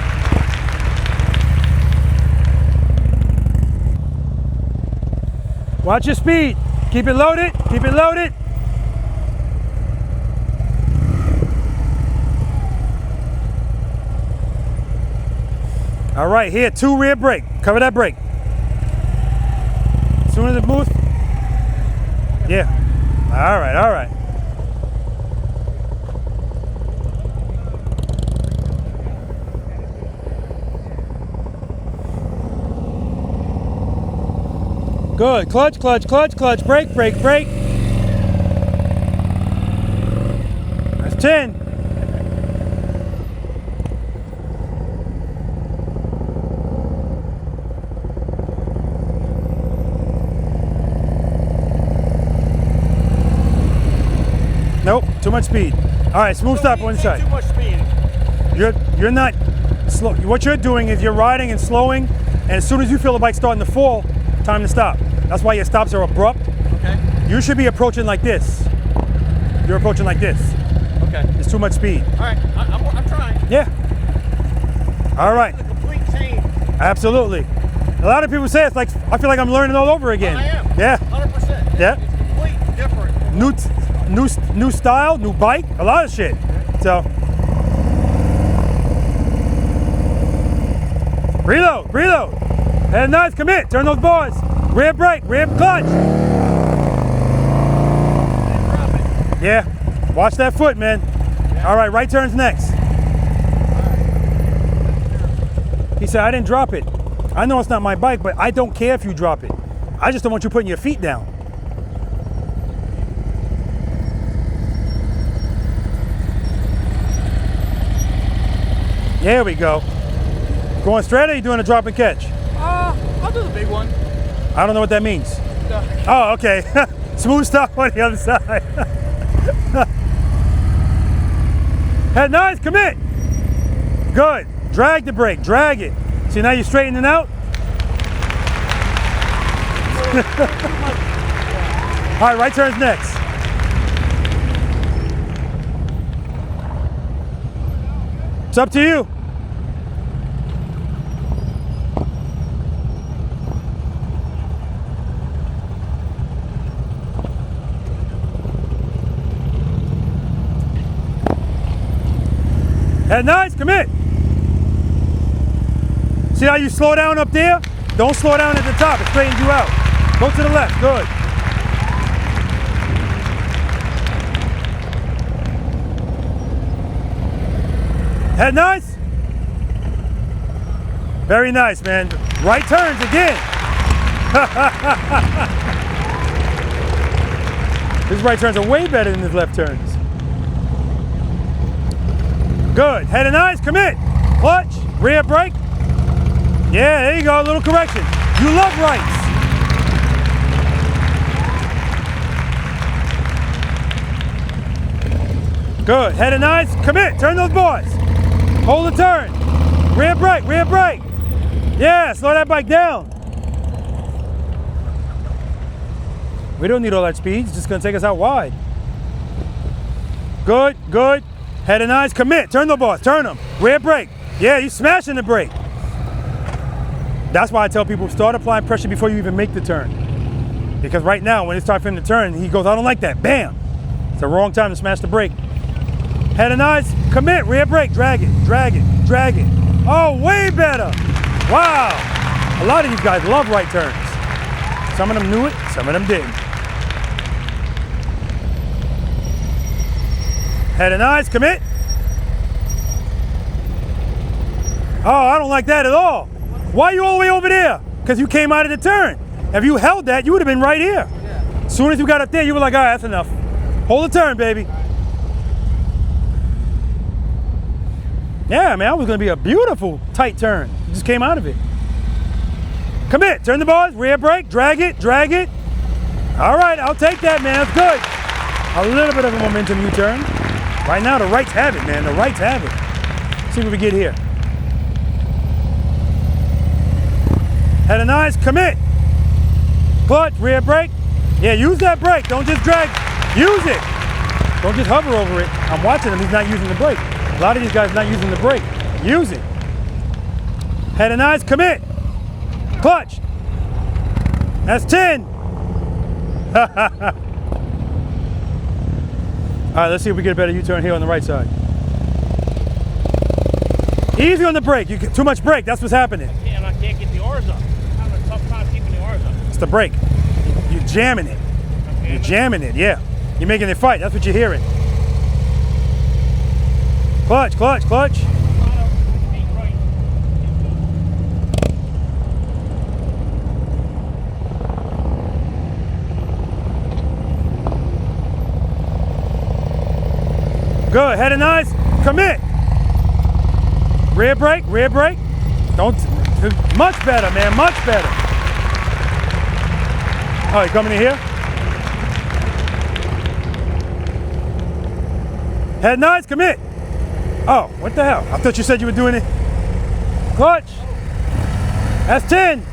Watch your speed. Keep it loaded, keep it loaded. All right, here, 2 rear brake. Cover that brake. As soon as it moves. Yeah. All right, all right. Good. Clutch, clutch, clutch, clutch. Brake, brake, brake. That's 10. Nope, too much speed. All right, smooth stop on inside. Too much speed. You're not slow. What you're doing is you're riding and slowing, and as soon as you feel the bike starting to fall, time to stop. That's why your stops are abrupt. Okay. You should be approaching like this. You're approaching like this. Okay. It's too much speed. All right, I'm trying. Yeah. All right. It's a complete change. Absolutely. A lot of people say it's like, I feel like I'm learning all over again. I am. Yeah. 100%. Yeah. It's completely different. New style, new bike, a lot of shit. So. Reload, reload. Head nice, commit, turn those bars. Rear brake, rear clutch. Yeah, watch that foot, man. Yeah. All right, right turn's next. He said, I didn't drop it. I know it's not my bike, but I don't care if you drop it. I just don't want you putting your feet down. There we go. Going straight, or are you doing a drop and catch? I'll do the big one. I don't know what that means. No. Oh, okay. Smooth stop on the other side. Head nice, commit. Good. Drag the brake, drag it. See, now you're straightening out? All right, right turn's next. It's up to you. Head nice, commit. See how you slow down up there? Don't slow down at the top, it straightens you out. Go to the left, good. Head nice. Very nice, man. Right turns again. His right turns are way better than his left turns. Good. Head and eyes, commit. Clutch, rear brake. Yeah, there you go, a little correction. You love rights. Good. Head and eyes, commit. Turn those boys. Hold the turn. Rear brake, rear brake. Yeah, slow that bike down. We don't need all that speed. It's just going to take us out wide. Good, good. Head and eyes, commit. Turn the boys, turn them. Rear brake. Yeah, you smashing the brake. That's why I tell people, start applying pressure before you even make the turn. Because right now, when it's time for him to turn, he goes, I don't like that. Bam. It's the wrong time to smash the brake. Head and eyes, commit. Rear brake. Drag it, drag it, drag it. Oh, way better. Wow. A lot of these guys love right turns. Some of them knew it, some of them didn't. Head and eyes, commit. Oh, I don't like that at all. Why are you all the way over there? Because you came out of the turn. If you held that, you would have been right here. As soon as you got up there, you were like, all right, that's enough. Hold the turn, baby. Yeah, man, it was going to be a beautiful tight turn. You just came out of it. Commit, turn the bars, rear brake, drag it, drag it. All right, I'll take that, man, that's good. A little bit of a momentum U-turn. Right now, the rights have it, man, the rights have it. Let's see what we get here. Head and eyes, commit. Clutch, rear brake. Yeah, use that brake, don't just drag, use it. Don't just hover over it. I'm watching him, he's not using the brake. A lot of these guys are not using the brake. Use it. Head and eyes, commit. Clutch. That's 10. All right, let's see if we get a better U-turn here on the right side. Easy on the brake. You get too much brake. That's what's happening. I can't get the oars up. I'm having a tough time keeping the oars up. It's the brake. You're jamming it. You're jamming it, yeah. You're making it fight. That's what you're hearing. Clutch, clutch, clutch. Good, head and eyes, commit. Rear brake, rear brake. Don't, much better, man, much better. All right, coming in here. Head and eyes, commit. Oh, what the hell? I thought you said you were doing it. Clutch. That's 10.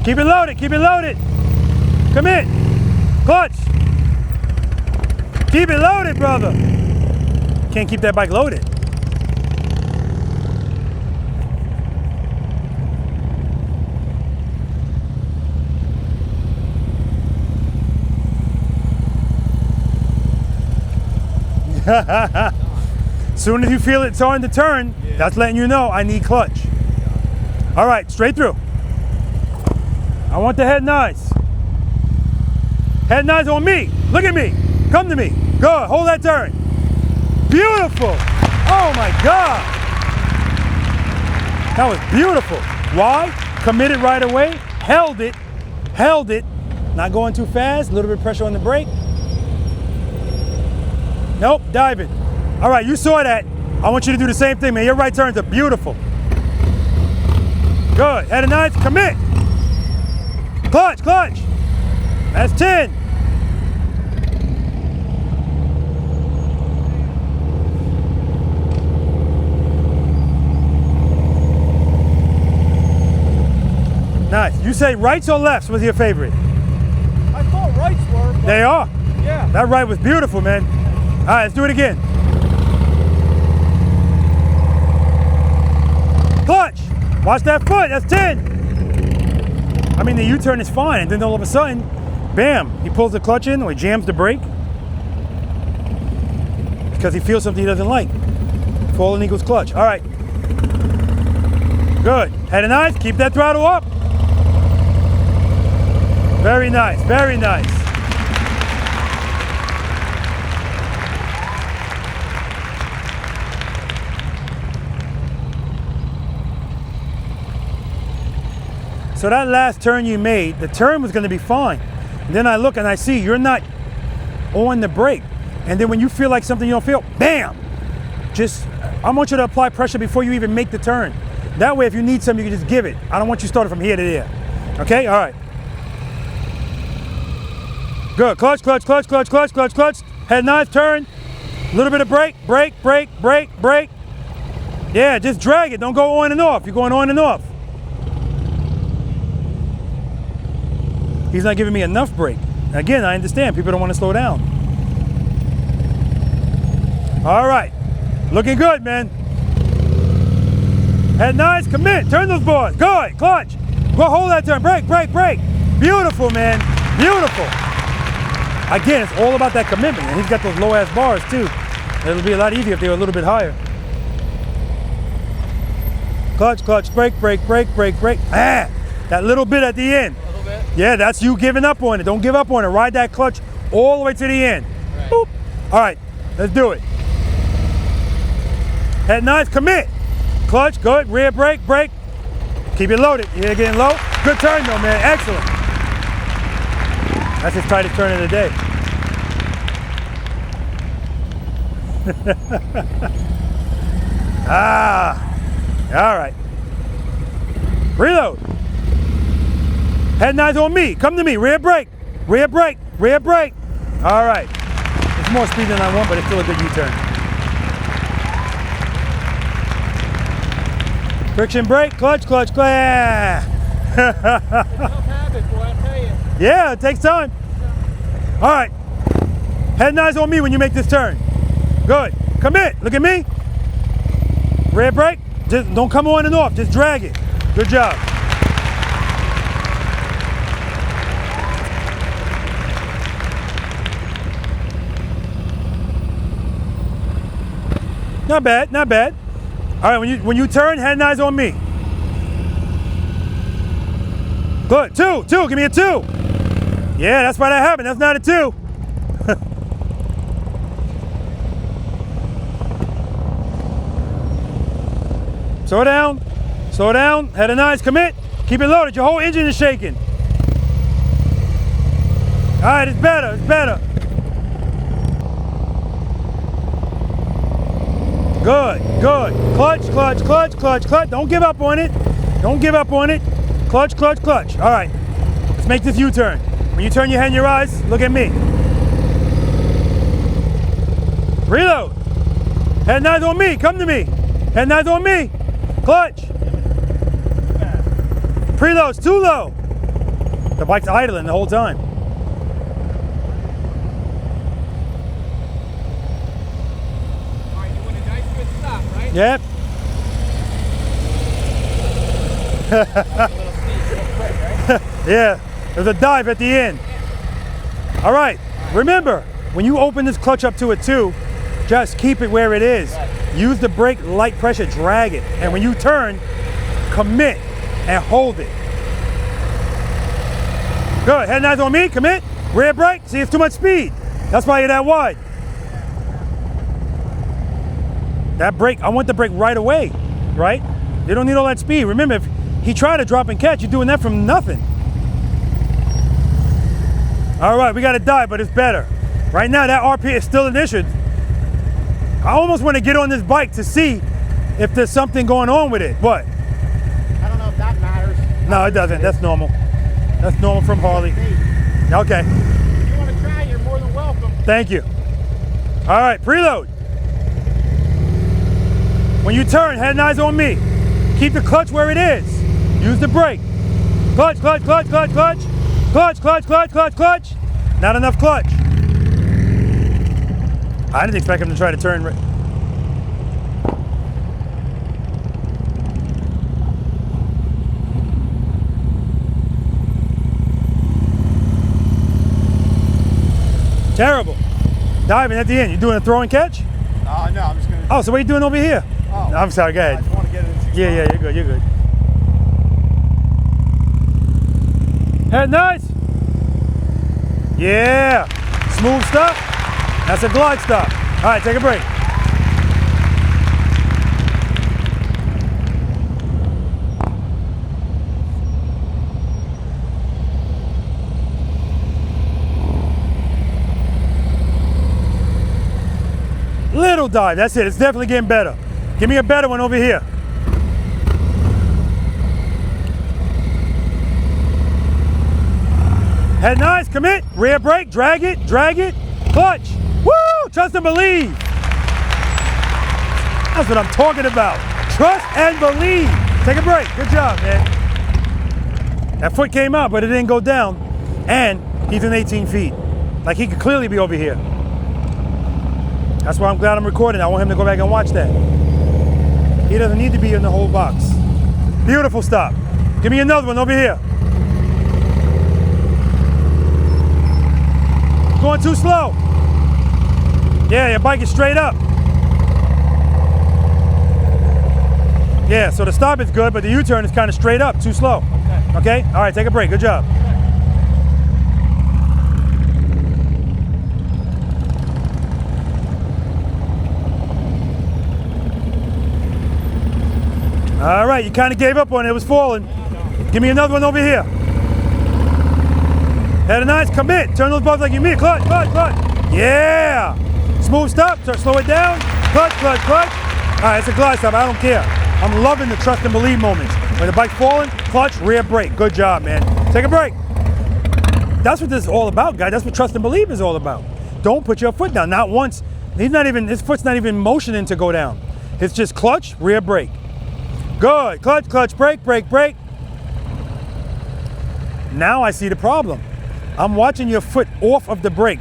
Keep it loaded, keep it loaded. Commit. Clutch. Keep it loaded, brother. Can't keep that bike loaded. Soon as you feel it's starting to turn, that's letting you know I need clutch. All right, straight through. I want the head and eyes. Head and eyes on me. Look at me. Come to me. Good. Hold that turn. Beautiful. Oh my God. That was beautiful. Why? Committed right away. Held it. Held it. Not going too fast. A little bit of pressure on the brake. Nope. Diving. All right. You saw that. I want you to do the same thing, man. Your right turns are beautiful. Good. Head and eyes. Commit. Clutch, clutch. That's 10. Nice. You say rights or lefts was your favorite? I thought rights were. They are. Yeah. That right was beautiful, man. All right, let's do it again. Clutch. Watch that foot. That's 10. I mean, the U-turn is fine, and then all of a sudden, bam, he pulls the clutch in or he jams the brake because he feels something he doesn't like. Falling equals clutch. All right. Good. Head and eyes, keep that throttle up. Very nice, very nice. so that last turn you made, the turn was going to be fine. And then I look and I see you're not on the brake. And then when you feel like something you don't feel, bam! Just, I want you to apply pressure before you even make the turn. That way, if you need something, you can just give it. I don't want you starting from here to there. Okay, all right. Good, clutch, clutch, clutch, clutch, clutch, clutch, clutch. Head nice, turn. A little bit of brake, brake, brake, brake, brake. Yeah, just drag it, don't go on and off. You're going on and off. He's not giving me enough brake. Again, I understand, people don't want to slow down. All right, looking good, man. Head nice, commit, turn those boards. Good, clutch. Go hold that turn, brake, brake, brake. Beautiful, man, beautiful. Again, it's all about that commitment, and he's got those low ass bars too. It'll be a lot easier if they were a little bit higher. Clutch, clutch, brake, brake, brake, brake, brake. Ah, that little bit at the end. A little bit? Yeah, that's you giving up on it. Don't give up on it. Ride that clutch all the way to the end. Right. Boop. All right, let's do it. Head nice, commit. Clutch, good, rear brake, brake. Keep it loaded. You're getting low. Good turn though, man, excellent. That's his tightest turn of the day. All right. Reload. Head nice on me. Come to me. Rear brake. Rear brake. Rear brake. All right. It's more speed than I want, but it's still a good U-turn. Friction brake. Clutch, clutch, clutch. Yeah, it takes time. All right. Head nice on me when you make this turn. Good. Commit. Look at me. Rear brake. Just don't come on and off. Just drag it. Good job. Not bad. Not bad. All right. When you turn, head and eyes on me. Good. Two. Give me a 2. Yeah, that's why that happened. That's not a 2. Slow down, head and eyes, commit, keep it loaded, your whole engine is shaking. All right, it's better, Good, clutch, clutch, clutch, clutch, clutch, don't give up on it, clutch, clutch, clutch. All right, let's make this U-turn. When you turn your head and your eyes, look at me. Reload, head and eyes on me, come to me, head and eyes on me. Clutch. Preload's too low. The bike's idling the whole time. All right, you want a nice good stop, right? Yep. Yeah, there's a dive at the end. All right, remember, when you open this clutch up to a 2, just keep it where it is. Use the brake, light pressure, drag it. And when you turn, commit and hold it. Good, head and eyes on me, commit. Rear brake, see it's too much speed. That's why you're that wide. That brake, I want the brake right away, right? You don't need all that speed. Remember, if he tried to drop and catch, you're doing that from nothing. All right, we got to dive, but it's better. Right now, that RP is still an issue. I almost want to get on this bike to see if there's something going on with it. What? I don't know if that matters. No, it doesn't. That's normal. That's normal from Harley. Okay. If you want to try, you're more than welcome. Thank you. All right, preload. When you turn, head and eyes on me. Keep the clutch where it is. Use the brake. Clutch, clutch, clutch, clutch, clutch. Clutch, clutch, clutch, clutch, clutch. Not enough clutch. I didn't expect him to try to turn. Terrible. Diving at the end. You doing a throw and catch? No, I'm just gonna. Oh, so what are you doing over here? Oh, no, I'm sorry, go ahead. I just want to get it in. Yeah, you're good, you're good. Head nice. Yeah. Smooth stop. That's a glide stop. All right, take a break. dive. That's it. It's definitely getting better. Give me a better one over here. Head nice, commit, rear brake, drag it, clutch. Woo! Trust and believe. That's what I'm talking about. Trust and believe. Take a break. Good job, man. That foot came out, but it didn't go down. And he's in 18 feet. Like, he could clearly be over here. That's why I'm glad I'm recording. I want him to go back and watch that. He doesn't need to be in the whole box. Beautiful stop. Give me another one over here. Going too slow. Yeah, your bike is straight up. Yeah, so the stop is good, but the U-turn is kind of straight up, too slow. Okay? All right, take a break. Good job. All right, you kind of gave up on it. It was falling. Give me another one over here. Head nice, commit. Turn those buttons like you mean. Clutch, clutch, clutch. Yeah. Smooth stop. Slow it down. Clutch, clutch, clutch. All right, it's a glide stop. I don't care. I'm loving the trust and believe moments. When the bike's falling, clutch, rear brake. Good job, man. Take a break. That's what this is all about, guys. That's what trust and believe is all about. Don't put your foot down. Not once. His foot's not even motioning to go down. It's just clutch, rear brake. Good. Clutch, clutch, brake, brake, brake. Now I see the problem. I'm watching your foot off of the brake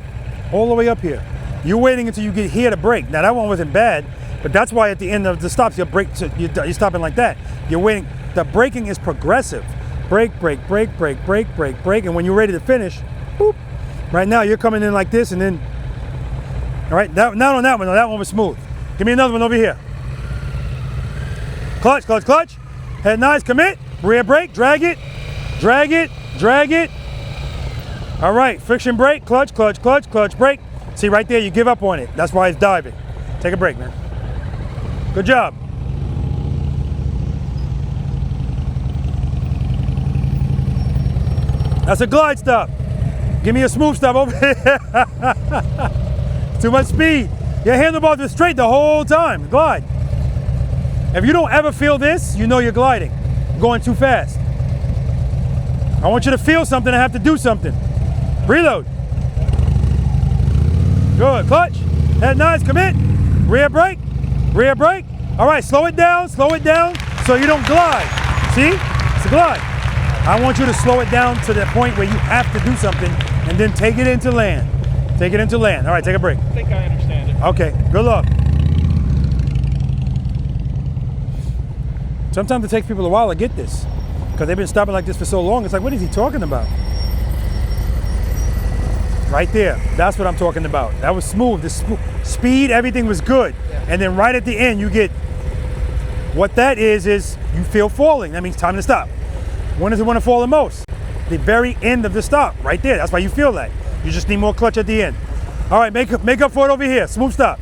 all the way up here. You're waiting until you get here to brake. Now that one wasn't bad, but that's why at the end of the stops, you're stopping like that. You're waiting. The braking is progressive. Brake, brake, brake, brake, brake, brake, brake. And when you're ready to finish, boop. Right now you're coming in like this and then, all right, not on that one, no, that one was smooth. Give me another one over here. Clutch, clutch, clutch. Head nice, commit. Rear brake, drag it, drag it, drag it. All right, friction brake, clutch, clutch, clutch, clutch, brake. See right there, you give up on it. That's why it's diving. Take a break, man. Good job. That's a glide stop. Give me a smooth stop over here. Too much speed. Your handlebars are straight the whole time. Glide. If you don't ever feel this, you know you're gliding. You're going too fast. I want you to feel something and have to do something. Preload. Good. Clutch. Head nice. Commit. Rear brake. Rear brake. All right. Slow it down so you don't glide. See? It's a glide. I want you to slow it down to the point where you have to do something and then take it into land. Take it into land. All right. Take a break. I think I understand it. Okay. Good luck. Sometimes it takes people a while to get this because they've been stopping like this for so long. It's like, what is he talking about? Right there. That's what I'm talking about. That was smooth. The speed, everything was good. Yeah. And then right at the end, you get what that is you feel falling. That means time to stop. When does it want to fall the most? The very end of the stop. Right there. That's why you feel that. You just need more clutch at the end. All right, make up for it over here. Smooth stop.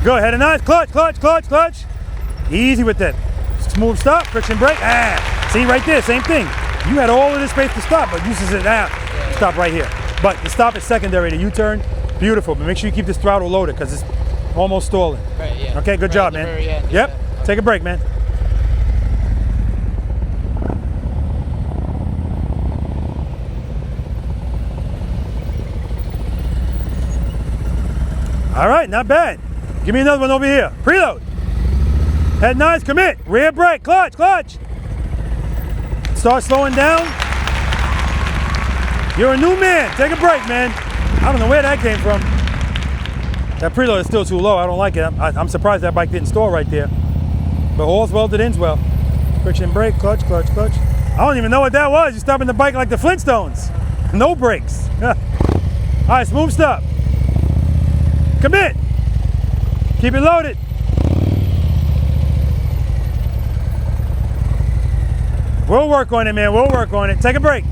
Good, head and nice, clutch, clutch, clutch, clutch. Easy with that. Smooth stop, friction brake. See right there, same thing. You had all of this space to stop, but you said, stop right here. But the stop is secondary, the U-turn, beautiful. But make sure you keep this throttle loaded because it's almost stalling. Right, yeah. Okay, good job, man. End, yep, yeah. Take a break, man. All right, not bad. Give me another one over here. Preload. Head nice, commit. Rear brake, clutch, clutch. Start slowing down. You're a new man. Take a break, man. I don't know where that came from. That preload is still too low. I don't like it. I'm surprised that bike didn't stall right there. But all's well that ends well. Friction brake, clutch, clutch, clutch. I don't even know what that was. You're stopping the bike like the Flintstones. No brakes. All right, smooth stop. Commit. Keep it loaded. We'll work on it, man. We'll work on it. Take a break.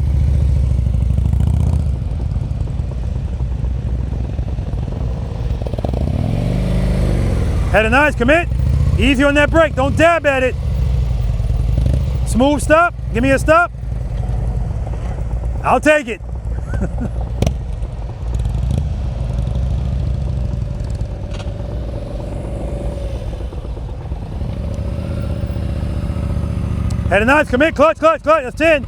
Head and eyes, commit. Easy on that brake. Don't dab at it. Smooth stop. Give me a stop. I'll take it. Head and knives, commit, clutch, clutch, clutch. That's 10.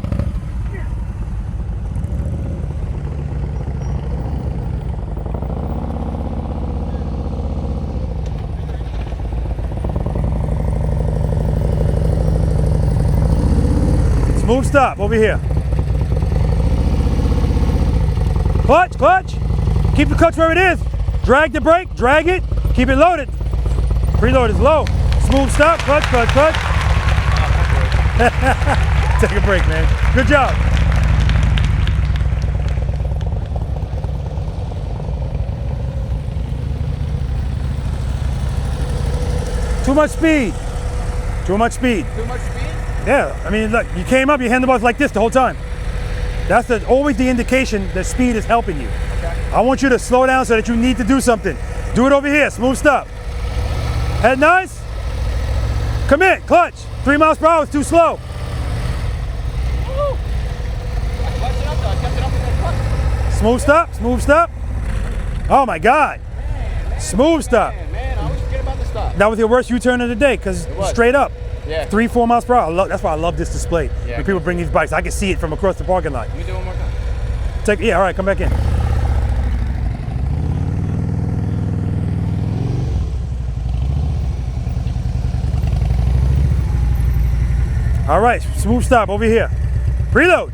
Smooth stop over here. Clutch, clutch. Keep the clutch where it is. Drag the brake, drag it, keep it loaded. Preload is low. Smooth stop, clutch, clutch, clutch. Take a break, man. Good job. Too much speed. Too much speed. Too much speed? Yeah, I mean, look, you came up, your handlebars like this the whole time. That's always the indication that speed is helping you. Okay. I want you to slow down so that you need to do something. Do it over here, smooth stop. Head nice. Commit, clutch. 3 miles per hour is too slow. Smooth stop, smooth stop. Oh my God. Smooth stop. Man, I always forget about the stop. That was your worst U-turn of the day because straight up. Yeah. 3-4 miles per hour. That's why I love this display. Yeah, when people bring these bikes, I can see it from across the parking lot. Let me do it one more time. Yeah, all right, come back in. All right, smooth stop over here. Preload.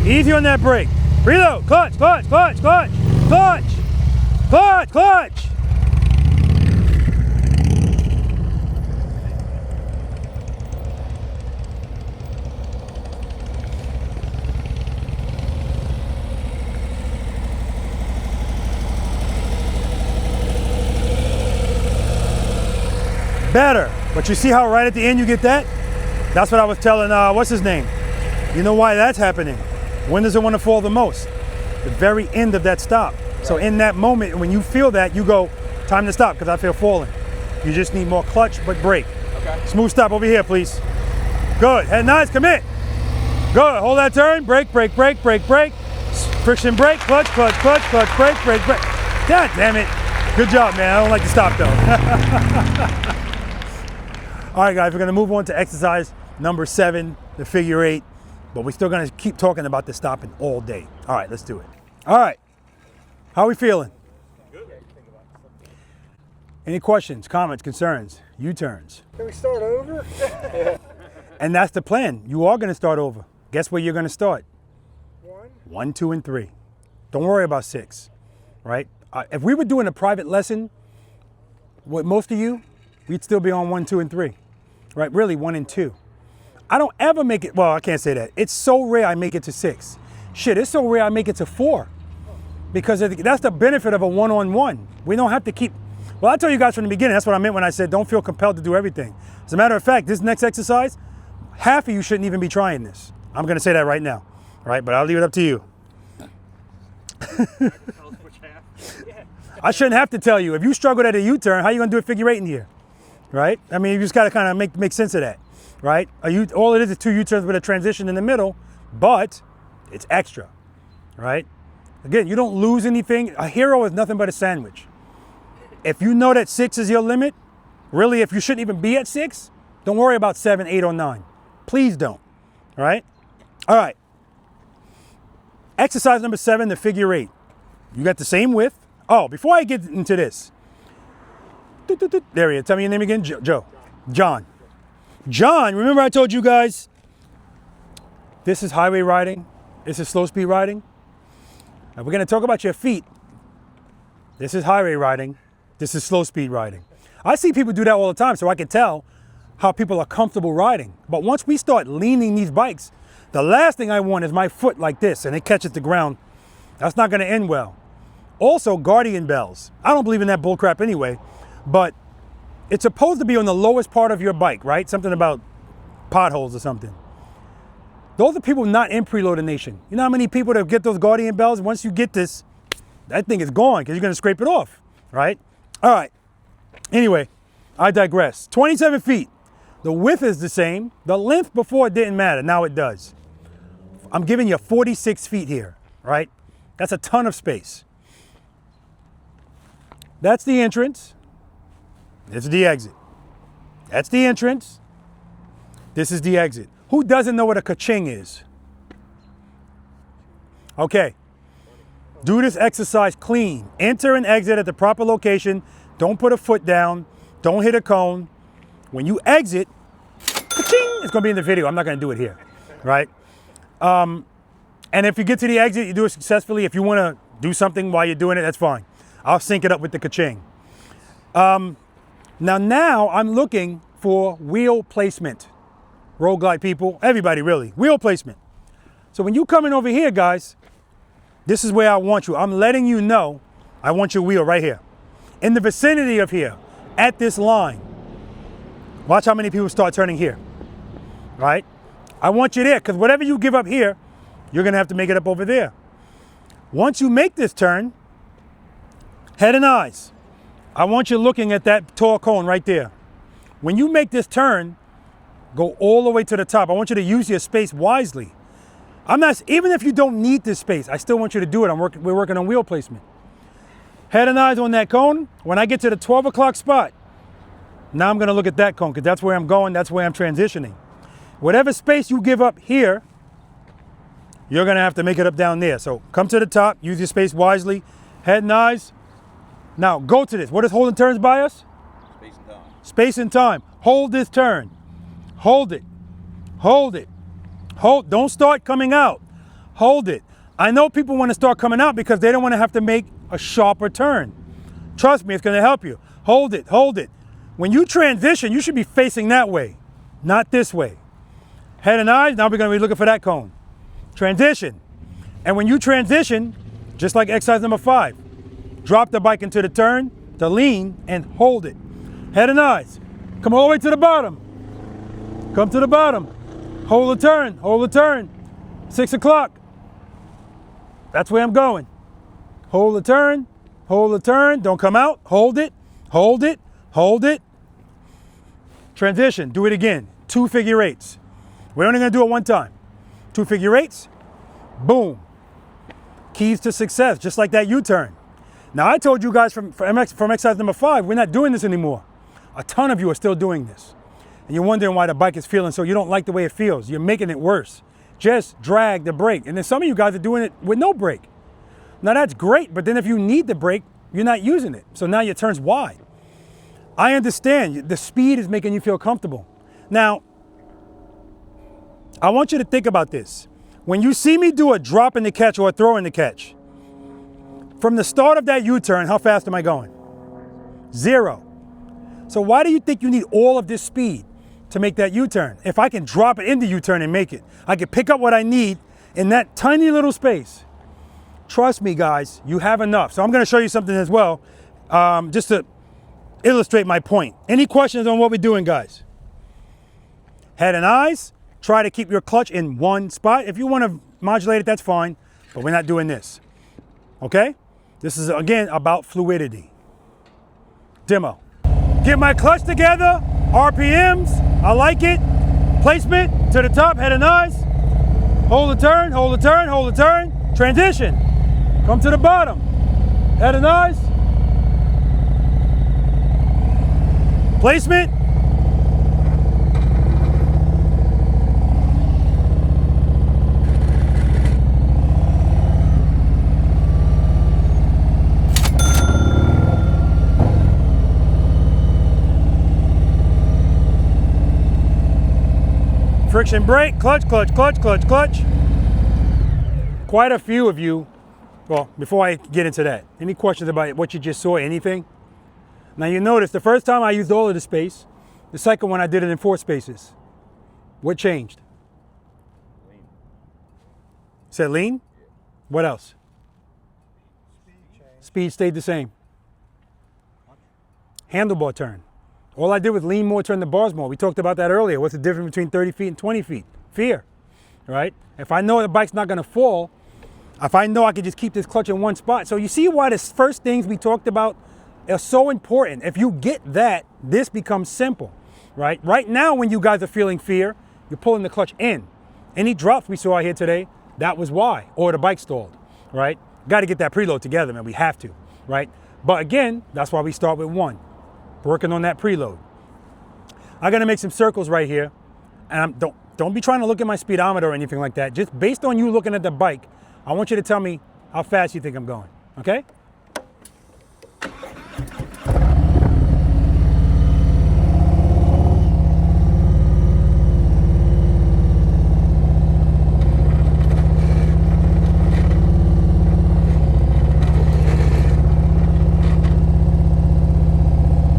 Easy on that brake. Preload. Clutch, clutch, clutch, clutch, clutch, clutch, clutch. Better, but you see how right at the end you get that? That's what I was telling, what's his name? You know why that's happening? When does it want to fall the most? The very end of that stop. So in that moment, when you feel that, you go, time to stop because I feel falling. You just need more clutch, but brake. Okay. Smooth stop over here, please. Good, head nice, commit. Good, hold that turn, brake, brake, brake, brake, brake. Friction brake, clutch, clutch, clutch, clutch, brake, brake, brake. God damn it. Good job, man. I don't like to stop though. All right, guys, we're gonna move on to exercise number 7, the figure 8, but we're still gonna keep talking about the stopping all day. All right, let's do it. All right, how are we feeling? Good. Any questions, comments, concerns, U-turns? Can we start over? And that's the plan. You are gonna start over. Guess where you're gonna start? 1, 2, and 3. Don't worry about 6, right? If we were doing a private lesson with most of you, we'd still be on 1, 2, and 3. Right, really 1 and 2. I don't ever make it, well, I can't say that. It's so rare I make it to 6. Shit, it's so rare I make it to 4. Because that's the benefit of a one-on-one. We don't have to keep, well, I tell you guys from the beginning, that's what I meant when I said don't feel compelled to do everything. As a matter of fact, this next exercise, half of you shouldn't even be trying this. I'm gonna say that right now, right? But I'll leave it up to you. I shouldn't have to tell you. If you struggled at a U-turn, how are you gonna do a figure 8 in here? Right? I mean, you just got to kind of make sense of that, right? All it is 2 U-turns with a transition in the middle, but it's extra, right? Again, you don't lose anything. A hero is nothing but a sandwich. If you know that 6 is your limit, really, if you shouldn't even be at 6, don't worry about 7, 8, or 9. Please don't, all right? All right. Exercise number 7, the figure 8. You got the same width. Oh, before I get into this, there he is. Tell me your name again. Joe. John. John, remember I told you guys, this is highway riding. This is slow speed riding. And we're going to talk about your feet. This is highway riding. This is slow speed riding. I see people do that all the time, so I can tell how people are comfortable riding. But once we start leaning these bikes, the last thing I want is my foot like this and it catches the ground. That's not going to end well. Also, guardian bells. I don't believe in that bullcrap anyway. But it's supposed to be on the lowest part of your bike, right? Something about potholes or something. Those are people not in Preloader Nation. You know how many people that get those guardian bells? Once you get this, that thing is gone because you're going to scrape it off, right? All right. Anyway, I digress. 27 feet. The width is the same. The length before it didn't matter. Now it does. I'm giving you 46 feet here, right? That's a ton of space. That's the entrance. This is the exit. That's the entrance. This is the exit. Who doesn't know what a ka-ching is? Okay. Do this exercise clean. Enter and exit at the proper location. Don't put a foot down. Don't hit a cone. When you exit, ka-ching, it's going to be in the video. I'm not going to do it here, right? And if you get to the exit, you do it successfully. If you want to do something while you're doing it, that's fine. I'll sync it up with the ka-ching. Now I'm looking for wheel placement. Road glide people, everybody really, wheel placement. So when you come in over here, guys, this is where I want you. I'm letting you know I want your wheel right here. In the vicinity of here, at this line. Watch how many people start turning here, right? I want you there, because whatever you give up here, you're gonna have to make it up over there. Once you make this turn, head and eyes. I want you looking at that tall cone right there. When you make this turn, go all the way to the top. I want you to use your space wisely. Even if you don't need this space, I still want you to do it. We're working on wheel placement. Head and eyes on that cone. When I get to the 12 o'clock spot, now I'm gonna look at that cone, because that's where I'm going, that's where I'm transitioning. Whatever space you give up here, you're gonna have to make it up down there. So come to the top, use your space wisely, head and eyes. Now go to this. What is holding turns by us? Space and time. Space and time. Hold this turn. Hold it. Hold it. Hold. Don't start coming out. Hold it. I know people want to start coming out because they don't want to have to make a sharper turn. Trust me, it's going to help you. Hold it. Hold it. When you transition, you should be facing that way, not this way. Head and eyes. Now we're going to be looking for that cone. Transition. And when you transition, just like exercise number 5, drop the bike into the turn, to lean, and hold it. Head and eyes. Come all the way to the bottom. Come to the bottom. Hold the turn. Hold the turn. 6 o'clock. That's where I'm going. Hold the turn. Hold the turn. Don't come out. Hold it. Hold it. Hold it. Transition. Do it again. 2 figure eights. We're only going to do it one time. 2 figure eights. Boom. Keys to success, just like that U-turn. Now, I told you guys from exercise number 5, we're not doing this anymore. A ton of you are still doing this. And you're wondering why the bike is feeling so you don't like the way it feels. You're making it worse. Just drag the brake. And then some of you guys are doing it with no brake. Now, that's great, but then if you need the brake, you're not using it. So now your turn's wide. I understand the speed is making you feel comfortable. Now, I want you to think about this. When you see me do a drop in the catch or a throw in the catch, from the start of that U-turn, how fast am I going? 0. So why do you think you need all of this speed to make that U-turn? If I can drop it in the U-turn and make it, I can pick up what I need in that tiny little space. Trust me, guys, you have enough. So I'm going to show you something as well, just to illustrate my point. Any questions on what we're doing, guys? Head and eyes. Try to keep your clutch in one spot. If you want to modulate it, that's fine, but we're not doing this. Okay? This is, again, about fluidity. Demo. Get my clutch together, RPMs, I like it. Placement to the top, head and eyes. Hold the turn, hold the turn, hold the turn. Transition. Come to the bottom. Head and eyes. Placement. Friction brake, clutch, clutch, clutch, clutch, clutch. Quite a few of you, well, before I get into that, any questions about what you just saw, anything? Now you notice the first time I used all of the space, the second one I did it in 4 spaces. What changed? Lean. Said lean? What else? Speed stayed the same. Handlebar turn. All I did was lean more, turn the bars more. We talked about that earlier. What's the difference between 30 feet and 20 feet? Fear, right? If I know the bike's not gonna fall, if I know I can just keep this clutch in one spot. So you see why the first things we talked about are so important. If you get that, this becomes simple, right? Right now, when you guys are feeling fear, you're pulling the clutch in. Any drops we saw here today, that was why, or the bike stalled, right? Got to get that preload together, man, we have to, right? But again, that's why we start with 1. Working on that preload. I'm gonna make some circles right here. and don't be trying to look at my speedometer or anything like that. Just based on you looking at the bike, I want you to tell me how fast you think I'm going, okay?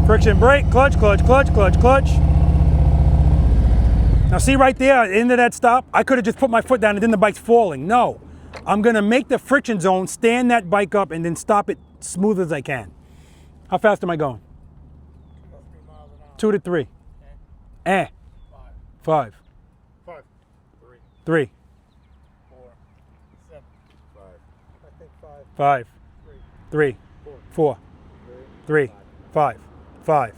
Friction brake, clutch, clutch, clutch, clutch, clutch. Now see right there, at the end of that stop, I could have just put my foot down and then the bike's falling. No, I'm gonna make the friction zone, stand that bike up and then stop it smooth as I can. How fast am I going? 2 to 3. 5. 5. 3. 4. 7. 5. I think 5. 5. 3. 4. 3. 5. 5.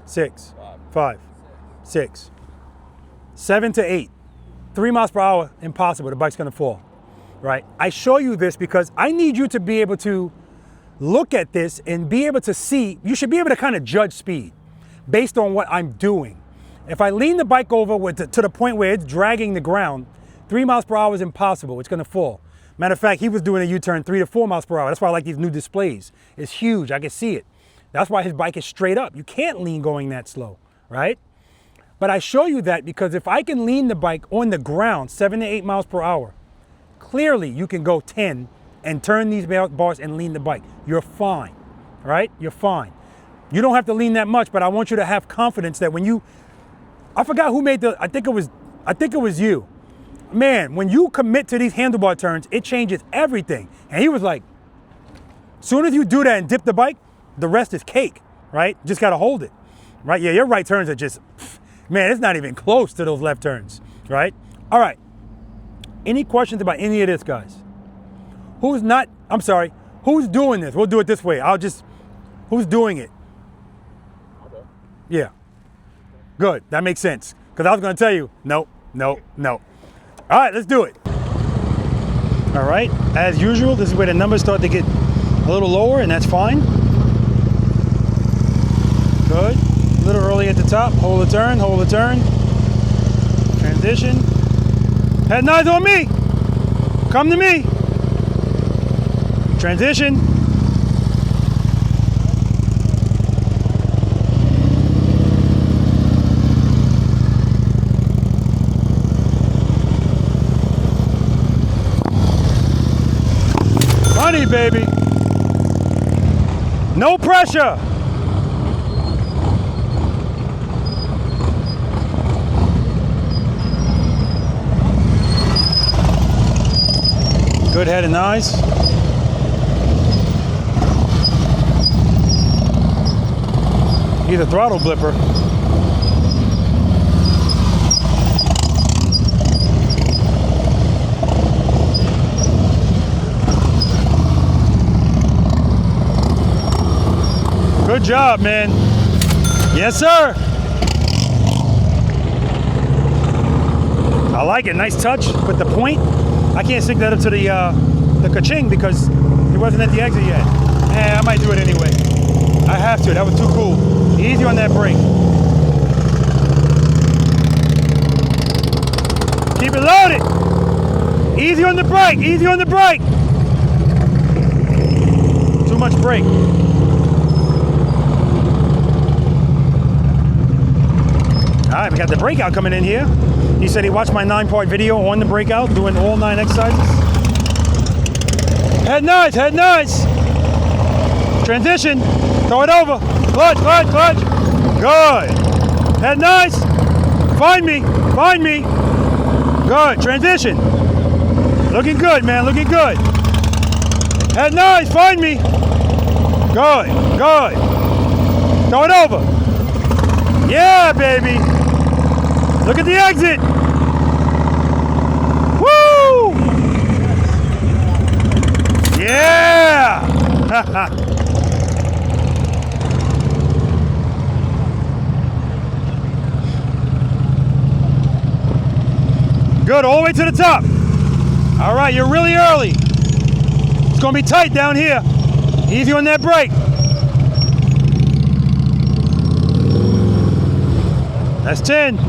6. 5. 6. 7 to 8. 3 miles per hour, impossible. The bike's gonna fall, right? I show you this because I need you to be able to look at this and be able to see. You should be able to kind of judge speed based on what I'm doing. If I lean the bike over to the point where it's dragging the ground, 3 miles per hour is impossible. It's gonna fall. Matter of fact, he was doing a U-turn 3 to 4 miles per hour. That's why I like these new displays. It's huge, I can see it. That's why his bike is straight up. You can't lean going that slow, right? But I show you that because if I can lean the bike on the ground 7 to 8 miles per hour, clearly you can go 10 and turn these bars and lean the bike. You're fine, right? You're fine. You don't have to lean that much, but I want you to have confidence that when you, I forgot who made I think it was you. Man, when you commit to these handlebar turns, it changes everything. And he was like, soon as you do that and dip the bike, the rest is cake, right? Just gotta hold it, right? Yeah, your right turns are just, man, it's not even close to those left turns, right? All right, any questions about any of this, guys? Who's doing this? We'll do it this way. Who's doing it? Yeah, good, that makes sense. Because I was gonna tell you, no, no, no. All right, let's do it. All right, as usual, this is where the numbers start to get a little lower, and that's fine. Good. A little early at the top. Hold the turn, hold the turn. Transition. Head and eyes on me. Come to me. Transition. Money, baby. No pressure. Good head and eyes. He's a throttle blipper. Good job, man. Yes, sir. I like it. Nice touch with the point. I can't stick that up to the ka-ching because it wasn't at the exit yet. I might do it anyway. I have to. That was too cool. Easy on that brake. Keep it loaded. Easy on the brake. Easy on the brake. Too much brake. All right, we got the breakout coming in here. He said he watched my 9-part video on the breakout, doing all 9 exercises. Head nice, head nice. Transition, throw it over. Clutch, clutch, clutch. Good. Head nice. Find me, find me. Good, transition. Looking good, man, looking good. Head nice, find me. Good, good. Throw it over. Yeah, baby. Look at the exit. Woo! Yeah! Good, all the way to the top. All right, you're really early. It's gonna be tight down here. Easy on that brake. That's 10.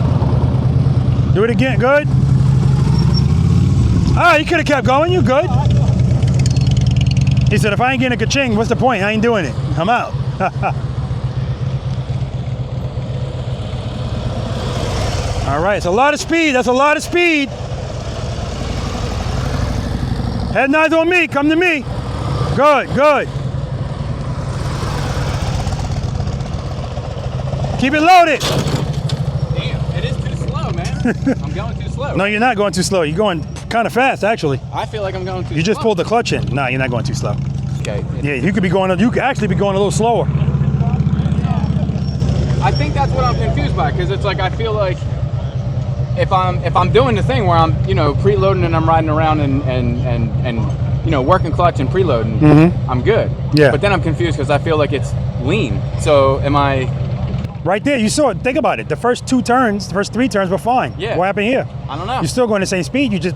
Do it again, good. Ah, you could have kept going, you good. He said, if I ain't getting a ka-ching, what's the point? I ain't doing it. I'm out. All right, it's a lot of speed. That's a lot of speed. Head and eyes on me, come to me. Good, good. Keep it loaded. Damn, it is too slow, man. I'm going too slow. No, you're not going too slow. You're going kind of fast, actually. I feel like I'm going too slow. You just pulled the clutch in. No, you're not going too slow. Okay. Yeah, you could be going. You could actually be going a little slower. I think that's what I'm confused by, because it's like I feel like if I'm doing the thing where I'm preloading and I'm riding around and working clutch and preloading, I'm good. Yeah. But then I'm confused because I feel like it's lean. So am I? Right there, you saw it. Think about it. The first 3 turns were fine. Yeah. What happened here? I don't know. You're still going the same speed. You just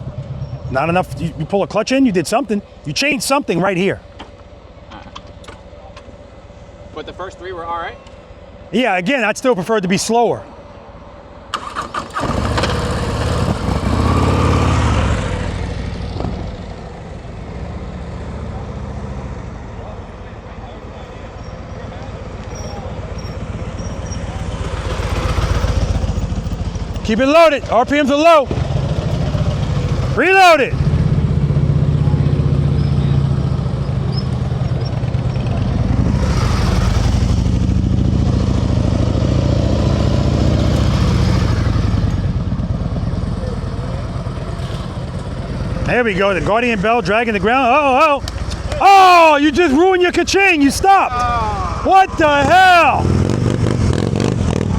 not enough. You pull a clutch in. You did something. You changed something right here. But the first 3 were all right. Yeah. Again, I'd still prefer to be slower. Keep it loaded. RPMs are low. Reload it. There we go. The Guardian Bell dragging the ground. Oh, you just ruined your ka-ching. You stopped. What the hell?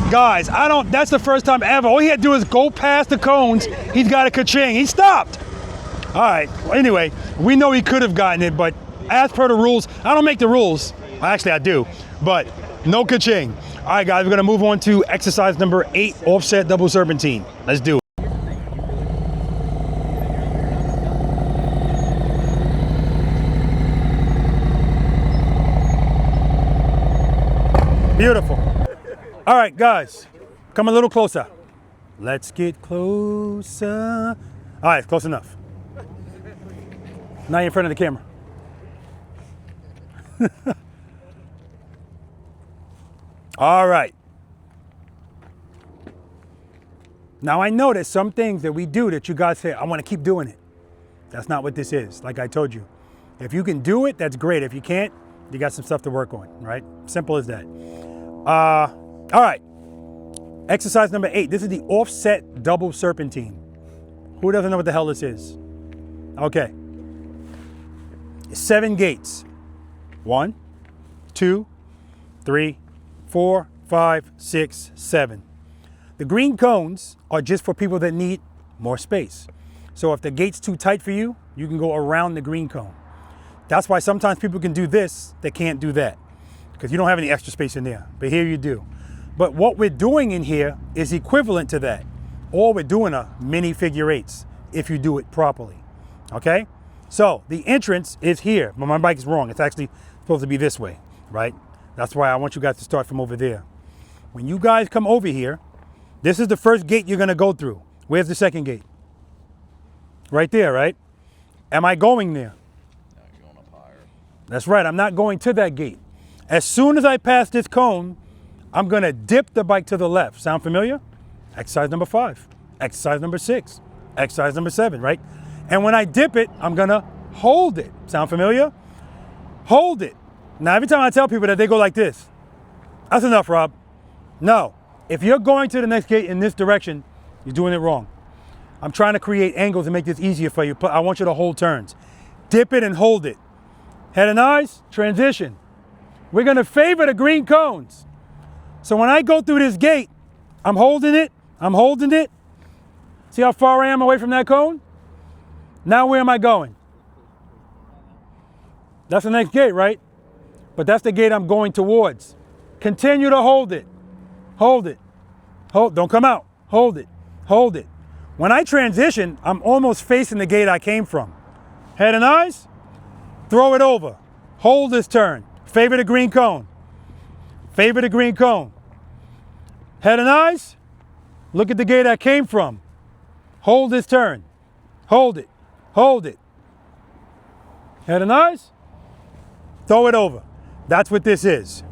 Guys, that's the first time ever. All he had to do is go past the cones. He's got a ka-ching. He stopped. All right. Well, anyway, we know he could have gotten it, but as per the rules, I don't make the rules. Actually, I do, but no ka-ching. All right, guys, we're going to move on to exercise number 8, offset double serpentine. Let's do it. Beautiful. All right, guys, come a little closer. Let's get closer. All right, close enough. Now you're in front of the camera. All right. Now I know there's some things that we do that you guys say, I want to keep doing it. That's not what this is, like I told you. If you can do it, that's great. If you can't, you got some stuff to work on, right? Simple as that. All right. Exercise number 8. This is the offset double serpentine. Who doesn't know what the hell this is? Okay. 7 gates. 1, 2, 3, 4, 5, 6, 7. The green cones are just for people that need more space. So if the gate's too tight for you, you can go around the green cone. That's why sometimes people can do this, they can't do that, because you don't have any extra space in there, but here you do. But what we're doing in here is equivalent to that. All we're doing are mini figure 8s if you do it properly, okay? So the entrance is here, but my bike is wrong. It's actually supposed to be this way, right? That's why I want you guys to start from over there. When you guys come over here, this is the first gate you're gonna go through. Where's the second gate? Right there, right? Am I going there? No, you're going up higher. That's right, I'm not going to that gate. As soon as I pass this cone, I'm gonna dip the bike to the left. Sound familiar? Exercise number 5, exercise number 6, exercise number 7, right? And when I dip it, I'm gonna hold it. Sound familiar? Hold it. Now, every time I tell people that, they go like this. That's enough, Rob. No, if you're going to the next gate in this direction, you're doing it wrong. I'm trying to create angles and make this easier for you. I want you to hold turns. Dip it and hold it. Head and eyes, transition. We're gonna favor the green cones. So when I go through this gate, I'm holding it, I'm holding it. See how far I am away from that cone? Now where am I going? That's the next gate, right? But that's the gate I'm going towards. Continue to hold it. Hold it. Hold, don't come out. Hold it. Hold it. When I transition, I'm almost facing the gate I came from. Head and eyes, throw it over. Hold this turn. Favor the green cone. Favor the green cone. Head and eyes, look at the gate I came from. Hold this turn. Hold it. Hold it. Head and eyes. Throw it over. That's what this is.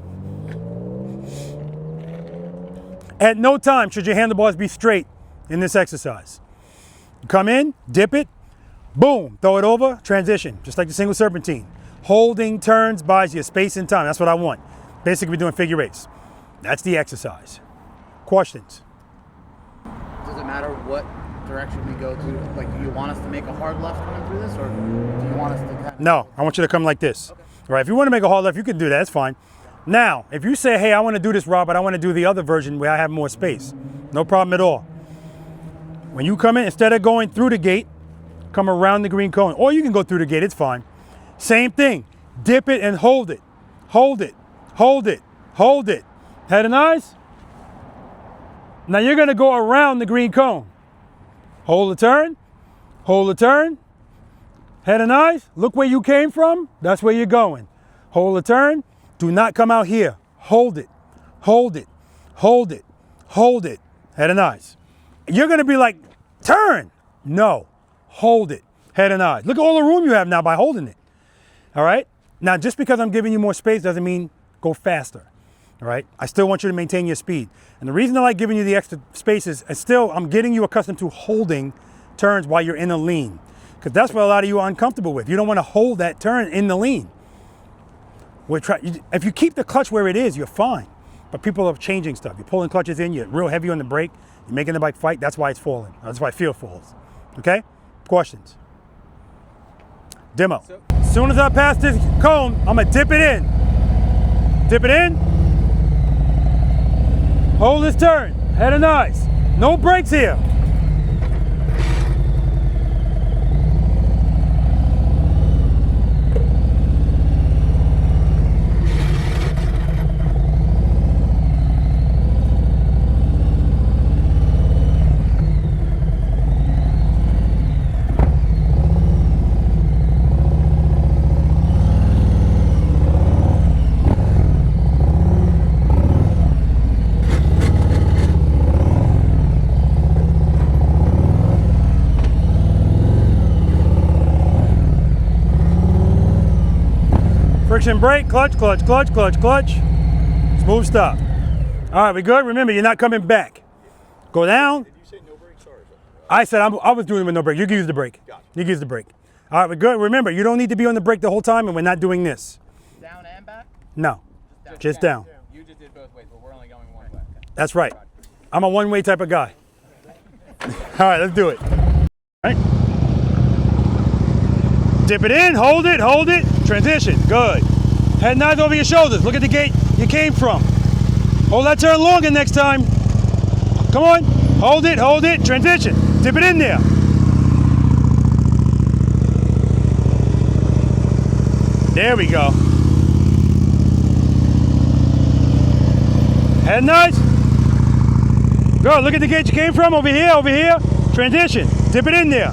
At no time should your handlebars be straight in this exercise. Come in, dip it, boom, throw it over, transition, just like the single serpentine. Holding turns buys you space and time. That's what I want. Basically, we're doing figure eights. That's the exercise. Questions? Does it matter what direction we go to? Like, do you want us to make a hard left coming through this, or do you want us to kind of... No, I want you to come like this. Okay. All right, if you want to make a hard left, you can do that. That's fine. Now, if you say, hey, I want to do this, Rob, but I want to do the other version where I have more space, no problem at all. When you come in, instead of going through the gate, come around the green cone. Or you can go through the gate, it's fine. Same thing. Dip it and hold it. Hold it. Hold it. Hold it. Head and eyes. Now you're going to go around the green cone. Hold the turn. Hold the turn. Head and eyes. Look where you came from. That's where you're going. Hold the turn. Do not come out here. Hold it. Hold it. Hold it. Hold it. Head and eyes. You're going to be like, turn. No. Hold it. Head and eyes. Look at all the room you have now by holding it. All right? Now, just because I'm giving you more space doesn't mean go faster. All right? I still want you to maintain your speed. And the reason I like giving you the extra spaces is still I'm getting you accustomed to holding turns while you're in a lean. Because that's what a lot of you are uncomfortable with. You don't want to hold that turn in the lean. If you keep the clutch where it is, you're fine. But people are changing stuff. You're pulling clutches in, you're real heavy on the brake, you're making the bike fight, that's why it's falling. That's why feel falls. Okay? Questions? Demo. As soon as I pass this cone, I'm gonna dip it in. Dip it in. Hold this turn. Head and eyes. No brakes here. Friction brake, clutch, clutch, clutch, clutch, clutch. Smooth stop. All right, we good? Remember, you're not coming back. Go down. Did you say no brakes? Sorry. I said I was doing it with no brake. You can use the brake. You can use the brake. All right, we're good. Remember, you don't need to be on the brake the whole time, and we're not doing this. Down and back? No, just down. You just did both ways, but we're only going one way. That's right. I'm a one-way type of guy. All right, let's do it. All right. Dip it in, hold it, transition, good. Head and eyes over your shoulders. Look at the gate you came from. Hold that turn longer next time. Come on, hold it, transition. Dip it in there. There we go. Head and eyes. Good, look at the gate you came from, over here. Transition, dip it in there.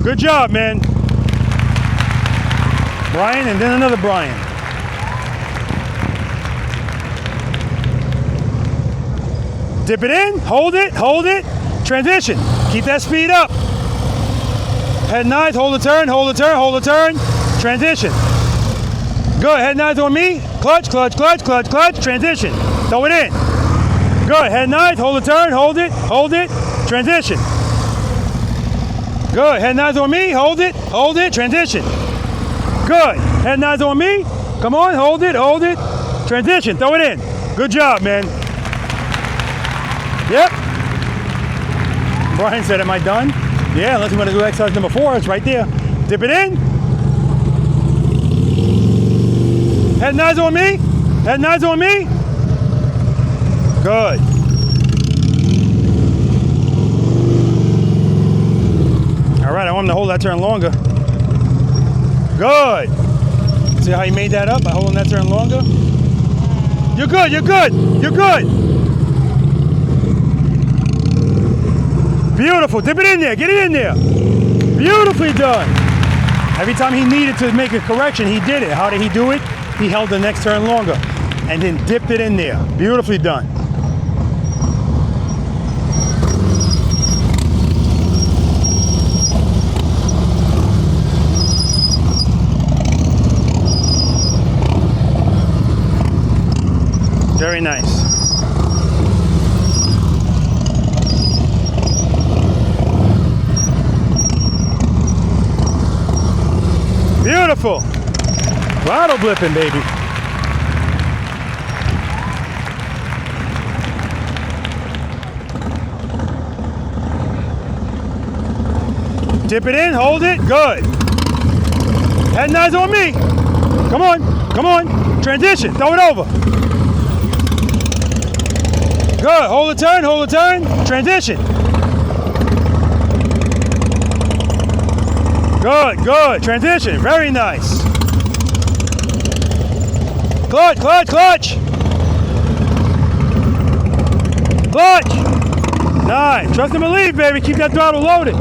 Good job, man. Brian, and then another Brian. Dip it in, hold it, transition. Keep that speed up. Head and eyes, hold the turn, transition. Good, head and eyes on me, clutch, transition. Throw it in. Good, head and eyes, hold the turn, hold it, transition. Good, head and eyes on me, hold it, transition. Good. Head and eyes on me. Come on, hold it. Transition, throw it in. Good job, man. Yep. Brian said, am I done? Yeah, unless you want to do exercise number 4, it's right there. Dip it in. Head and eyes on me. Good. All right, I want him to hold that turn longer. Good. See how you made that up by holding that turn longer? You're good. Beautiful. Dip it in there. Get it in there. Beautifully done. Every time he needed to make a correction, he did it. How did he do it? He held the next turn longer and then dipped it in there. Beautifully done. Very nice. Beautiful. Throttle blipping, baby. Dip it in, hold it, good. Head and eyes on me. Come on, come on. Transition, throw it over. Good, hold the turn, transition. Good, good, transition, very nice. Clutch, clutch, clutch. Clutch. Nice, trust and believe, baby, keep that throttle loaded.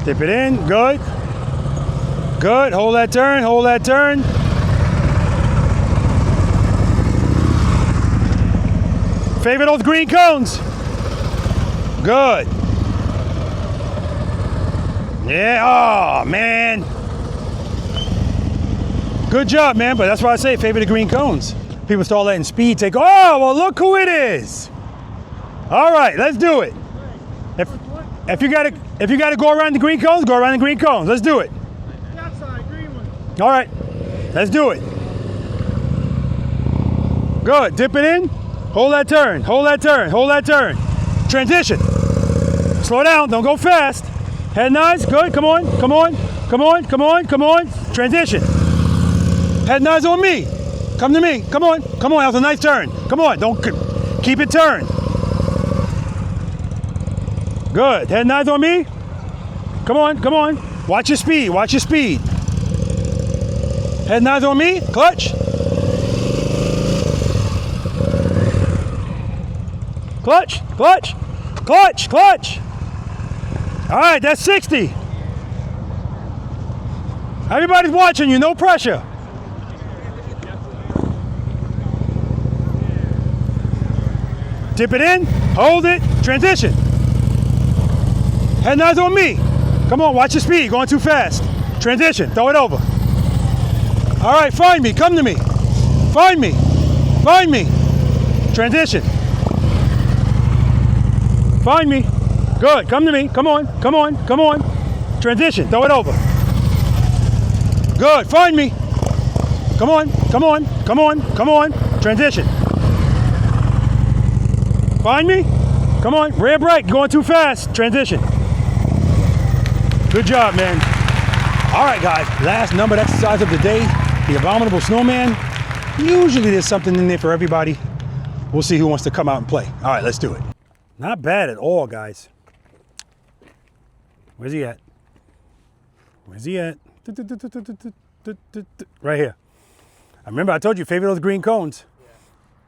Dip it in, good. Good, hold that turn, hold that turn. Favor those green cones. Good. Yeah, oh man. Good job, man, but that's why I say favor the green cones. People start letting speed take, oh, well look who it is. All right, let's do it. If you gotta go around the green cones, go around the green cones. Let's do it. Outside, green one. All right, let's do it. Good, dip it in. Hold that turn, hold that turn, hold that turn. Transition. Slow down, don't go fast. Head and eyes, good, come on, come on, come on, come on, come on. Transition. Head and eyes on me. Come to me, come on, come on, that was a nice turn. Come on, don't keep it turned. Good, head and eyes on me. Come on, come on. Watch your speed, watch your speed. Head and eyes on me, clutch. Clutch, clutch, clutch, clutch. All right, that's 60. Everybody's watching you, no pressure. Dip it in, hold it, transition. Head and eyes on me. Come on, watch your speed, going too fast. Transition, throw it over. All right, find me, come to me. Find me, find me. Transition. Find me. Good, come to me, come on, come on, come on. Transition, throw it over. Good, find me. Come on, come on, come on, come on. Transition. Find me. Come on, rear brake, going too fast. Transition. Good job, man. All right, guys, last numbered exercise of the day, the Abominable Snowman. Usually there's something in there for everybody. We'll see who wants to come out and play. All right, let's do it. Not bad at all, guys. Where's he at? Where's he at? Right here. I remember I told you, favor those green cones.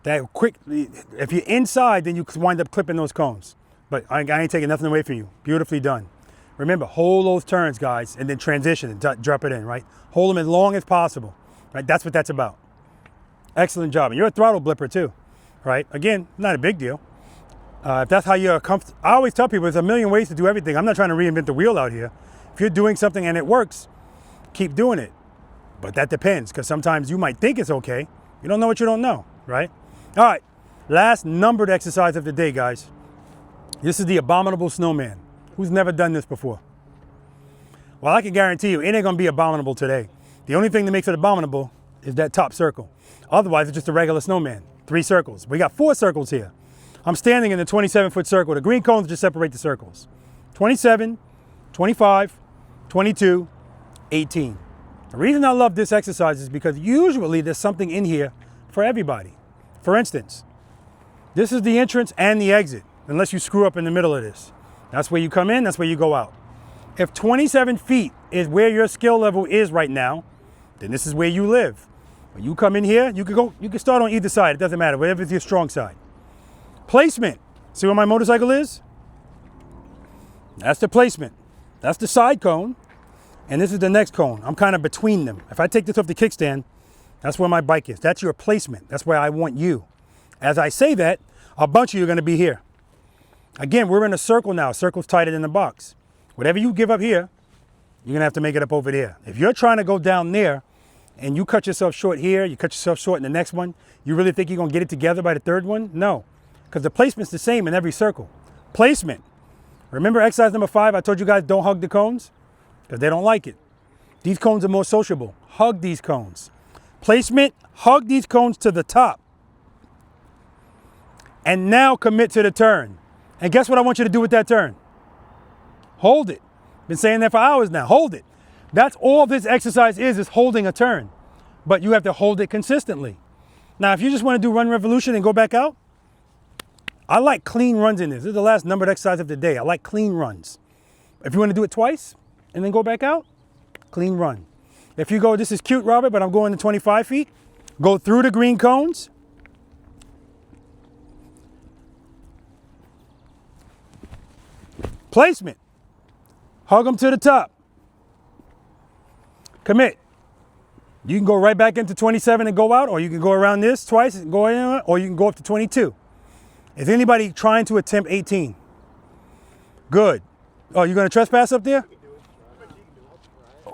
That quick, if you're inside, then you wind up clipping those cones. But I ain't taking nothing away from you. Beautifully done. Remember, hold those turns, guys, and then transition and drop it in, right? Hold them as long as possible, right? That's what that's about. Excellent job. And you're a throttle blipper too, right? Again, not a big deal. If that's how you're comfortable, I always tell people there's a million ways to do everything. I'm not trying to reinvent the wheel out here. If you're doing something and it works, keep doing it. But that depends, because sometimes you might think it's okay. You don't know what you don't know, right? All right, last numbered exercise of the day, guys. This is the Abominable Snowman. Who's never done this before? Well, I can guarantee you, it ain't gonna be abominable today. The only thing that makes it abominable is that top circle. Otherwise, it's just a regular snowman. 3 circles. We got 4 circles here. I'm standing in the 27-foot circle. The green cones just separate the circles. 27, 25, 22, 18. The reason I love this exercise is because usually there's something in here for everybody. For instance, this is the entrance and the exit, unless you screw up in the middle of this. That's where you come in, that's where you go out. If 27 feet is where your skill level is right now, then this is where you live. When you come in here, you can start on either side, it doesn't matter, whatever is your strong side. Placement, see where my motorcycle is? That's the placement. That's the side cone, and this is the next cone. I'm kind of between them. If I take this off the kickstand, that's where my bike is. That's your placement. That's where I want you. As I say that, a bunch of you are going to be here. Again, we're in a circle now. Circle's tighter than the box. Whatever you give up here, you're going to have to make it up over there. If you're trying to go down there and you cut yourself short here, you cut yourself short in the next one, you really think you're going to get it together by the third one? No, because the placement's the same in every circle. Placement. Remember exercise number 5, I told you guys don't hug the cones because they don't like it. These cones are more sociable. Hug these cones. Placement, hug these cones to the top. And now commit to the turn. And guess what I want you to do with that turn? Hold it. Been saying that for hours now. Hold it. That's all this exercise is holding a turn. But you have to hold it consistently. Now, if you just want to do run revolution and go back out, I like clean runs in this. This is the last numbered exercise of the day. I like clean runs. If you want to do it twice and then go back out, clean run. If you go, this is cute, Robert, but I'm going to 25 feet, go through the green cones. Placement. Hug them to the top. Commit. You can go right back into 27 and go out, or you can go around this twice and go in, or you can go up to 22. Is anybody trying to attempt 18? Good. Oh, you're going to trespass up there?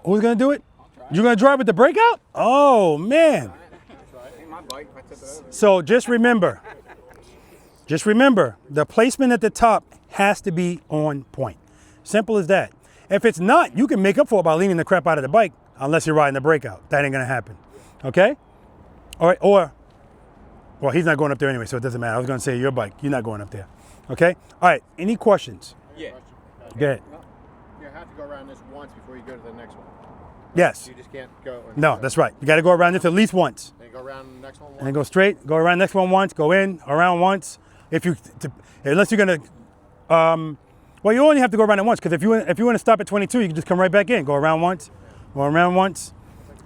Who's going to do it? You're going to drive with the breakout? Oh, man. So just remember, the placement at the top has to be on point. Simple as that. If it's not, you can make up for it by leaning the crap out of the bike, unless you're riding the breakout. That ain't going to happen. Okay? All right, or, well, he's not going up there anyway, so it doesn't matter. I was going to say your bike. You're not going up there. Okay? All right, any questions? Yeah. Go ahead. You have to go around this once before you go to the next one. Yes. You just can't go. No, that's right. You got to go around this at least once. Then go around the next one once. And then go straight, go around the next one once, go in, around once. Unless you're going to, well, you only have to go around it once, because if you want to stop at 22, you can just come right back in. Go around once,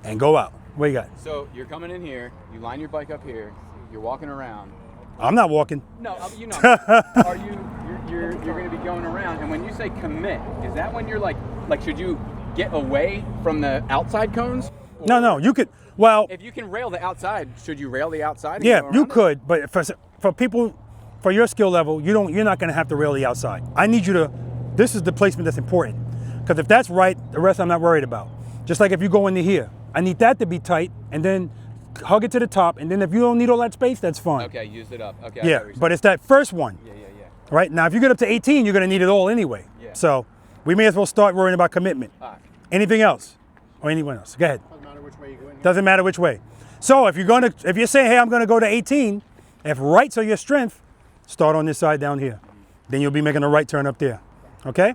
and go out. What you got? So you're coming in here, you line your bike up here, you're walking around. I'm not walking. No, you know. Are you're going to be going around, and when you say commit, is that when you're like should you get away from the outside cones? No, you could. Well, if you can rail the outside, should you rail the outside? And yeah, go around you could, but for people, for your skill level, you're not going to have to rail the outside. I need you to. This is the placement that's important, because if that's right, the rest I'm not worried about. Just like if you go into here, I need that to be tight, and then hug it to the top, and then if you don't need all that space, that's fine. Okay, used it up. Okay. Yeah, but it's that first one. Yeah. Right now, if you get up to 18, you're going to need it all anyway. Yeah. So we may as well start worrying about commitment. All right. Anything else, or anyone else? Go ahead. Doesn't matter which way you go in. Doesn't matter which way. So if you're saying, hey, I'm going to go to 18, if rights are your strength, start on this side down here. Then you'll be making a right turn up there. Okay?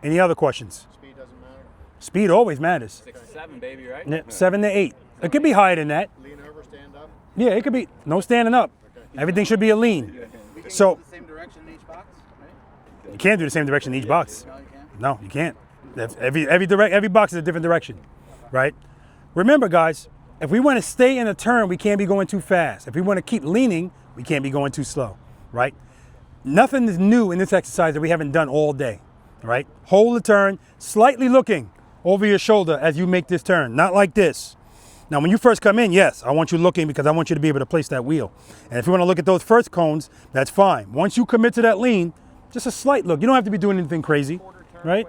Any other questions? Speed doesn't matter. Speed always matters. 6 to 7, baby, right? Yeah, 7 to 8. It could be higher than that. Lean over, stand up. Yeah, it could be no standing up. Everything should be a lean. So the same direction in each box, right? you can't do the same direction in each box. No, you can't. No, you can't. Every box is a different direction, right? Remember, guys, if we want to stay in a turn, we can't be going too fast. If we want to keep leaning, we can't be going too slow, right? Nothing is new in this exercise that we haven't done all day, right? Hold the turn, slightly looking over your shoulder as you make this turn, not like this. Now, when you first come in, yes, I want you looking because I want you to be able to place that wheel. And if you want to look at those first cones, that's fine. Once you commit to that lean, just a slight look. You don't have to be doing anything crazy, right?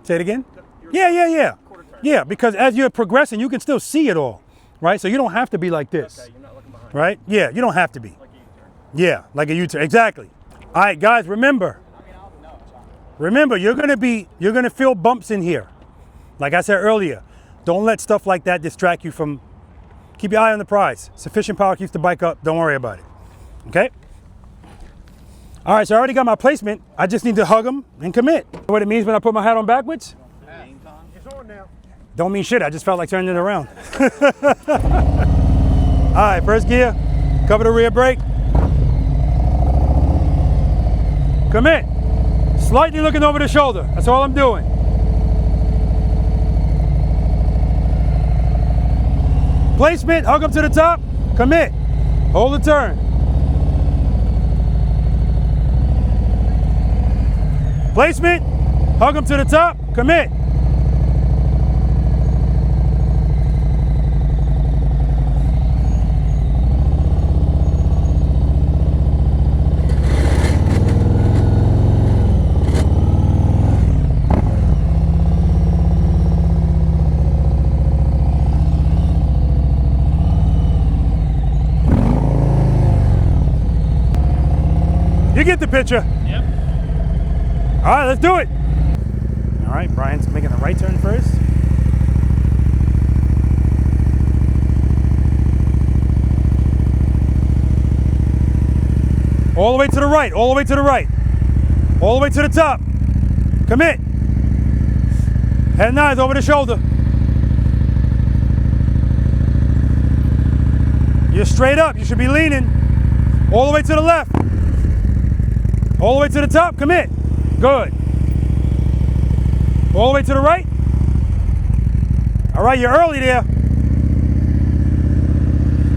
Say it again? Yeah. Yeah, because as you're progressing, you can still see it all, right? So you don't have to be like this, Okay, you're not looking behind. right? Yeah, you don't have to be. Yeah, like a U-turn, exactly. All right, guys, remember, you're gonna feel bumps in here. Like I said earlier, don't let stuff like that distract you from, keep your eye on the prize. Sufficient power keeps the bike up, don't worry about it, okay? All right, so I already got my placement. I just need to hug them and commit. What it means when I put my hat on backwards? It's on now. Don't mean shit, I just felt like turning it around. All right, first gear, cover the rear brake. Commit. Slightly looking over the shoulder, that's all I'm doing. Placement, hug up to the top, commit. Hold the turn. Placement, hug them to the top, commit. get the picture. Yep. All right, let's do it. All right, Brian's making a right turn first. All the way to the right, all the way to the right. All the way to the top. Commit. Head and eyes over the shoulder. You're straight up, you should be leaning. All the way to the left. All the way to the top, commit. Good. All the way to the right. All right, you're early there.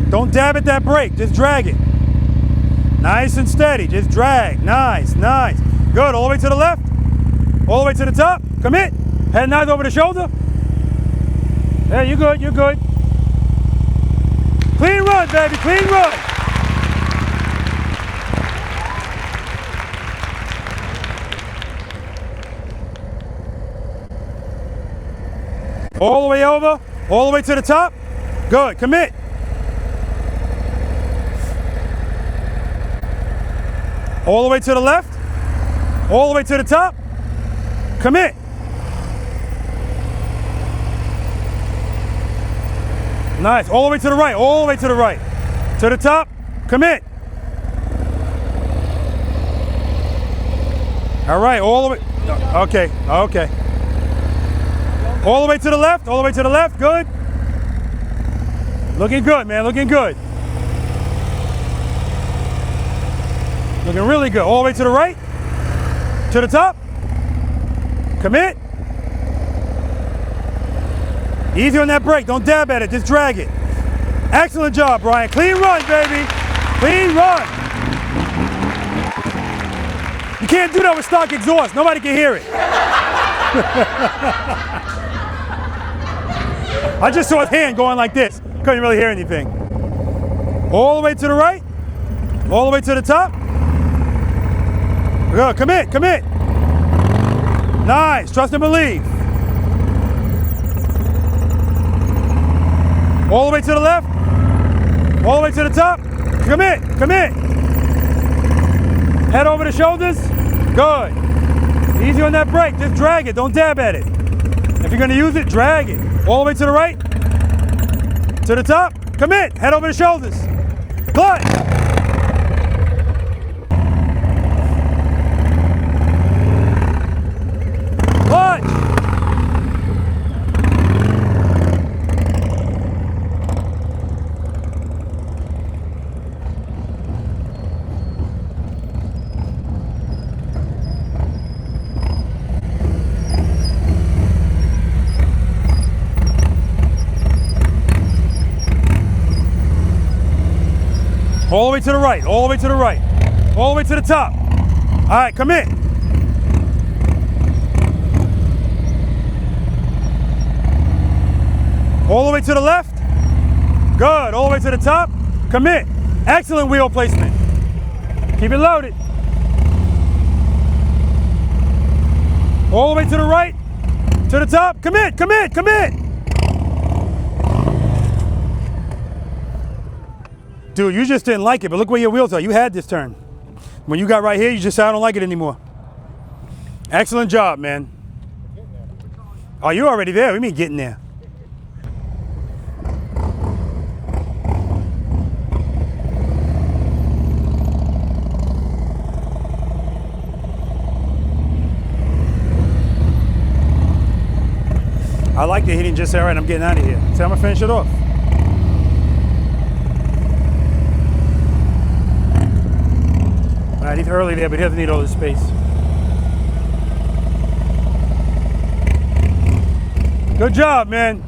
Don't dab at that brake, just drag it. Nice and steady, just drag. Nice, nice. Good, all the way to the left. All the way to the top, commit. Head and eyes over the shoulder. Yeah, you're good, you're good. Clean run, baby, clean run. All the way over, all the way to the top. Good, commit. All the way to the left, all the way to the top. Commit. Nice, all the way to the right, all the way to the right. To the top, commit. All right, all the way, okay, okay. All the way to the left, all the way to the left, good. Looking good, man, looking good. Looking really good. All the way to the right, to the top, commit. Easy on that brake, don't dab at it, just drag it. Excellent job, Brian. Clean run, baby. Clean run. You can't do that with stock exhaust, nobody can hear it. I just saw his hand going like this. Couldn't really hear anything. All the way to the right, all the way to the top. Good, commit, commit. Nice, trust and believe. All the way to the left, all the way to the top. Commit, commit. Head over the shoulders. Good. Easy on that brake, just drag it, don't dab at it. If you're gonna use it, drag it. All the way to the right, to the top. Commit, head over the shoulders. Clutch. Clutch. All the way to the right, all the way to the right, all the way to the top. All right, commit. All the way to the left. Good, all the way to the top. Commit. Excellent wheel placement. Keep it loaded. All the way to the right, to the top. Commit, commit, commit. Dude, you just didn't like it, but look where your wheels are. You had this turn. When you got right here, you just said, I don't like it anymore. Excellent job, man. Oh, you're already there. We mean getting there. I like the hitting just say, all right, I'm getting out of here. So I'm gonna finish it off. All right, he's early there, but he doesn't need all this space. Good job, man.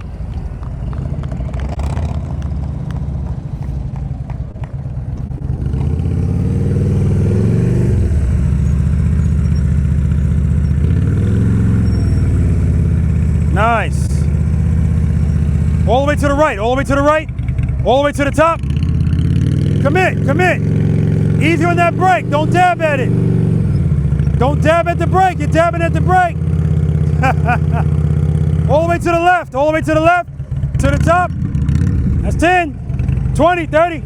Nice. All the way to the right, all the way to the right, all the way to the top. Commit, commit. Easy on that brake, don't dab at it. Don't dab at the brake, you're dabbing at the brake. All the way to the left, all the way to the left, to the top. That's 10, 20, 30.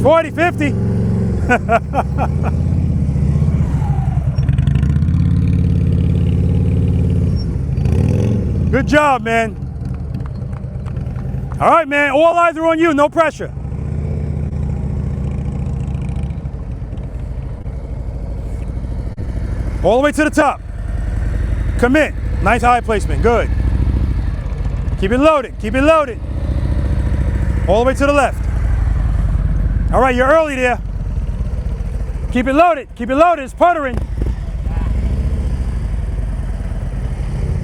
40, 50. Good job, man. All right, man. All eyes are on you. No pressure. All the way to the top. Commit. Nice high placement. Good. Keep it loaded. Keep it loaded. All the way to the left. All right, you're early there. Keep it loaded. Keep it loaded. It's puttering.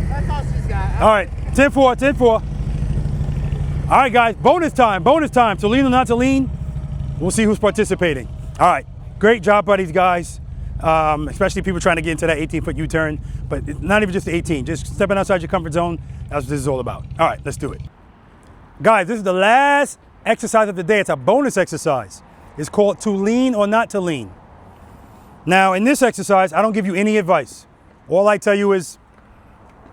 That's all she's got. All right, 10-4, 10-4. All right, guys, bonus time, bonus time. To lean or not to lean, we'll see who's participating. All right, great job, buddies, guys. Especially people trying to get into that 18-foot U-turn, but not even just the 18, just stepping outside your comfort zone. That's what this is all about. All right, let's do it. Guys, this is the last exercise of the day. It's a bonus exercise. It's called to lean or not to lean. Now, in this exercise, I don't give you any advice. All I tell you is,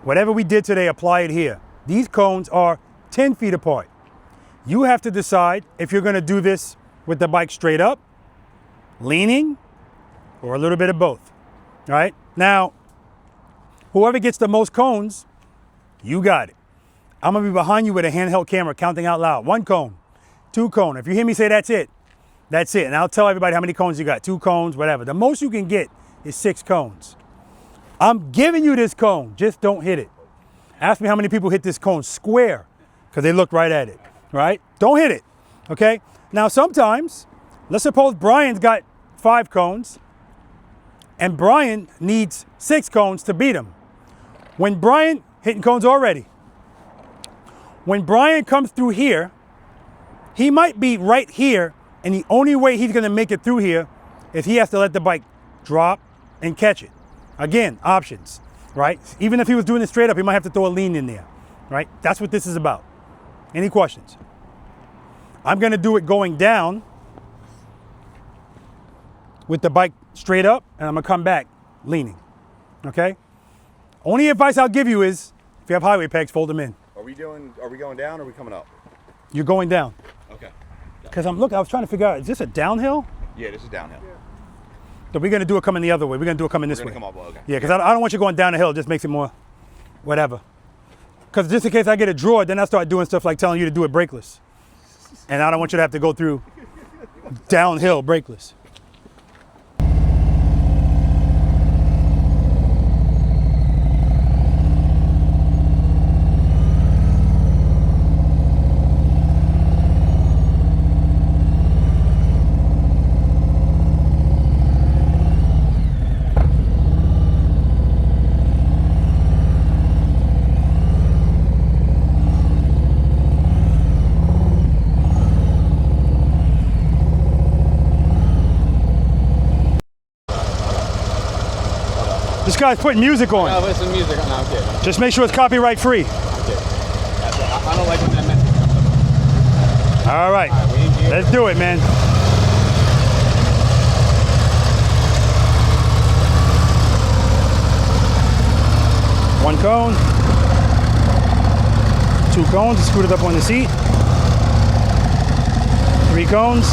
whatever we did today, apply it here. These cones are 10 feet apart. You have to decide if you're gonna do this with the bike straight up, leaning, or a little bit of both, all right? Now, whoever gets the most cones, you got it. I'm gonna be behind you with a handheld camera counting out loud. 1 cone, 2 cone. If you hear me say that's it, that's it. And I'll tell everybody how many cones you got, 2 cones, whatever. The most you can get is 6 cones. I'm giving you this cone, just don't hit it. Ask me how many people hit this cone square, because they look right at it, right? Don't hit it, okay? Now sometimes, let's suppose Brian's got 5 cones, and Brian needs 6 cones to beat him. When Brian, hitting cones already, when Brian comes through here, he might be right here, and the only way he's gonna make it through here is he has to let the bike drop and catch it. Again, options, right? Even if he was doing it straight up, he might have to throw a lean in there, right? That's what this is about. Any questions? I'm gonna do it going down with the bike straight up, and I'm gonna come back leaning, okay? Only advice I'll give you is, if you have highway pegs, fold them in. Are we going down or are we coming up? You're going down. Okay. Because I was trying to figure out, is this a downhill? Yeah, this is downhill. So we're gonna do it coming the other way. We're gonna do it coming this way. Come up, okay. Yeah, because I don't want you going down the hill. It just makes it more, whatever. Because just in case I get a draw, then I start doing stuff like telling you to do it brakeless. And I don't want you to have to go through downhill brakeless. This guy's putting music on. No, listen, music. No, I'm kidding. Just make sure it's copyright free. I'm kidding. I don't like when that message comes up. All right, let's do it, man. One cone, 2 cones, scoot it up on the seat. 3 cones.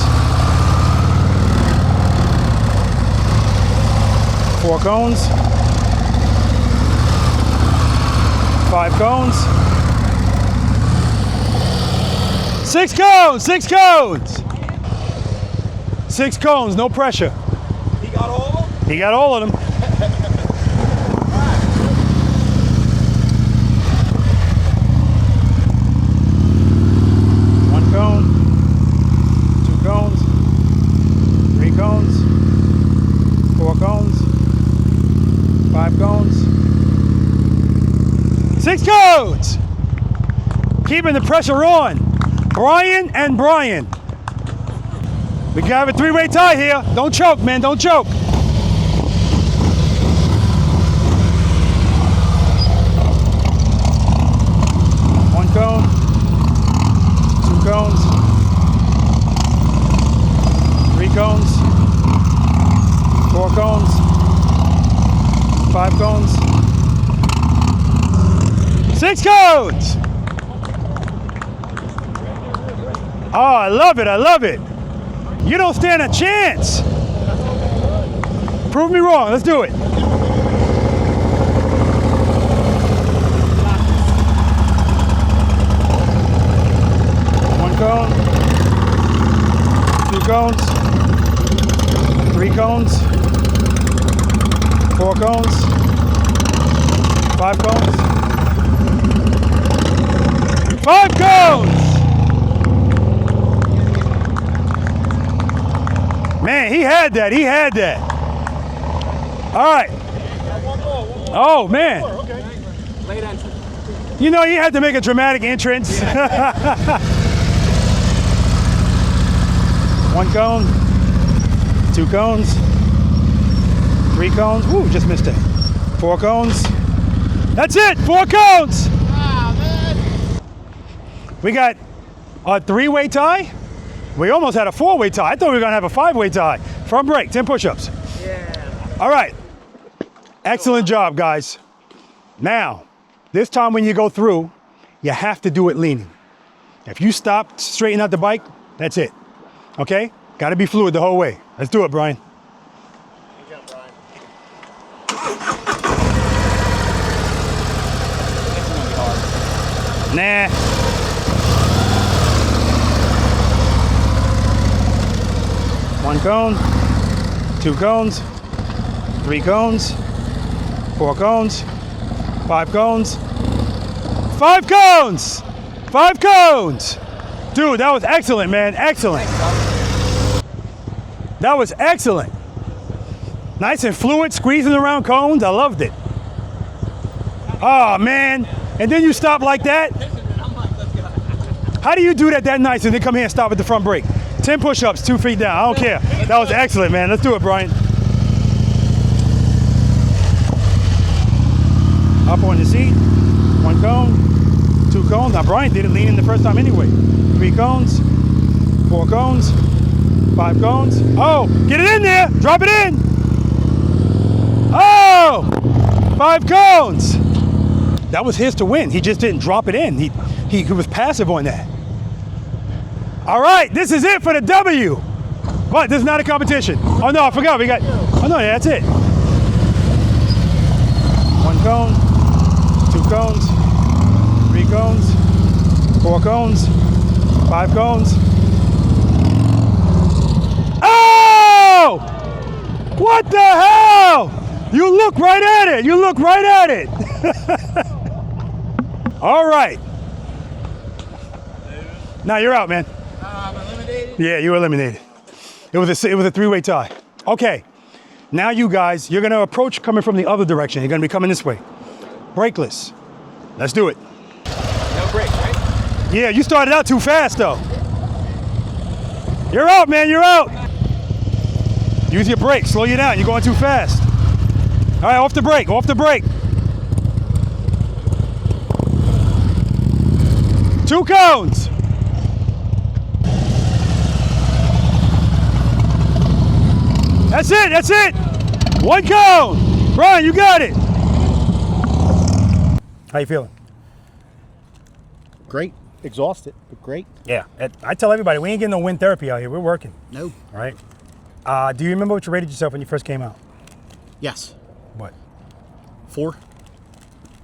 4 cones. 5 cones. 6 cones, 6 cones. 6 cones, no pressure. He got all of them? He got all of them. One cone, 2 cones, 3 cones, 4 cones, 5 cones, 6 cones! Keeping the pressure on. Brian and Brian. We can have a 3-way tie here. Don't choke, man, don't choke. One cone, 2 cones, 3 cones, 4 cones, 5 cones, 6 cones! Oh, I love it, I love it. You don't stand a chance. Prove me wrong. Let's do it. One cone. 2 cones. 3 cones. 4 cones. 5 cones. 5 cones! Man, he had that. He had that. All right. Oh, man. Late entry. You know, you had to make a dramatic entrance. 1 cone. 2 cones. 3 cones. Ooh, just missed it. 4 cones. That's it. 4 cones. We got a 3-way tie. We almost had a 4-way tie. I thought we were gonna have a 5-way tie. Front break, 10 push-ups. Yeah. All right. Excellent job, guys. Now, this time when you go through, you have to do it leaning. If you stop, straighten out the bike, that's it. Okay? Got to be fluid the whole way. Let's do it, Brian. Good job, Brian. Nah. One cone, 2 cones, 3 cones, 4 cones, 5 cones, 5 cones! 5 cones! Dude, that was excellent, man. Excellent. That was excellent. Nice and fluid, squeezing around cones. I loved it. Oh, man. And then you stop like that? How do you do that nice and then come here and stop at the front brake? 10 push-ups, 2 feet down. I don't care. That was excellent, man. Let's do it, Brian. Up on the seat. 1 cone, 2 cones. Now, Brian did it leaning the first time anyway. 3 cones, 4 cones, 5 cones. Oh, get it in there. Drop it in. Oh, 5 cones. That was his to win. He just didn't drop it in. He was passive on that. All right, this is it for the W. What? This is not a competition. Oh no, I forgot. We got. Oh no, that's it. 1 cone, 2 cones, 3 cones, 4 cones, 5 cones. Oh! What the hell? You look right at it. You look right at it. All right. Now you're out, man. I'm eliminated? Yeah, you were eliminated. It was a 3-way tie. Okay. Now you guys, you're gonna approach coming from the other direction. You're gonna be coming this way. Brakeless. Let's do it. No break, right? Yeah, you started out too fast though. You're out, man, you're out. Use your brake, slow you down, you're going too fast. All right, off the brake, off the brake. 2 cones. That's it, that's it. 1 cone. Brian, you got it. How you feeling? Great. Exhausted, but great. Yeah, I tell everybody, we ain't getting no wind therapy out here. We're working. No. All right. Do you remember what you rated yourself when you first came out? Yes. What? 4.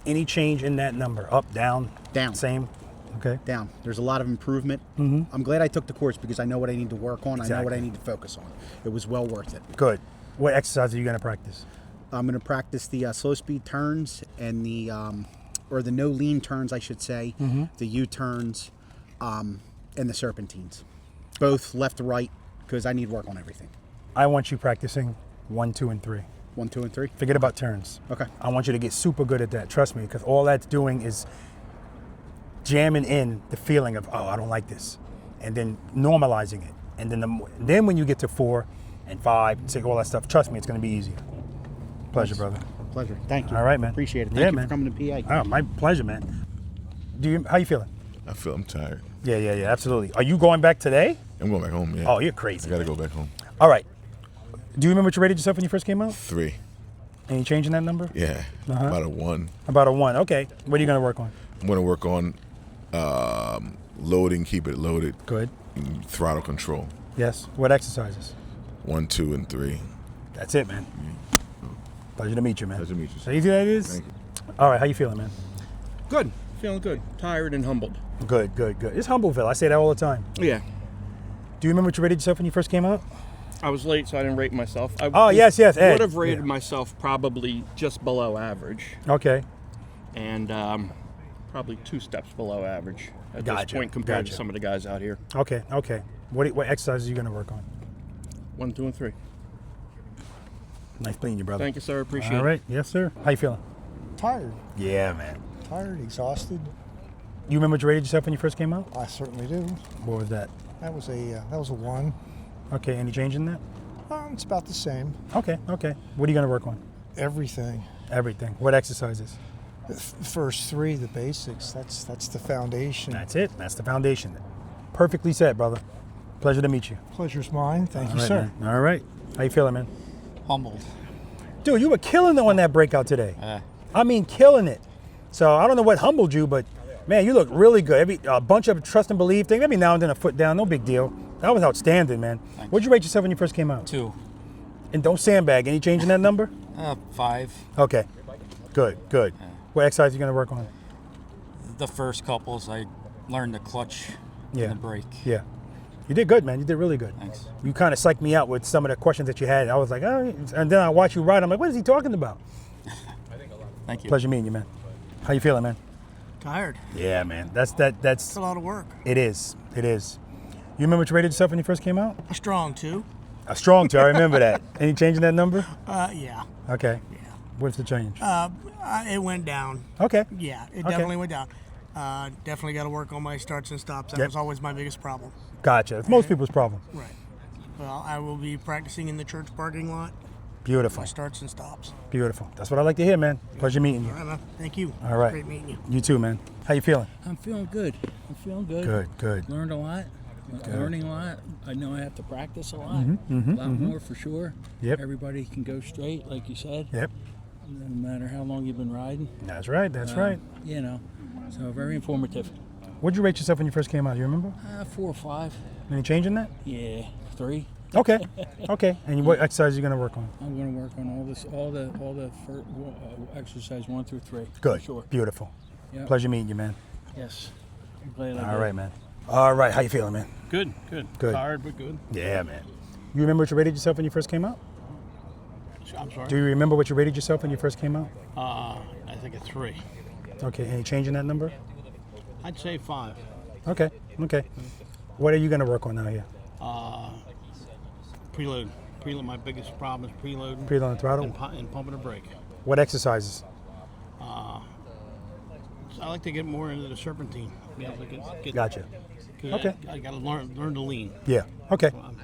Any change in that number? Up, down? Down. Same? Okay. Down. There's a lot of improvement. Mm-hmm. I'm glad I took the course because I know what I need to work on. Exactly. I know what I need to focus on. It was well worth it. Good. What exercise are you going to practice? I'm going to practice the slow speed turns and the, or the no lean turns, I should say, the U-turns, and the serpentines. Both left to right because I need work on everything. I want you practicing 1, 2, and 3. 1, 2, and 3? Forget about turns. Okay. I want you to get super good at that. Trust me, because all that's doing is jamming in the feeling of, oh, I don't like this, and then normalizing it. And then when you get to 4 and 5 and 6, all that stuff, trust me, it's going to be easier. Pleasure, brother. Pleasure. Thank you. All right, man. Appreciate it. Thank you for coming to PA. Oh, my pleasure, man. How you feeling? I'm tired. Yeah, absolutely. Are you going back today? I'm going back home, yeah. Oh, you're crazy. I got to go back home. All right. Do you remember what you rated yourself when you first came out? 3. Any change in that number? Yeah, about a 1. About a 1, okay. What are you going to work on? I'm going to work on loading, keep it loaded. Good. And throttle control. Yes. What exercises? 1, 2, and 3. That's it, man. Pleasure to meet you, man. Pleasure to meet you. So easy that is? Thank you. All right, how you feeling, man? Good. Feeling good. Tired and humbled. Good, good, good. It's Humbleville. I say that all the time. Yeah. Do you remember what you rated yourself when you first came out? I was late, so I didn't rate myself. I yes, Ed. would have rated myself probably just below average. Okay. And probably 2 steps below average at this Gotcha, point compared gotcha. to some of the guys out here. Okay, okay. What exercises are you going to work on? 1, 2, and 3. Nice meeting you, brother. Thank you, sir. Appreciate it. All right. Yes, sir. How you feeling? Tired. Yeah, man. Tired, exhausted. You remember what you rated yourself when you first came out? I certainly do. What was that? That was a 1. Okay, any change in that? It's about the same. Okay, okay. What are you going to work on? Everything. Everything. What exercises? The first 3, the basics. That's the foundation. That's it. That's the foundation. Perfectly said, brother. Pleasure to meet you. Pleasure's mine. Thank you, All right, sir. man. All right. How you feeling, man? Humbled. Dude, you were killing it on that breakout today. I mean, killing it. So I don't know what humbled you, but man, you look really good. A bunch of trust and believe things. Every now and then a foot down, no big deal. That was outstanding, man. What'd you rate yourself when you first came out? 2. And don't sandbag. Any change in that number? 5. Okay. Good, good. What exercise are you going to work on? The first couples, I learned the clutch and the brake. Yeah. You did good, man. You did really good. Thanks. You kind of psyched me out with some of the questions that you had. I was like, oh, and then I watch you ride. I'm like, what is he talking about? Thank you. Pleasure meeting you, man. How you feeling, man? Tired. Yeah, man. That's It's a lot of work. It is. It is. You remember what you rated yourself when you first came out? A strong 2. A strong 2. I remember that. Any change in that number? Yeah. Okay. Yeah. What's the change? It went down. Okay. Yeah, it Okay. definitely went down. Definitely got to work on my starts and stops. That Yep. was always my biggest problem. Gotcha. It's most people's problem. Right. Well, I will be practicing in the church parking lot. Beautiful. My starts and stops. Beautiful. That's what I like to hear, man. Pleasure meeting you. All right, man. Thank you. All right. Great meeting you. You too, man. How you feeling? I'm feeling good. I'm feeling good. Good, good. Learned a lot. Good. Learning a lot. I know I have to practice a lot. Mhm, a lot more for sure. Yep. Everybody can go straight, like you said. Yep. No matter how long you've been riding. That's right. That's right. You know, so very informative. What'd you rate yourself when you first came out? You remember? 4 or 5. Any change in that? Yeah, 3. Okay. Okay. And what exercise are you going to work on? I'm going to work on all the exercise 1 through 3. Good. For sure. Beautiful. Yep. Pleasure meeting you, man. Yes. I'm glad I All did. right, man. All right. How you feeling, man? Good, good. Good. Tired, but good. Yeah, man. You remember what you rated yourself when you first came out? I'm sorry. Do you remember what you rated yourself when you first came out? I think a 3. Okay. Any change in that number? I'd say 5. Okay. Okay. What are you going to work on now here? Preload. Preload. My biggest problem is preloading. Preload on the throttle? And pumping a brake. What exercises? I like to get more into the serpentine. Be able to get Gotcha. Okay. I got to learn to lean. Yeah. Okay. I'm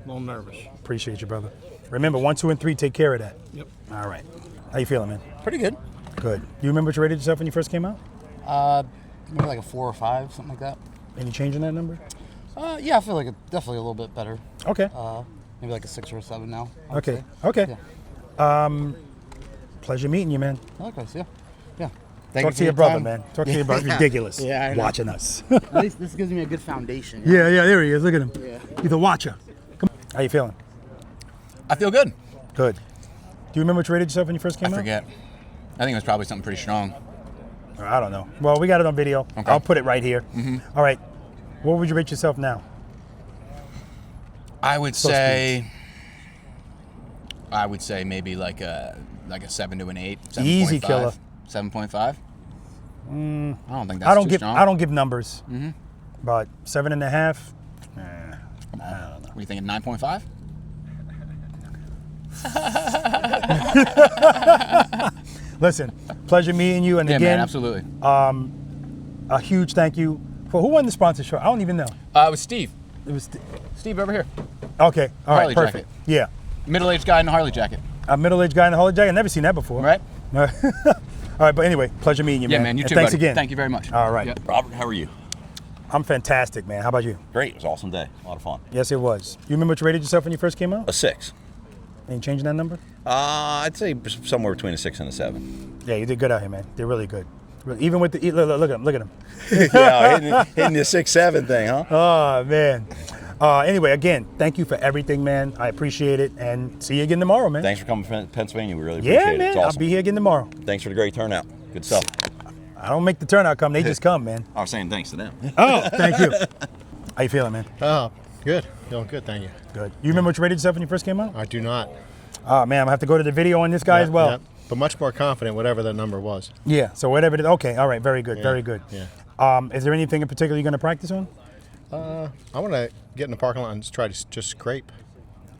a little nervous. Appreciate you, brother. Remember, 1, 2, and 3. Take care of that. Yep. All right. How you feeling, man? Pretty good. Good. Do you remember what you rated yourself when you first came out? Maybe like a 4 or 5, something like that. Any change in that number? Yeah, I feel like definitely a little bit better. Okay. Maybe like a 6 or a 7 now. I would Okay. say. Okay. Yeah. Pleasure meeting you, man. Likewise, yeah. Yeah. Talk to your brother, man. Talk to your brother. Ridiculous. Yeah, I know. Watching us. At least this gives me a good foundation. Yeah, there he is. Look at him. Yeah. He's a watcher. Come on. How you feeling? I feel good. Good. Do you remember what you rated yourself when you first came I out? forget. I think it was probably something pretty strong. I don't know. Well, we got it on video. Okay. I'll put it right here. Mhm. All right. What would you rate yourself now? I would say maybe like a 7 to an 8. 7. Easy 5. killer. 7.5. I don't think that's I don't too give. strong. I don't give numbers. Mm-hmm. But 7.5. I don't know. What are you thinking? 9.5. Listen, pleasure meeting you, and Yeah, again, man, absolutely. A huge thank you for who won the sponsorship. I don't even know. It was Steve. It was Steve over here. Okay, all right, Harley perfect. jacket. Yeah, Middle-aged guy in a Harley jacket. a middle-aged guy in a Harley jacket. I've never seen that before. Right. All right, but anyway, pleasure meeting you, Yeah, man. man. You And too, thanks buddy. again. Thank you very much. All right. Yep. Robert, how are you? I'm fantastic, man. How about you? Great. It was an awesome day. A lot of fun. Yes, it was. You remember what you rated yourself when you first came out? A 6. Any change in that number? I'd say somewhere between a 6 and a 7. Yeah, you did good out here, man. They're really good. Even with the look at him. Yeah, hitting the 6-7 thing, huh? Oh man. Anyway, again, thank you for everything, man. I appreciate it, and see you again tomorrow, man. Thanks for coming from Pennsylvania. We really appreciate it. Yeah, man. It's awesome. I'll be here again tomorrow. Thanks for the great turnout. Good stuff. I don't make the turnout come. They just come, man. I was saying thanks to them. Oh, thank you. How you feeling, man? Oh, good. Feeling good, thank you. Good. You remember what you rated yourself when you first came out? I do not. Oh, man, I'm going to have to go to the video on this guy as well. Yeah, but much more confident, whatever that number was. Yeah, so whatever it is. Okay, all right, very good, very good. Yeah. Is there anything in particular you're going to practice on? I want to get in the parking lot and try to just scrape.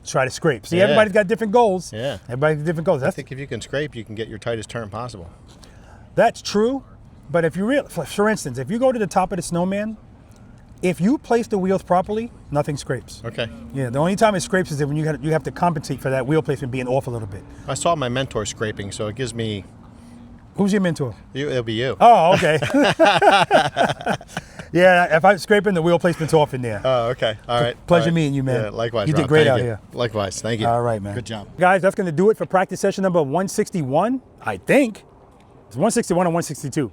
Try to scrape. See, everybody's got different goals. Yeah. Everybody's got different goals. I think if you can scrape, you can get your tightest turn possible. That's true, but if you for instance, if you go to the top of the Snowman, if you place the wheels properly, nothing scrapes. Okay. Yeah, the only time it scrapes is when you have to compensate for that wheel placement being off a little bit. I saw my mentor scraping, so it gives me. Who's your mentor? It'll be you. Oh, okay. Yeah, if I'm scraping, the wheel placement's off in there. Oh, okay. All right. Pleasure meeting you, man. Yeah, likewise, You Rob. did great Thank out you. here. Likewise. Thank you. All right, man. Good job. Guys, that's going to do it for practice session number 161, I think. It's 161 or 162.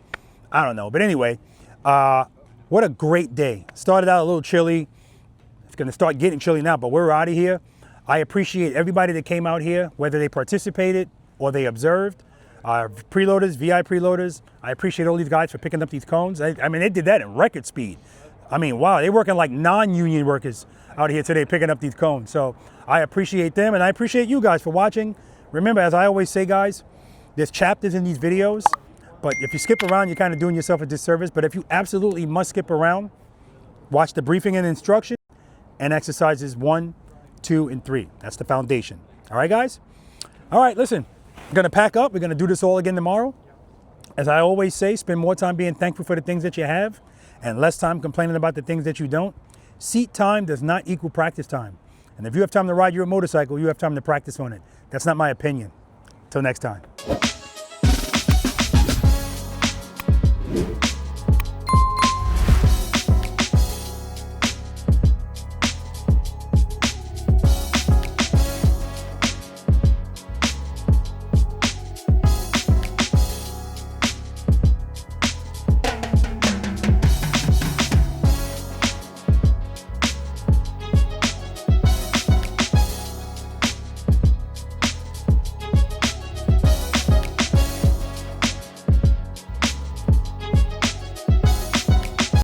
I don't know. But anyway, what a great day. Started out a little chilly. It's going to start getting chilly now, but we're out of here. I appreciate everybody that came out here, whether they participated or they observed. Preloaders, V.I.Preloaders, I appreciate all these guys for picking up these cones. I mean, they did that in record speed. I mean, wow, they're working like non-union workers out here today picking up these cones. So I appreciate them, and I appreciate you guys for watching. Remember, as I always say, guys, there's chapters in these videos, but if you skip around, you're kind of doing yourself a disservice. But if you absolutely must skip around, watch the briefing and instruction and exercises 1, 2, and 3. That's the foundation. All right, guys? All right, listen. We're going to pack up. We're going to do this all again tomorrow. As I always say, spend more time being thankful for the things that you have and less time complaining about the things that you don't. Seat time does not equal practice time. And if you have time to ride your motorcycle, you have time to practice on it. That's not my opinion. Till next time.